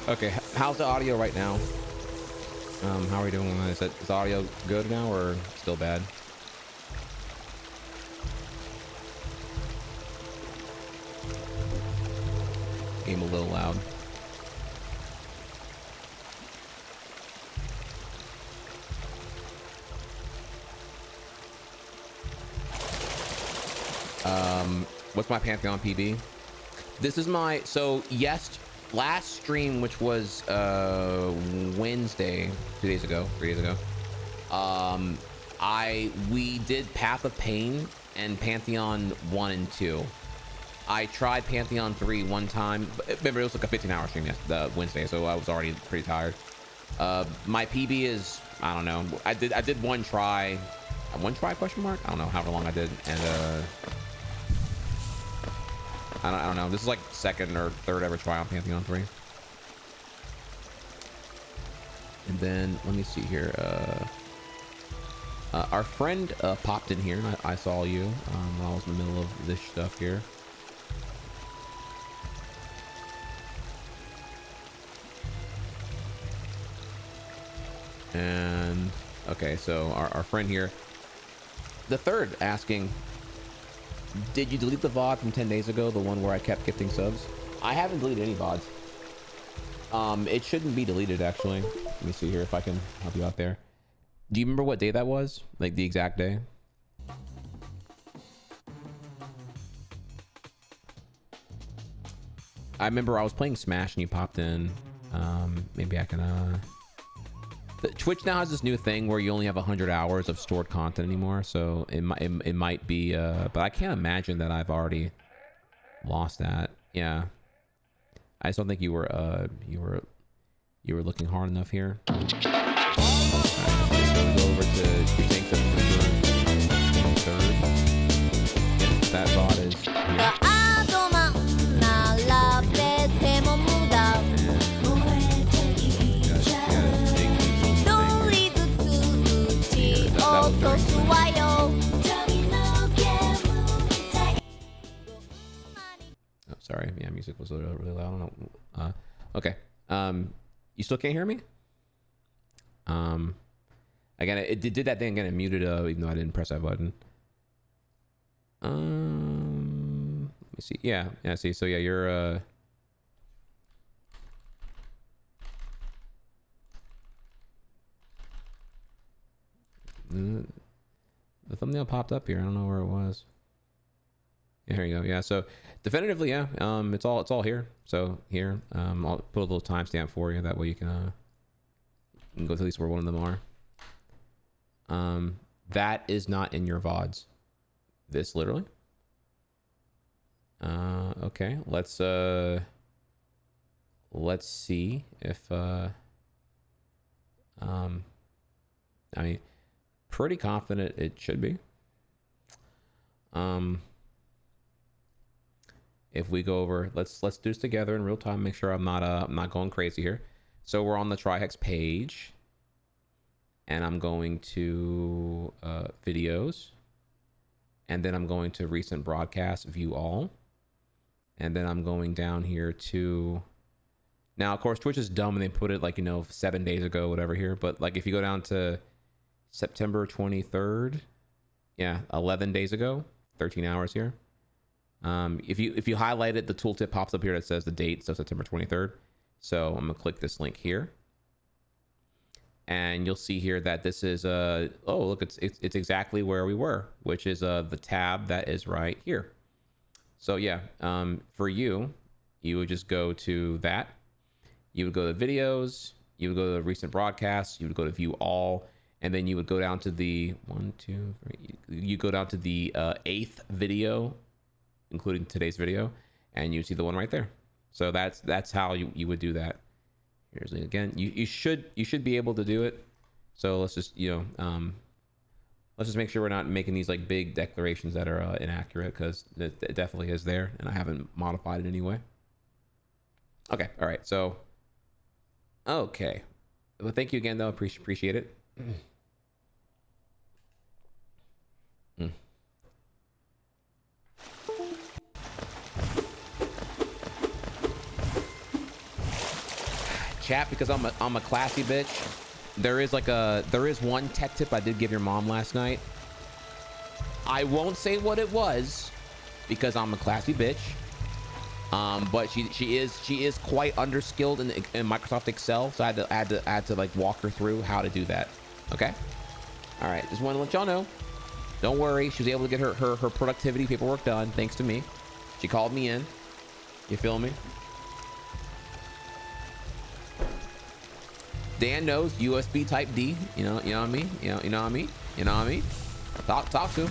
Speaker 7: Okay, how's the audio right now? How are we doing? Is the audio good now or still bad? Game a little loud. What's my Pantheon PB? This is my, so yes, last stream, which was Wednesday, 2 days ago, 3 days ago, we did Path of Pain and Pantheon 1 and 2. I tried Pantheon 3 one time, but remember it was like a 15-hour stream the Wednesday, so I was already pretty tired. My PB is, I don't know, I did one try question mark? I don't know however long I did, and I don't know. This is like second or third ever try on Pantheon 3. And then let me see here. Our friend popped in here, and I saw you when I was in the middle of this stuff here. And okay, so our friend here, the third, asking, did you delete the VOD from 10 days ago, the one where I kept gifting subs? I haven't deleted any VODs. It shouldn't be deleted, actually. Let me see here if I can help you out there. Do you remember what day that was? Like the exact day? I remember I was playing Smash and you popped in. Maybe I can Twitch now has this new thing where you only have 100 hours of stored content anymore, so it might be but I can't imagine that I've already lost that. Yeah, I just don't think you were looking hard enough here. Alright, so we go over to your saying September 23rd. Yes, that bot is here. Oh, sorry. Yeah, music was really loud. I don't know. Okay. You still can't hear me? Again, it did that thing again. It muted even though I didn't press that button. Let me see. Yeah. See. So yeah, you're the thumbnail popped up here. I don't know where it was. Yeah, here you go. Yeah, so definitively, yeah, it's all here. So here, I'll put a little timestamp for you. That way you can go to at least where one of them are. That is not in your VODs. This literally. Okay, let's see if I mean, pretty confident it should be. If we go over, let's do this together in real time. Make sure I'm not going crazy here. So we're on the Trihex page, and I'm going to videos, and then I'm going to recent broadcast, view all, and then I'm going down here to. Now, of course, Twitch is dumb and they put it like 7 days ago, whatever here. But like if you go down to September 23rd, yeah, 11 days ago, 13 hours here. If you highlight it, the tooltip pops up here that says the date, so September 23rd. So I'm gonna click this link here, and you'll see here that this is oh look, it's exactly where we were, which is the tab that is right here. So yeah, for you would just go to that. You would go to videos. You would go to recent broadcasts. You would go to view all. And then you would go down to the 1, 2, 3. You go down to the 8th video, including today's video, and you see the one right there. So that's how you would do that. Here's it again. You should be able to do it. So let's just let's just make sure we're not making these like big declarations that are inaccurate, because it definitely is there, and I haven't modified it anyway. Okay. All right. So okay. Well, thank you again, though. Appreciate it. Chat, because I'm a classy bitch. There is one tech tip I did give your mom last night. I won't say what it was because I'm a classy bitch. But she is quite underskilled in Microsoft Excel, so I had to like walk her through how to do that. Okay. All right. Just want to let y'all know. Don't worry. She was able to get her productivity paperwork done thanks to me. She called me in. You feel me? Dan knows USB Type D. You know what I mean? You know what I mean? You know what I mean? Talk to him.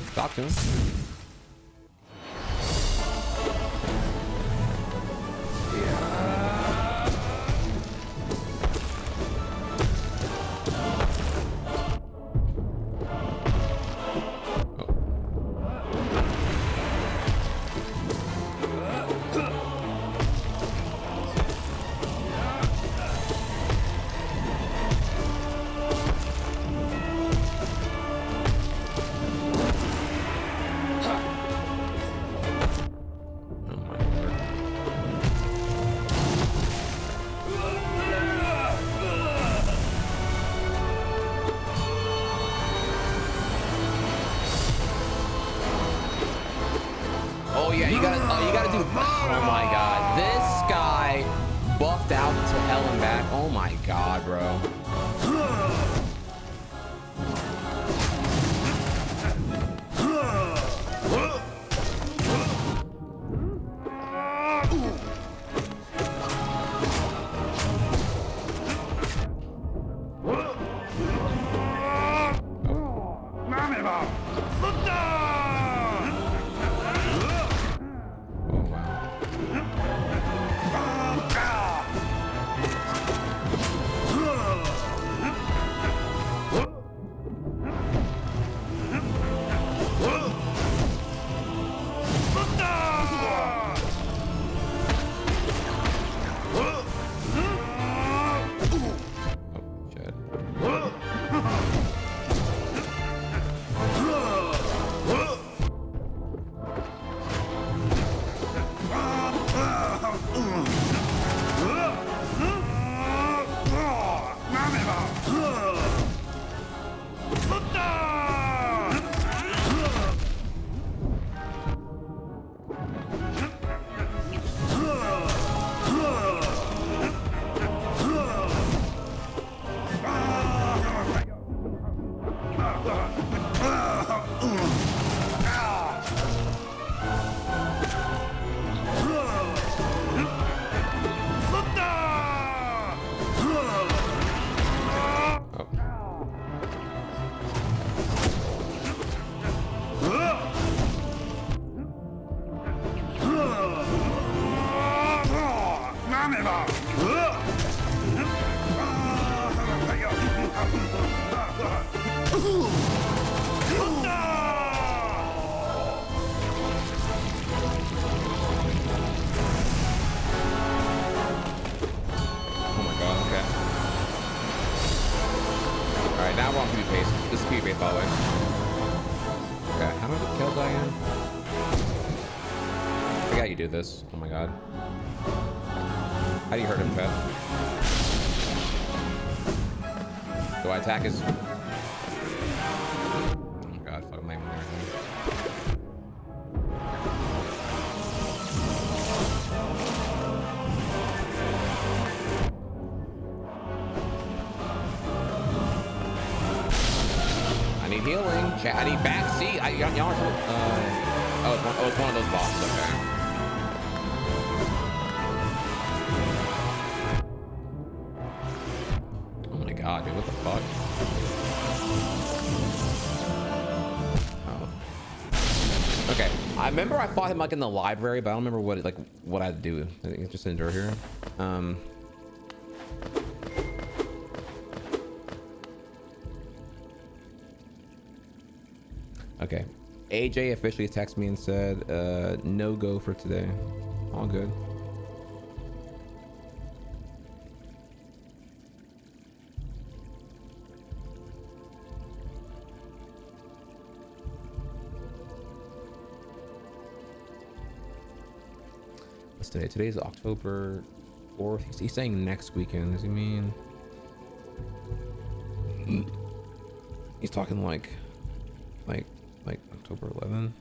Speaker 7: Oh, you gotta do. Oh my god, this guy buffed out to hell and back. Oh my god, bro. This. Oh my god. How do you hurt him, Pet? Do I attack his... Oh my god, fuck, I'm not even there. I need healing. Chat, I need back. See, y'all are... oh, it's one of those bosses, okay. God, dude, what the fuck? Oh. Okay, I remember I fought him like in the library, but I don't remember what I had to do. I think it's just endure here. Okay, AJ officially texted me and said no go for today. All good. Today. Today's October 4th. He's saying next weekend. Does he mean? He's talking like October 11.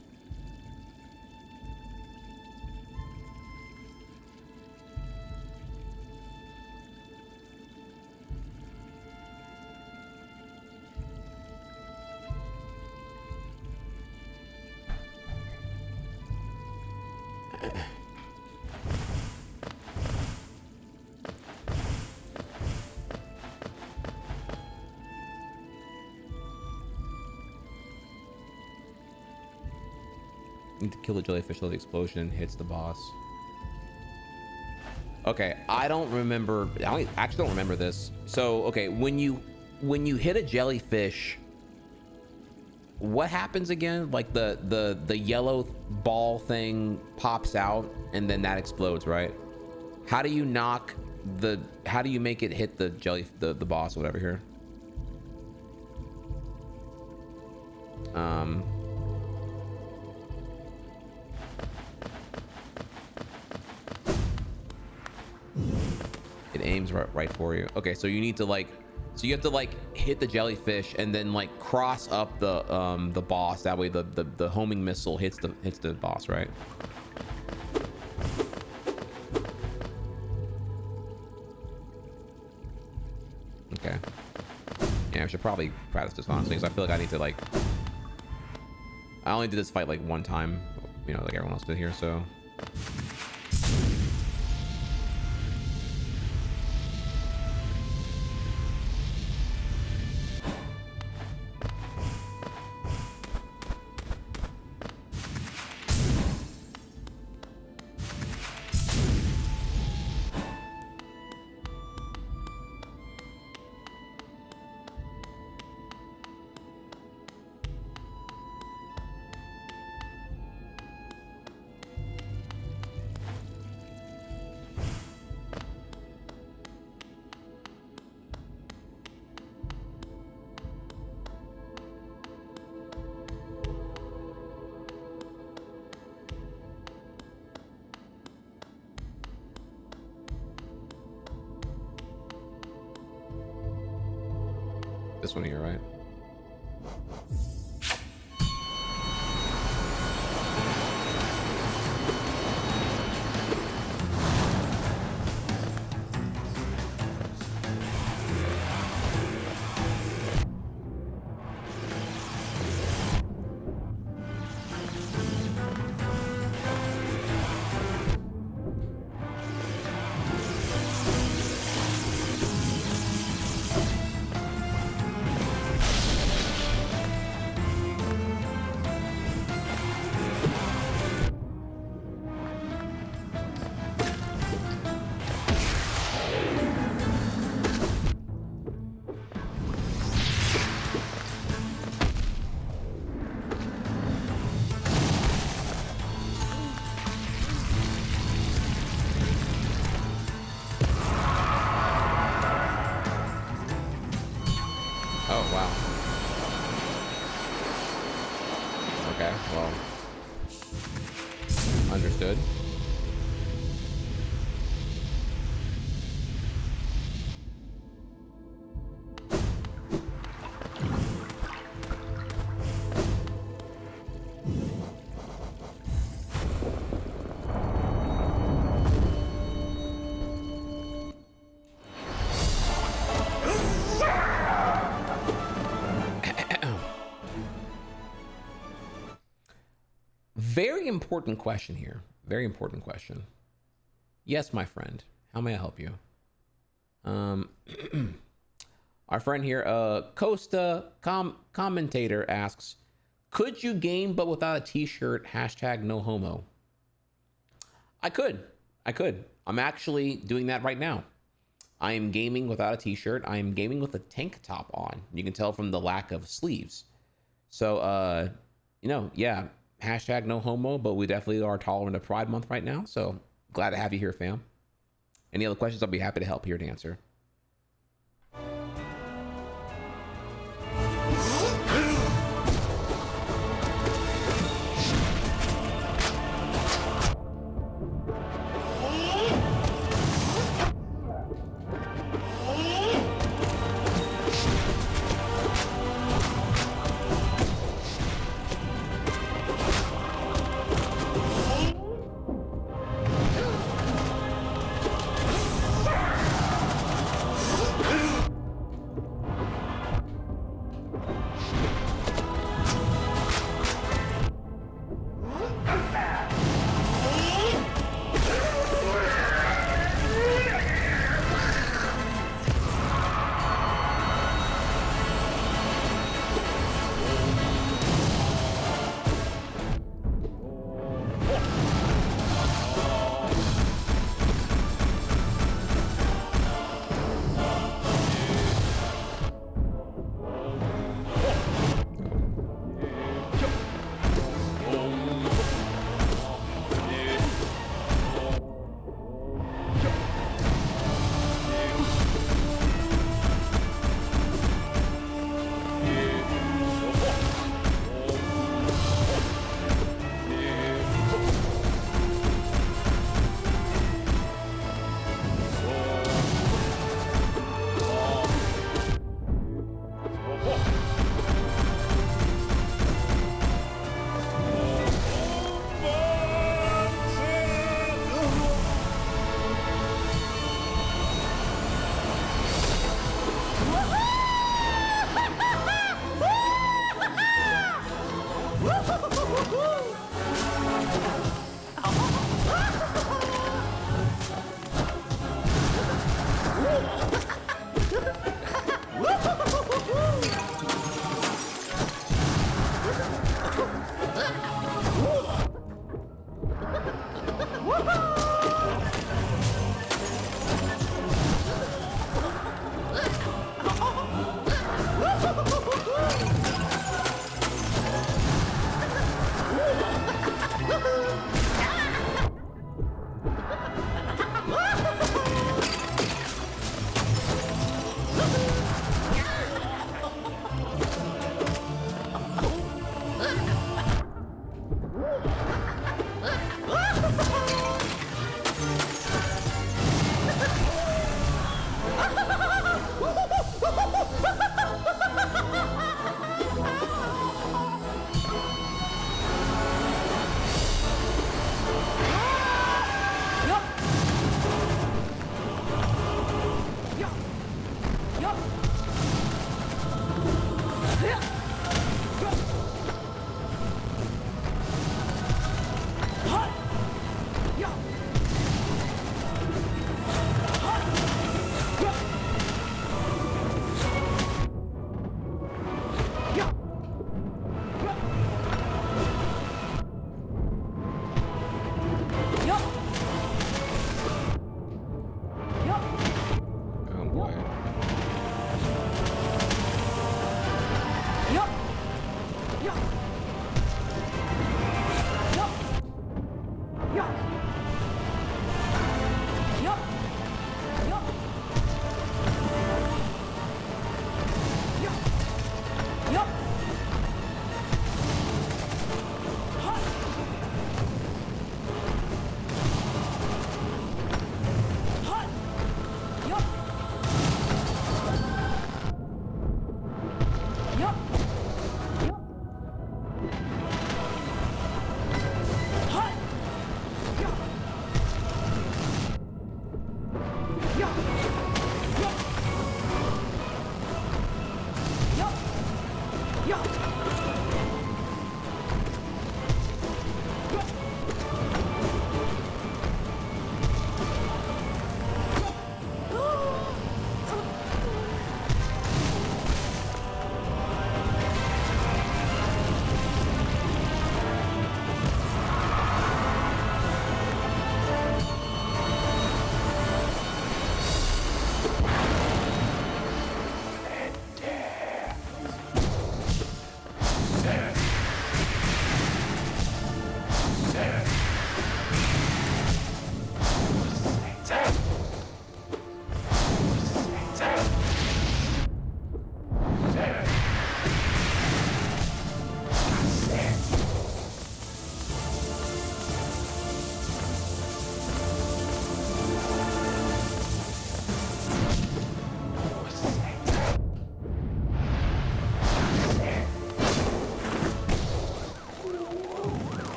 Speaker 7: Need to kill the jellyfish till the explosion hits the boss. Okay, I actually don't remember this. So, okay, when you hit a jellyfish, what happens again? Like the yellow ball thing pops out and then that explodes, right? How do you make it hit the boss or whatever here? It aims right for you. Okay, so you need to you have to hit the jellyfish and then cross up the boss. That way the homing missile hits the boss, right? Yeah, I should probably practice this honestly, because I feel like I need to like. I only did this fight like one time, you know, like everyone else did here, so. This one here, right? Understood. Very important question here. Very important question. Yes, my friend. How may I help you? Our friend here, Costa commentator asks, could you game but without a t-shirt, hashtag no homo? I could. I'm actually doing that right now. I am gaming without a t-shirt. I am gaming with a tank top on. You can tell from the lack of sleeves. So, you know, yeah, hashtag no homo, but we definitely are tolerant of Pride Month right now. So glad to have you here, fam. Any other questions? I'll be happy to help here to answer.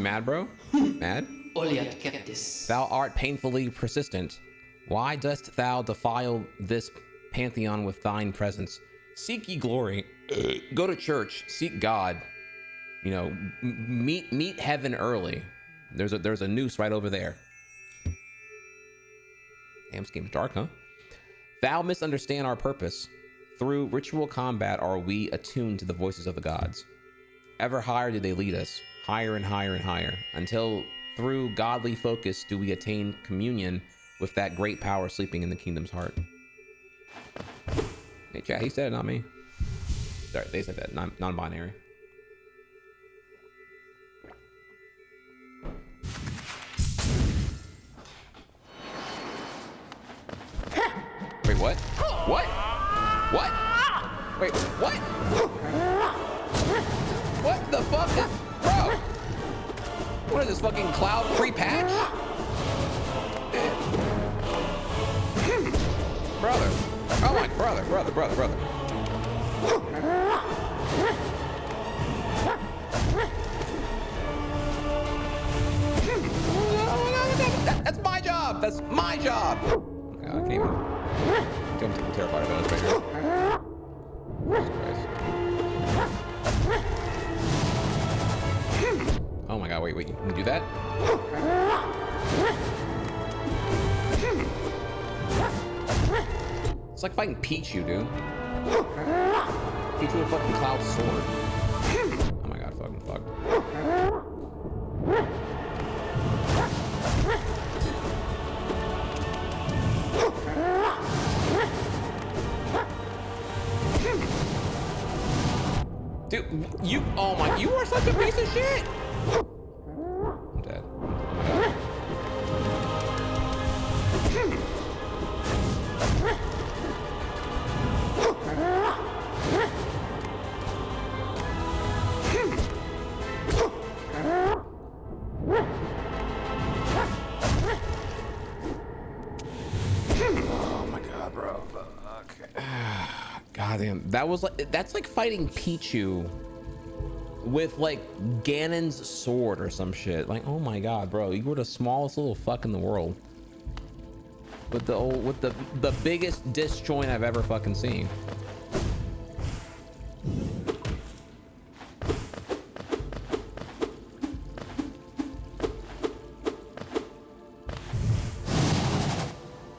Speaker 7: mad, bro? Mad? Thou art painfully persistent. Why dost thou defile this pantheon with thine presence? Seek ye glory. Go to church. Seek God. You know, meet heaven early. There's a noose right over there. Damn, this game's dark, huh? Thou misunderstand our purpose. Through ritual combat are we attuned to the voices of the gods. Ever higher do they lead us, higher and higher and higher, until through godly focus do we attain communion with that great power sleeping in the kingdom's heart. Hey chat, he said it, not me. Sorry, they said that, non-binary. Wait, what? What? What? Wait, what? What the fuck? Bro! What is this, fucking cloud pre-patch? Brother. Oh my brother. That's my job! That's my job! Oh God, I can't even... I'm terrified of those right here. Oh my God, wait, you can do that? It's like fighting Pichu, dude. Pichu with fucking Cloud sword. Oh my God, fucking fuck. Dude, you are such a piece of shit! I'm dead. Oh my God, bro. Fuck. Goddamn, that's like fighting Pichu with like Ganon's sword or some shit. Like, oh my God, bro, you were the smallest little fuck in the world with the biggest disjoint I've ever fucking seen.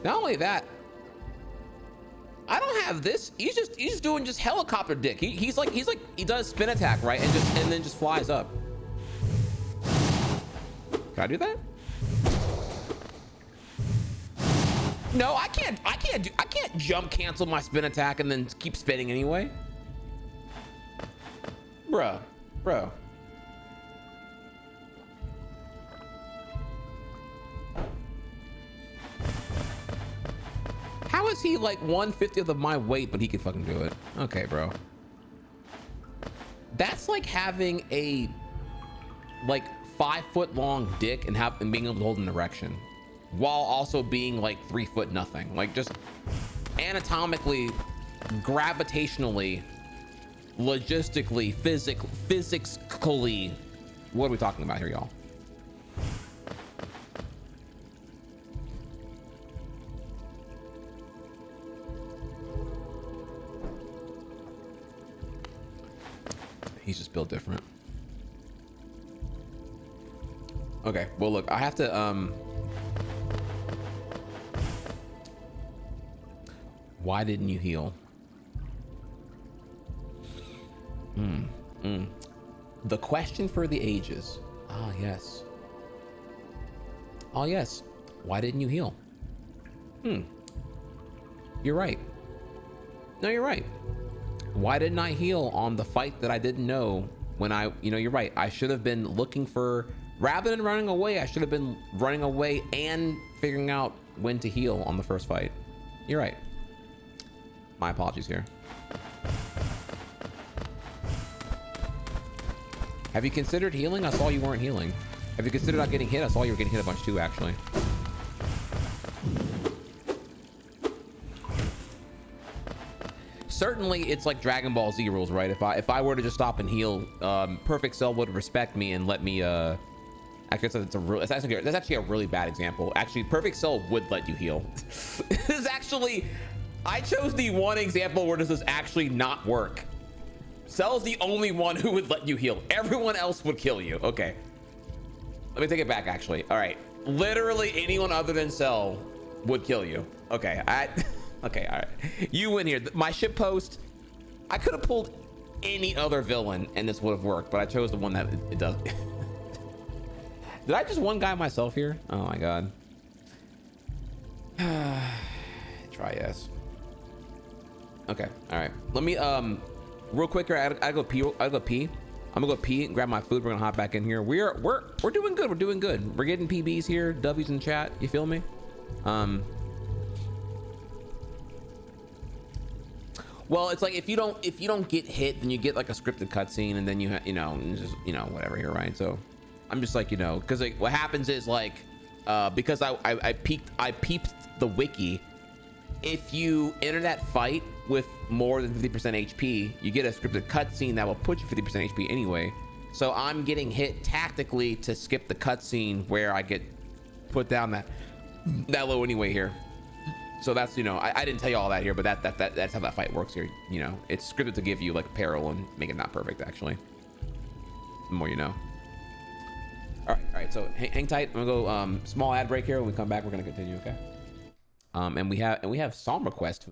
Speaker 7: Not only that, I don't have this. He's just doing just helicopter dick. He does spin attack, right? And then just flies up. Can I do that? No, I can't jump cancel my spin attack and then keep spinning anyway. Bruh. How is he like 1/50th of my weight, but he can fucking do it? Okay, bro. That's like having a like 5-foot long dick and being able to hold an erection while also being like 3 foot nothing. Like just anatomically, gravitationally, logistically, physically. What are we talking about here, y'all? He's just built different. Okay, well look, I have to why didn't you heal? The question for the ages. Ah, yes. Oh yes. Why didn't you heal? You're right. No, you're right. Why didn't I heal on the fight that I didn't know when you're right. I should have been looking for, rather than running away, I should have been running away and figuring out when to heal on the first fight. You're right. My apologies here. Have you considered healing? I saw you weren't healing. Have you considered not getting hit? I saw you were getting hit a bunch too, actually. Certainly, it's like Dragon Ball Z rules, right? If I were to just stop and heal, Perfect Cell would respect me and let me Actually, that's actually a really bad example. Actually, Perfect Cell would let you heal. This is actually, I chose the one example where this does actually not work. Cell's the only one who would let you heal. Everyone else would kill you. Okay. Let me take it back, actually. All right. Literally anyone other than Cell would kill you. Okay. Okay, all right. You win here. My ship post, I could have pulled any other villain and this would have worked, but I chose the one that it does. Did I just one guy myself here? Oh my god. Try yes. Okay, all right. Let me real quick here. I go pee. I'm gonna go pee and grab my food. We're gonna hop back in here. We're doing good. We're doing good. We're getting PBs here. W's in chat. You feel me? Well, it's like if you don't get hit, then you get like a scripted cutscene, and then you know whatever here, right? So I'm just like, because like what happens is like because I peeped the wiki. If you enter that fight with more than 50% HP, you get a scripted cutscene that will put you 50% HP anyway. So I'm getting hit tactically to skip the cutscene where I get put down that low anyway here. So that's, I didn't tell you all that here, but that's how that fight works here. It's scripted to give you like peril and make it not perfect, actually. The more you know. All right. So hang tight. I'm gonna go small ad break here. When we come back, we're gonna continue. Okay. And we have song requests.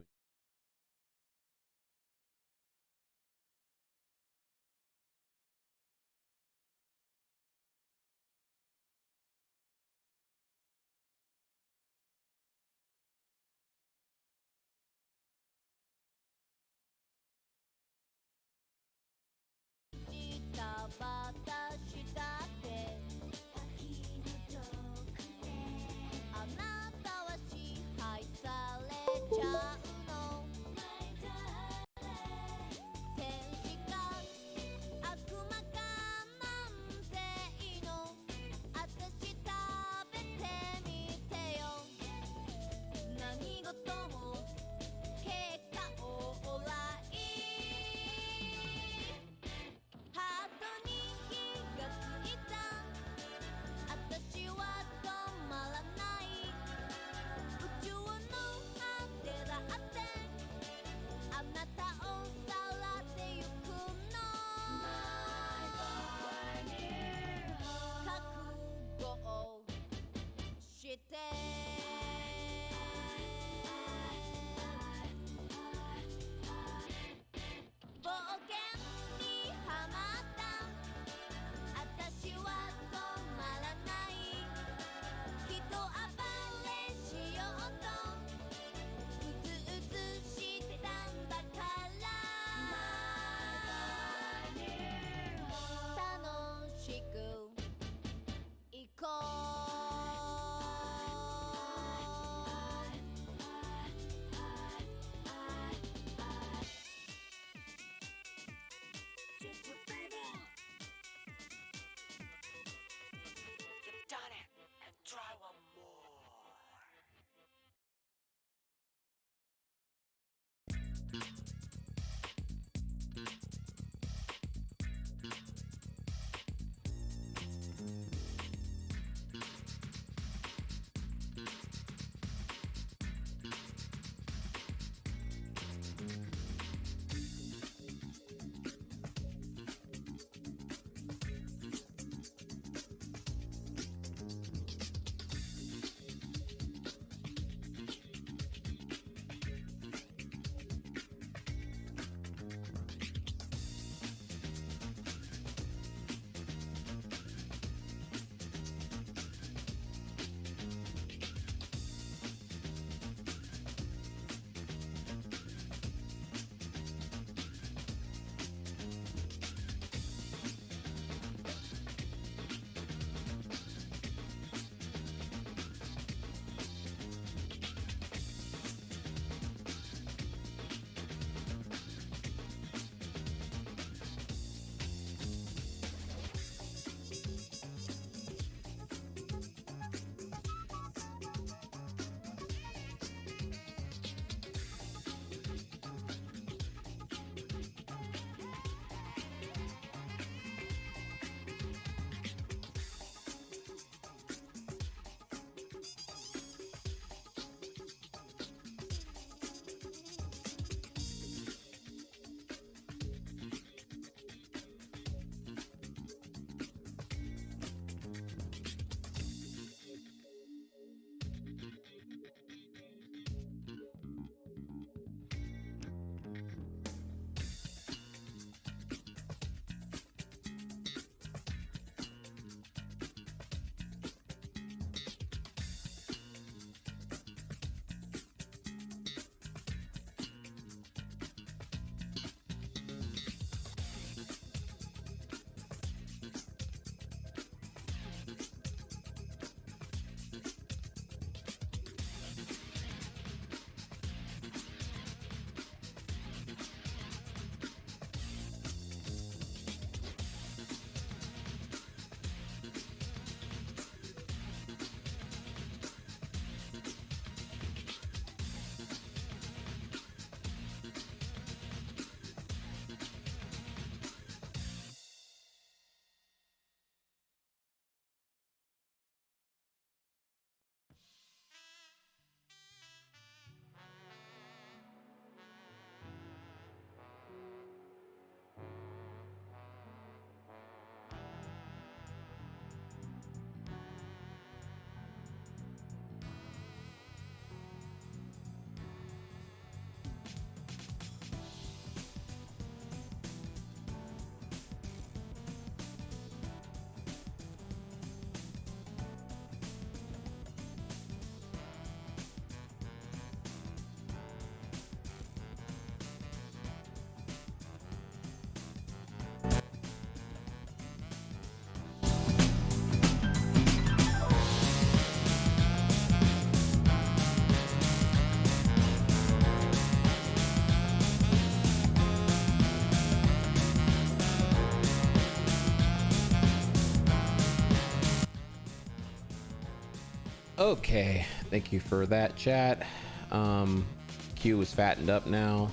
Speaker 7: Okay, thank you for that, chat. Q is fattened up now.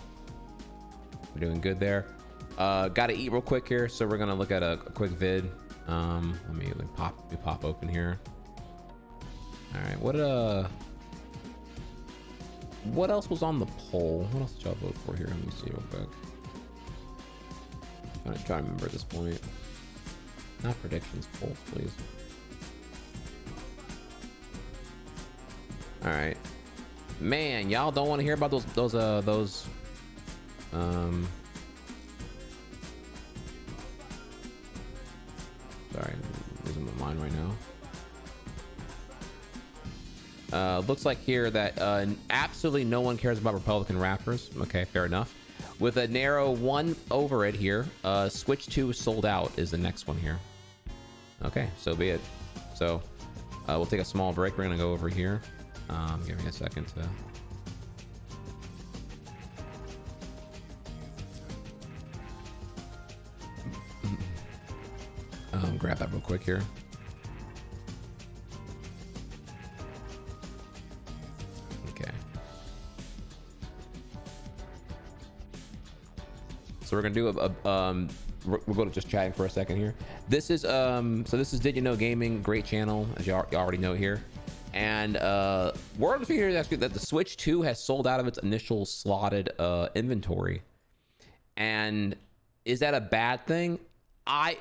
Speaker 7: We're doing good there. Gotta eat real quick here, so we're gonna look at a quick vid. Let me pop open here. All right, what else was on the poll? What else did y'all vote for here? Let me see real quick. I'm trying to remember at this point. Not predictions, poll, please. All right, man, y'all don't want to hear about those sorry, I'm losing my mind right now. Looks like here that absolutely no one cares about Republican rappers. Okay, fair enough. With a narrow one over it here, Switch 2 sold out is the next one here. Okay, so be it. So we'll take a small break. We're gonna go over here. Give me a second to grab that real quick here. Okay. So we're gonna do we're going to just chatting for a second here. This is so this is DidYouKnowGaming, great channel, as you already know here. And word of here is that the Switch 2 has sold out of its initial slotted inventory. And is that a bad thing?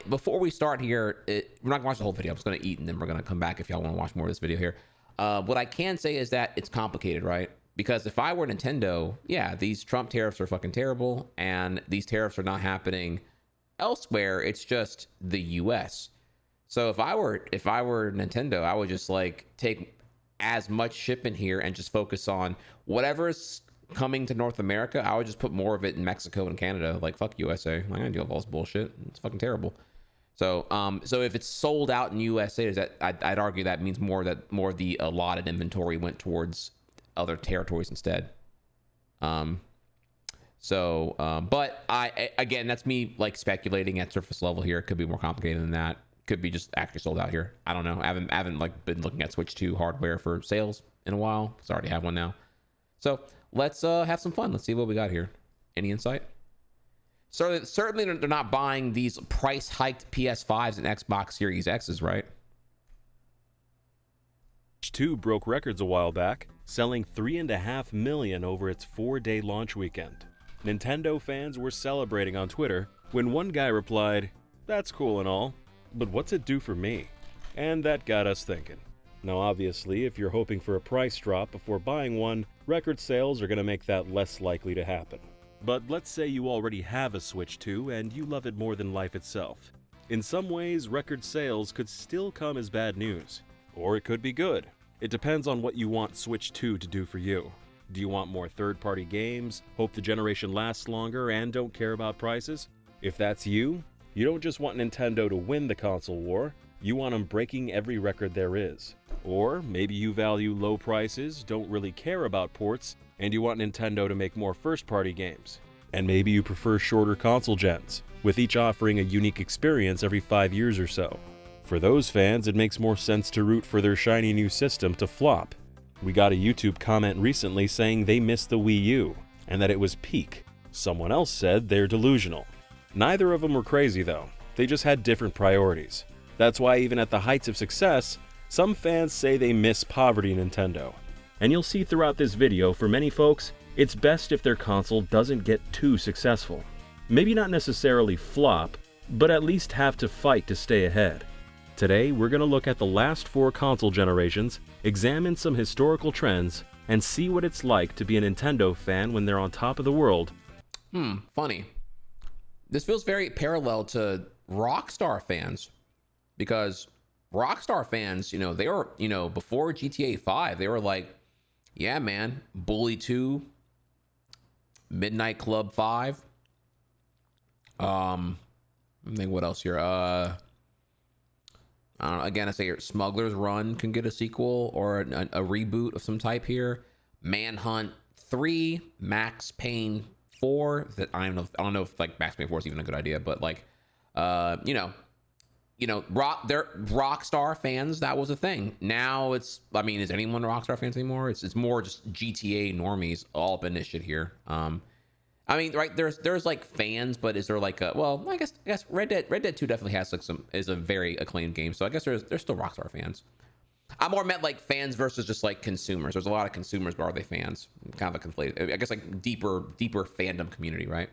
Speaker 7: Before we start here, we're not gonna watch the whole video. I'm just gonna eat and then we're gonna come back if y'all want to watch more of this video here. What I can say is that it's complicated, right? Because if I were Nintendo, yeah, these Trump tariffs are fucking terrible, and these tariffs are not happening elsewhere. It's just the US. So if I were Nintendo, I would just like take as much shipment here and just focus on whatever's coming to North America. I would just put more of it in Mexico and Canada. Like, fuck USA. I'm not gonna deal with all this bullshit. It's fucking terrible. So so if it's sold out in USA, is that I'd argue that means more of the allotted inventory went towards other territories instead. But again, that's me like speculating at surface level here. It could be more complicated than that. Could be just actually sold out here. I don't know. I haven't like been looking at Switch 2 hardware for sales in a while, because I already have one now. So let's have some fun. Let's see what we got here. Any insight? So certainly they're not buying these price hiked PS5s and Xbox Series X's, right?
Speaker 5: Switch 2 broke records a while back, selling 3.5 million over its 4-day launch weekend. Nintendo fans were celebrating on Twitter when one guy replied, "That's cool and all, but what's it do for me?" And that got us thinking. Now obviously, if you're hoping for a price drop before buying one, record sales are going to make that less likely to happen. But let's say you already have a Switch 2 and you love it more than life itself. In some ways, record sales could still come as bad news. Or it could be good. It depends on what you want Switch 2 to do for you. Do you want more third-party games, hope the generation lasts longer, and don't care about prices? If that's you, you don't just want Nintendo to win the console war, you want them breaking every record there is. Or maybe you value low prices, don't really care about ports, and you want Nintendo to make more first-party games. And maybe you prefer shorter console gens, with each offering a unique experience every 5 years or so. For those fans, it makes more sense to root for their shiny new system to flop. We got a YouTube comment recently saying they missed the Wii U, and that it was peak. Someone else said they're delusional. Neither of them were crazy though, they just had different priorities. That's why even at the heights of success, some fans say they miss poverty Nintendo. And you'll see throughout this video, for many folks, it's best if their console doesn't get too successful. Maybe not necessarily flop, but at least have to fight to stay ahead. Today, we're going to look at the last 4 console generations, examine some historical trends, and see what it's like to be a Nintendo fan when they're on top of the world.
Speaker 7: Funny. This feels very parallel to Rockstar fans, because Rockstar fans, they were, before GTA 5, they were like, yeah, man, Bully 2, Midnight Club 5. I think what else here? I don't know. Again, I say Smuggler's Run can get a sequel or a reboot of some type here. Manhunt 3, Max Payne 4. That I don't know if like Max Payne 4 is even a good idea, but like, you know, they're Rockstar fans. That was a thing. Now it's, I mean, is anyone Rockstar fans anymore? It's more just GTA normies all up in this shit here. I mean, right, there's like fans, but is there like a, well, I guess Red Dead 2 definitely has like is a very acclaimed game. So I guess there's still Rockstar fans. I more meant like fans versus just like consumers. There's a lot of consumers, but are they fans? Kind of a conflated, I guess, like deeper fandom community, right?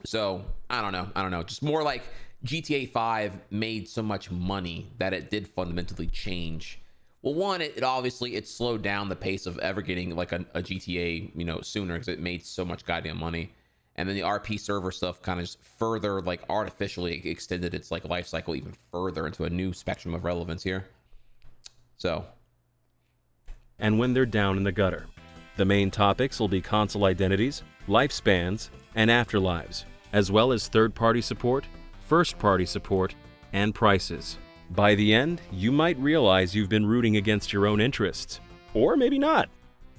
Speaker 7: So I don't know. Just more like GTA 5 made so much money that it did fundamentally change. Well, one, it obviously slowed down the pace of ever getting like a GTA, you know, sooner, because it made so much goddamn money. And then the RP server stuff kind of just further, like, artificially extended its like life cycle even further into a new spectrum of relevance here. So.
Speaker 5: And when they're down in the gutter, the main topics will be console identities, lifespans, and afterlives, as well as third-party support, first-party support, and prices. By the end, you might realize you've been rooting against your own interests. Or maybe not.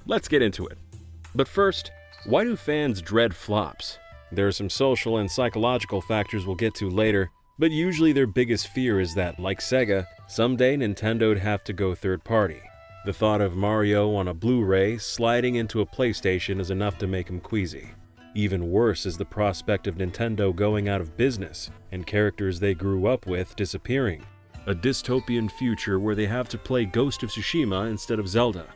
Speaker 5: Let's get into it. But first, why do fans dread flops? There are some social and psychological factors we'll get to later, but usually their biggest fear is that, like Sega, someday Nintendo'd have to go third-party. The thought of Mario on a Blu-ray sliding into a PlayStation is enough to make them queasy. Even worse is the prospect of Nintendo going out of business and characters they grew up with disappearing. A dystopian future where they have to play Ghost of Tsushima instead of Zelda.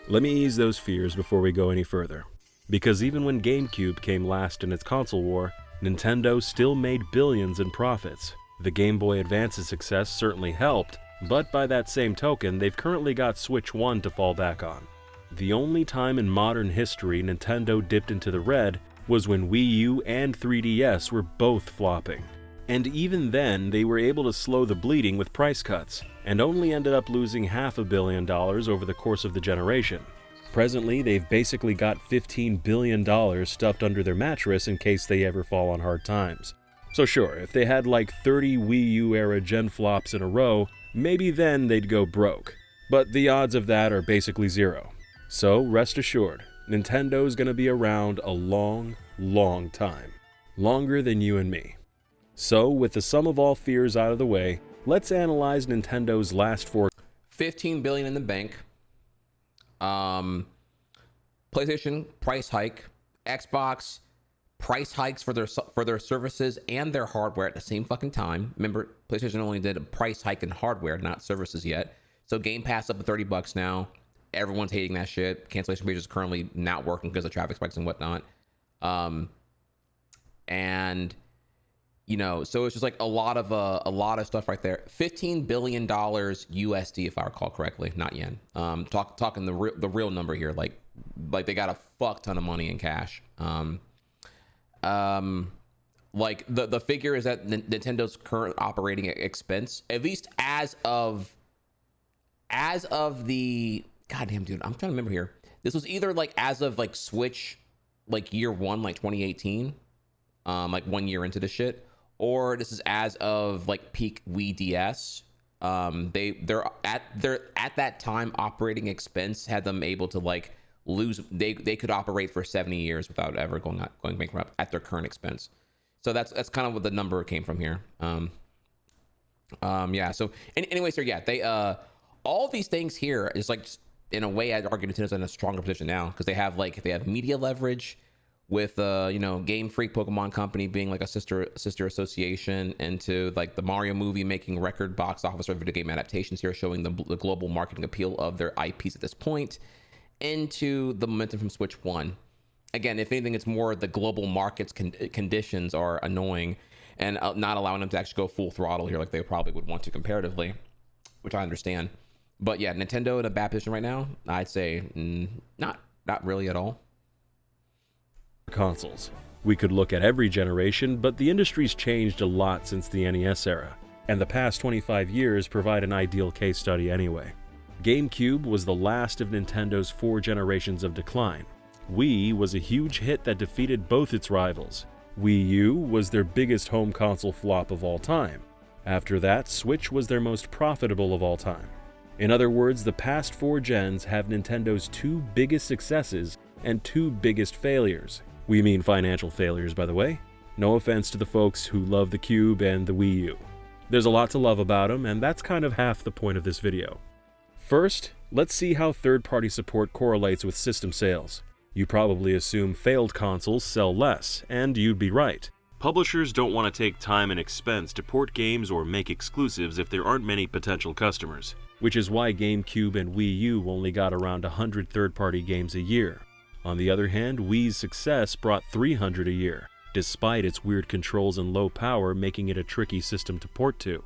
Speaker 5: Let me ease those fears before we go any further. Because even when GameCube came last in its console war, Nintendo still made billions in profits. The Game Boy Advance's success certainly helped, but by that same token, they've currently got Switch 1 to fall back on. The only time in modern history Nintendo dipped into the red was when Wii U and 3DS were both flopping. And even then, they were able to slow the bleeding with price cuts, and only ended up losing $500 million over the course of the generation. Presently, they've basically got $15 billion stuffed under their mattress in case they ever fall on hard times. So sure, if they had like 30 Wii U era gen flops in a row, maybe then they'd go broke. But the odds of that are basically zero. So rest assured, Nintendo's gonna be around a long, long time. Longer than you and me. So, with the sum of all fears out of the way, let's analyze Nintendo's last
Speaker 7: 15 billion in the bank. PlayStation price hike, Xbox price hikes for their services and their hardware at the same fucking time. Remember, PlayStation only did a price hike in hardware, not services yet. So Game Pass up to $30 now. Everyone's hating that shit. Cancellation page is currently not working because of traffic spikes and whatnot. And you know, so it's just like a lot of stuff right there. $15 billion USD, if I recall correctly, not yen. Talking the real number here, like they got a fuck ton of money in cash. Like the figure is that Nintendo's current operating expense, at least as of the goddamn dude, I'm trying to remember here. This was either like as of like Switch, like year one, like 2018, like 1 year into the shit. Or this is as of like peak Wii DS. They're at that time operating expense had them able to like lose. They could operate for 70 years without ever going bankrupt at their current expense. So that's kind of what the number came from here. Yeah. So anyways, so yeah, they all of these things here is like, in a way, I'd argue Nintendo's in a stronger position now because they have media leverage. With Game Freak Pokemon Company being like a sister association, into like the Mario movie making record box office or video game adaptations here, showing the global marketing appeal of their IPs at this point, into the momentum from Switch 1. Again, if anything, it's more the global markets conditions are annoying and not allowing them to actually go full throttle here like they probably would want to comparatively, which I understand. But yeah, Nintendo in a bad position right now, I'd say not really at all.
Speaker 5: Consoles. We could look at every generation, but the industry's changed a lot since the NES era, and the past 25 years provide an ideal case study anyway. GameCube was the last of Nintendo's 4 generations of decline. Wii was a huge hit that defeated both its rivals. Wii U was their biggest home console flop of all time. After that, Switch was their most profitable of all time. In other words, the past 4 gens have Nintendo's 2 biggest successes and 2 biggest failures. We mean financial failures, by the way. No offense to the folks who love the Cube and the Wii U. There's a lot to love about them, and that's kind of half the point of this video. First, let's see how third-party support correlates with system sales. You probably assume failed consoles sell less, and you'd be right. Publishers don't want to take time and expense to port games or make exclusives if there aren't many potential customers, which is why GameCube and Wii U only got around 100 third-party games a year. On the other hand, Wii's success brought 300 a year, despite its weird controls and low power making it a tricky system to port to.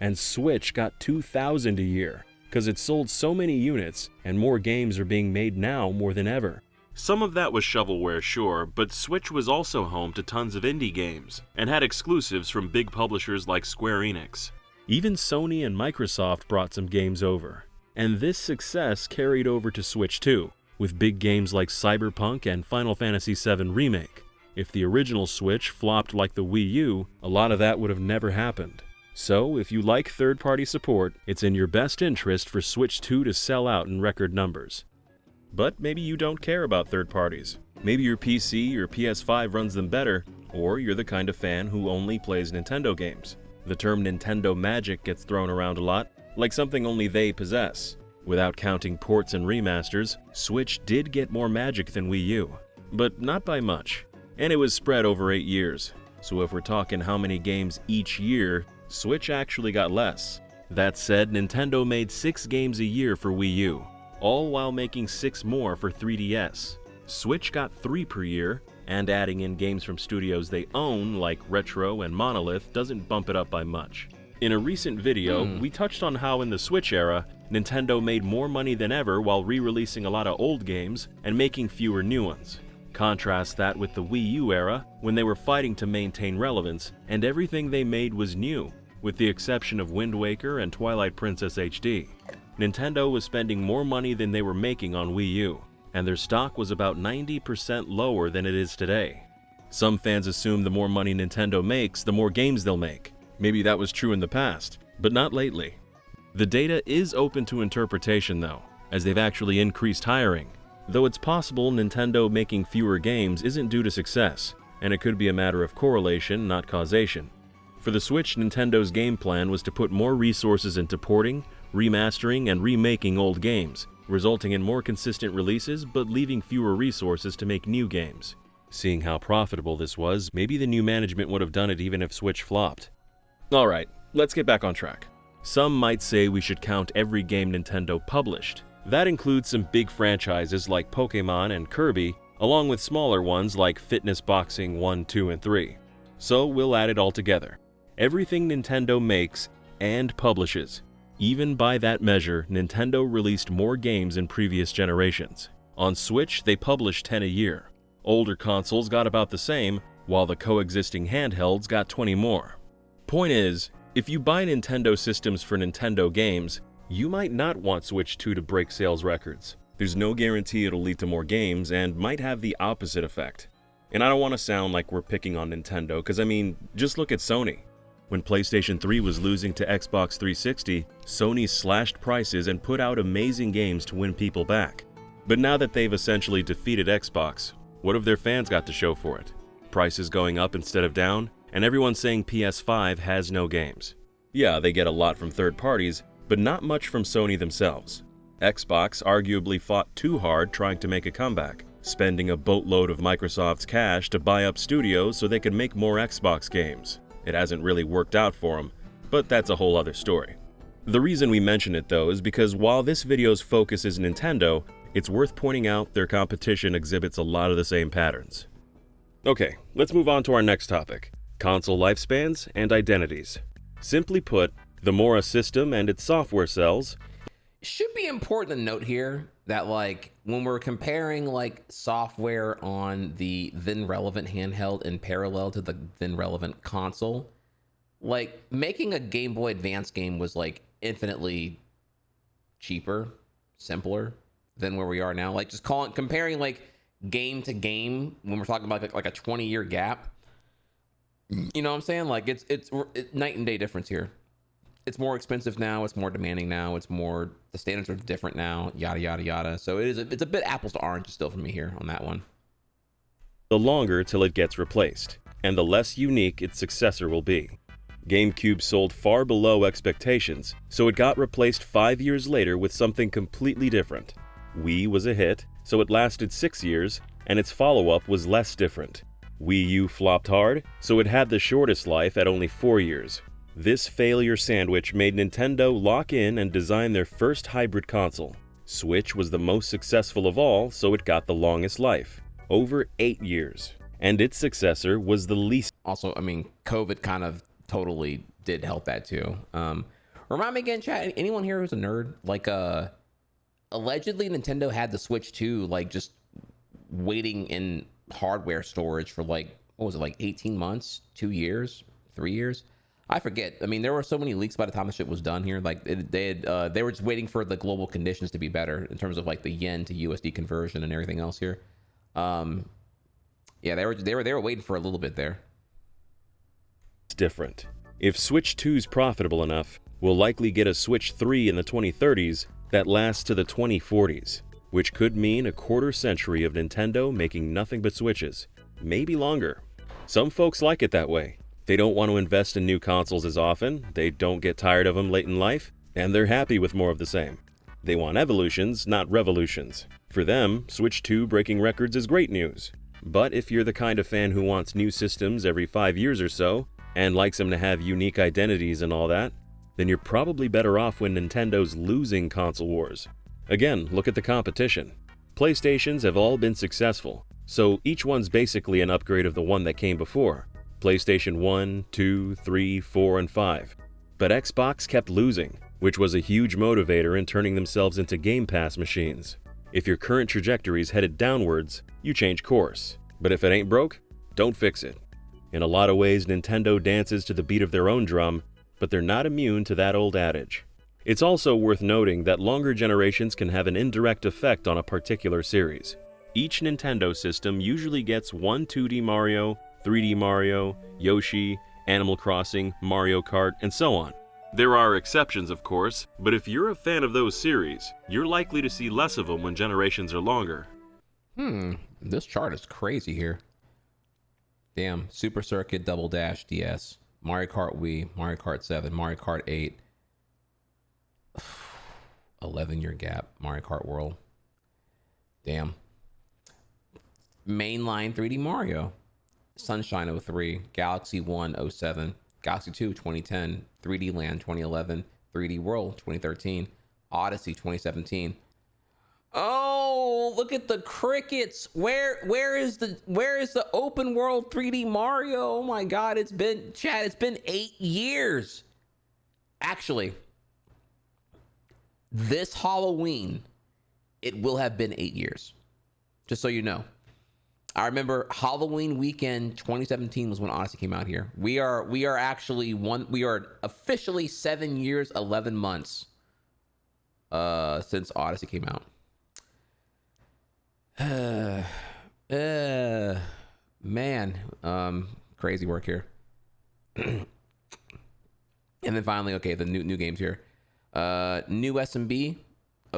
Speaker 5: And Switch got 2,000 a year, because it sold so many units, and more games are being made now more than ever. Some of that was shovelware, sure, but Switch was also home to tons of indie games, and had exclusives from big publishers like Square Enix. Even Sony and Microsoft brought some games over. And this success carried over to Switch too, with big games like Cyberpunk and Final Fantasy VII Remake. If the original Switch flopped like the Wii U, a lot of that would have never happened. So, if you like third-party support, it's in your best interest for Switch 2 to sell out in record numbers. But maybe you don't care about third parties. Maybe your PC or PS5 runs them better, or you're the kind of fan who only plays Nintendo games. The term Nintendo Magic gets thrown around a lot, like something only they possess. Without counting ports and remasters, Switch did get more magic than Wii U, but not by much. And it was spread over 8 years, so if we're talking how many games each year, Switch actually got less. That said, Nintendo made 6 games a year for Wii U, all while making 6 more for 3DS. Switch got 3 per year, and adding in games from studios they own, like Retro and Monolith, doesn't bump it up by much. In a recent video, we touched on how in the Switch era, Nintendo made more money than ever while re-releasing a lot of old games and making fewer new ones. Contrast that with the Wii U era, when they were fighting to maintain relevance, and everything they made was new, with the exception of Wind Waker and Twilight Princess HD. Nintendo was spending more money than they were making on Wii U, and their stock was about 90% lower than it is today. Some fans assume the more money Nintendo makes, the more games they'll make. Maybe that was true in the past, but not lately. The data is open to interpretation though, as they've actually increased hiring. Though it's possible Nintendo making fewer games isn't due to success, and it could be a matter of correlation, not causation. For the Switch, Nintendo's game plan was to put more resources into porting, remastering, and remaking old games, resulting in more consistent releases but leaving fewer resources to make new games. Seeing how profitable this was, maybe the new management would have done it even if Switch flopped. Alright, let's get back on track. Some might say we should count every game Nintendo published. That includes some big franchises like Pokemon and Kirby, along with smaller ones like Fitness Boxing 1, 2, and 3. So we'll add it all together. Everything Nintendo makes and publishes. Even by that measure, Nintendo released more games in previous generations. On Switch, they published 10 a year. Older consoles got about the same, while the coexisting handhelds got 20 more. Point is, if you buy Nintendo systems for Nintendo games, you might not want Switch 2 to break sales records. There's no guarantee it'll lead to more games and might have the opposite effect. And I don't want to sound like we're picking on Nintendo, because I mean, just look at Sony. When PlayStation 3 was losing to Xbox 360, Sony slashed prices and put out amazing games to win people back. But now that they've essentially defeated Xbox, what have their fans got to show for it? Prices going up instead of down, and everyone saying PS5 has no games. Yeah, they get a lot from third parties, but not much from Sony themselves. Xbox arguably fought too hard trying to make a comeback, spending a boatload of Microsoft's cash to buy up studios so they could make more Xbox games. It hasn't really worked out for them, but that's a whole other story. The reason we mention it though is because while this video's focus is Nintendo, it's worth pointing out their competition exhibits a lot of the same patterns. Okay, let's move on to our next topic, console lifespans and identities. Simply put, the more a system and its software sells,
Speaker 7: should be important to note here that like when we're comparing like software on the then relevant handheld in parallel to the then relevant console, like making a Game Boy Advance game was like infinitely cheaper, simpler than where we are now. Like just comparing like game to game when we're talking about like a 20-year gap. You know what I'm saying? Like it's night and day difference here. It's more expensive now. It's more demanding now. The standards are different now. Yada yada yada. So it's a bit apples to oranges still for me here on that one.
Speaker 5: the longer till it gets replaced. and the less unique its successor will be. GameCube sold far below expectations, so it got replaced 5 years later with something completely different. Wii was a hit, so it lasted 6 years, and its follow-up was less different. Wii U flopped hard, so it had the shortest life at only 4 years. This failure sandwich made Nintendo lock in and design their first hybrid console. Switch was the most successful of all, so it got the longest life, over 8 years. And its successor was the least.
Speaker 7: Also, I mean, COVID kind of totally did help that too. Remind me again, chat, anyone here who's a nerd? Like, allegedly Nintendo had the Switch 2, like, just waiting in hardware storage for like, what was it, like 18 months, 2 years, 3 years? I forget. I mean, there were so many leaks by the time the shit was done here. Like they were just waiting for the global conditions to be better in terms of like the yen to USD conversion and everything else here. Yeah, they were waiting for a little bit there.
Speaker 5: It's different. If Switch 2's profitable enough, we'll likely get a Switch 3 in the 2030s that lasts to the 2040s, which could mean a quarter century of Nintendo making nothing but Switches, maybe longer. Some folks like it that way. They don't want to invest in new consoles as often, they don't get tired of them late in life, and they're happy with more of the same. They want evolutions, not revolutions. For them, Switch 2 breaking records is great news. But if you're the kind of fan who wants new systems every 5 years or so, and likes them to have unique identities and all that, then you're probably better off when Nintendo's losing console wars. Again, look at the competition. PlayStations have all been successful, so each one's basically an upgrade of the one that came before. PlayStation 1, 2, 3, 4, and 5. But Xbox kept losing, which was a huge motivator in turning themselves into Game Pass machines. If your current trajectory is headed downwards, you change course. But if it ain't broke, don't fix it. In a lot of ways, Nintendo dances to the beat of their own drum, but they're not immune to that old adage. It's also worth noting that longer generations can have an indirect effect on a particular series. Each Nintendo system usually gets one 2D Mario, 3D Mario, Yoshi, Animal Crossing, Mario Kart, and so on. There are exceptions, of course, but if you're a fan of those series, you're likely to see less of them when generations are longer.
Speaker 7: This chart is crazy here. Damn, Super Circuit, Double Dash, DS, Mario Kart Wii, Mario Kart 7, Mario Kart 8. 11-year gap, Mario Kart World. Damn. Mainline 3D Mario. Sunshine 03, Galaxy 1 07, Galaxy 2 2010, 3D Land 2011, 3D World 2013, Odyssey 2017. Oh, look at the crickets. Where is the open world 3D Mario? Oh my god, it's been 8 years. Actually, this Halloween it will have been 8 years. Just so you know. I remember Halloween weekend 2017 was when Odyssey came out here. We are officially 7 years, 11 months since Odyssey came out. Man, crazy work here. And then finally, okay, the new games here. New SMB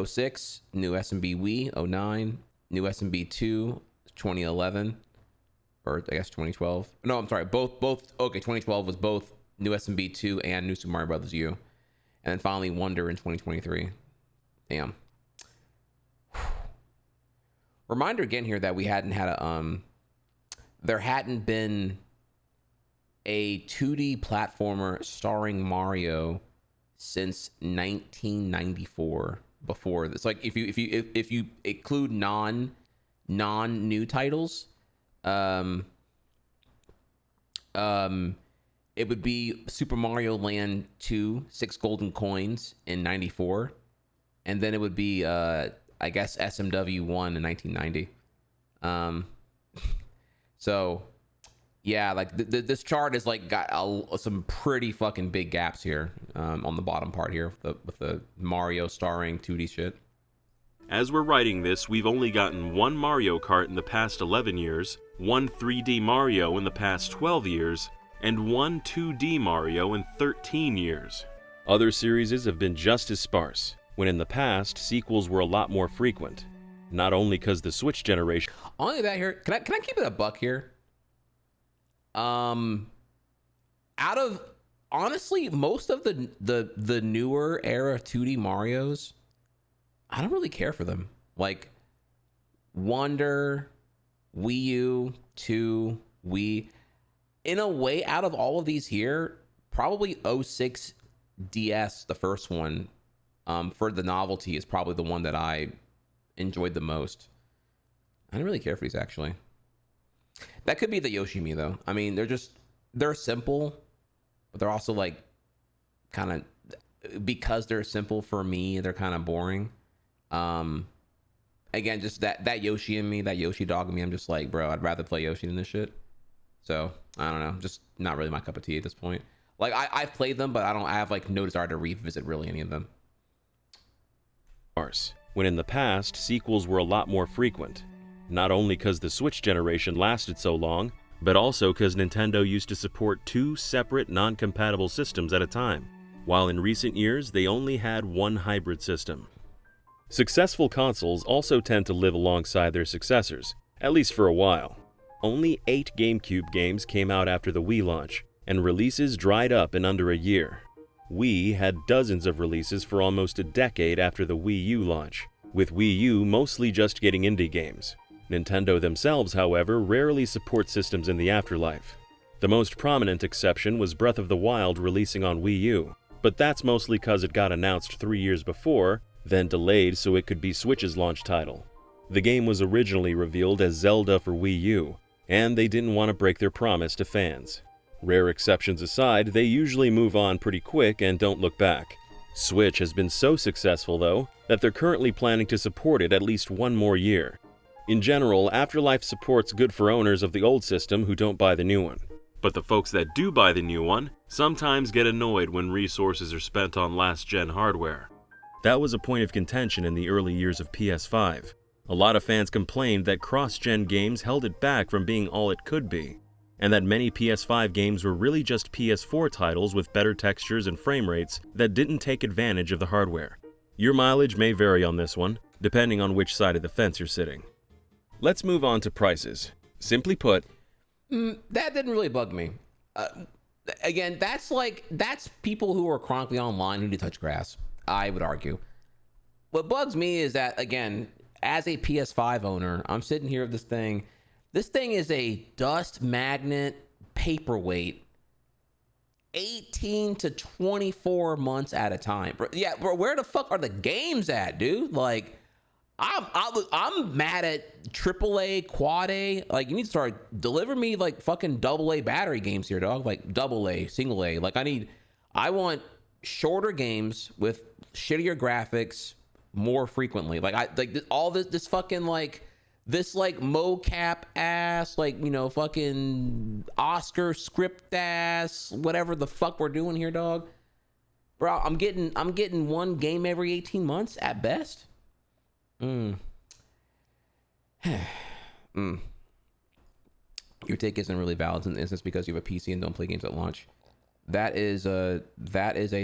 Speaker 7: 06, new SMB Wii 09, new SMB 2 2011, or I guess 2012. No, I'm sorry. Both. Okay, 2012 was both new SMB 2 and New Super Mario Bros. U, and then finally Wonder in 2023. Damn. Reminder again here that we hadn't had a there hadn't been a 2D platformer starring Mario since 1994. Before this, like if you include non-new titles, it would be Super Mario Land 2, 6 golden coins in 94, and then it would be I guess SMW 1 in 1990. So yeah, like this chart is like got some pretty fucking big gaps here on the bottom part here with the Mario starring 2D shit.
Speaker 5: As we're writing this, we've only gotten one Mario Kart in the past 11 years, one 3D Mario in the past 12 years, and one 2D Mario in 13 years. Other series have been just as sparse, when in the past, sequels were a lot more frequent. Not only because the Switch generation...
Speaker 7: Only that here, can I keep it a buck here? Out of honestly most of the newer era 2D Marios, I don't really care for them. Like Wonder, Wii U, 2, Wii. In a way, out of all of these here, probably 06 DS, the first one, for the novelty, is probably the one that I enjoyed the most. I didn't really care for these, actually. That could be the Yoshimi, though. I mean, they're simple, but they're also like kind of, because they're simple for me, they're kind of boring. Again, just that Yoshi in me, that Yoshi dog in me, I'm just like, bro, I'd rather play Yoshi than this shit. So I don't know, just not really my cup of tea at this point. Like I've played them, but I have like no desire to revisit really any of them.
Speaker 5: When in the past, sequels were a lot more frequent. Not only because the Switch generation lasted so long, but also because Nintendo used to support 2 separate non-compatible systems at a time, while in recent years they only had one hybrid system. Successful consoles also tend to live alongside their successors, at least for a while. Only 8 GameCube games came out after the Wii launch, and releases dried up in under a year. Wii had dozens of releases for almost a decade after the Wii U launch, with Wii U mostly just getting indie games. Nintendo themselves, however, rarely support systems in the afterlife. The most prominent exception was Breath of the Wild releasing on Wii U, but that's mostly because it got announced 3 years before, then delayed so it could be Switch's launch title. The game was originally revealed as Zelda for Wii U, and they didn't want to break their promise to fans. Rare exceptions aside, they usually move on pretty quick and don't look back. Switch has been so successful, though, that they're currently planning to support it at least one more year. In general, Afterlife support's good for owners of the old system who don't buy the new one. But the folks that do buy the new one sometimes get annoyed when resources are spent on last-gen hardware. That was a point of contention in the early years of PS5. A lot of fans complained that cross-gen games held it back from being all it could be, and that many PS5 games were really just PS4 titles with better textures and frame rates that didn't take advantage of the hardware. Your mileage may vary on this one, depending on which side of the fence you're sitting. Let's move on to prices. Simply put,
Speaker 7: that didn't really bug me. Again, that's people who are chronically online who need to touch grass, I would argue. What bugs me is that, again, as a PS5 owner, I'm sitting here with this thing. This thing is a dust magnet paperweight, 18 to 24 months at a time. Yeah, bro, where the fuck are the games at, dude? Like, I'm mad at AAA, Quad A. Like, you need to start deliver me like fucking AA battery games here, dog. Like AA, single A. Like, I want shorter games with shittier graphics more frequently. Like all this fucking like this like mocap ass, like, you know, fucking Oscar script ass, whatever the fuck we're doing here, dog. Bro, I'm getting one game every 18 months at best. Your take isn't really valid in the instance because you have a PC and don't play games at launch. That is a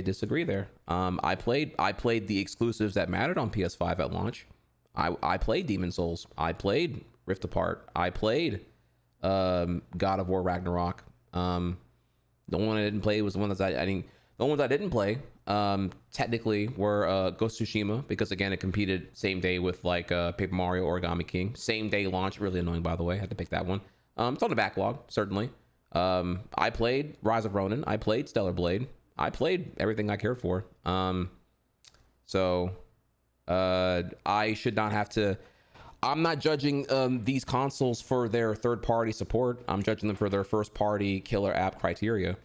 Speaker 7: disagree there. I played the exclusives that mattered on PS5 at launch. I played Demon Souls. I played Rift Apart. I played God of War Ragnarok. The one I didn't play was the one that the ones I didn't play technically were Ghost of Tsushima, because again it competed same day with like Paper Mario Origami King. Same day launch, really annoying by the way. I had to pick that one. It's on the backlog, certainly. I played Rise of Ronin. I played Stellar Blade. I played everything I cared for. So I should not have to. I'm not judging these consoles for their third-party support. I'm judging them for their first-party killer app criteria.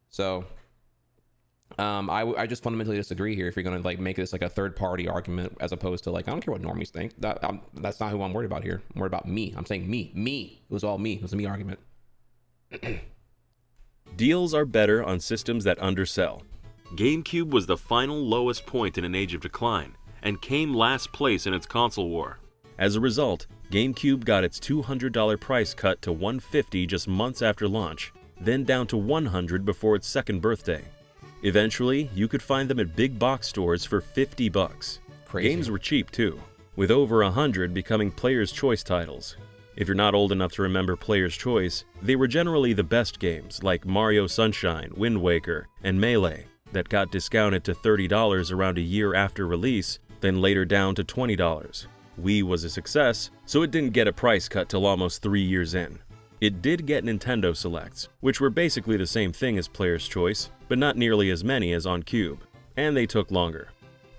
Speaker 7: So I just fundamentally disagree here. If you're gonna like make this like a third-party argument as opposed to like, I don't care what normies think. That's not who I'm worried about here. I'm worried about me. I'm saying me. It was all me. It was a me argument.
Speaker 5: Deals are better on systems that undersell. GameCube was the final lowest point in an age of decline, and came last place in its console war. As a result, GameCube got its $200 price cut to $150 just months after launch, then down to $100 before its second birthday. Eventually, you could find them at big box stores for $50.
Speaker 7: Crazy.
Speaker 5: Games were cheap too, with over 100 becoming Player's Choice titles. If you're not old enough to remember Player's Choice, they were generally the best games like Mario Sunshine, Wind Waker, and Melee that got discounted to $30 around a year after release, then later down to $20. Wii was a success, so it didn't get a price cut till almost 3 years in. It did get Nintendo Selects, which were basically the same thing as Player's Choice, but not nearly as many as on Cube, and they took longer.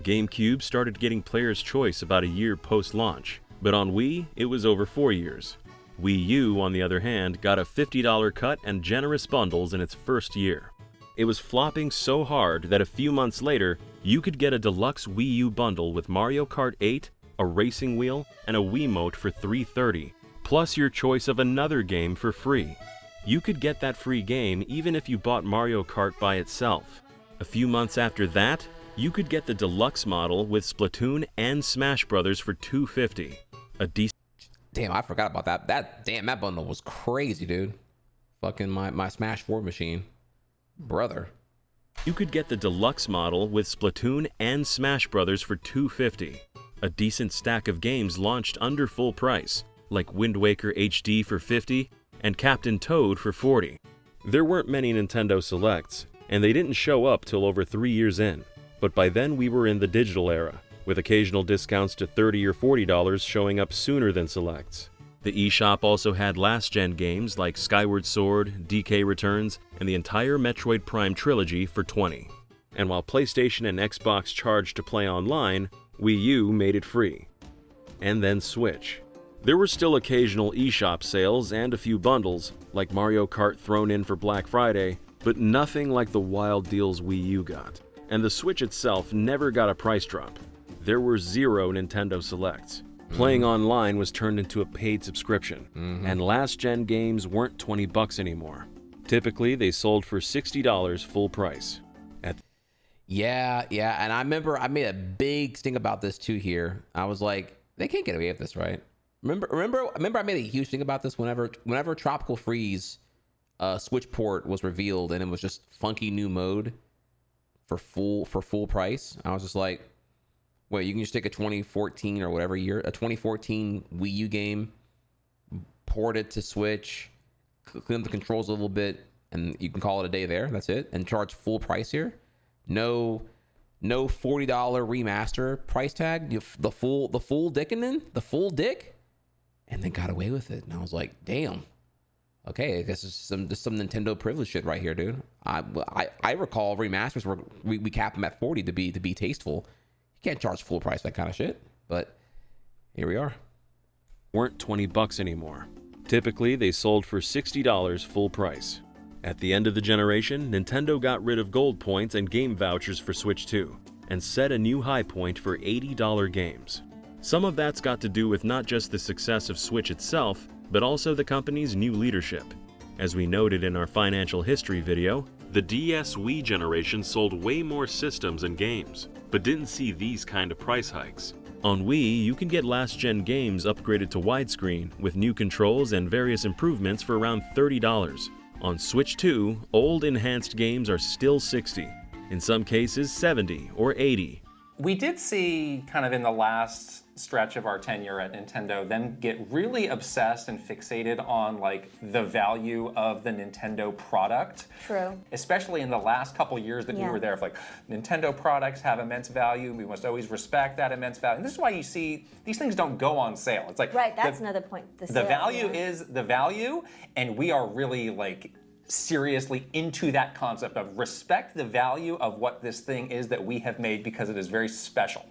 Speaker 5: GameCube started getting Player's Choice about a year post-launch, but on Wii, it was over 4 years. Wii U, on the other hand, got a $50 cut and generous bundles in its first year. It was flopping so hard that a few months later, you could get a deluxe Wii U bundle with Mario Kart 8, a racing wheel, and a Wiimote for $330, plus your choice of another game for free. You could get that free game even if you bought Mario Kart by itself. A few months after that, you could get the deluxe model with Splatoon and Smash Brothers for $250. A decent...
Speaker 7: Damn, I forgot about that. That bundle was crazy, dude. Fucking my Smash 4 machine. Brother.
Speaker 5: You could get the deluxe model with Splatoon and Smash Brothers for $250. A decent stack of games launched under full price, like Wind Waker HD for $50 and Captain Toad for $40. There weren't many Nintendo Selects, and they didn't show up till over 3 years in, but by then we were in the digital era, with occasional discounts to $30 or $40 showing up sooner than Selects. The eShop also had last-gen games like Skyward Sword, DK Returns, and the entire Metroid Prime trilogy for $20. And while PlayStation and Xbox charged to play online, Wii U made it free. And then Switch. There were still occasional eShop sales and a few bundles, like Mario Kart thrown in for Black Friday, but nothing like the wild deals Wii U got. And the Switch itself never got a price drop. There were 0 Nintendo Selects. Playing online was turned into a paid subscription, and last-gen games weren't $20 anymore. Typically, they sold for $60 full price.
Speaker 7: Yeah, and I remember I made a big thing about this too here. I was like, they can't get away with this, right? Remember I made a huge thing about this whenever Tropical Freeze Switch port was revealed and it was just funky new mode for full price. I was just like, wait, you can just take a 2014 or whatever year, a 2014 Wii U game, port it to Switch, clean up the controls a little bit, and you can call it a day there. That's it, and charge full price here. No $40 remaster price tag. The full dick, and they got away with it. And I was like, damn. Okay, I guess it's some Nintendo privilege shit right here, dude. I recall remasters were we cap them at 40 to be tasteful. You can't charge full price that kind of shit, but here we are.
Speaker 5: Weren't $20 anymore. Typically, they sold for $60 full price. At the end of the generation, Nintendo got rid of gold points and game vouchers for Switch 2, and set a new high point for $80 games. Some of that's got to do with not just the success of Switch itself, but also the company's new leadership. As we noted in our financial history video, the DS Wii generation sold way more systems and games, but didn't see these kind of price hikes. On Wii, you can get last-gen games upgraded to widescreen with new controls and various improvements for around $30. On Switch 2, old enhanced games are still $60, in some cases $70 or $80.
Speaker 8: We did see, kind of in the last stretch of our tenure at Nintendo, them get really obsessed and fixated on like the value of the Nintendo product.
Speaker 21: True.
Speaker 8: Especially in the last couple years that we were there, of like, Nintendo products have immense value, we must always respect that immense value. And this is why you see these things don't go on sale. It's like,
Speaker 21: right, that's another point.
Speaker 8: The value is the value, and we are really like seriously into that concept of respect the value of what this thing is that we have made, because it is very special.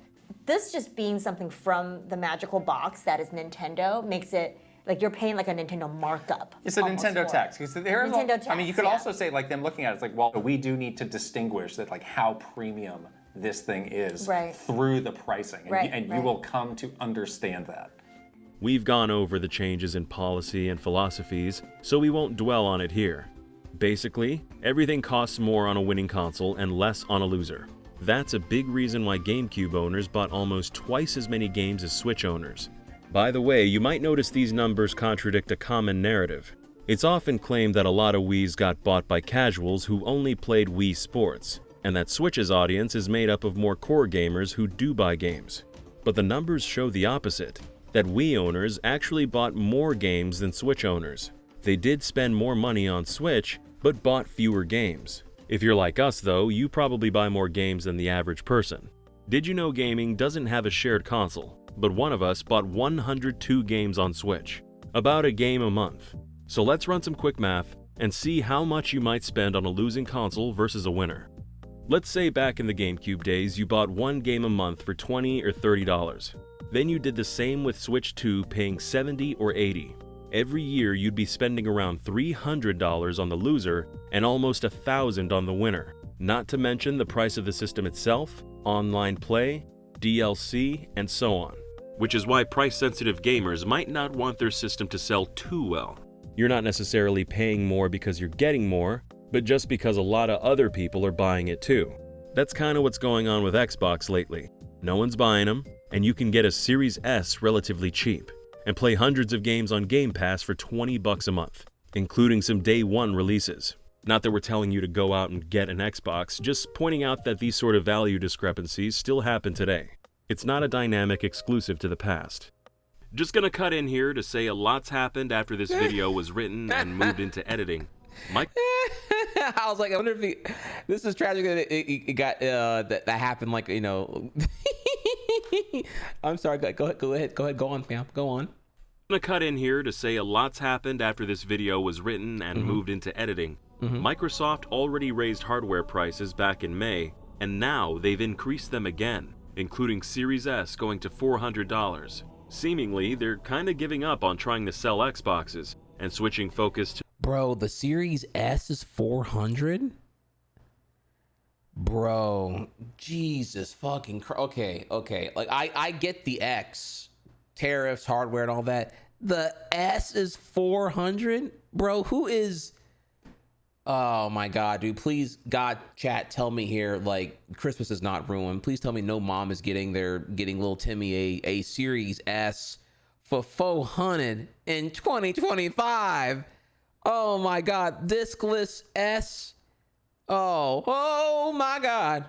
Speaker 21: This just being something from the magical box that is Nintendo makes it like you're paying like a Nintendo markup.
Speaker 8: It's a Nintendo tax. I mean, you could also say like them looking at it, it's like, well, we do need to distinguish that like how premium this thing is through the pricing, and you will come to understand that.
Speaker 5: We've gone over the changes in policy and philosophies, so we won't dwell on it here. Basically, everything costs more on a winning console and less on a loser. That's a big reason why GameCube owners bought almost twice as many games as Switch owners. By the way, you might notice these numbers contradict a common narrative. It's often claimed that a lot of Wiis got bought by casuals who only played Wii Sports, and that Switch's audience is made up of more core gamers who do buy games. But the numbers show the opposite. that Wii owners actually bought more games than Switch owners. They did spend more money on Switch, but bought fewer games. If you're like us though, you probably buy more games than the average person. DidYouKnowGaming doesn't have a shared console, but one of us bought 102 games on Switch, about a game a month. So let's run some quick math and see how much you might spend on a losing console versus a winner. Let's say back in the GameCube days you bought one game a month for $20 or $30. Then you did the same with Switch 2, paying $70 or $80. Every year you'd be spending around $300 on the loser and almost $1,000 on the winner, not to mention the price of the system itself, online play, DLC, and so on. Which is why price-sensitive gamers might not want their system to sell too well. You're not necessarily paying more because you're getting more, but just because a lot of other people are buying it too. That's kind of what's going on with Xbox lately. No one's buying them, and you can get a Series S relatively cheap, and play hundreds of games on Game Pass for $20 a month, including some day one releases. Not that we're telling you to go out and get an Xbox, just pointing out that these sort of value discrepancies still happen today. It's not a dynamic exclusive to the past. Just gonna cut in here to say a lot's happened after this video was written and moved into editing.
Speaker 7: I was like, I wonder if this is tragic that it got that happened. Like, you know. I'm sorry. Go ahead. Go on, fam. Go on.
Speaker 5: I'm gonna cut in here to say a lot's happened after this video was written and moved into editing. Microsoft already raised hardware prices back in May, and now they've increased them again, including Series S going to $400. Seemingly, they're kind of giving up on trying to sell Xboxes and switching focus to.
Speaker 7: Bro, the Series S is $400? Bro, Jesus fucking Christ. Okay. Like, I get the X, tariffs, hardware, and all that. The S is $400? Bro, who is... Oh my God, dude, please, God, chat, tell me here, like, Christmas is not ruined. Please tell me no mom is getting little Timmy a Series S for $400 in 2025. Oh my God, diskless S. Oh my God.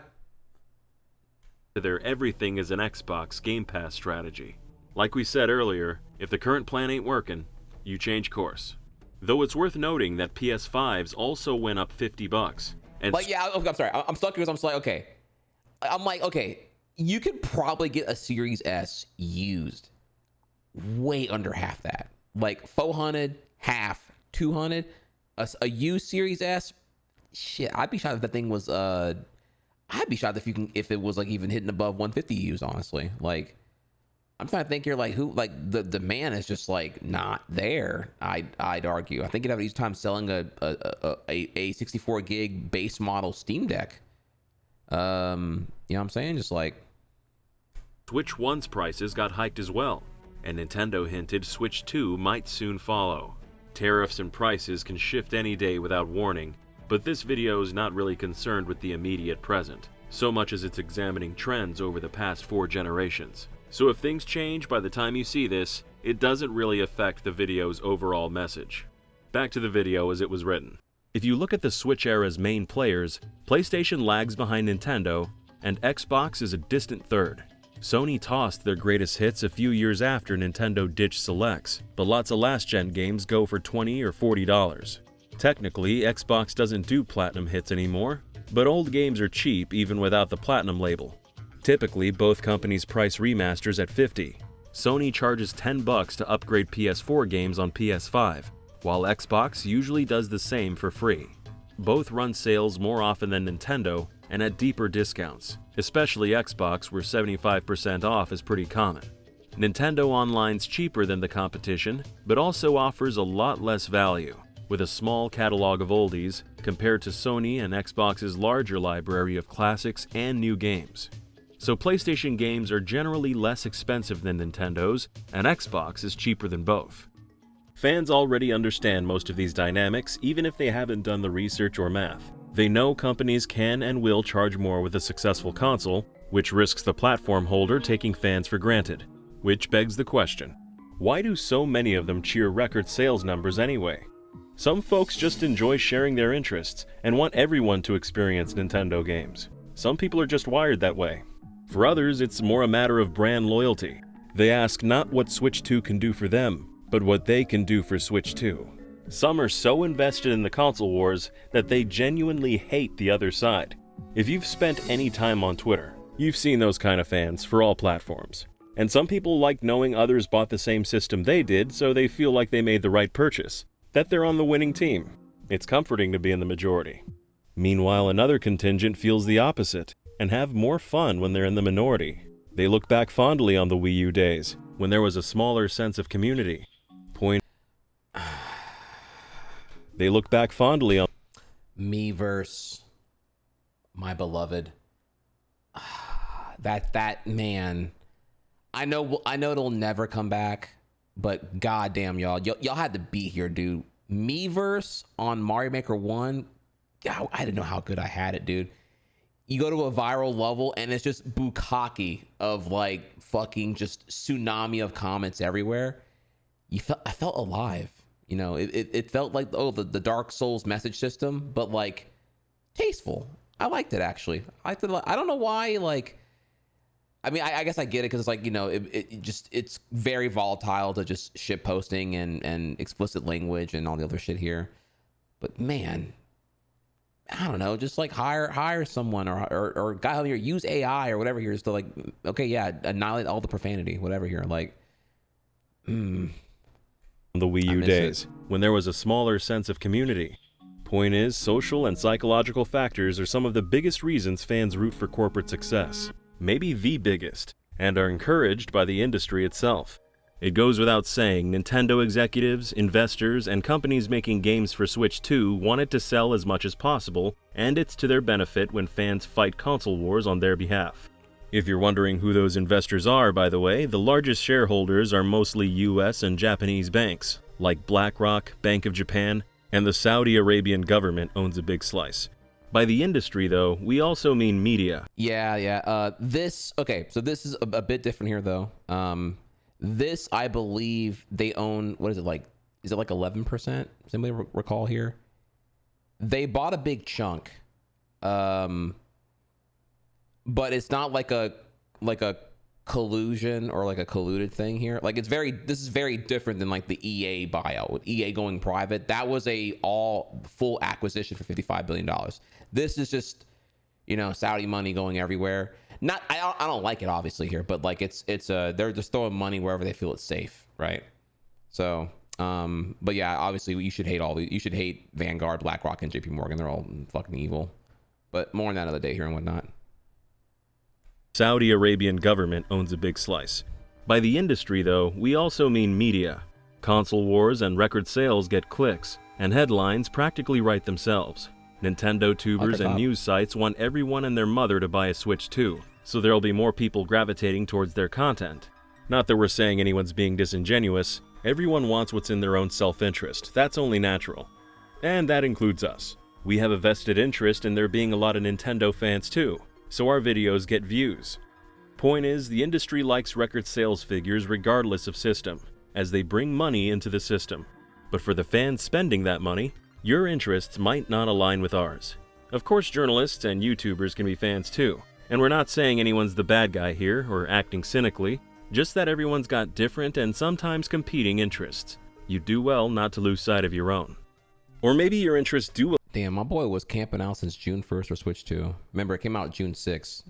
Speaker 5: Their everything is an Xbox Game Pass strategy. Like we said earlier, if the current plan ain't working, you change course. Though it's worth noting that PS5s also went up $50. And
Speaker 7: like, yeah, I'm sorry, I'm stuck because I'm just like, okay. I'm like, okay, you could probably get a Series S used way under half that. Like 400, half, 200. A used Series S, shit, I'd be shocked if that thing was I'd be shocked if it was like even hitting above 150 used, honestly. Like, I'm trying to think here, like, who, like, the demand is just like not there. I'd argue. I think you'd have an easy time selling a 64 gig base model Steam Deck. You know what I'm saying? Just like
Speaker 5: Switch 1's prices got hiked as well, and Nintendo hinted Switch 2 might soon follow. Tariffs and prices can shift any day without warning, but this video is not really concerned with the immediate present, so much as it's examining trends over the past 4 generations. So if things change by the time you see this, it doesn't really affect the video's overall message. Back to the video as it was written. If you look at the Switch era's main players, PlayStation lags behind Nintendo, and Xbox is a distant third. Sony tossed their greatest hits a few years after Nintendo ditched selects, but lots of last-gen games go for $20 or $40. Technically, Xbox doesn't do platinum hits anymore, but old games are cheap even without the platinum label. Typically, both companies price remasters at $50. Sony charges $10 to upgrade PS4 games on PS5, while Xbox usually does the same for free. Both run sales more often than Nintendo and at deeper discounts, especially Xbox, where 75% off is pretty common. Nintendo Online's cheaper than the competition, but also offers a lot less value, with a small catalog of oldies compared to Sony and Xbox's larger library of classics and new games. So PlayStation games are generally less expensive than Nintendo's, and Xbox is cheaper than both. Fans already understand most of these dynamics, even if they haven't done the research or math. They know companies can and will charge more with a successful console, which risks the platform holder taking fans for granted. Which begs the question, why do so many of them cheer record sales numbers anyway? Some folks just enjoy sharing their interests and want everyone to experience Nintendo games. Some people are just wired that way. For others, it's more a matter of brand loyalty. They ask not what Switch 2 can do for them, but what they can do for Switch 2. Some are so invested in the console wars that they genuinely hate the other side. If you've spent any time on Twitter, you've seen those kind of fans for all platforms. And some people like knowing others bought the same system they did, so they feel like they made the right purchase, that they're on the winning team. It's comforting to be in the majority. Meanwhile, another contingent feels the opposite, and have more fun when they're in the minority. They look back fondly on the Wii U days, when there was a smaller sense of community. They look back fondly on
Speaker 7: Miiverse, my beloved. That man. I know it'll never come back, but goddamn y'all had to be here, dude. Miiverse on Mario Maker 1, I didn't know how good I had it, dude. You go to a viral level and it's just bukkake of like fucking just tsunami of comments everywhere. I felt alive. You know, it felt like the Dark Souls message system, but like tasteful. I liked it actually. I don't know why. Like, I mean, I guess I get it because it's like, you know, it's very volatile to just shit posting and explicit language and all the other shit here. But man, I don't know, just like hire someone or guy here, use AI or whatever here is to like, okay, yeah, annihilate all the profanity, whatever here, like.
Speaker 5: The Wii U days, when there was a smaller sense of community. Point is, social and psychological factors are some of the biggest reasons fans root for corporate success, maybe the biggest, and are encouraged by the industry itself. It goes without saying, Nintendo executives, investors, and companies making games for Switch 2 want it to sell as much as possible, and it's to their benefit when fans fight console wars on their behalf. If you're wondering who those investors are, by the way, the largest shareholders are mostly US and Japanese banks, like BlackRock, Bank of Japan, and the Saudi Arabian government owns a big slice. By the industry, though, we also mean media.
Speaker 7: Yeah. Okay, so this is a bit different here, though. This, I believe, they own, what is it like? Is it like 11%? Does anybody recall here? They bought a big chunk. But it's not like a collusion or like a colluded thing here. Like this is very different than like the EA buyout with EA going private. That was a all full acquisition for $55 billion. This is just, you know, Saudi money going everywhere. I don't like it obviously here, but like it's they're just throwing money wherever they feel it's safe, right? So, but yeah, obviously you should hate Vanguard, BlackRock, and JP Morgan. They're all fucking evil. But more on that other day here and whatnot.
Speaker 5: Saudi Arabian government owns a big slice. By the industry, though, we also mean media. Console wars and record sales get clicks, and headlines practically write themselves. Nintendo tubers and news sites want everyone and their mother to buy a Switch 2, so there'll be more people gravitating towards their content. Not that we're saying anyone's being disingenuous, everyone wants what's in their own self-interest, that's only natural. And that includes us. We have a vested interest in there being a lot of Nintendo fans too, so our videos get views. Point is, the industry likes record sales figures regardless of system, as they bring money into the system. But for the fans spending that money, your interests might not align with ours. Of course, journalists and YouTubers can be fans too, and we're not saying anyone's the bad guy here or acting cynically, just that everyone's got different and sometimes competing interests. You do well not to lose sight of your own. Or maybe your interests do.
Speaker 7: Damn, my boy was camping out since June 1st for Switch 2. Remember, it came out June 6th.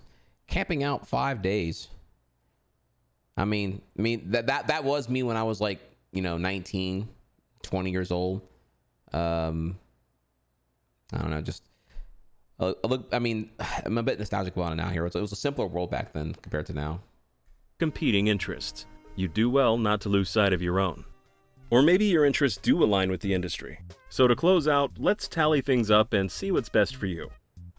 Speaker 7: Camping out 5 days. I mean that was me when I was like, you know, 19, 20 years old. I don't know, just look. I mean, I'm a bit nostalgic about it now here. It was a simpler world back then compared to now.
Speaker 5: Competing interests. You do well not to lose sight of your own. Or maybe your interests do align with the industry. So to close out, let's tally things up and see what's best for you.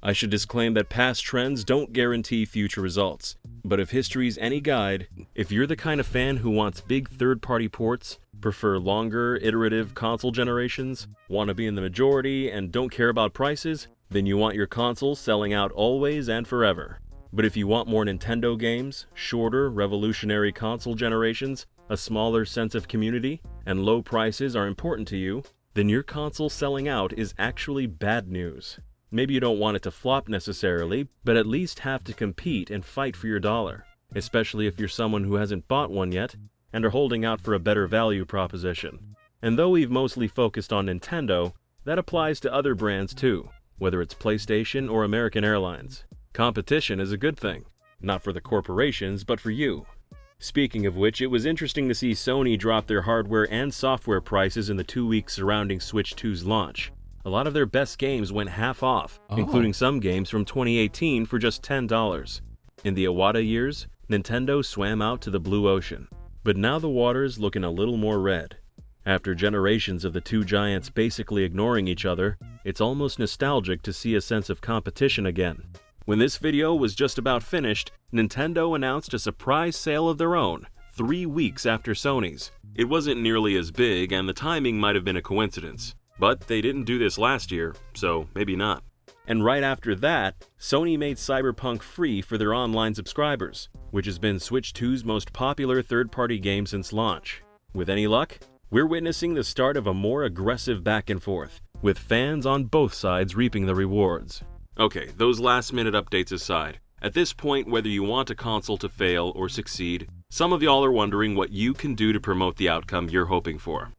Speaker 5: I should disclaim that past trends don't guarantee future results, but if history's any guide, if you're the kind of fan who wants big third-party ports, prefer longer, iterative console generations, want to be in the majority, and don't care about prices, then you want your console selling out always and forever. But if you want more Nintendo games, shorter, revolutionary console generations, a smaller sense of community, and low prices are important to you, then your console selling out is actually bad news. Maybe you don't want it to flop necessarily, but at least have to compete and fight for your dollar. especially if you're someone who hasn't bought one yet and are holding out for a better value proposition. And though we've mostly focused on Nintendo, that applies to other brands too, whether it's PlayStation or American Airlines. Competition is a good thing, not for the corporations, but for you. Speaking of which, it was interesting to see Sony drop their hardware and software prices in the 2 weeks surrounding Switch 2's launch. A lot of their best games went half off, including some games from 2018 for just $10. In the Iwata years, Nintendo swam out to the blue ocean, but now the water's looking a little more red. After generations of the two giants basically ignoring each other, it's almost nostalgic to see a sense of competition again. When this video was just about finished, Nintendo announced a surprise sale of their own, 3 weeks after Sony's. It wasn't nearly as big, and the timing might have been a coincidence. But they didn't do this last year, so maybe not. And right after that, Sony made Cyberpunk free for their online subscribers, which has been Switch 2's most popular third-party game since launch. With any luck, we're witnessing the start of a more aggressive back and forth, with fans on both sides reaping the rewards. Okay, those last-minute updates aside, at this point, whether you want a console to fail or succeed, some of y'all are wondering what you can do to promote the outcome you're hoping for.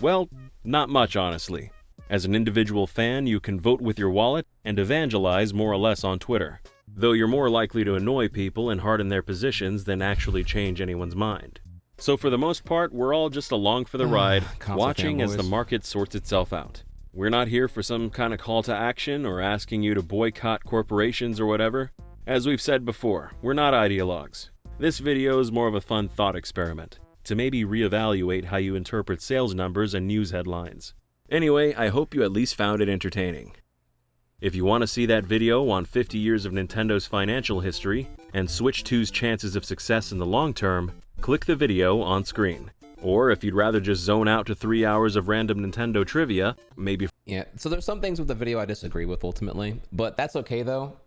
Speaker 5: Well, not much, honestly. As an individual fan, you can vote with your wallet and evangelize more or less on Twitter, though you're more likely to annoy people and harden their positions than actually change anyone's mind. So for the most part, we're all just along for the ride, watching as the market sorts itself out. We're not here for some kind of call to action or asking you to boycott corporations or whatever. As we've said before, we're not ideologues. This video is more of a fun thought experiment, to maybe reevaluate how you interpret sales numbers and news headlines. Anyway, I hope you at least found it entertaining. If you want to see that video on 50 years of Nintendo's financial history and Switch 2's chances of success in the long term, click the video on screen. Or if you'd rather just zone out to 3 hours of random Nintendo trivia, maybe...
Speaker 7: Yeah, so there's some things with the video I disagree with ultimately, but that's okay though,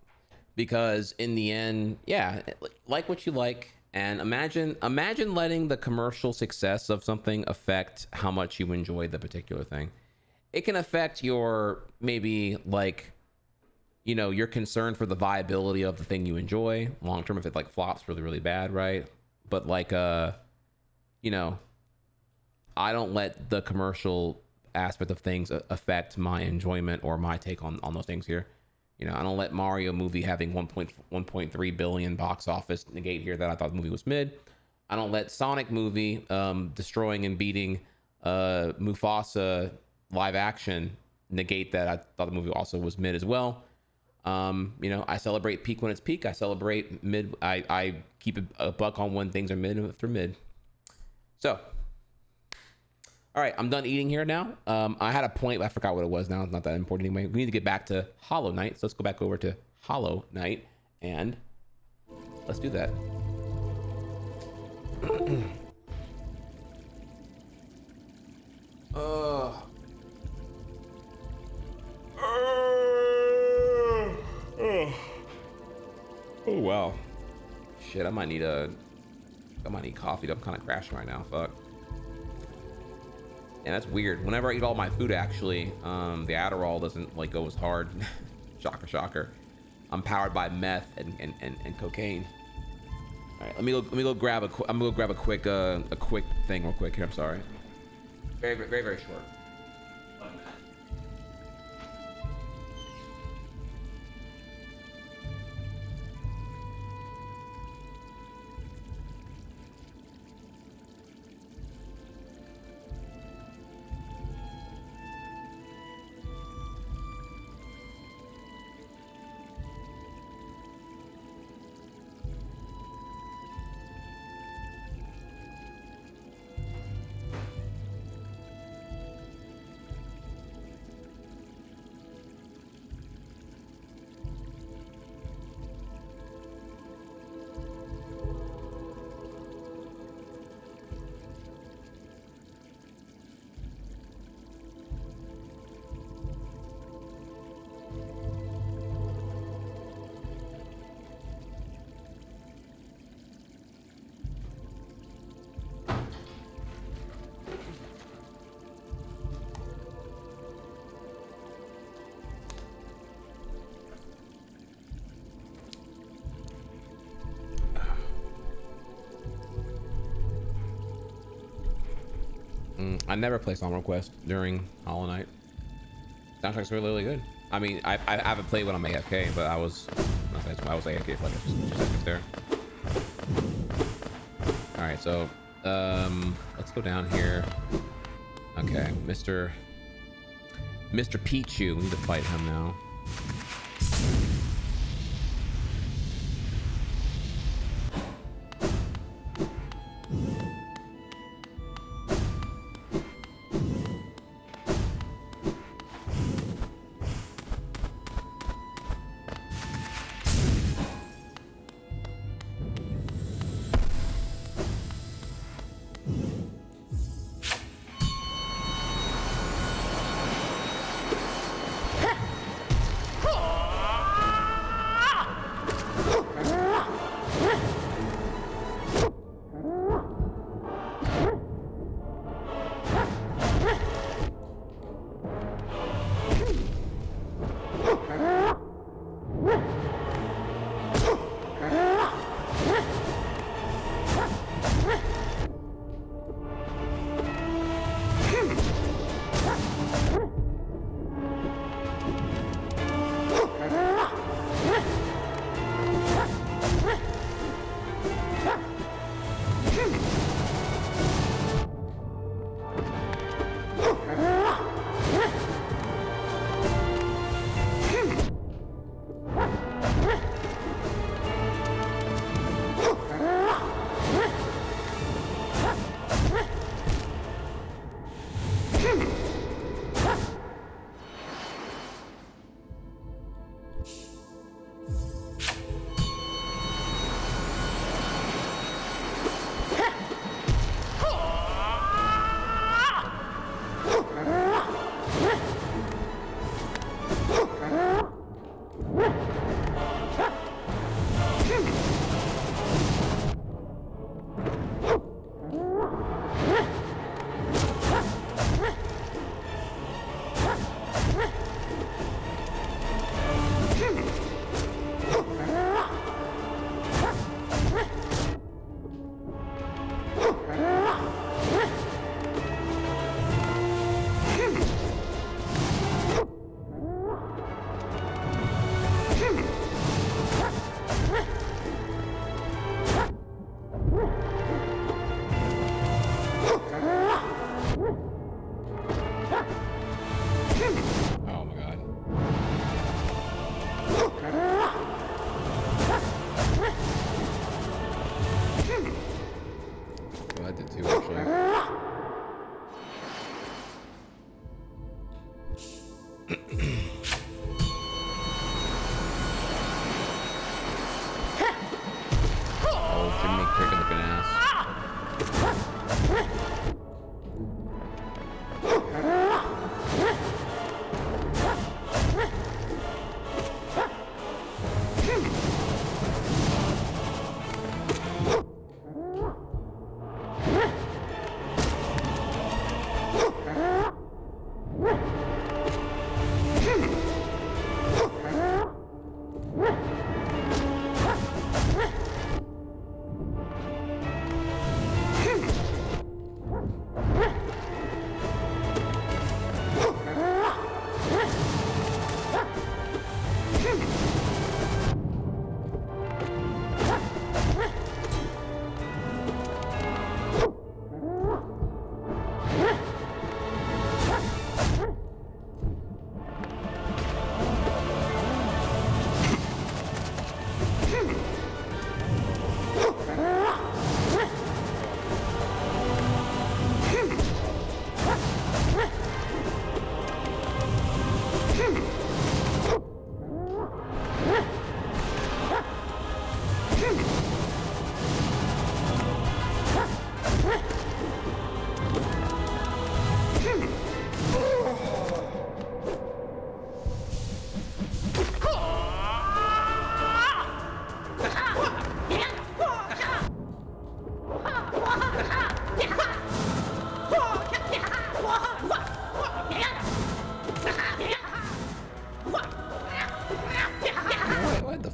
Speaker 7: because in the end, yeah, like what you like, and imagine letting the commercial success of something affect how much you enjoy the particular thing. It can affect your, maybe like, you know, your concern for the viability of the thing you enjoy long term if it like flops really, really bad, right? But like, you know, I don't let the commercial aspect of things affect my enjoyment or my take on those things here. You know, I don't let Mario movie having 1.3 billion box office negate here that I thought the movie was mid. I don't let Sonic movie destroying and beating Mufasa live action negate that I thought the movie also was mid as well. You know, I celebrate peak when it's peak. I celebrate mid. I keep a buck on when things are mid if they're mid. So, all right, I'm done eating here now. I had a point, but I forgot what it was now. It's not that important anyway. We need to get back to Hollow Knight. So let's go back over to Hollow Knight and let's do that. Oh wow. Shit, I might need coffee. I'm kind of crashing right now. Fuck. And that's weird. Whenever I eat all my food, actually, the Adderall doesn't like go as hard. Shocker, shocker. I'm powered by meth and cocaine. All right, let me go grab a quick thing real quick here. I'm sorry. Very short. I never play Song Request during Hollow Knight. Soundtrack's really, really good. I mean, I haven't played when I'm AFK, but I was AFK for like 2 seconds there. All right, so let's go down here. Okay, Mr. Pichu, we need to fight him now.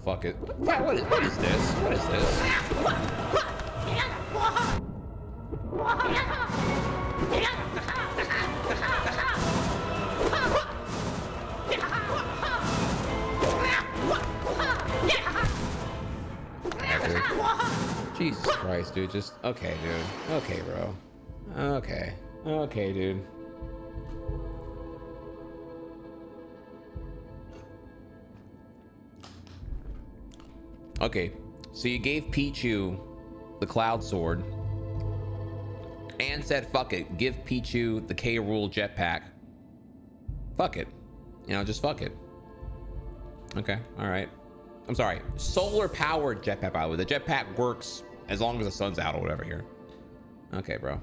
Speaker 7: fuck it. What is this? What is this? Jesus Christ, dude. Just okay, dude. Okay, bro. Okay. Okay, dude. Okay, so you gave Pichu the Cloud Sword and said, fuck it, give Pichu the K. Rool jetpack. Fuck it. You know, just fuck it. Okay, all right. I'm sorry, solar powered jetpack, by the way. The jetpack works as long as the sun's out or whatever here. Okay, bro.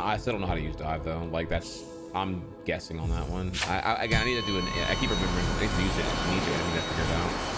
Speaker 7: I still don't know how to use dive though. Like that's, I'm guessing on that one. Again, I need to do an, I keep remembering I need to use it. I need to figure it out.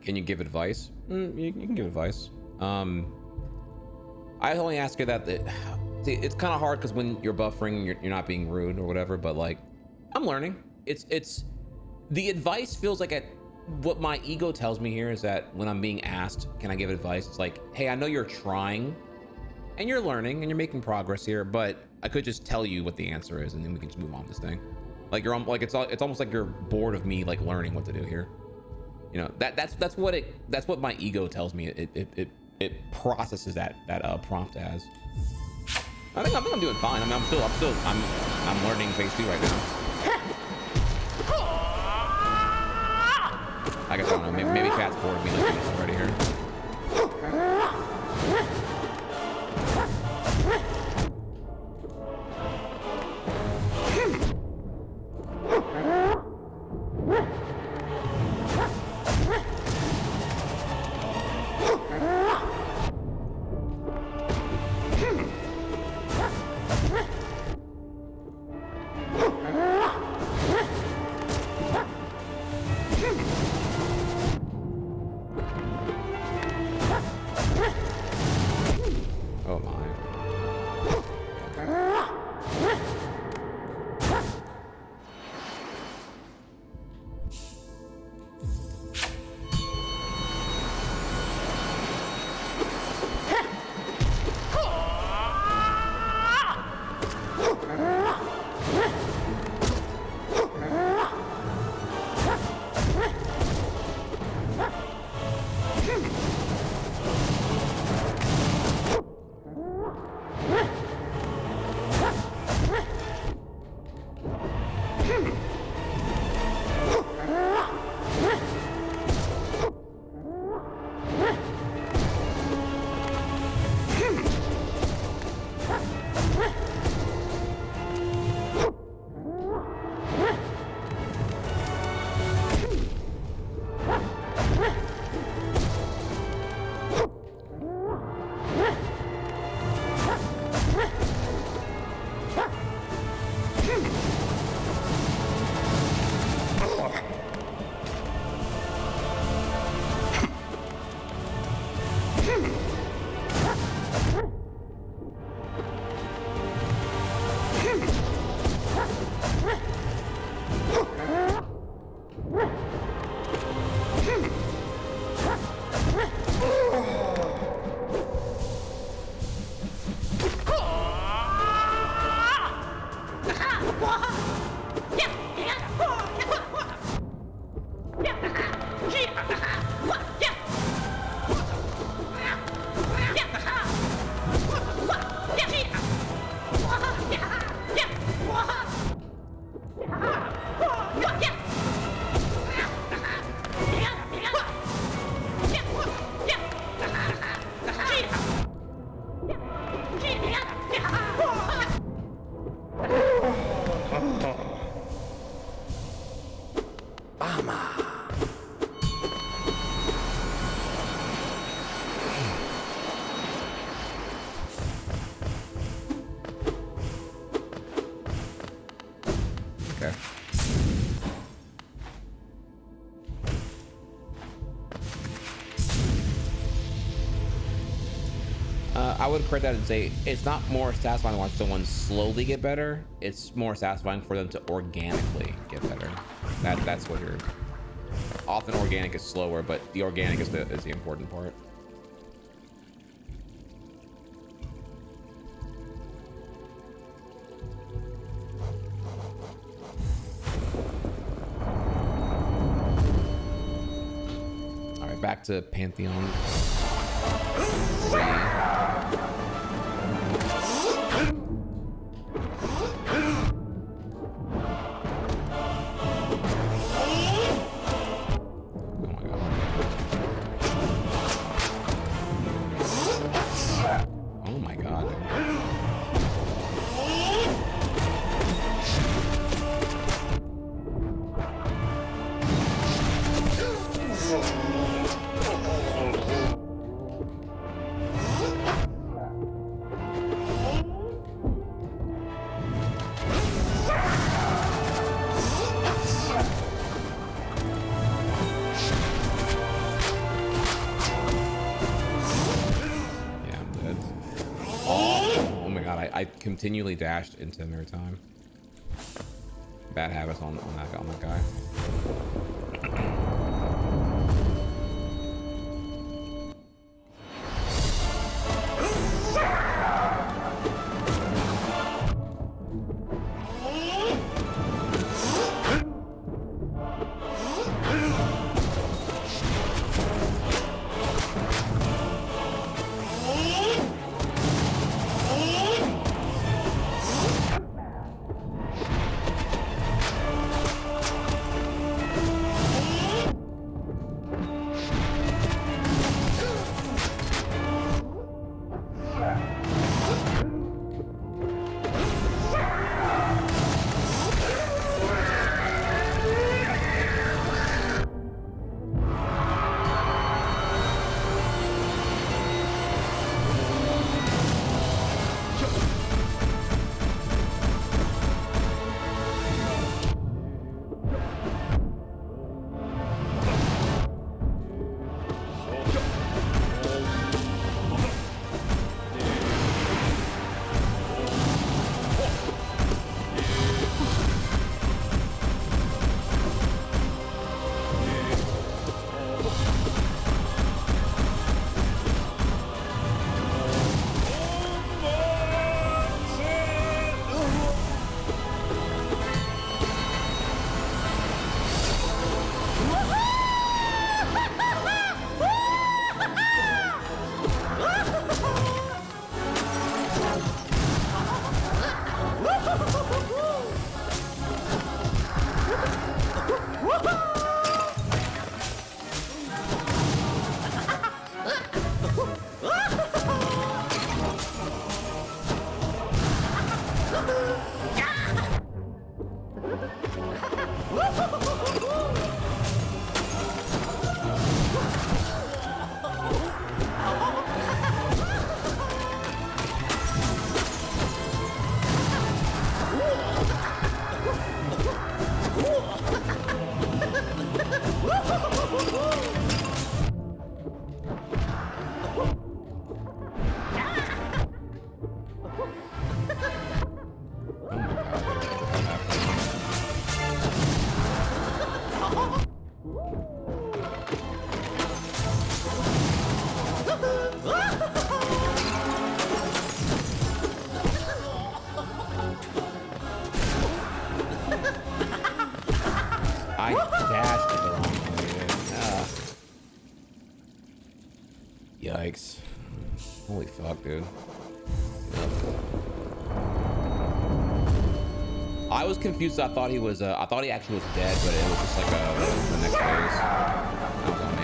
Speaker 7: Can you give advice? You can give advice. I only ask her that. See, it's kind of hard because when you're buffering, you're not being rude or whatever. But like, I'm learning. It's the advice feels like what my ego tells me here is that when I'm being asked, can I give advice? It's like, hey, I know you're trying, and you're learning, and you're making progress here, but I could just tell you what the answer is, and then we can just move on with this thing. Like it's almost like you're bored of me like learning what to do here. You know, that's what my ego tells me. It processes that prompt as. I think I'm doing fine. I mean, I'm learning phase 2 right now. I guess I don't know. Maybe chat's bored of me like this already here. Okay. I would correct that and say it's not more satisfying to watch someone slowly get better. It's more satisfying for them to organically get better. That's what you're. Often organic is slower, but the organic is the important part. All right, back to Pantheon. Oh my god. I continually dashed into him every time. Bad habits on that guy. Yikes. Holy fuck, dude. I was confused. I thought he was, I thought he actually was dead, but it was just like the next phase. That was on me.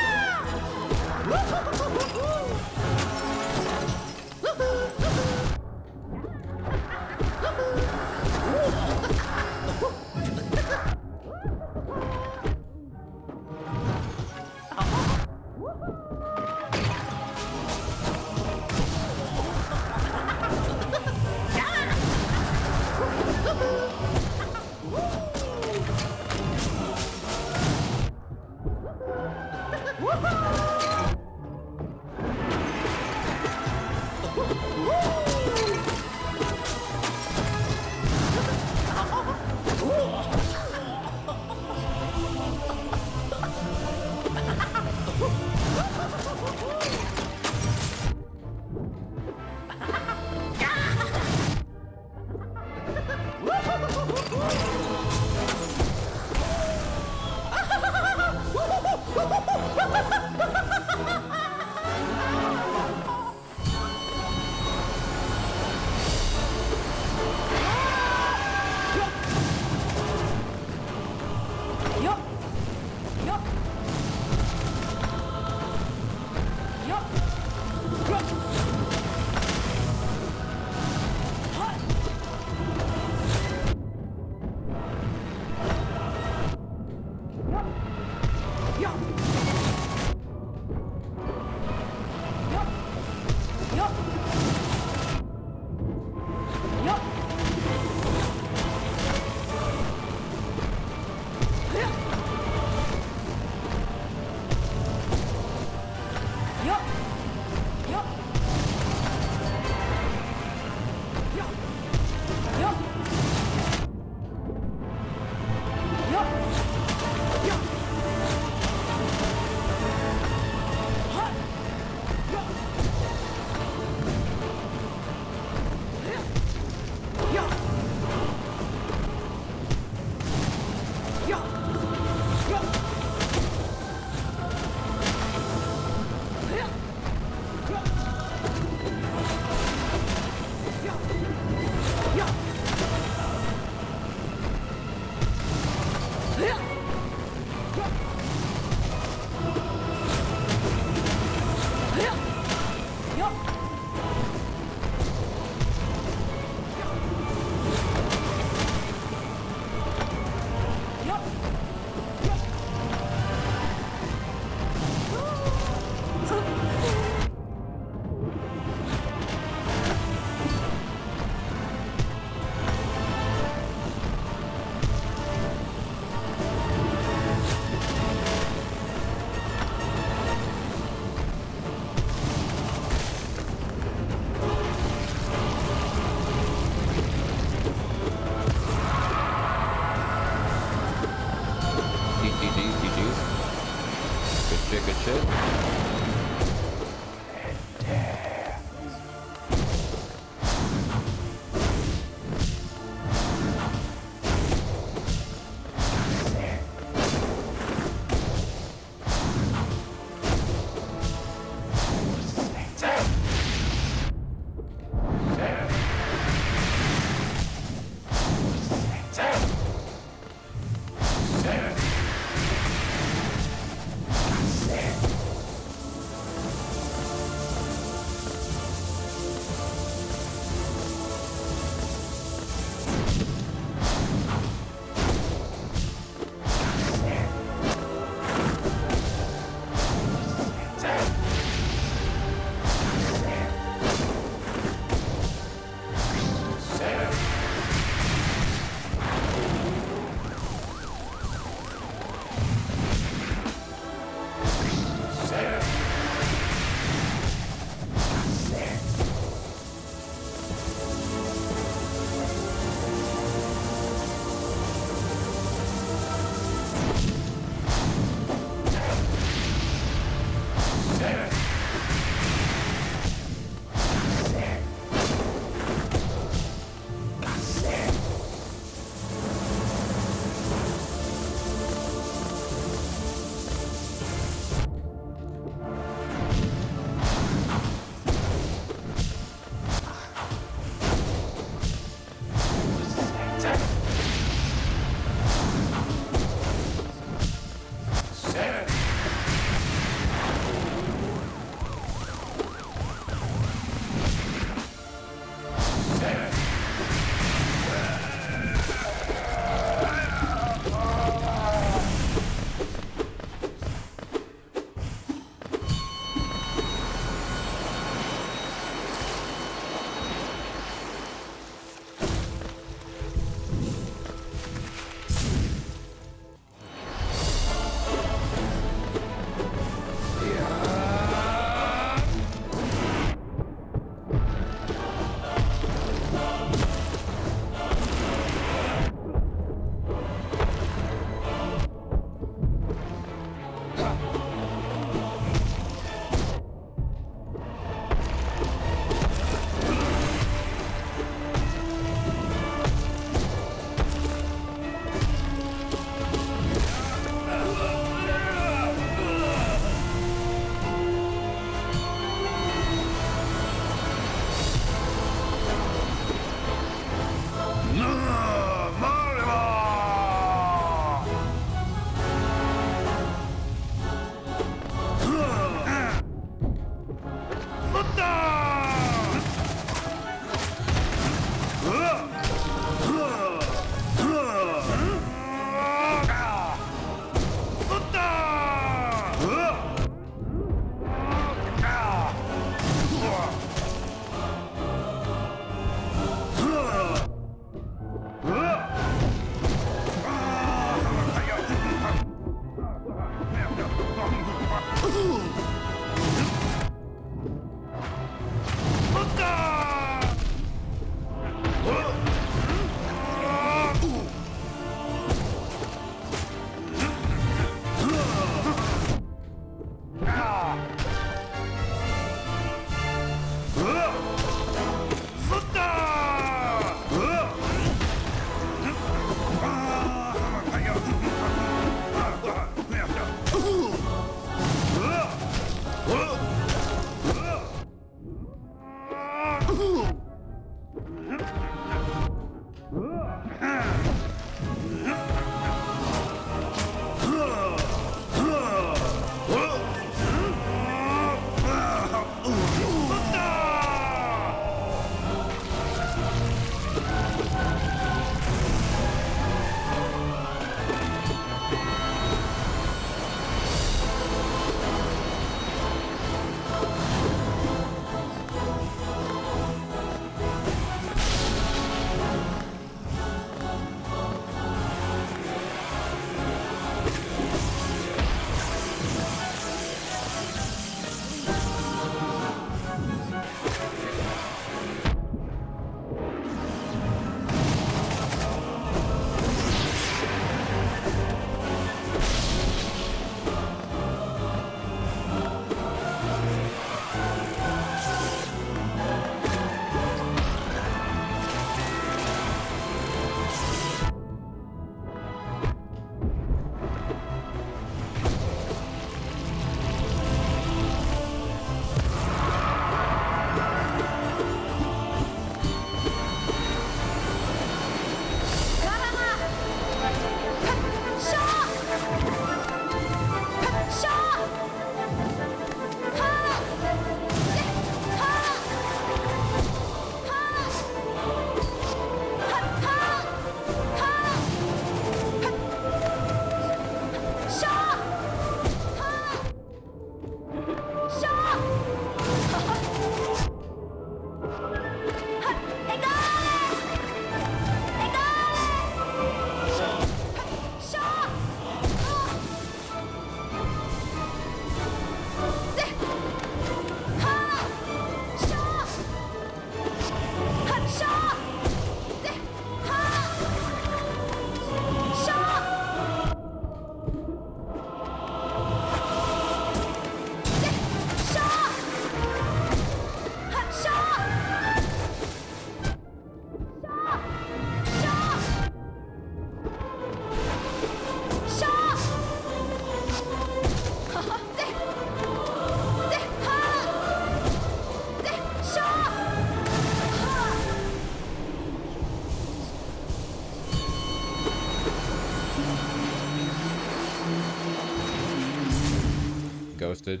Speaker 7: toasted.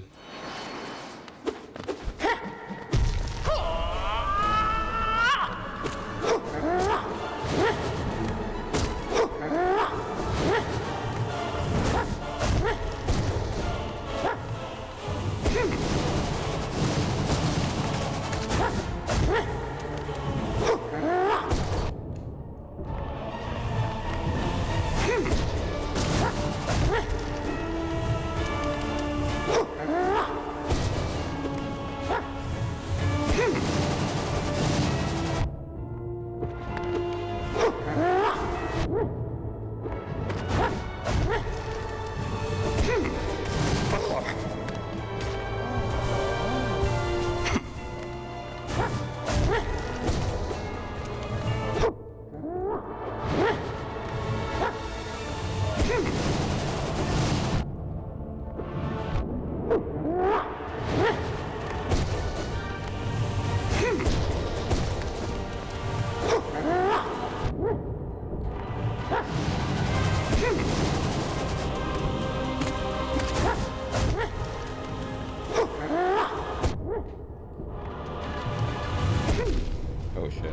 Speaker 7: Oh shit.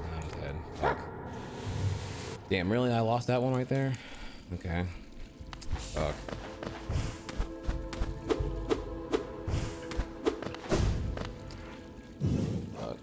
Speaker 7: I'm dead. Fuck. Damn, really? I lost that one right there? Okay. Fuck. Fuck.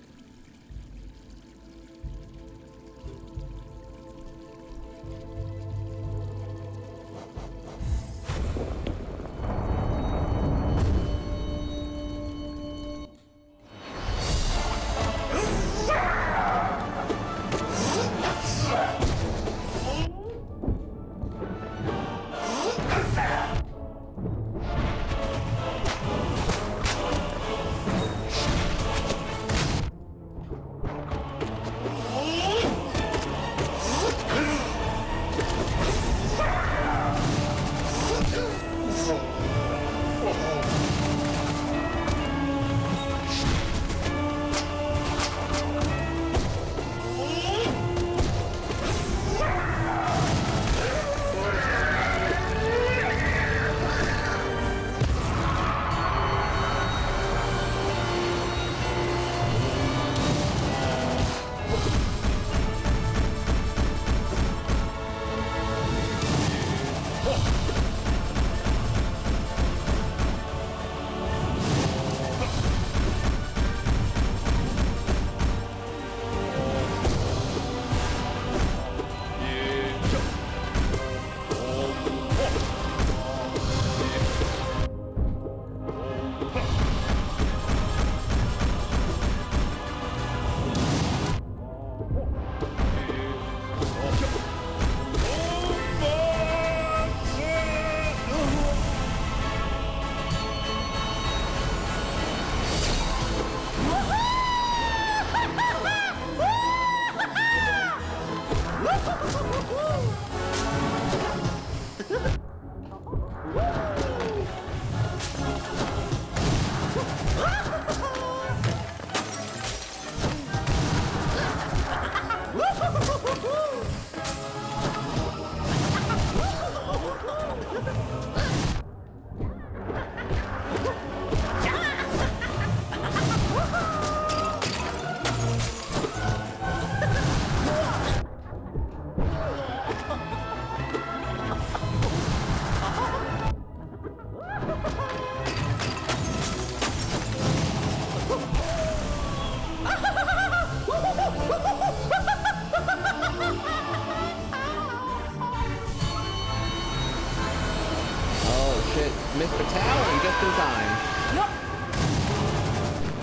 Speaker 7: Missed the talon just in time.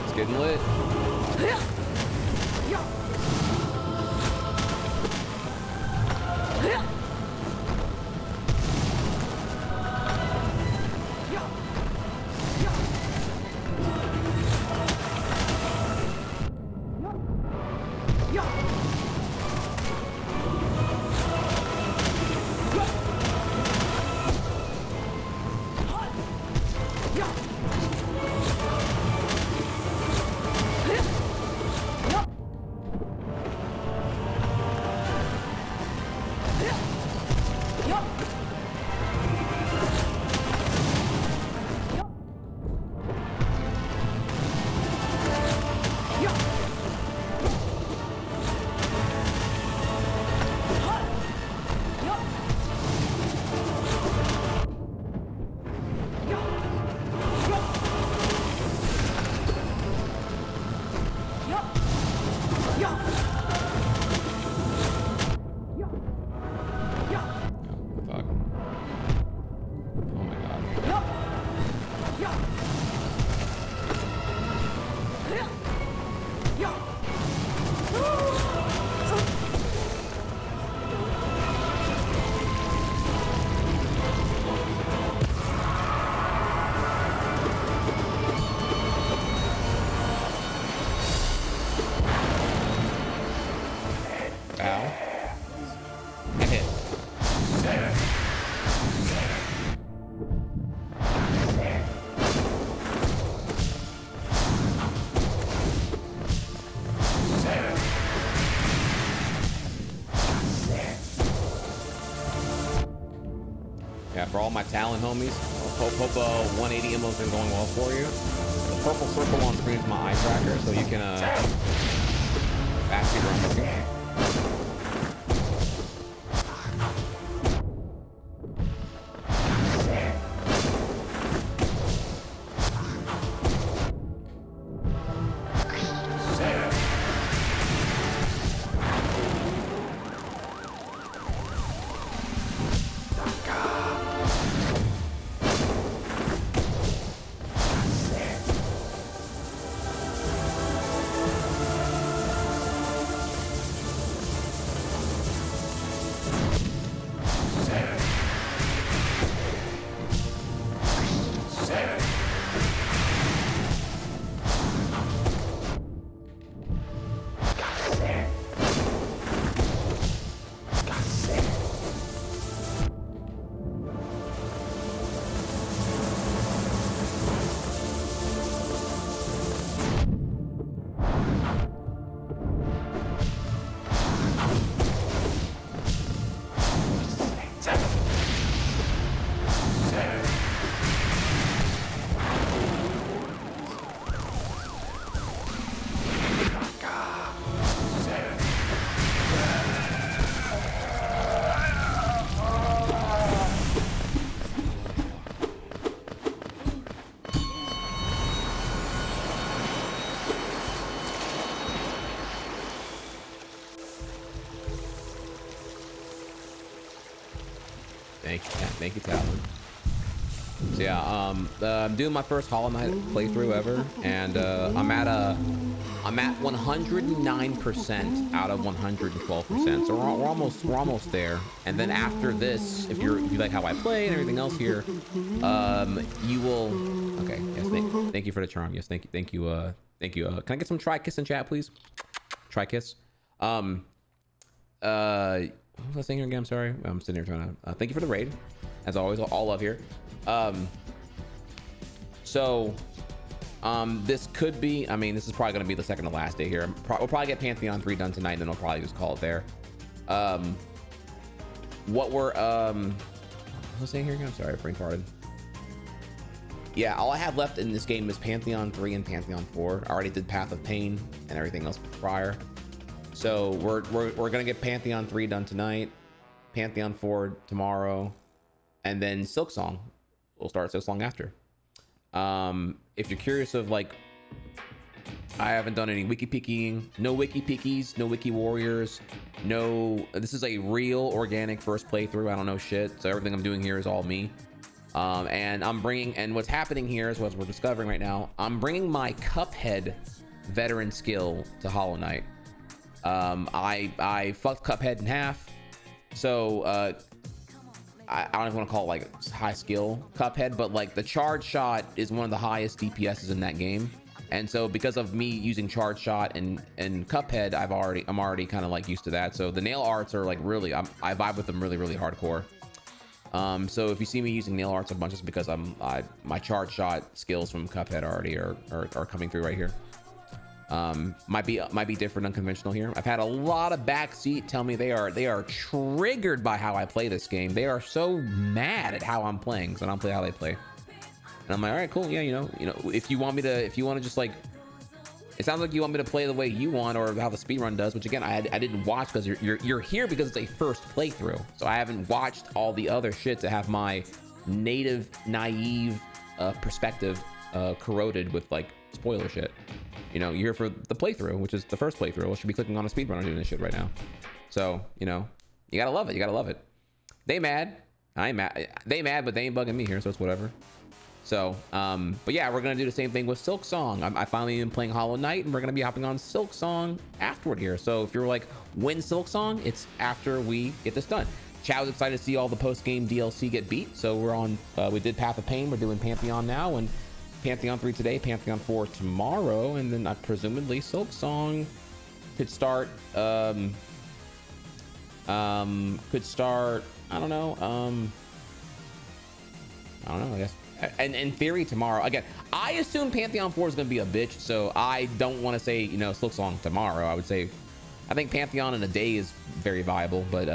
Speaker 7: It's getting lit.
Speaker 10: Yeah.
Speaker 7: For all my Talon homies, hope 180 emos are going well for you. The purple circle on screen is my eye tracker, so you can fast speed run with me. Thank you, Talon. So yeah, I'm doing my first Hollow Knight playthrough ever, and I'm at 109% out of 112%. So we're almost there. And then after this, if you like how I play and everything else here, you will. Okay. Yes. Thank you for the charm. Yes. Thank you. Can I get some try kiss in chat, please? Try kiss. What was I saying here again? I'm sorry. I'm sitting here trying to. Thank you for the raid. As always, all love here. This could be, I mean, this is probably going to be the second to last day here. We'll probably get Pantheon 3 done tonight, and then I'll probably just call it there. What was I saying here again? I'm sorry, brain farted. Yeah, all I have left in this game is Pantheon 3 and Pantheon 4. I already did Path of Pain and everything else prior. So we're going to get Pantheon 3 done tonight, Pantheon 4 tomorrow, and then Silksong. We'll start Silksong after. If you're curious of like, I haven't done any wiki peeking, no wiki peekies, no wiki warriors, no, this is a real organic first playthrough. I don't know shit. So everything I'm doing here is all me. And I'm bringing, and what's happening here is what we're discovering right now. I'm bringing my Cuphead veteran skill to Hollow Knight. I fucked Cuphead in half. So, I don't even want to call it like high skill Cuphead, but like the charge shot is one of the highest DPSs in that game. And so because of me using charge shot and Cuphead, I'm already kind of like used to that. So the nail arts are like really, I vibe with them really, really hardcore. So if you see me using nail arts a bunch, it's because my charge shot skills from Cuphead already are coming through right here. Might be different, unconventional here. I've had a lot of backseat tell me they are triggered by how I play this game. They are so mad at how I'm playing, so I don't play how they play. And I'm like, all right, cool, yeah, you know, if you want to just like, it sounds like you want me to play the way you want or how the speedrun does, which again, I didn't watch because you're here because it's a first playthrough. So I haven't watched all the other shit to have my native, naive perspective corroded with like spoiler shit. You know, you're here for the playthrough, which is the first playthrough. I should be clicking on a speedrunner doing this shit right now. So, you know, you gotta love it. You gotta love it. They mad. I ain't mad. They mad, but they ain't bugging me here, so it's whatever. So, but yeah, we're gonna do the same thing with Silksong. I finally been playing Hollow Knight, and we're gonna be hopping on Silksong afterward here. So if you're like, when Silksong? It's after we get this done. Chow's excited to see all the post-game DLC get beat. So we're on, we did Path of Pain, we're doing Pantheon now, and Pantheon 3 today, Pantheon 4 tomorrow, and then presumably Silksong could start, I don't know, I guess. And in theory tomorrow, again, I assume Pantheon 4 is going to be a bitch, so I don't want to say, you know, Silksong tomorrow. I would say, I think Pantheon in a day is very viable, but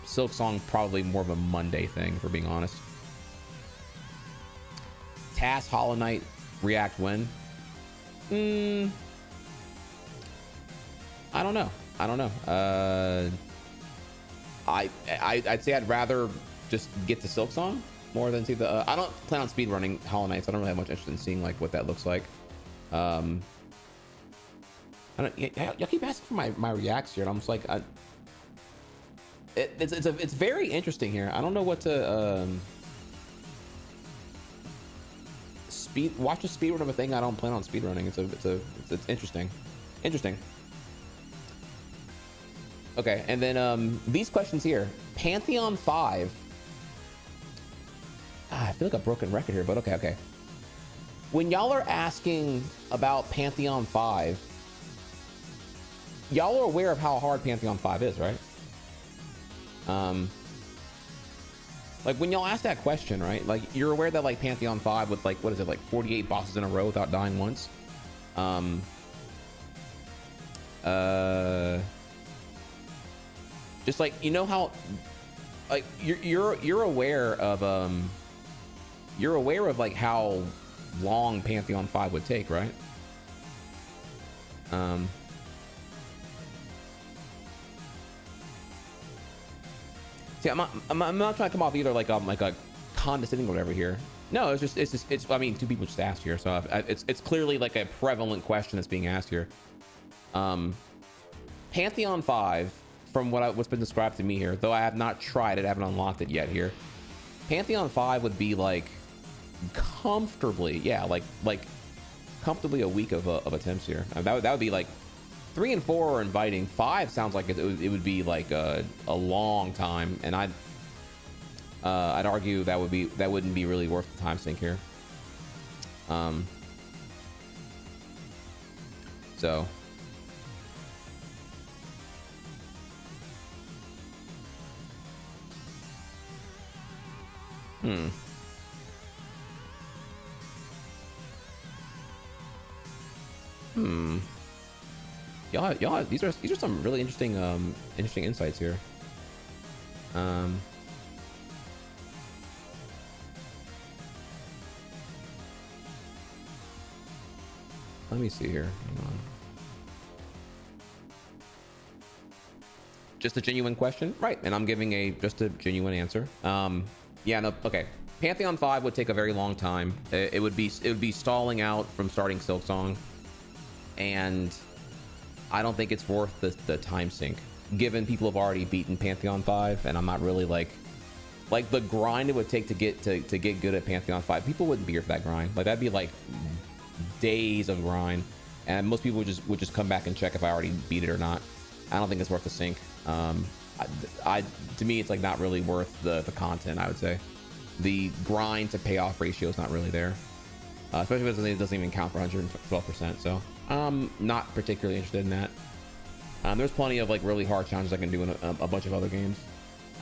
Speaker 7: Silksong probably more of a Monday thing, for being honest. TAS Hollow Knight React win? I don't know. I'd say I'd rather just get to Silksong more than see the. I don't plan on speedrunning Hollow Knight, so I don't really have much interest in seeing like what that looks like. I don't. Y'all keep asking for my reacts here, and I'm just like, it's very interesting here. I don't know what to watch a speedrun of a thing I don't plan on speedrunning. It's interesting. Okay, and then these questions here. Pantheon 5. I feel like a broken record here, but okay. When y'all are asking about Pantheon 5, y'all are aware of how hard Pantheon 5 is, right? Like when y'all ask that question, right? Like you're aware that like Pantheon 5 with like, what is it, like 48 bosses in a row without dying once? Just like, you know how like you're aware of like how long Pantheon 5 would take, right? See, I'm not trying to come off either like a condescending or whatever here. No, it's I mean, two people just asked here, so it's clearly like a prevalent question that's being asked here. Pantheon 5, from what's been described to me here, though I have not tried it, I haven't unlocked it yet here. Pantheon 5 would be like comfortably, yeah, like comfortably a week of attempts here. That would be like 3 and 4 are inviting. 5 sounds like it would be like a long time, and I'd argue that wouldn't be really worth the time sink here. So. Y'all, these are some really interesting insights here. Let me see here. Hang on. Just a genuine question, right? And I'm giving just a genuine answer. Yeah, no, okay. Pantheon 5 would take a very long time. It would be stalling out from starting Silksong, and I don't think it's worth the time sink, given people have already beaten Pantheon 5, and I'm not really like the grind it would take to get good at Pantheon 5. People wouldn't be here for that grind. Like that'd be like days of grind, and most people would just come back and check if I already beat it or not. I don't think it's worth the sink. To me, it's like not really worth the content. I would say the grind to payoff ratio is not really there, especially because it doesn't even count for 112%. So I'm not particularly interested in that. There's plenty of like really hard challenges I can do in a bunch of other games.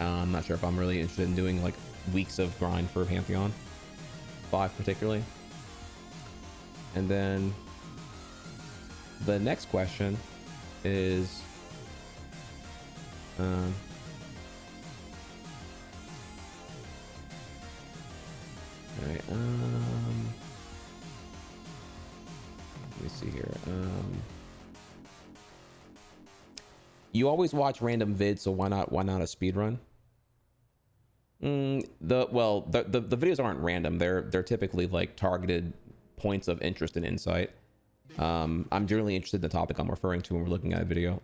Speaker 7: I'm not sure if I'm really interested in doing like weeks of grind for Pantheon 5 particularly. And then the next question is all right, let me see here. You always watch random vids, so why not a speed run? The videos aren't random. They're typically like targeted points of interest and insight. I'm generally interested in the topic I'm referring to when we're looking at a video.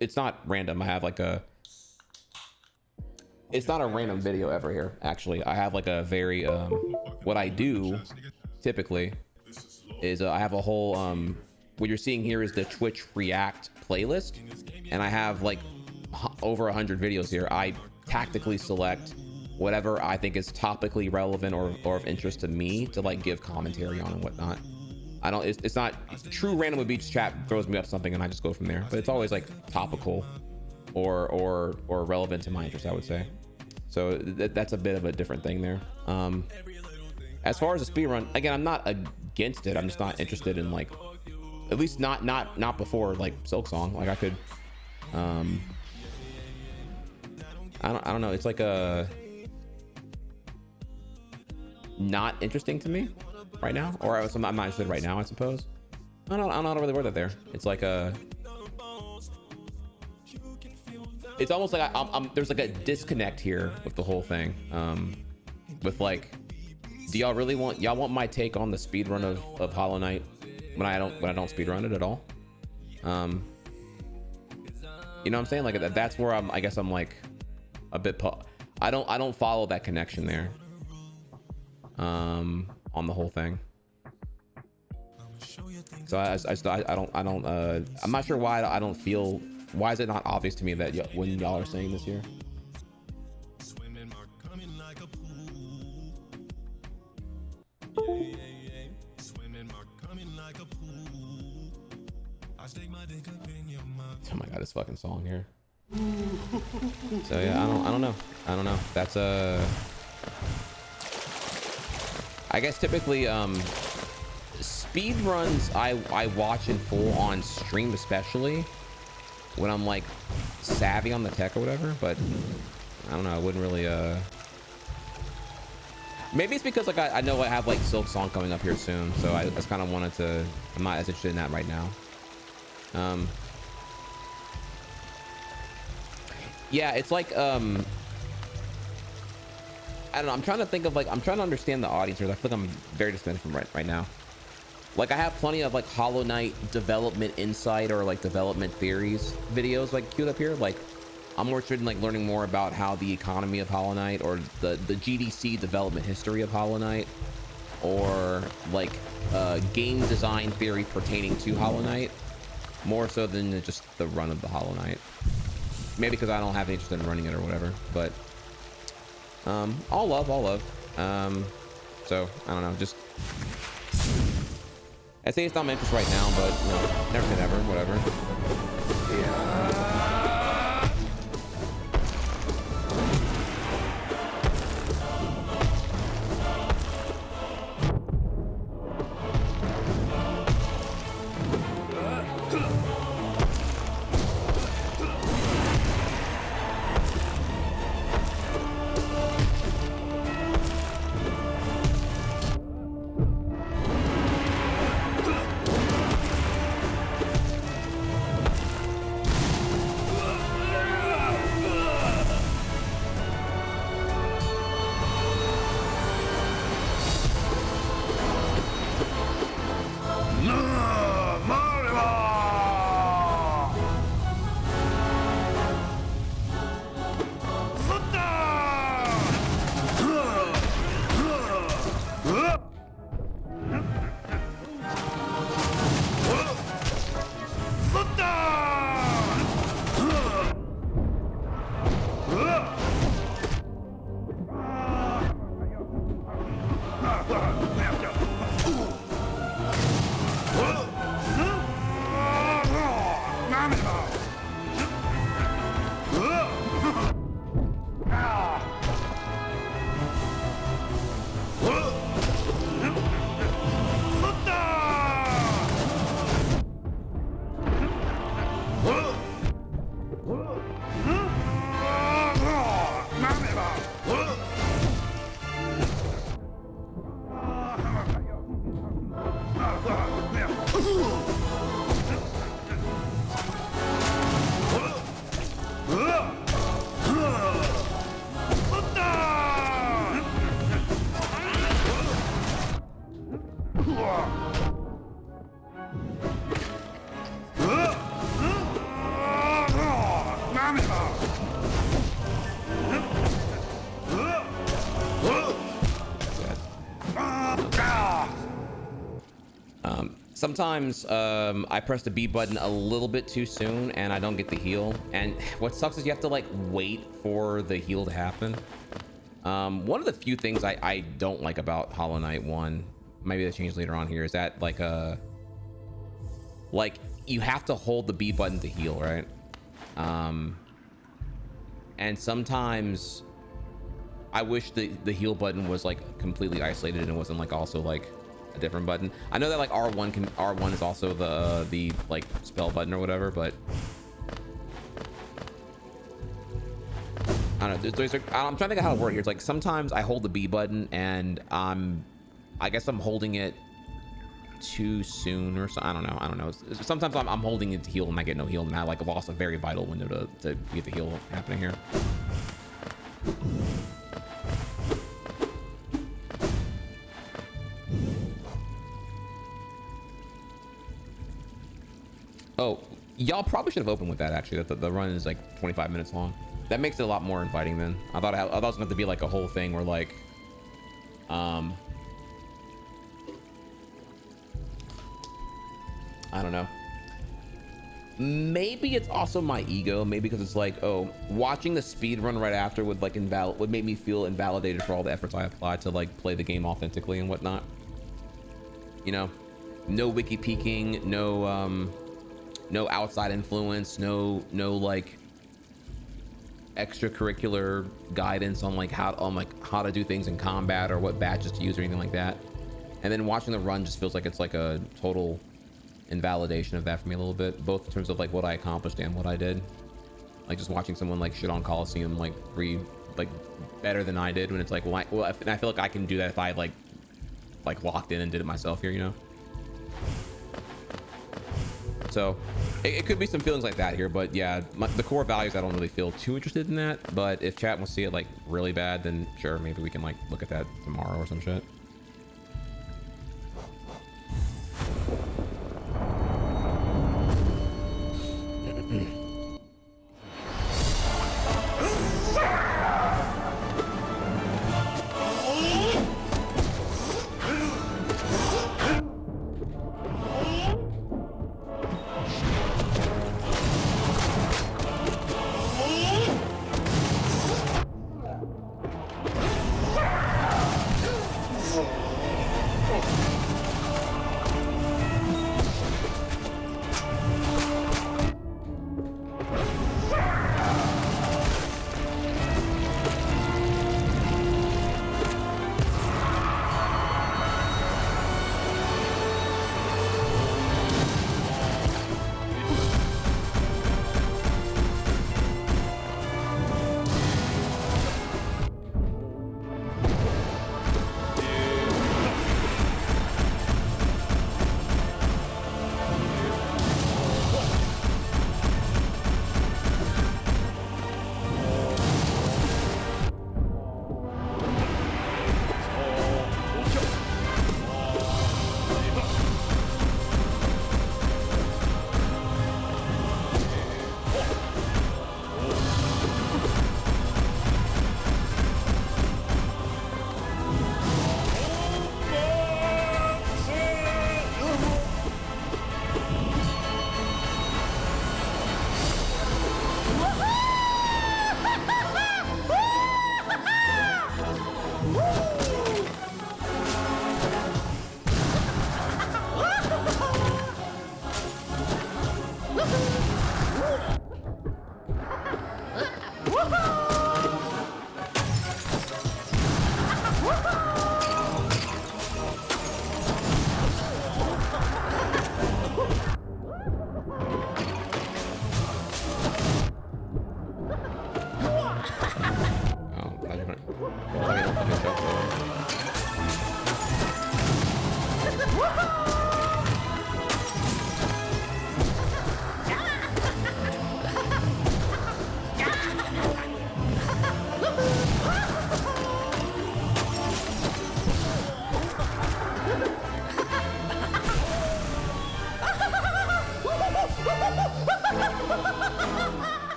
Speaker 7: It's not random. I have like it's not a random video ever here. Actually, I have like a very, what I do typically is I have a whole, what you're seeing here is the Twitch React playlist. And I have like over 100 videos here. I tactically select whatever I think is topically relevant or of interest to me to like give commentary on and whatnot. It's not true random with Beach Chat throws me up something and I just go from there, but it's always like topical or relevant to my interest, I would say. So that's a bit of a different thing there. As far as the speedrun, again, I'm not against it. I'm just not interested in like, at least not before like Silksong. Like I could, I don't know. It's like not interesting to me. right now, or I'm not interested right now, I suppose. I'm not really worth it there. It's like it's almost like there's like a disconnect here with the whole thing. With like, do y'all really want my take on the speed run of Hollow Knight when I don't speed run it at all? You know what I'm saying? Like that's where I guess I'm like a bit I don't follow that connection there. On the whole thing. So I don't I'm not sure why I don't feel, why is it not obvious to me that when y'all are saying this here? Oh my god, this fucking song here. So yeah, I don't know. That's I guess typically speed runs I watch in full on stream, especially when I'm like savvy on the tech or whatever, but I don't know, I wouldn't really maybe it's because like I know I have like Silk Song coming up here soon, so I just kind of wanted to, I'm not as interested in that right now. Yeah, it's like I don't know, I'm trying to think of like, I'm trying to understand the audience here. I feel like I'm very distant from right now. Like I have plenty of like Hollow Knight development insight or like development theories videos like queued up here. Like I'm more interested in like learning more about how the economy of Hollow Knight or the GDC development history of Hollow Knight, or like game design theory pertaining to Hollow Knight, more so than just the run of the Hollow Knight. Maybe because I don't have any interest in running it or whatever, but all love. So I don't know, just I say it's not my interest right now, but you know, never say never, whatever. Yeah. Sometimes I press the B button a little bit too soon and I don't get the heal. And what sucks is you have to like wait for the heal to happen. One of the few things I don't like about Hollow Knight 1, maybe they changed later on here, is that like you have to hold the B button to heal, right? And sometimes I wish the heal button was like completely isolated and wasn't like also like a different button. I know that like R1 is also the like spell button or whatever, but I don't know. I'm trying to think of how it works here. It's like sometimes I hold the B button and I'm I guess I'm holding it too soon or so. I don't know. Sometimes I'm holding it to heal and I get no heal, and I like lost a very vital window to get the heal happening here. Oh, y'all probably should have opened with that actually. That the run is like 25 minutes long. That makes it a lot more inviting then. I thought it was going to be like a whole thing where like, I don't know. Maybe it's also my ego. Maybe because it's like, oh, watching the speed run right after would like would make me feel invalidated for all the efforts I applied to like play the game authentically and whatnot. You know, no wiki peeking, no outside influence, no like extracurricular guidance on like how to do things in combat or what badges to use or anything like that. And then watching the run just feels like it's like a total invalidation of that for me a little bit, both in terms of like what I accomplished and what I did. Like just watching someone like shit on Coliseum like better than I did, when it's like, well, I feel like I can do that if I like locked in and did it myself here, you know. So it could be some feelings like that here, but yeah, the core values, I don't really feel too interested in that. But if chat wants to see it like really bad, then sure, maybe we can like look at that tomorrow or some shit.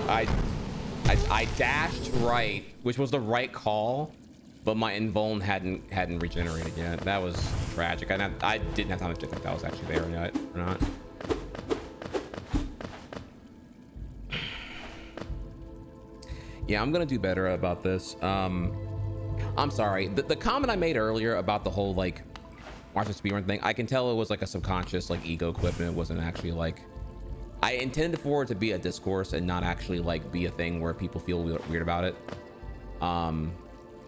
Speaker 7: I dashed right, which was the right call, but my invuln hadn't regenerated yet. That was tragic. I didn't have time to check if that was actually there yet or not. Yeah, I'm gonna do better about this. I'm sorry. The comment I made earlier about the whole like watch the speedrun thing, I can tell it was like a subconscious like ego quip, and it wasn't actually like, I intended for it to be a discourse and not actually like be a thing where people feel weird about it.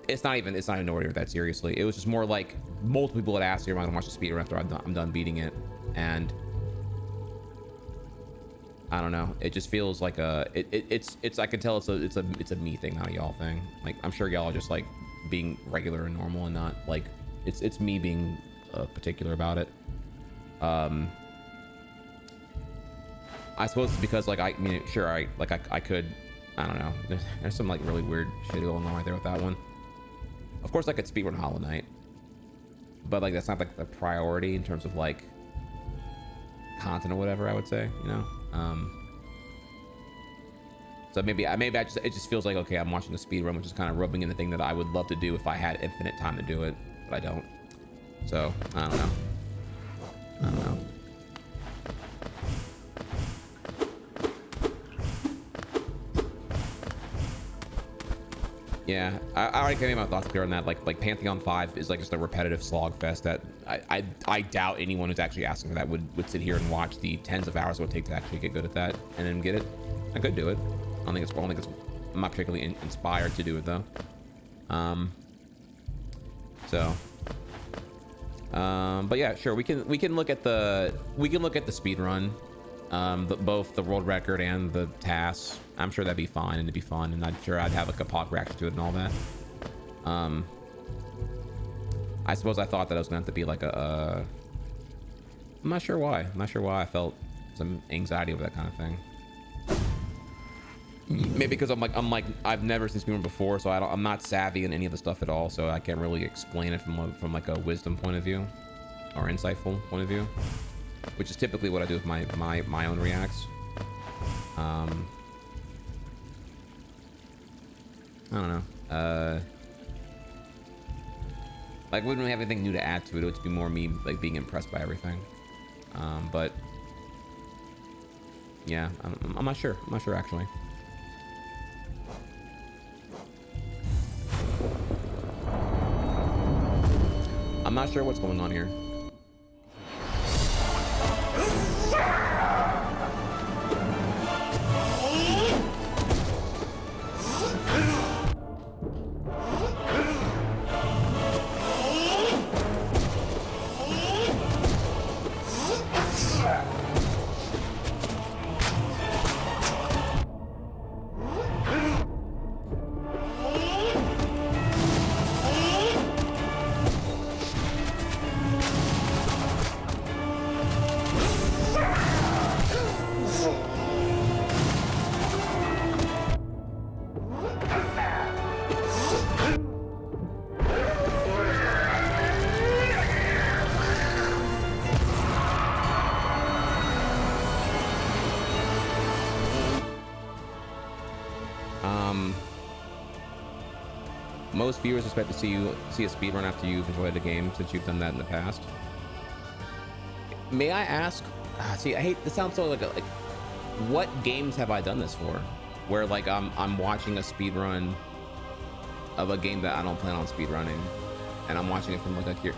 Speaker 7: It's not even nowhere that seriously. It was just more like multiple people had asked me if I'm gonna watch the speedrun after I'm done beating it, and I don't know. It just feels like it's I can tell it's a me thing, not a y'all thing. Like I'm sure y'all are just like being regular and normal and not like it's me being particular about it. I suppose it's because like I mean sure I could, I don't know, there's some like really weird shit going on right there with that one. Of course I could speedrun Hollow Knight, but like that's not like the priority in terms of like content or whatever, I would say, you know. So maybe it just feels like, okay, I'm watching the speedrun, which is kind of rubbing in the thing that I would love to do if I had infinite time to do it, but I don't. So I don't know. Yeah, I already gave my thoughts clear on that. Like Pantheon 5 is like just a repetitive slog fest that I doubt anyone who's actually asking for that would sit here and watch the tens of hours it would take to actually get good at that and then get it. I could do it. I don't think it's I'm not particularly inspired to do it though. But yeah, sure, we can look at the speed run, both the world record and the tasks. I'm sure that'd be fine and it'd be fun, and I'm sure I'd have like a POC reaction to it and all that. I suppose I thought that it was going to have to be like I'm not sure why. I'm not sure why I felt some anxiety over that kind of thing. Maybe because I'm like I've never seen speedrun before, so I'm not savvy in any of the stuff at all, so I can't really explain it from like a wisdom point of view or insightful point of view, which is typically what I do with my own reacts. I don't know. Like, we wouldn't really have anything new to add to it. It would be more me like being impressed by everything. But yeah, I'm not sure. I'm not sure actually. I'm not sure what's going on here. Most viewers expect to see a speedrun after you've enjoyed the game, since you've done that in the past. May I ask? See, I hate this. Sounds so like what games have I done this for? Where like I'm watching a speedrun of a game that I don't plan on speedrunning, and I'm watching it from like here.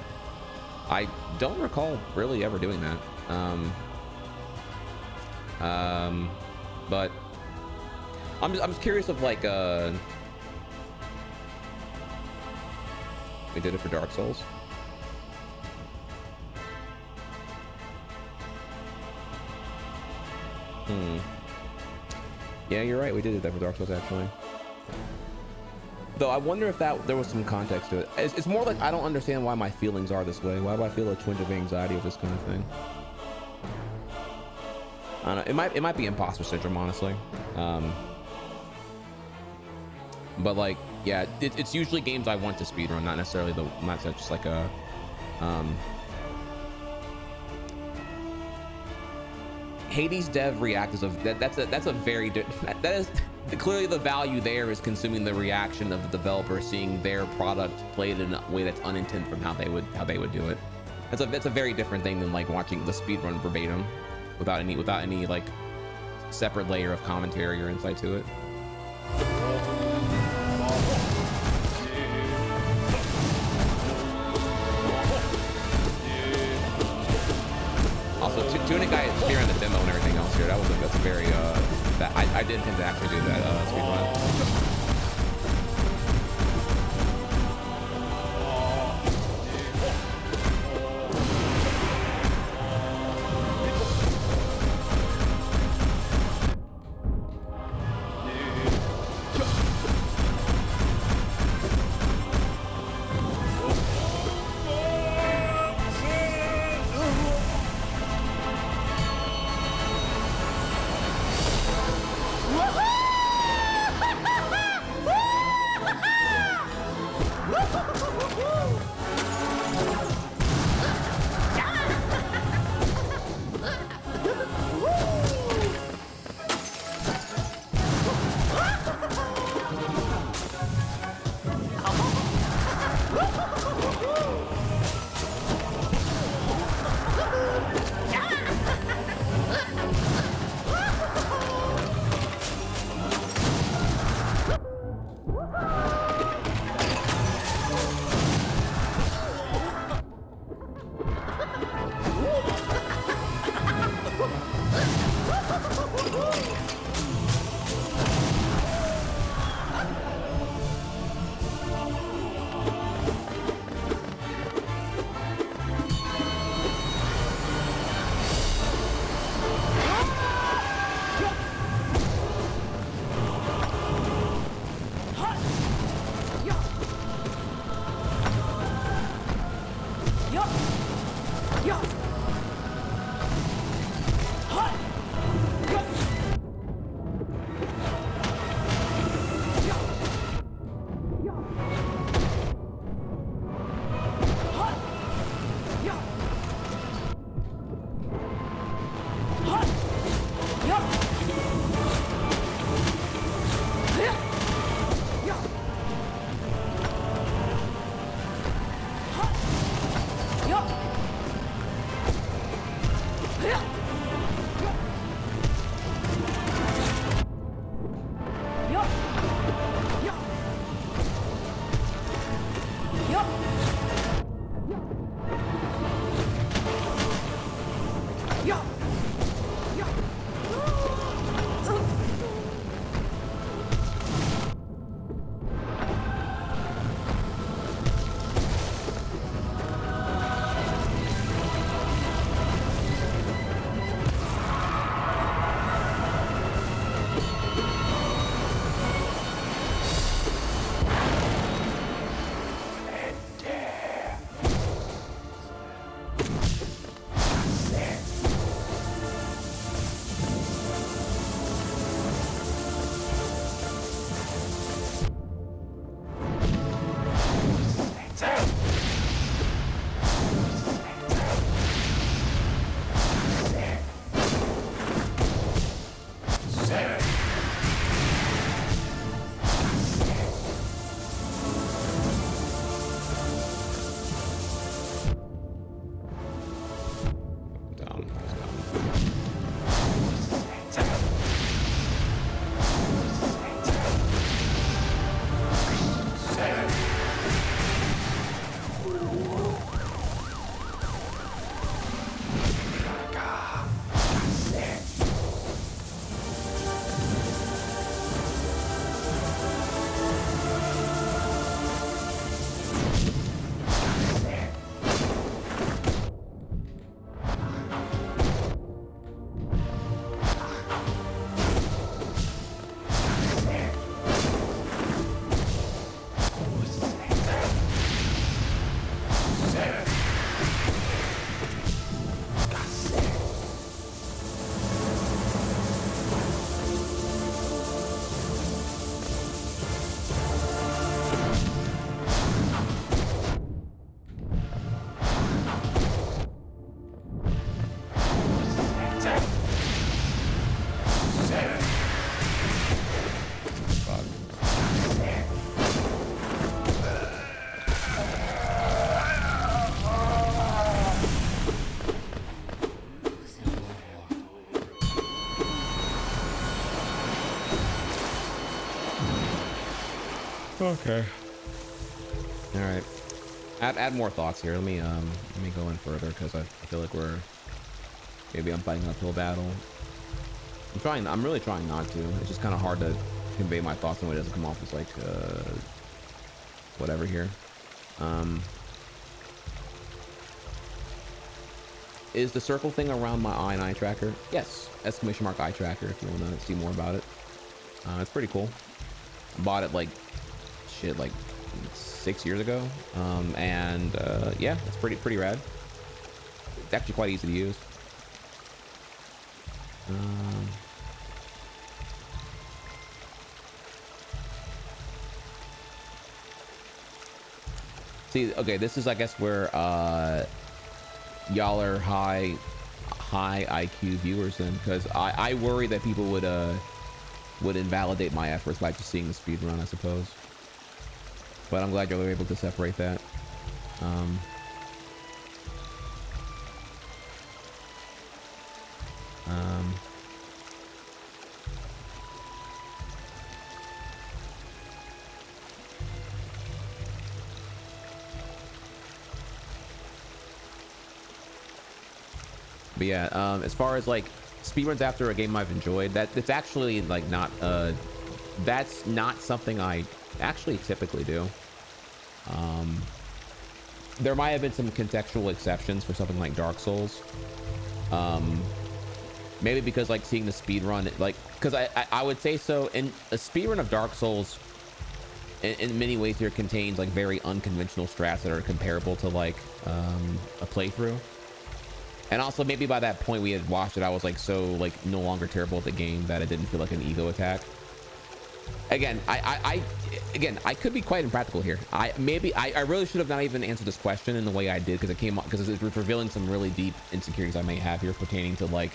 Speaker 7: I don't recall really ever doing that. But I'm just curious of like we did it for Dark Souls. Yeah, you're right. We did that for Dark Souls actually. Though I wonder if there was some context to it. It's more like I don't understand why my feelings are this way. Why do I feel a twinge of anxiety with this kind of thing? I don't know. It might be imposter syndrome, honestly. But like, yeah, it's usually games I want to speedrun, not necessarily not just like a Hades dev react is that's a very that is clearly the value there is consuming the reaction of the developer, seeing their product played in a way that's unintended from how they would do it. That's a very different thing than like watching the speedrun verbatim without any like separate layer of commentary or insight to it. Also, Tunic guy is spearing the demo and everything else here. That's a very I did intend to actually do that speedrun. Okay. All right. Add more thoughts here. Let me go in further because I feel like I'm fighting an uphill battle. I'm really trying not to. It's just kind of hard to convey my thoughts in a way that doesn't come off as like whatever here. Is the circle thing around my eye and eye tracker? Yes. Exclamation mark eye tracker if you want to see more about it. It's pretty cool. I bought it like 6 years ago. Yeah, it's pretty rad. It's actually quite easy to use. See, okay, this is, I guess, where y'all are high IQ viewers then, because I worry that people would invalidate my efforts by just seeing the speed run, I suppose. But I'm glad you're able to separate that. But yeah, as far as like speedruns after a game I've enjoyed, it's actually like not that's not something I actually typically do. There might have been some contextual exceptions for something like Dark Souls. Maybe because like seeing the speed run, like, because I would say so in a speed run of Dark Souls in many ways here contains like very unconventional strats that are comparable to like a playthrough. And also maybe by that point we had watched it, I was like so like no longer terrible at the game that it didn't feel like an ego attack. Again, I could be quite impractical here. I really should have not even answered this question in the way I did, because it was revealing some really deep insecurities I may have here pertaining to like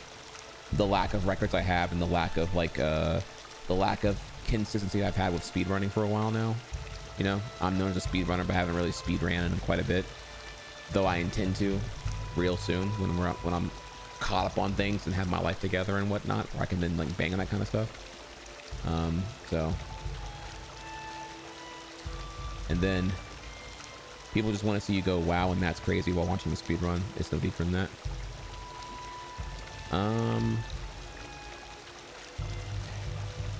Speaker 7: the lack of records I have and the lack of like the lack of consistency I've had with speedrunning for a while now. You know, I'm known as a speedrunner, but haven't really speedran in quite a bit, though I intend to real soon when I'm caught up on things and have my life together and whatnot, where I can then like bang on that kind of stuff. So, and then people just want to see you go wow and that's crazy while watching the speed run. It's no deeper than that.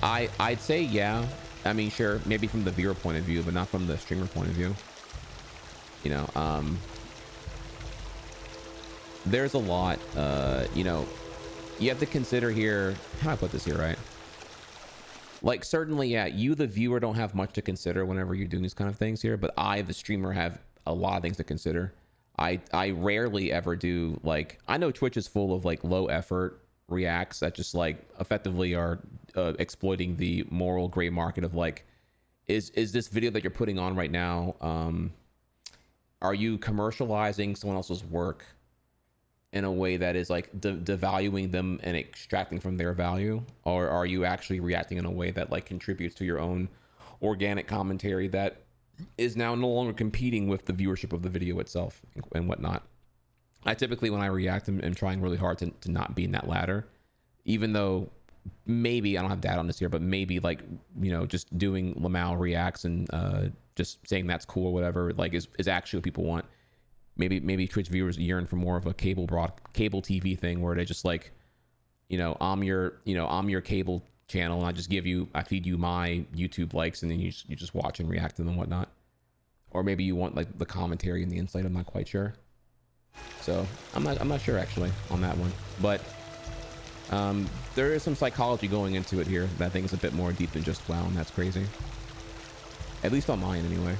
Speaker 7: I'd say yeah. I mean, sure, maybe from the viewer point of view, but not from the streamer point of view. You know, there's a lot, you know, you have to consider here. How do I put this here, right? Like, certainly, yeah, you, the viewer, don't have much to consider whenever you're doing these kind of things here, but I, the streamer, have a lot of things to consider. I rarely ever do, like, I know Twitch is full of, like, low effort reacts that just, like, effectively are exploiting the moral gray market of, like, is this video that you're putting on right now, are you commercializing someone else's work in a way that is like devaluing them and extracting from their value, or are you actually reacting in a way that like contributes to your own organic commentary that is now no longer competing with the viewership of the video itself and whatnot? I typically, when I react, am trying really hard to not be in that latter, even though maybe I don't have data on this here, but maybe like, you know, just doing Lamau reacts and just saying that's cool or whatever, like is actually what people want. Maybe Twitch viewers yearn for more of a cable TV thing where they just like, you know, I'm your cable channel and I feed you my YouTube likes and then you just watch and react to them and whatnot. Or maybe you want like the commentary and the insight. I'm not quite sure. So I'm not sure actually on that one, but there is some psychology going into it here that I think is a bit more deep than just wow and that's crazy. At least on mine anyway.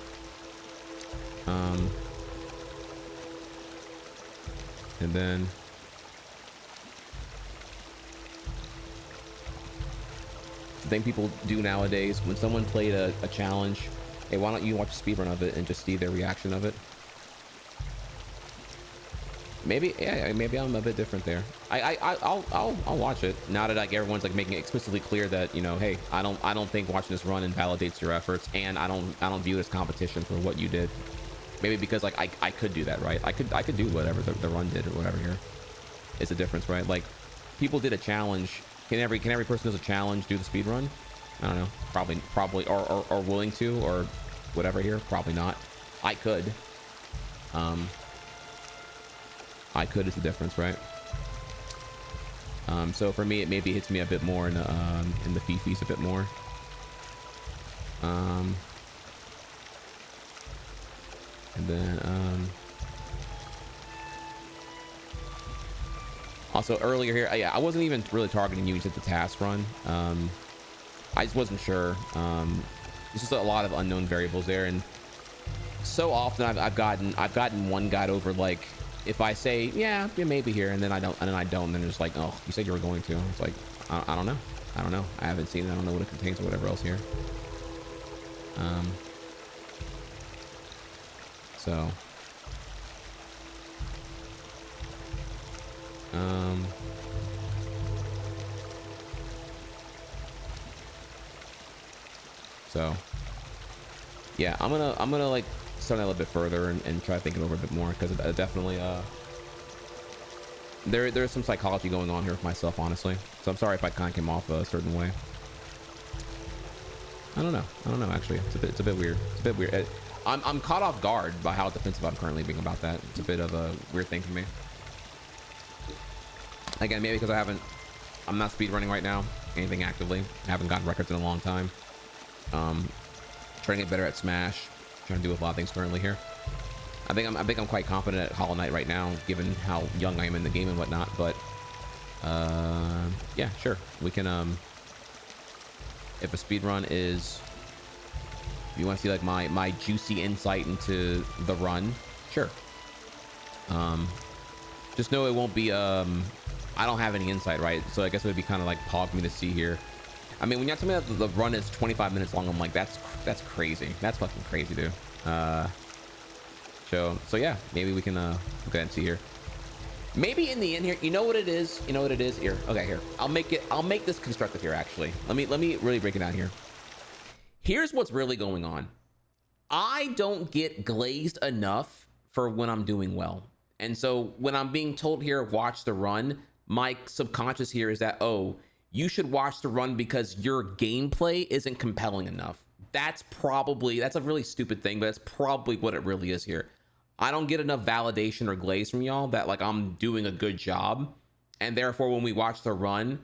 Speaker 7: And then the thing people do nowadays, when someone played a challenge, hey, why don't you watch a speedrun of it and just see their reaction of it? Maybe, yeah, maybe I'm a bit different there. I'll watch it now that like everyone's like making it explicitly clear that, you know, hey, I don't think watching this run invalidates your efforts, and I don't view it as competition for what you did. Maybe because like I could do that, right? I could do whatever the run did or whatever here. It's a difference, right? Like people did a challenge. Can every person who does a challenge do the speed run? I don't know. Probably, or willing to, or whatever here. Probably not. I could. I could is the difference, right? So for me, it maybe hits me a bit more in the fifis a bit more. And then also earlier here, yeah, I wasn't even really targeting you. You said the task run. I just wasn't sure. There's just a lot of unknown variables there, and so often I've gotten one guide over, like, if I say yeah maybe here, and then I don't, and then they're just like, oh, you said you were going to. It's like, I don't know. I haven't seen it. I don't know what it contains or whatever else here. So yeah, I'm gonna like start a little bit further and try thinking over a bit more, because definitely there's some psychology going on here with myself, honestly. So I'm sorry if I kind of came off a certain way. I don't know actually. It's a bit weird. It's a bit weird. I'm caught off guard by how defensive I'm currently being about that. It's a bit of a weird thing for me. Again, maybe because I'm not speedrunning right now, anything actively. I haven't gotten records in a long time. Trying to get better at Smash. Trying to do a lot of things currently here. I think I'm quite confident at Hollow Knight right now, given how young I am in the game and whatnot. But yeah, sure, we can. If a speedrun is, if you want to see like my juicy insight into the run, sure. Just know it won't be. I don't have any insight, right? So I guess it would be kind of like pog me to see here. I mean, when you tell me that the run is 25 minutes long, I'm like, that's crazy. That's fucking crazy, dude. So yeah, maybe we can go ahead and see here. Maybe in the end here, you know what it is? You know what it is? Here. Okay, here. I'll make this constructive here, actually. Let me really break it down here. Here's what's really going on. I don't get glazed enough for when I'm doing well. And so when I'm being told here, watch the run, my subconscious here is that, oh, you should watch the run because your gameplay isn't compelling enough. That's a really stupid thing, but that's probably what it really is here. I don't get enough validation or glaze from y'all that like I'm doing a good job. And therefore, when we watch the run,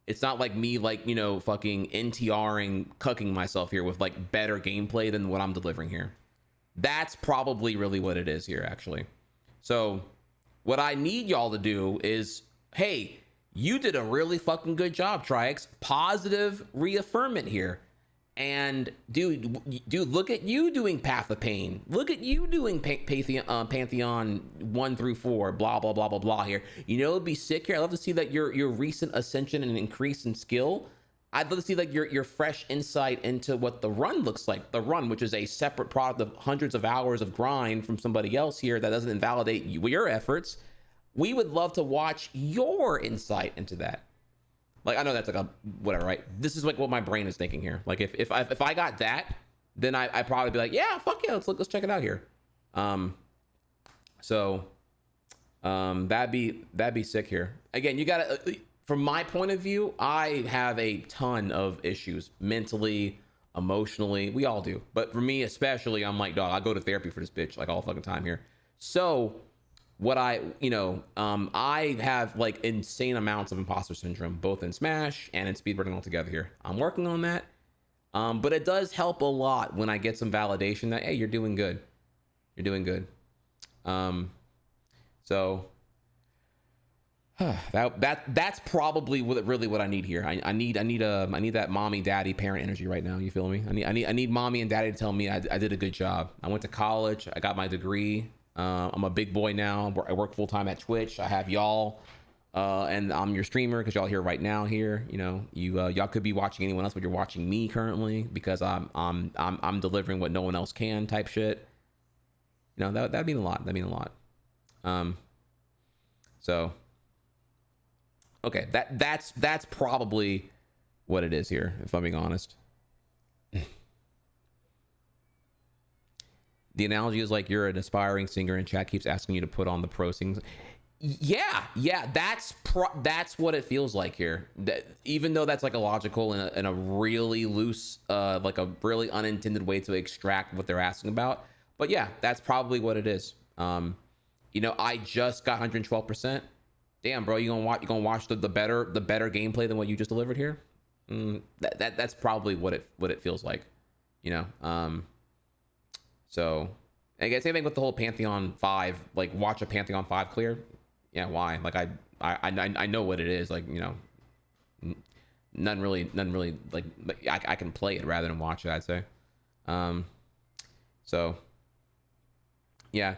Speaker 7: it's not like me, like, you know, fucking NTRing, cucking myself here with like better gameplay than what I'm delivering here. That's probably really what it is here, actually. So what I need y'all to do is, hey, you did a really fucking good job, Trihex. Positive reaffirmment here. And dude, look at you doing Path of Pain. Look at you doing Pantheon 1 through 4, blah, blah, blah, blah, blah here. You know, it'd be sick here. I'd love to see that your recent ascension and increase in skill. I'd love to see like your fresh insight into what the run looks like. The run, which is a separate product of hundreds of hours of grind from somebody else here that doesn't invalidate your efforts. We would love to watch your insight into that. Like, I know that's like a whatever, right? This is like what my brain is thinking here. Like if I got that, then I'd probably be like, yeah, fuck yeah, let's check it out here. That'd be sick here. Again, you gotta, from my point of view, I have a ton of issues mentally, emotionally. We all do, but for me especially, I'm like, dog, I go to therapy for this bitch like all fucking time here. So what I have like insane amounts of imposter syndrome, both in Smash and in speedrunning altogether here. I'm working on that. But it does help a lot when I get some validation that, hey, you're doing good. You're doing good. So that's probably what I need here. I need that mommy, daddy, parent energy right now. You feel me? I need mommy and daddy to tell me I did a good job. I went to college. I got my degree. I'm a big boy now. I work full time at Twitch. I have y'all, and I'm your streamer because y'all here right now. Here, you know, y'all could be watching anyone else, but you're watching me currently because I'm delivering what no one else can, type shit. You know, that'd mean a lot. That'd mean a lot. So okay, that's probably what it is here, if I'm being honest. The analogy is like you're an aspiring singer and chat keeps asking you to put on the pro sings. Yeah, that's what it feels like here. Even though that's like illogical in a really loose, like a really unintended way to extract what they're asking about. But yeah, that's probably what it is. You know, I just got 112%. Damn, bro, you gonna watch the better gameplay than what you just delivered here? That's probably what it feels like. You know, so I guess same thing with the whole Pantheon 5. Like, watch a Pantheon 5 clear. Yeah, why? Like, I know what it is. Like, you know, none really like I can play it rather than watch it, I'd say. So yeah,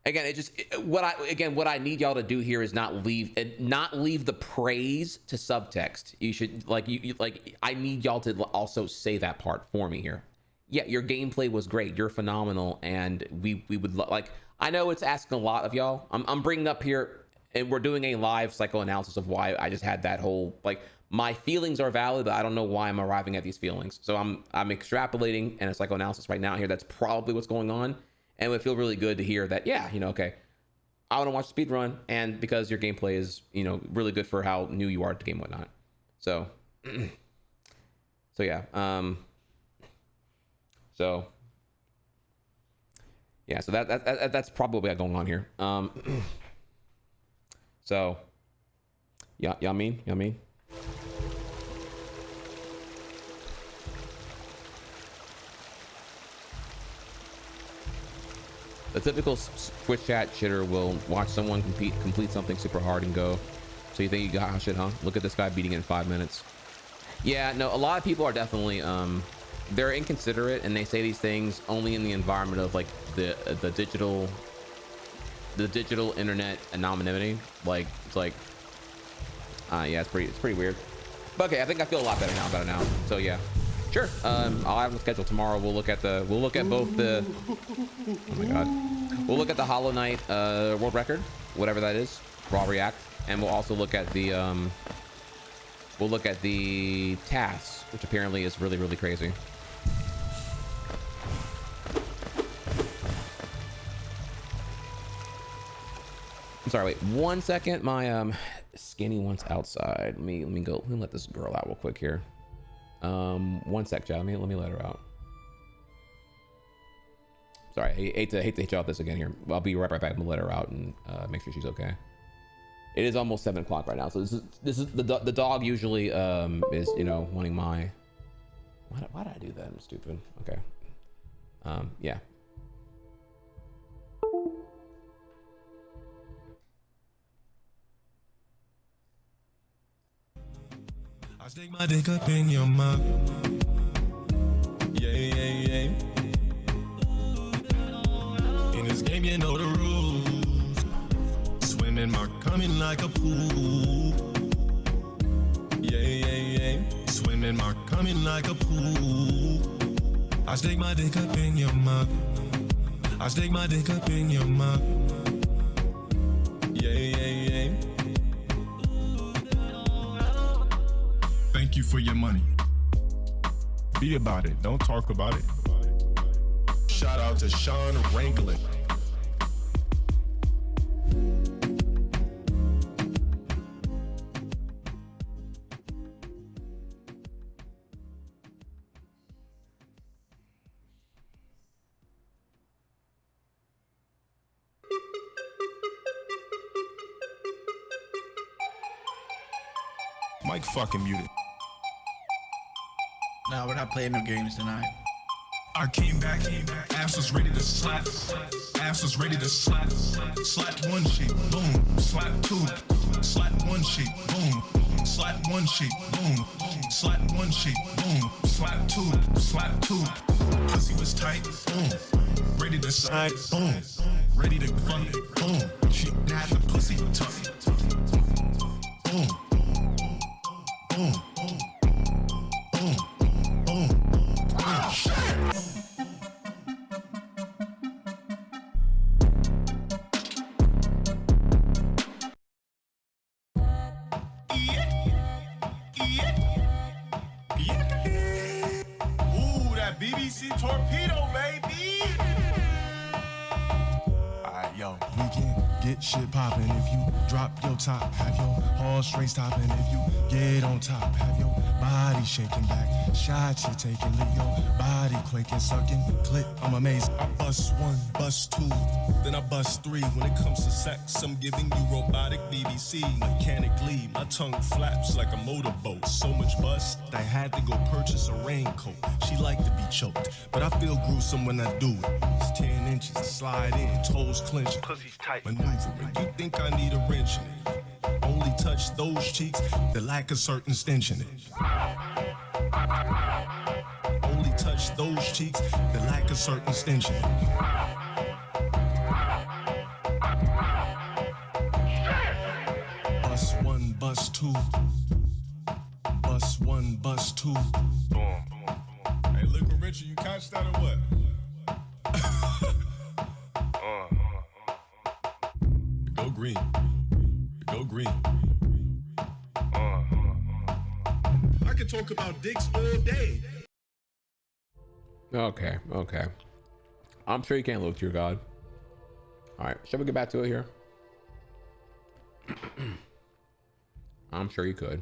Speaker 7: again, what I need y'all to do here is not leave the praise to subtext. You should I need y'all to also say that part for me here. Yeah, your gameplay was great. You're phenomenal, and we would like. I know it's asking a lot of y'all. I'm bringing up here, and we're doing a live psychoanalysis of why I just had that whole, like, my feelings are valid, but I don't know why I'm arriving at these feelings. So I'm extrapolating and a psychoanalysis right now here. That's probably what's going on, and it would feel really good to hear that. Yeah, you know, okay, I want to watch the speedrun, and because your gameplay is, you know, really good for how new you are to the game and whatnot. So, so yeah. So yeah, so that's probably what going on here. So yeah, y'all mean? The typical Twitch chat shitter will watch someone complete something super hard and go, so you think you got shit, huh? Look at this guy beating it in 5 minutes. Yeah, no, a lot of people are definitely they're inconsiderate, and they say these things only in the environment of like the digital internet anonymity. Like, it's like yeah, it's pretty weird. But okay, I think I feel a lot better now. So yeah, sure. I'll have a schedule tomorrow. We'll look at both the oh my god, we'll look at the Hollow Knight world record, whatever that is, raw react, and we'll also look at the tasks, which apparently is really crazy. I'm sorry, wait 1 second. My skinny wants outside. Let me let this girl out real quick here. 1 sec, chat. Let me let her out. Sorry, I hate to hit y'all with this again here. I'll be right back. I'm gonna let her out and make sure she's okay. It is almost 7 o'clock right now, so this is the dog usually is, you know, wanting my. Why did I do that? I'm stupid. Okay. Yeah.
Speaker 6: I stick my dick up in your mouth. Yeah. In this game, you know the rules. Swimming, mark coming like a pool. Yeah. Swimming, mark coming like a pool. I stick my dick up in your mouth. I stick my dick up in your mouth. Yeah. Thank you for your money. Be about it, don't talk about it. Shout out to Sean Wrangling. Mike fucking muted.
Speaker 13: No, we're not playing no games tonight.
Speaker 6: I came back, ass was ready to slap, ass was ready to slap, slap one cheek, boom, slap two, slap one cheek, boom, slap one cheek, boom, slap one cheek, boom, slap two, pussy was tight, boom, ready to slide, boom, ready to fuck, boom, she had the pussy tucked, boom, boom. BBC torpedo, baby. Alright, yo, we can get shit poppin'. If you drop your top, have your horse race toppin'. If you get on top, have your body shaking back. Shots you taking, leave your body quaking, sucking. Click, I'm amazing. I bust one, bust two, then I bust three. When it comes to sex, I'm giving you robotic BBC. Mechanically, my tongue flaps like a motorboat. So much bust, I had to go purchase a raincoat. She liked to be choked, but I feel gruesome when I do it. It's 10 inches, slide in, toes clenching, pussy's tight, maneuvering. You think I need a wrench in it? Only touch those cheeks that lack a certain stench in it. Only touch those cheeks that lack a certain stench in it. Bust one, bust two. Bust one, bust two. Hey, Liquid Richard, you catch that or what? Go green. Go green. I could talk about dicks all day.
Speaker 7: Okay. I'm sure you can't look to your God. All right, shall we get back to it here? I'm sure you could.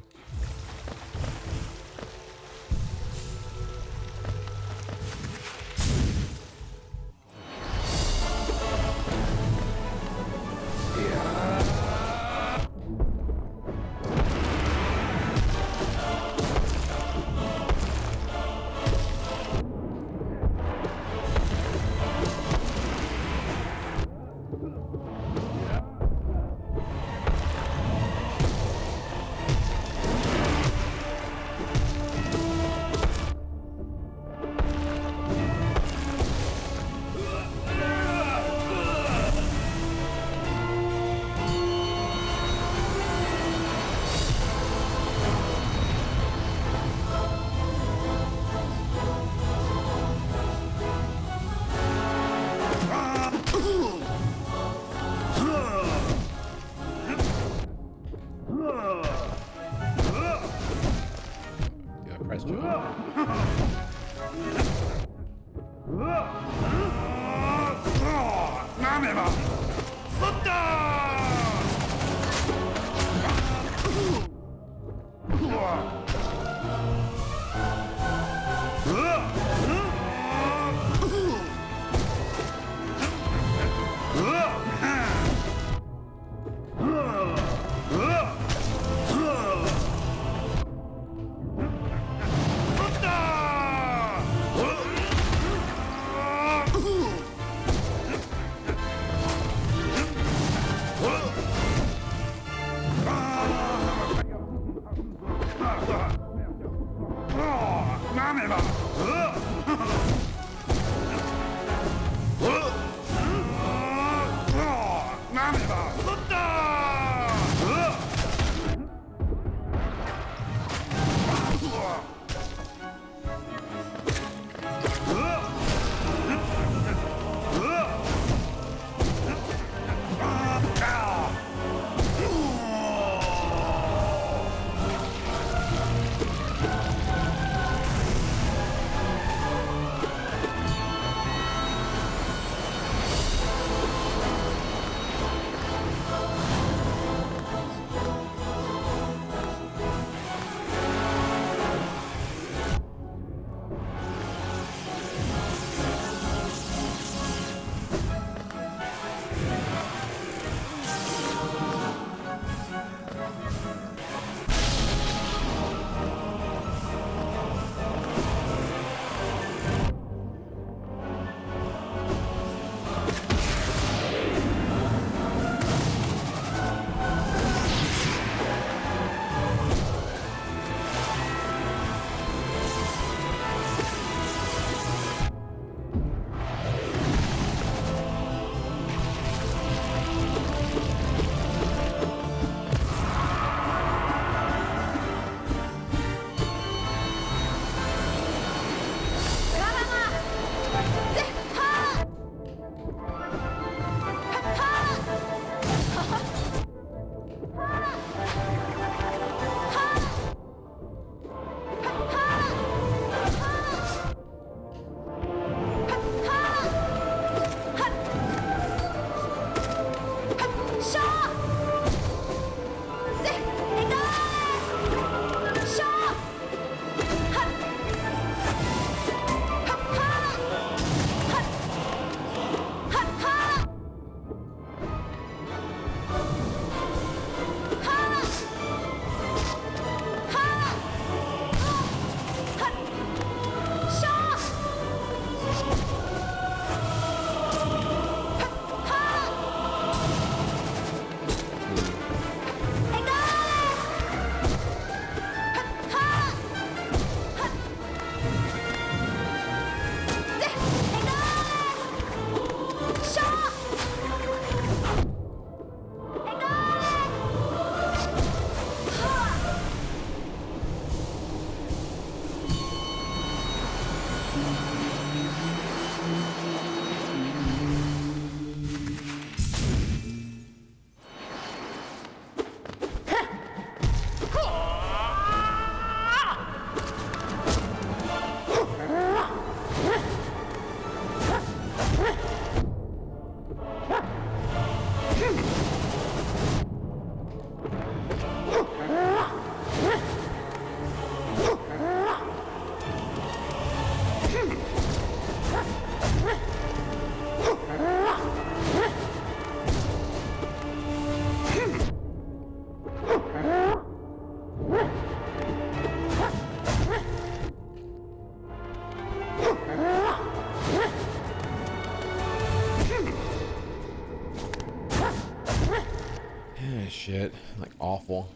Speaker 7: Like awful.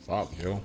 Speaker 7: Stop, Joe.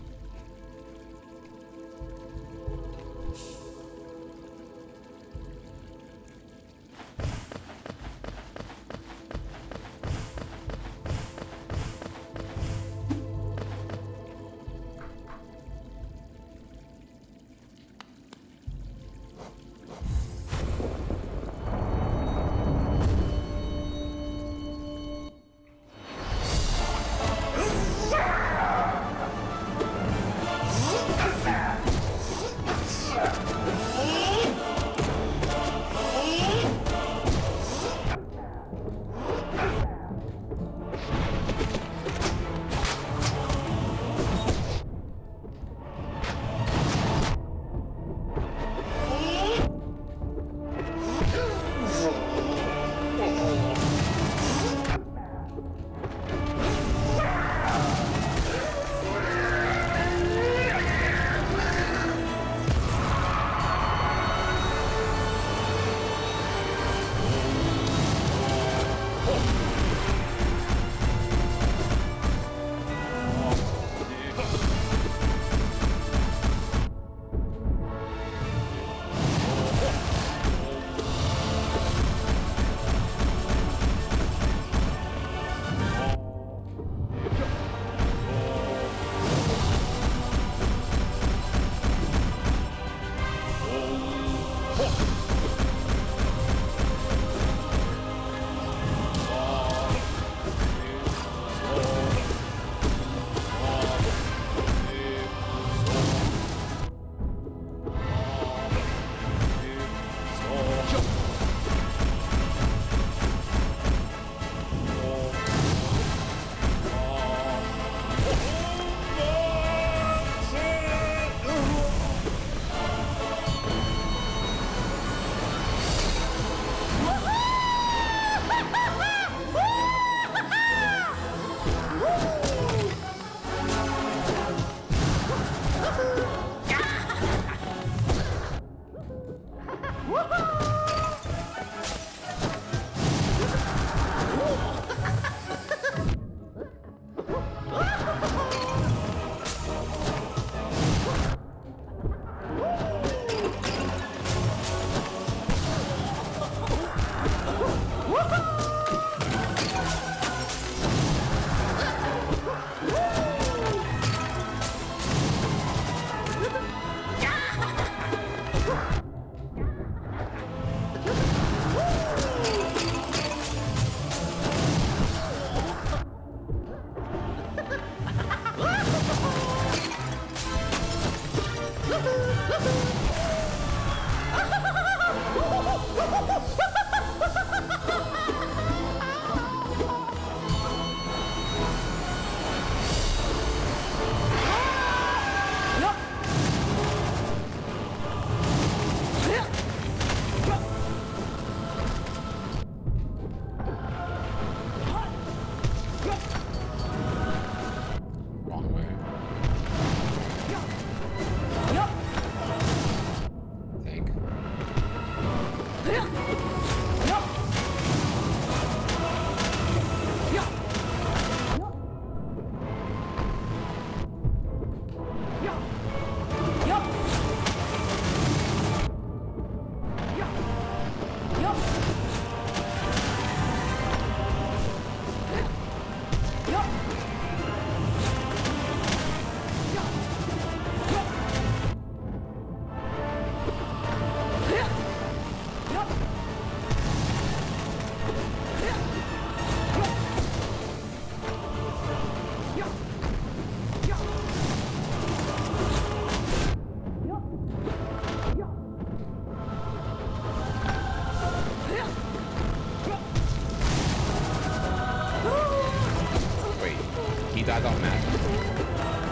Speaker 7: He dies on map.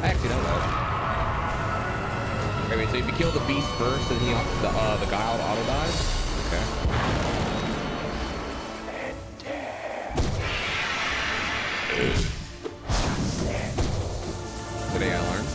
Speaker 7: I actually don't know. Okay, wait, so if you kill the beast first, then the guy auto dies? Okay. Today I learned.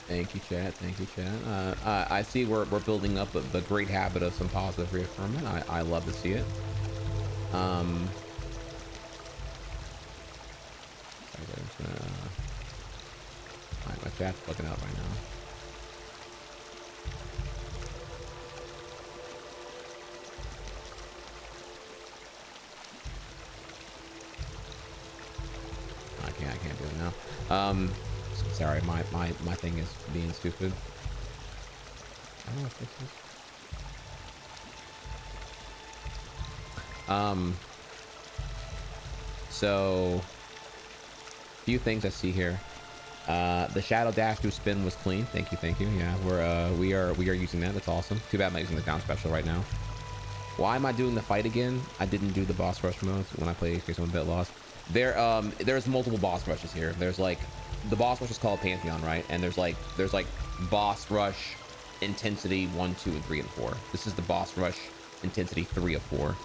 Speaker 7: Thank you, chat. Thank you, chat. I see we're building up the great habit of some positive reaffirmment. I love to see it. My chat's fucking out right now. I can't do it now. Sorry, my thing is being stupid. I don't know if this is. So few things I see here. The shadow dash through spin was clean. Thank you. Yeah, we are using that. That's awesome. Too bad I'm not using the down special right now. Why am I doing the fight again? I didn't do the boss rush modes when I played HP, so I'm a bit lost. There's multiple boss rushes here. There's like the boss rush is called Pantheon, right? And there's like boss rush intensity 1, 2, and 3, and 4. This is the boss rush intensity 3 of 4.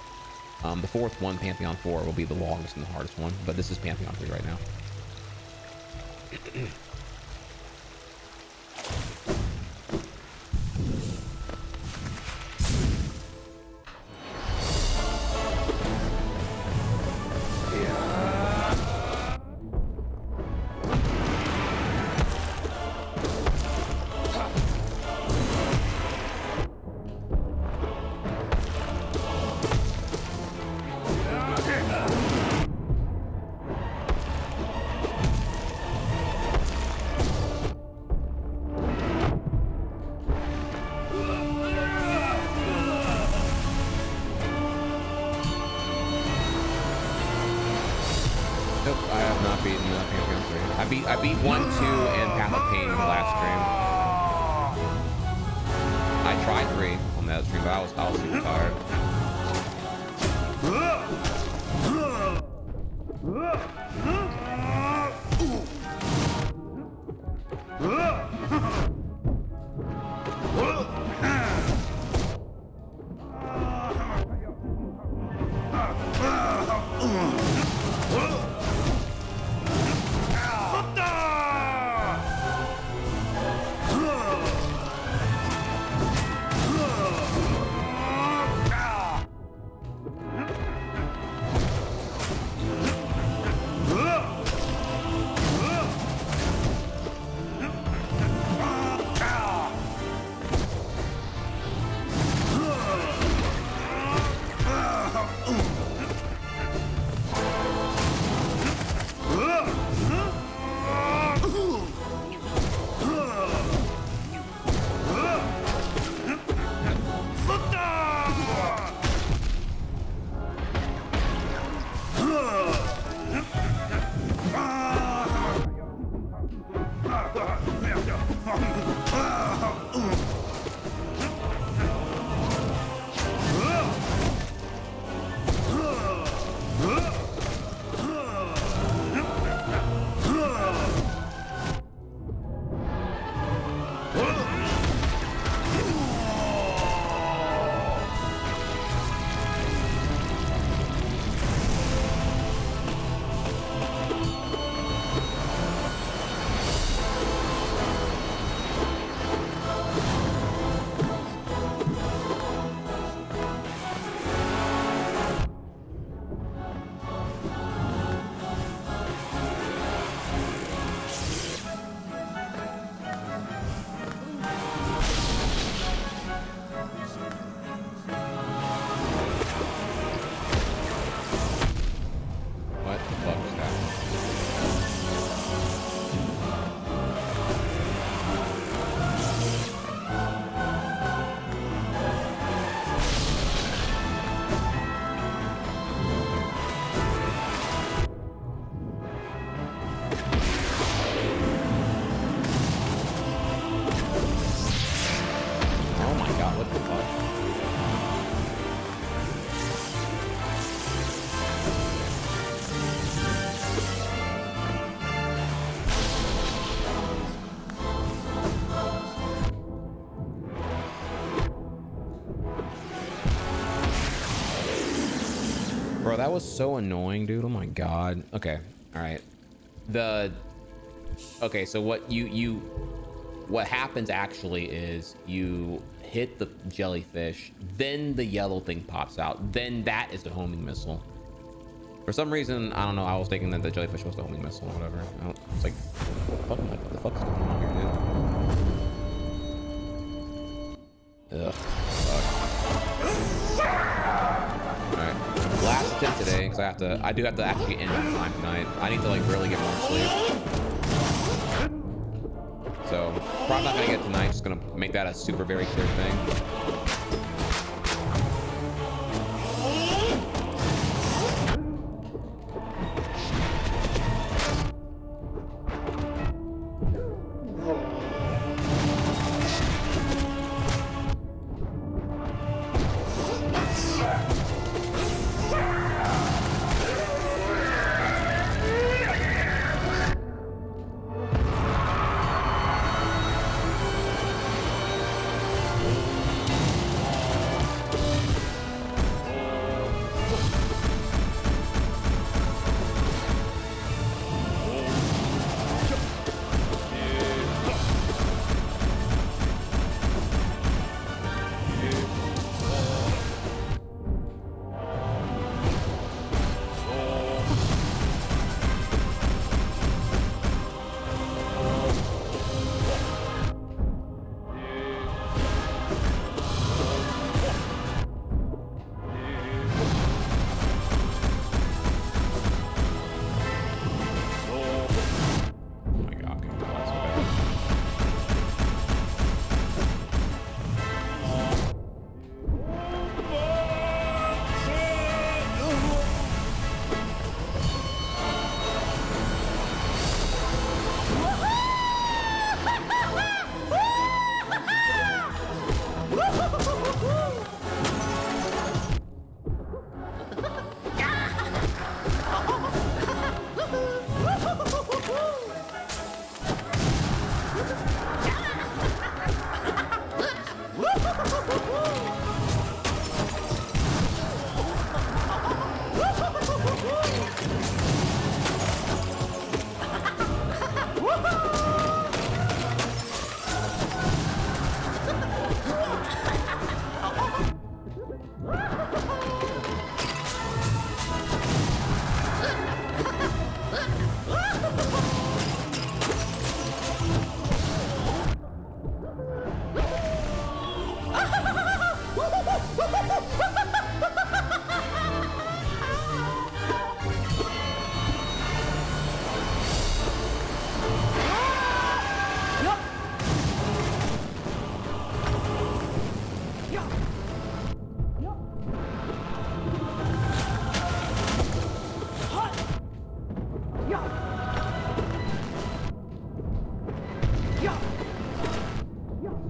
Speaker 7: The fourth one, Pantheon 4, will be the longest and the hardest one, but this is Pantheon 3 right now. I beat 1, 2, and Path of Pain in the last stream. I tried 3 on that stream, but I was super tired. Bro, that was so annoying, dude. Oh my god. Okay, all right. Okay, so what you what happens actually is you hit the jellyfish, then the yellow thing pops out, then that is the homing missile. For some reason, I don't know, I was thinking that the jellyfish was the homing missile or whatever. It's like, what the fuck's going on here, dude? Ugh, fuck. Alright, last attempt today, because I do have to actually end on time tonight. I need to like really get more sleep. So, probably not gonna get tonight, just gonna make that a super very clear thing.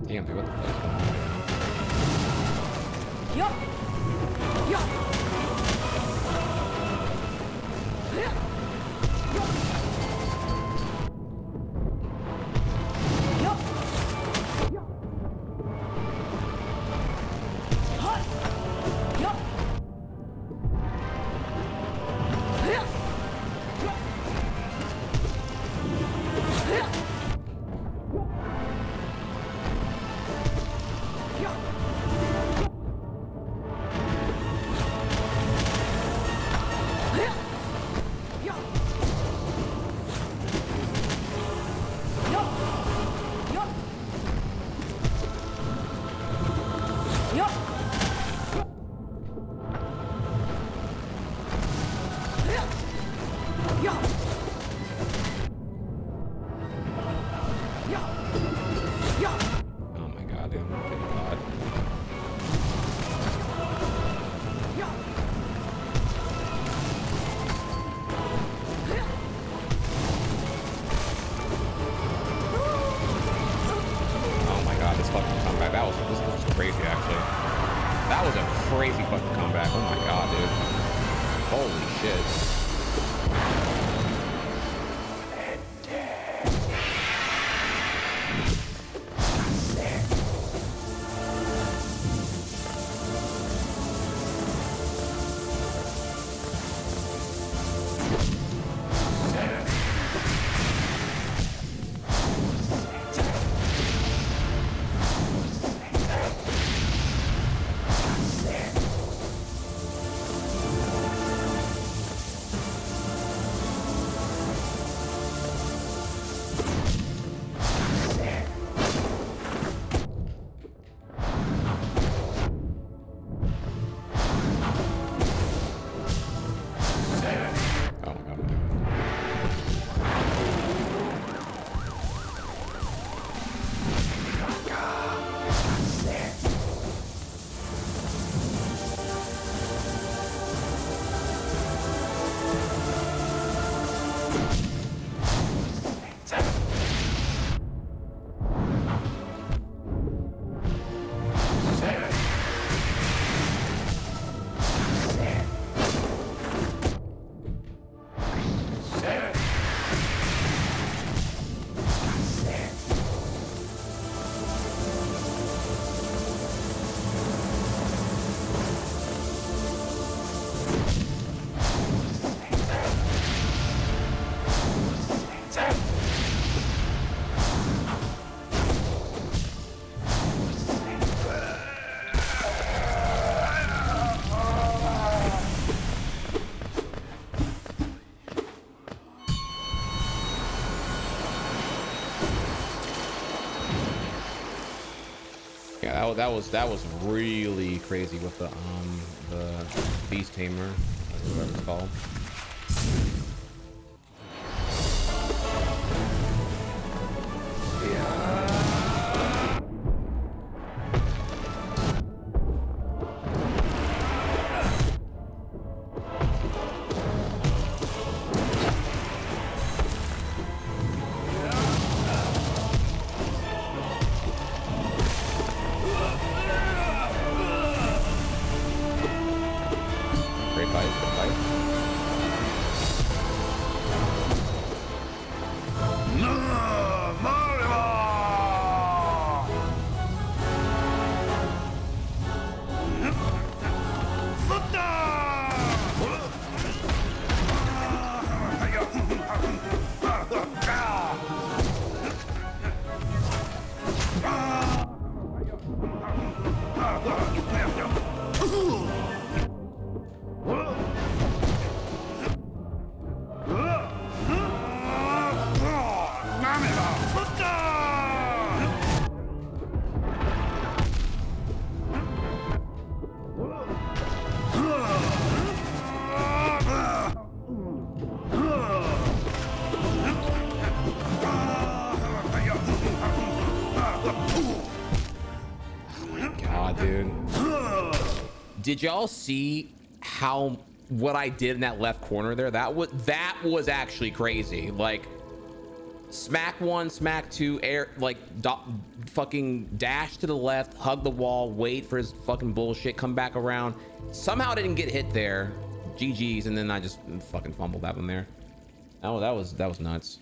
Speaker 7: Damn, dude, what the fuck is going on right Yeah, that was really crazy with the beast tamer, that's whatever it's called. Did y'all see what I did in that left corner there? That was actually crazy. Like smack one, smack two, air, like fucking dash to the left, hug the wall, wait for his fucking bullshit, come back around. Somehow didn't get hit there. GG's, and then I just fucking fumbled that one there. Oh, that was nuts.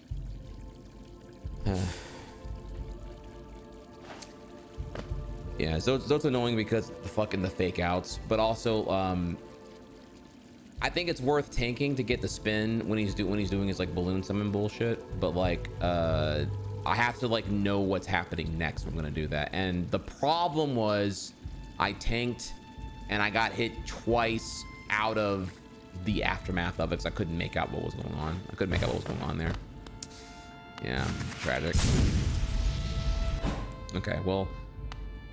Speaker 7: Yeah, so it's annoying because the fake outs, but also I think it's worth tanking to get the spin when he's doing his like balloon summon bullshit, but like I have to like know what's happening next if I'm gonna do that. And the problem was I tanked and I got hit twice out of the aftermath of it because I couldn't make out what was going on. I couldn't make out what was going on there. Yeah, tragic. Okay, well,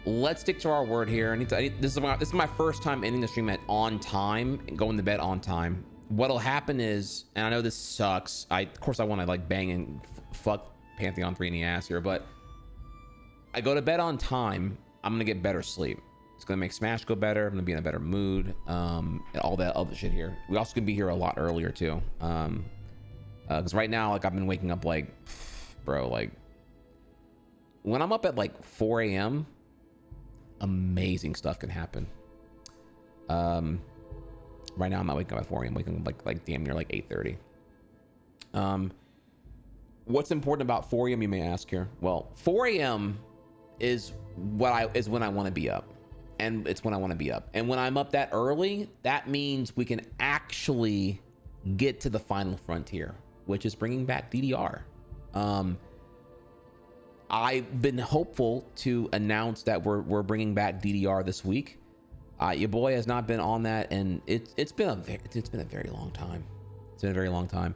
Speaker 7: let's stick to our word here. This is my first time ending the stream on time and going to bed on time. What'll happen is, and I know this sucks, of course I want to like bang and fuck Pantheon 3 in the ass here, but I go to bed on time, I'm gonna get better sleep. It's gonna make Smash go better. I'm gonna be in a better mood, and all that other shit here. We also could be here a lot earlier too, because right now, like, I've been waking up like, bro, like when I'm up at like 4 a.m. amazing stuff can happen. Right now I'm not waking up at 4 a.m. waking up like damn near like 8:30. What's important about 4 a.m. you may ask here? Well, 4 a.m. is when I want to be up, and it's when I want to be up. And when I'm up that early, that means we can actually get to the final frontier, which is bringing back DDR. I've been hopeful to announce that we're bringing back DDR this week. Your boy has not been on that, and it's been a very long time. It's been a very long time.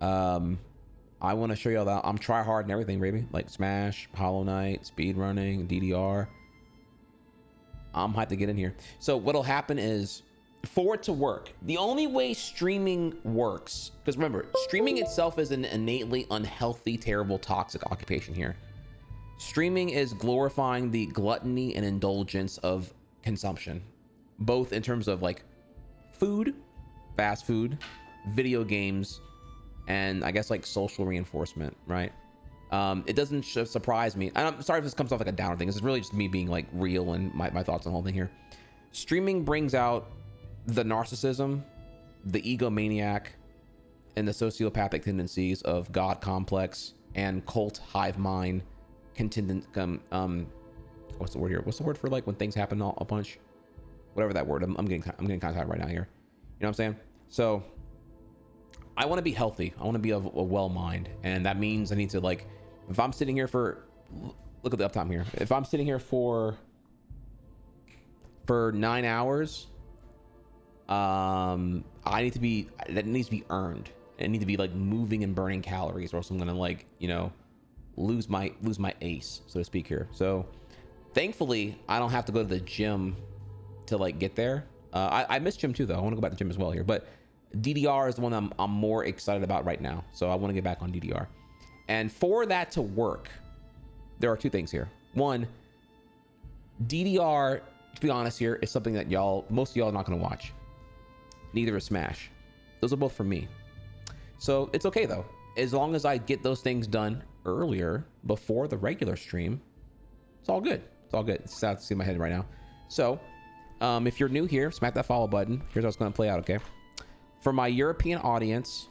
Speaker 7: I want to show y'all that I'm try hard and everything, baby. Like Smash, Hollow Knight, speed running, DDR. I'm hyped to get in here. So what'll happen is, for it to work, the only way streaming works, because remember, streaming itself is an innately unhealthy, terrible, toxic occupation here. Streaming is glorifying the gluttony and indulgence of consumption, both in terms of like food, fast food, video games, and I guess like social reinforcement, right? It doesn't surprise me. And I'm sorry if this comes off like a downer thing. This is really just me being like real and my thoughts on the whole thing here. Streaming brings out the narcissism, the egomaniac, and the sociopathic tendencies of God complex and cult hive mind contingent. What's the word here? What's the word for like when things happen a bunch? Whatever that word. I'm getting kind of tired right now here. You know what I'm saying? So I want to be healthy. I want to be of a well mind, and that means I need to, like, if I'm sitting here for, look at the uptime here. If I'm sitting here for 9 hours, that needs to be earned. I need to be like moving and burning calories, or else I'm gonna, like, you know, lose my ace, so to speak here. So thankfully, I don't have to go to the gym to like get there. I miss gym too, though. I want to go back to gym as well here, but DDR is the one I'm more excited about right now. So I want to get back on DDR. And for that to work, there are two things here. One, DDR, to be honest here, is something that most of y'all are not going to watch. Neither is Smash. Those are both for me. So it's okay though. As long as I get those things done earlier before the regular stream, it's all good. It's all good. It's sad to see my head right now. So if you're new here, smack that follow button. Here's how it's going to play out, okay? For my European audience,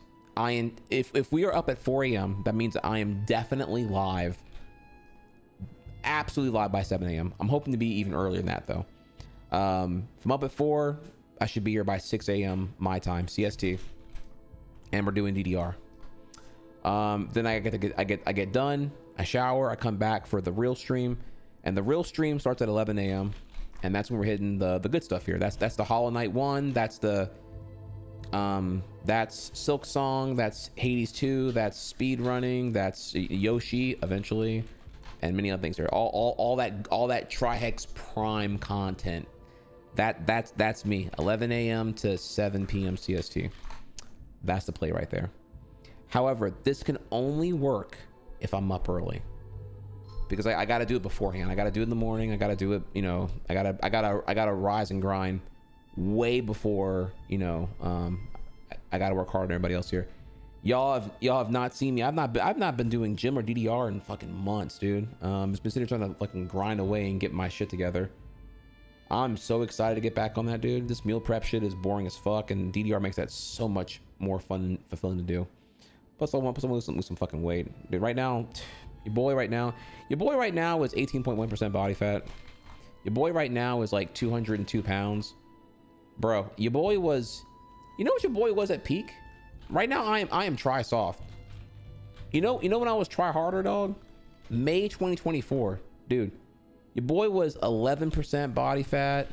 Speaker 7: if we are up at 4 a.m., that means I am definitely live. Absolutely live by 7 a.m. I'm hoping to be even earlier than that, though. If I'm up at 4, I should be here by 6 a.m. my time, CST. And we're doing DDR. Then I get done, I shower, I come back for the real stream, and the real stream starts at 11 a.m. and that's when we're hitting the good stuff here. That's the Hollow Knight 1, that's Silk Song, that's Hades 2, that's speed running, that's Yoshi eventually, and many other things here. All that Trihex Prime content. That's me. 11 a.m. to 7 p.m. CST. That's the play right there. However, this can only work if I'm up early, because I got to do it beforehand. I got to do it in the morning. I got to do it, you know, I gotta rise and grind way before, you know, I got to work harder than everybody else here. Y'all have not seen me. I've not been doing gym or DDR in fucking months, dude. Just been sitting here trying to fucking grind away and get my shit together. I'm so excited to get back on that, dude. This meal prep shit is boring as fuck, and DDR makes that so much more fun and fulfilling to do. Plus, I want to lose some fucking weight, dude. Right now, your boy right now is 18.1% body fat. Your boy right now is like 202 pounds, bro. Your boy was, you know what your boy was at peak? Right now, I am try soft. You know when I was try harder, dog? May 2024, dude. Your boy was 11% body fat.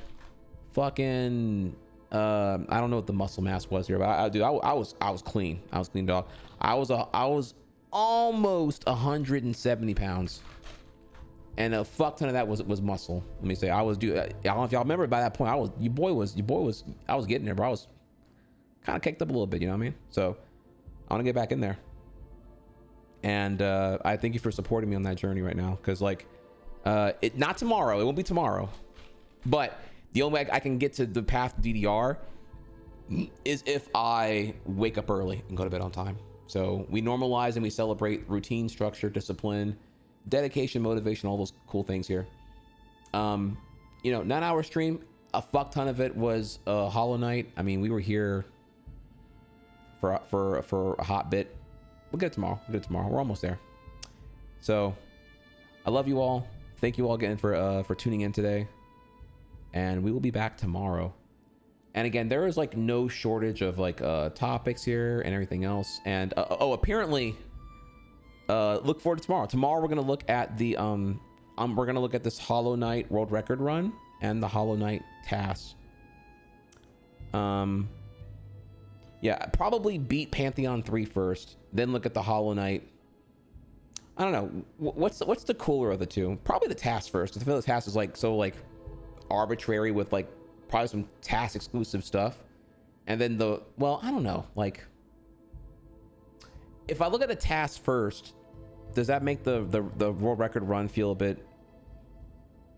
Speaker 7: Fucking, I don't know what the muscle mass was here, but I was clean. I was clean, dog. I was almost 170 pounds, and a fuck ton of that was muscle. Let me say, I don't know if y'all remember by that point. I was getting there, bro. I was kind of kicked up a little bit, you know what I mean? So I want to get back in there, and I thank you for supporting me on that journey right now, because like, not tomorrow, it won't be tomorrow, but the only way I can get to the path to DDR is if I wake up early and go to bed on time. So we normalize and we celebrate routine, structure, discipline, dedication, motivation, all those cool things here. You know, 9-hour stream, a fuck ton of it was Hollow Knight. I mean, we were here for a hot bit. We'll get it tomorrow. We're almost there. So I love you all. Thank you all again for tuning in today, and we will be back tomorrow. And again, there is like no shortage of like topics here and everything else. And apparently, look forward to tomorrow. Tomorrow we're gonna look at the we're gonna look at this Hollow Knight world record run and the Hollow Knight task. Yeah, probably beat Pantheon 3 first, then look at the Hollow Knight. I don't know. What's the cooler of the two? Probably the task first. I feel the task is like so like arbitrary with like probably some task exclusive stuff, and then I don't know. Like, if I look at the task first, does that make the world record run feel a bit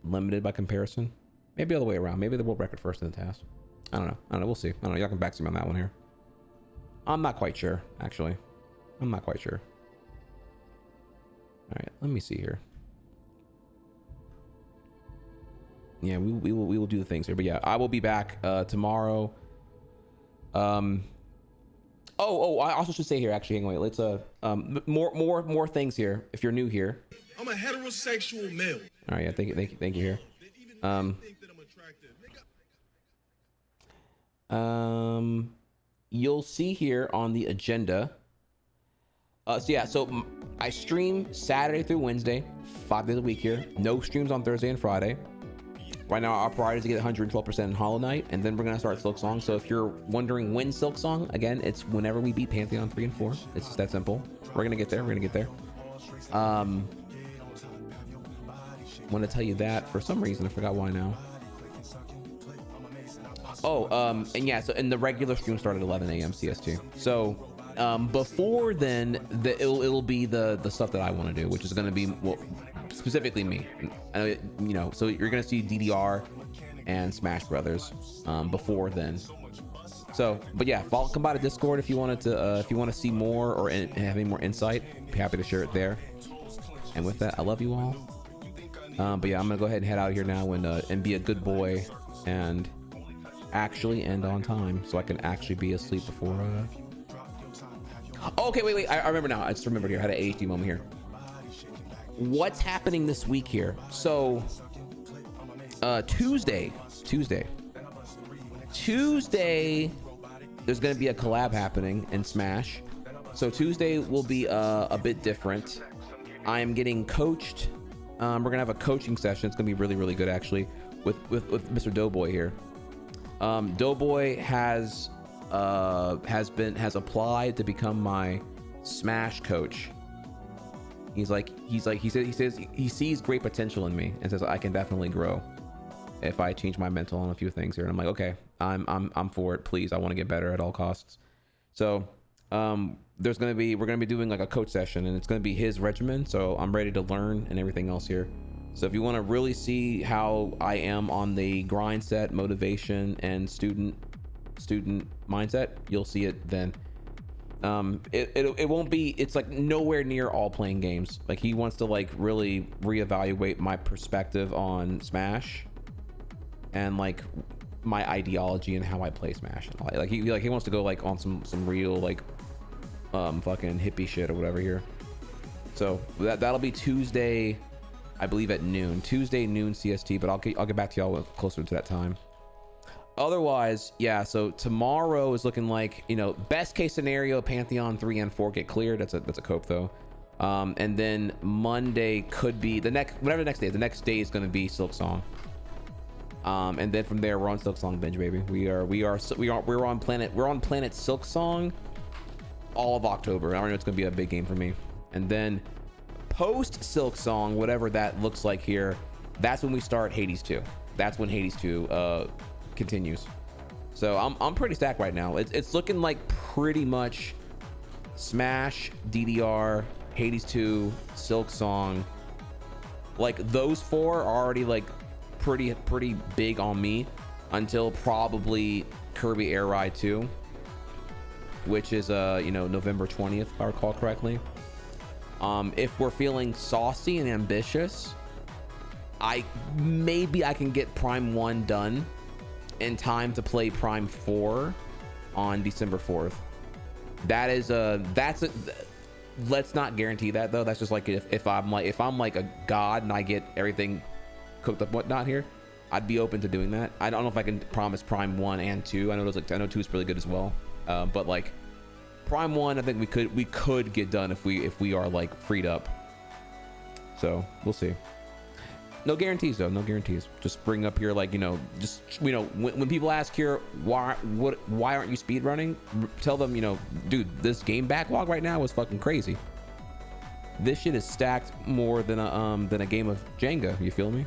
Speaker 7: limited by comparison? Maybe the other way around. Maybe the world record first and the task. I don't know. We'll see. I don't know. Y'all can back to me on that one here. I'm not quite sure, actually. I'm not quite sure. All right, let me see here. Yeah, we will do the things here, but yeah, I will be back tomorrow. I also should say here, actually, hang on, let's more things here. If you're new here,
Speaker 6: I'm a heterosexual male.
Speaker 7: All right, yeah, thank you here. You'll see here on the agenda. So I stream Saturday through Wednesday, 5 days a week here. No streams on Thursday and Friday. Right now, our priority is to get 112% in Hollow Knight, and then we're gonna start Silk Song. So if you're wondering when Silk Song, again, it's whenever we beat Pantheon 3 and 4. It's just that simple. We're gonna get there. want to tell you that for some reason. I forgot why now. Oh, and yeah, so and the regular stream started at 11 a.m. CST. So before then, it'll be the stuff that I want to do, which is going to be, well, specifically me. You know, so you're going to see DDR and Smash Brothers before then. So, but yeah, come by to Discord if you wanted to, if you want to see more or have any more insight. Be happy to share it there. And with that, I love you all. But yeah, I'm gonna go ahead and head out of here now and be a good boy and actually end on time, so I can actually be asleep before. Oh, okay, wait. I remember now. I just remembered here. I had an ADHD moment here. What's happening this week here? So, Tuesday. There's gonna be a collab happening in Smash. So Tuesday will be a bit different. I am getting coached. We're gonna have a coaching session. It's gonna be really, really good actually with Mr. Doughboy here. Doughboy has applied to become my Smash coach. He says he sees great potential in me and says I can definitely grow if I change my mental on a few things here. And I'm like, okay, I'm for it. Please, I want to get better at all costs. So we're gonna be doing like a coach session, and it's gonna be his regimen. So I'm ready to learn and everything else here. So if you want to really see how I am on the grind set, motivation, and student mindset, you'll see it then. It won't be, it's like nowhere near all playing games. Like he wants to like really reevaluate my perspective on Smash and like my ideology and how I play Smash. Like he wants to go like on some real like fucking hippie shit or whatever here. So that'll be Tuesday, I believe at noon. Tuesday noon CST, but I'll get back to y'all closer to that time. Otherwise, yeah, so tomorrow is looking like, you know, best case scenario, Pantheon 3 and 4 get cleared. That's a cope though. And then Monday could be the next day is going to be Silk Song. And then from there we're on Silk Song binge, baby. We're on planet Silk Song all of October. I already know it's gonna be a big game for me. And then post Silk Song, whatever that looks like here, that's when we start Hades 2. That's when Hades 2 continues. So I'm pretty stacked right now. It's looking like pretty much Smash, DDR, Hades 2, Silk Song. Like those four are already like pretty big on me until probably Kirby Air Ride 2, which is November 20th if I recall correctly. If we're feeling saucy and ambitious, I can get Prime 1 done in time to play Prime 4 on December 4th. Let's not guarantee that though. That's just like if I'm like a god and I get everything cooked up whatnot here, I'd be open to doing that. I don't know if I can promise Prime 1 and 2. I know 2 is really good as well, but like Prime 1 I think we could get done if we are like freed up. So we'll see. No guarantees though, no guarantees. Just bring up here like, when people ask here why aren't you speed running, tell them, dude, this game backlog right now is fucking crazy. This shit is stacked more than a game of Jenga, you feel me?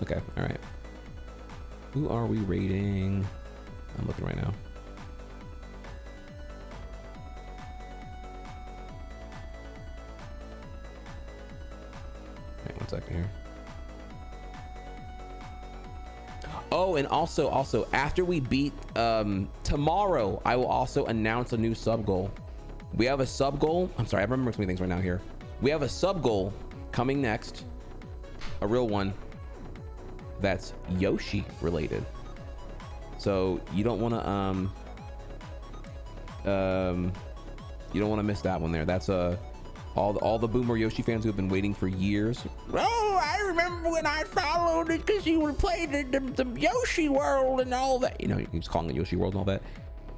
Speaker 7: Okay, all right. Who are we rating? I'm looking right now. Wait 1 second here. Oh, and also after we beat tomorrow, I will also announce a new sub goal. We have a sub goal. I'm sorry, I remember so many things right now here. We have a sub goal coming next, a real one that's Yoshi related. So you don't want to miss that one there. That's all the Boomer Yoshi fans who have been waiting for years. Oh, I remember when I followed it because you would play the Yoshi World and all that. You're just calling it Yoshi World and all that.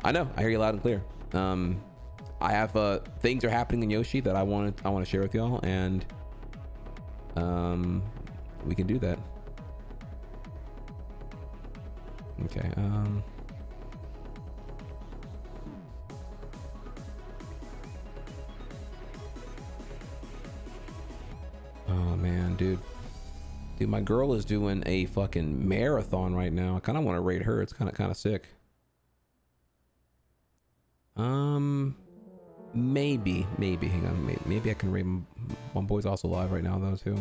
Speaker 7: I know, I hear you loud and clear. I have things are happening in Yoshi that I want to share with y'all, and we can do that. Okay. Oh man, dude, my girl is doing a fucking marathon right now. I kind of want to rate her. It's kind of sick. Maybe. Hang on, maybe I can rate my boy's also live right now though too.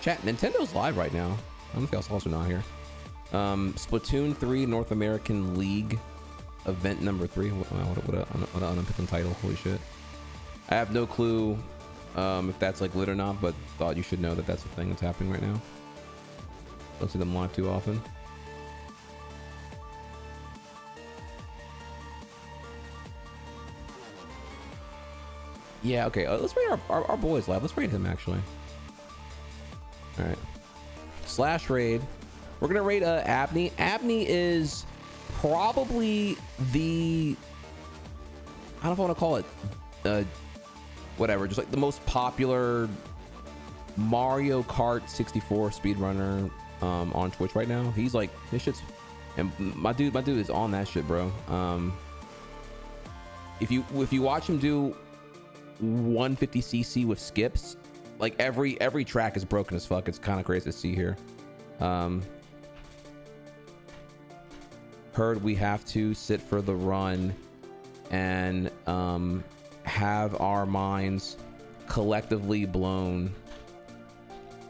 Speaker 7: Chat, Nintendo's live right now. I don't know if y'all also not here. Splatoon 3 North American League event number 3. What an unpicked title. Holy shit. I have no clue if that's like lit or not, but thought you should know that that's the thing that's happening right now. Don't see them live too often. Yeah, okay. Let's rate our boys live. Let's rate him actually. All right. Slash raid. We're gonna rate Abney. Abney is probably the, I don't know if I want to call it whatever, just like the most popular Mario Kart 64 speedrunner on Twitch right now. He's like, this shit's, and my dude is on that shit, bro. If you watch him do 150cc with skips, like every track is broken as fuck. It's kind of crazy to see here. Heard we have to sit for the run and have our minds collectively blown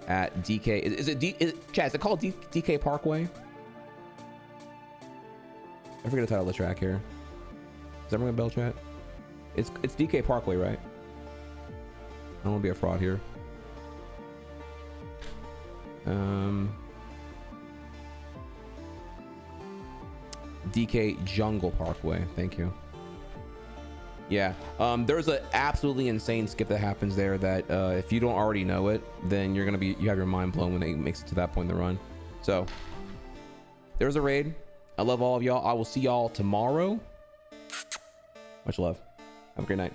Speaker 7: at DK. Chad, is it called DK Parkway? I forget the title of the track here. Does that ring a bell, chat? It's DK Parkway, right? I don't want to be a fraud here. DK Jungle Parkway. Thank you. Yeah. There's an absolutely insane skip that happens there that if you don't already know it, then you have your mind blown when it makes it to that point in the run. So there's a raid. I love all of y'all. I will see y'all tomorrow. Much love. Have a great night.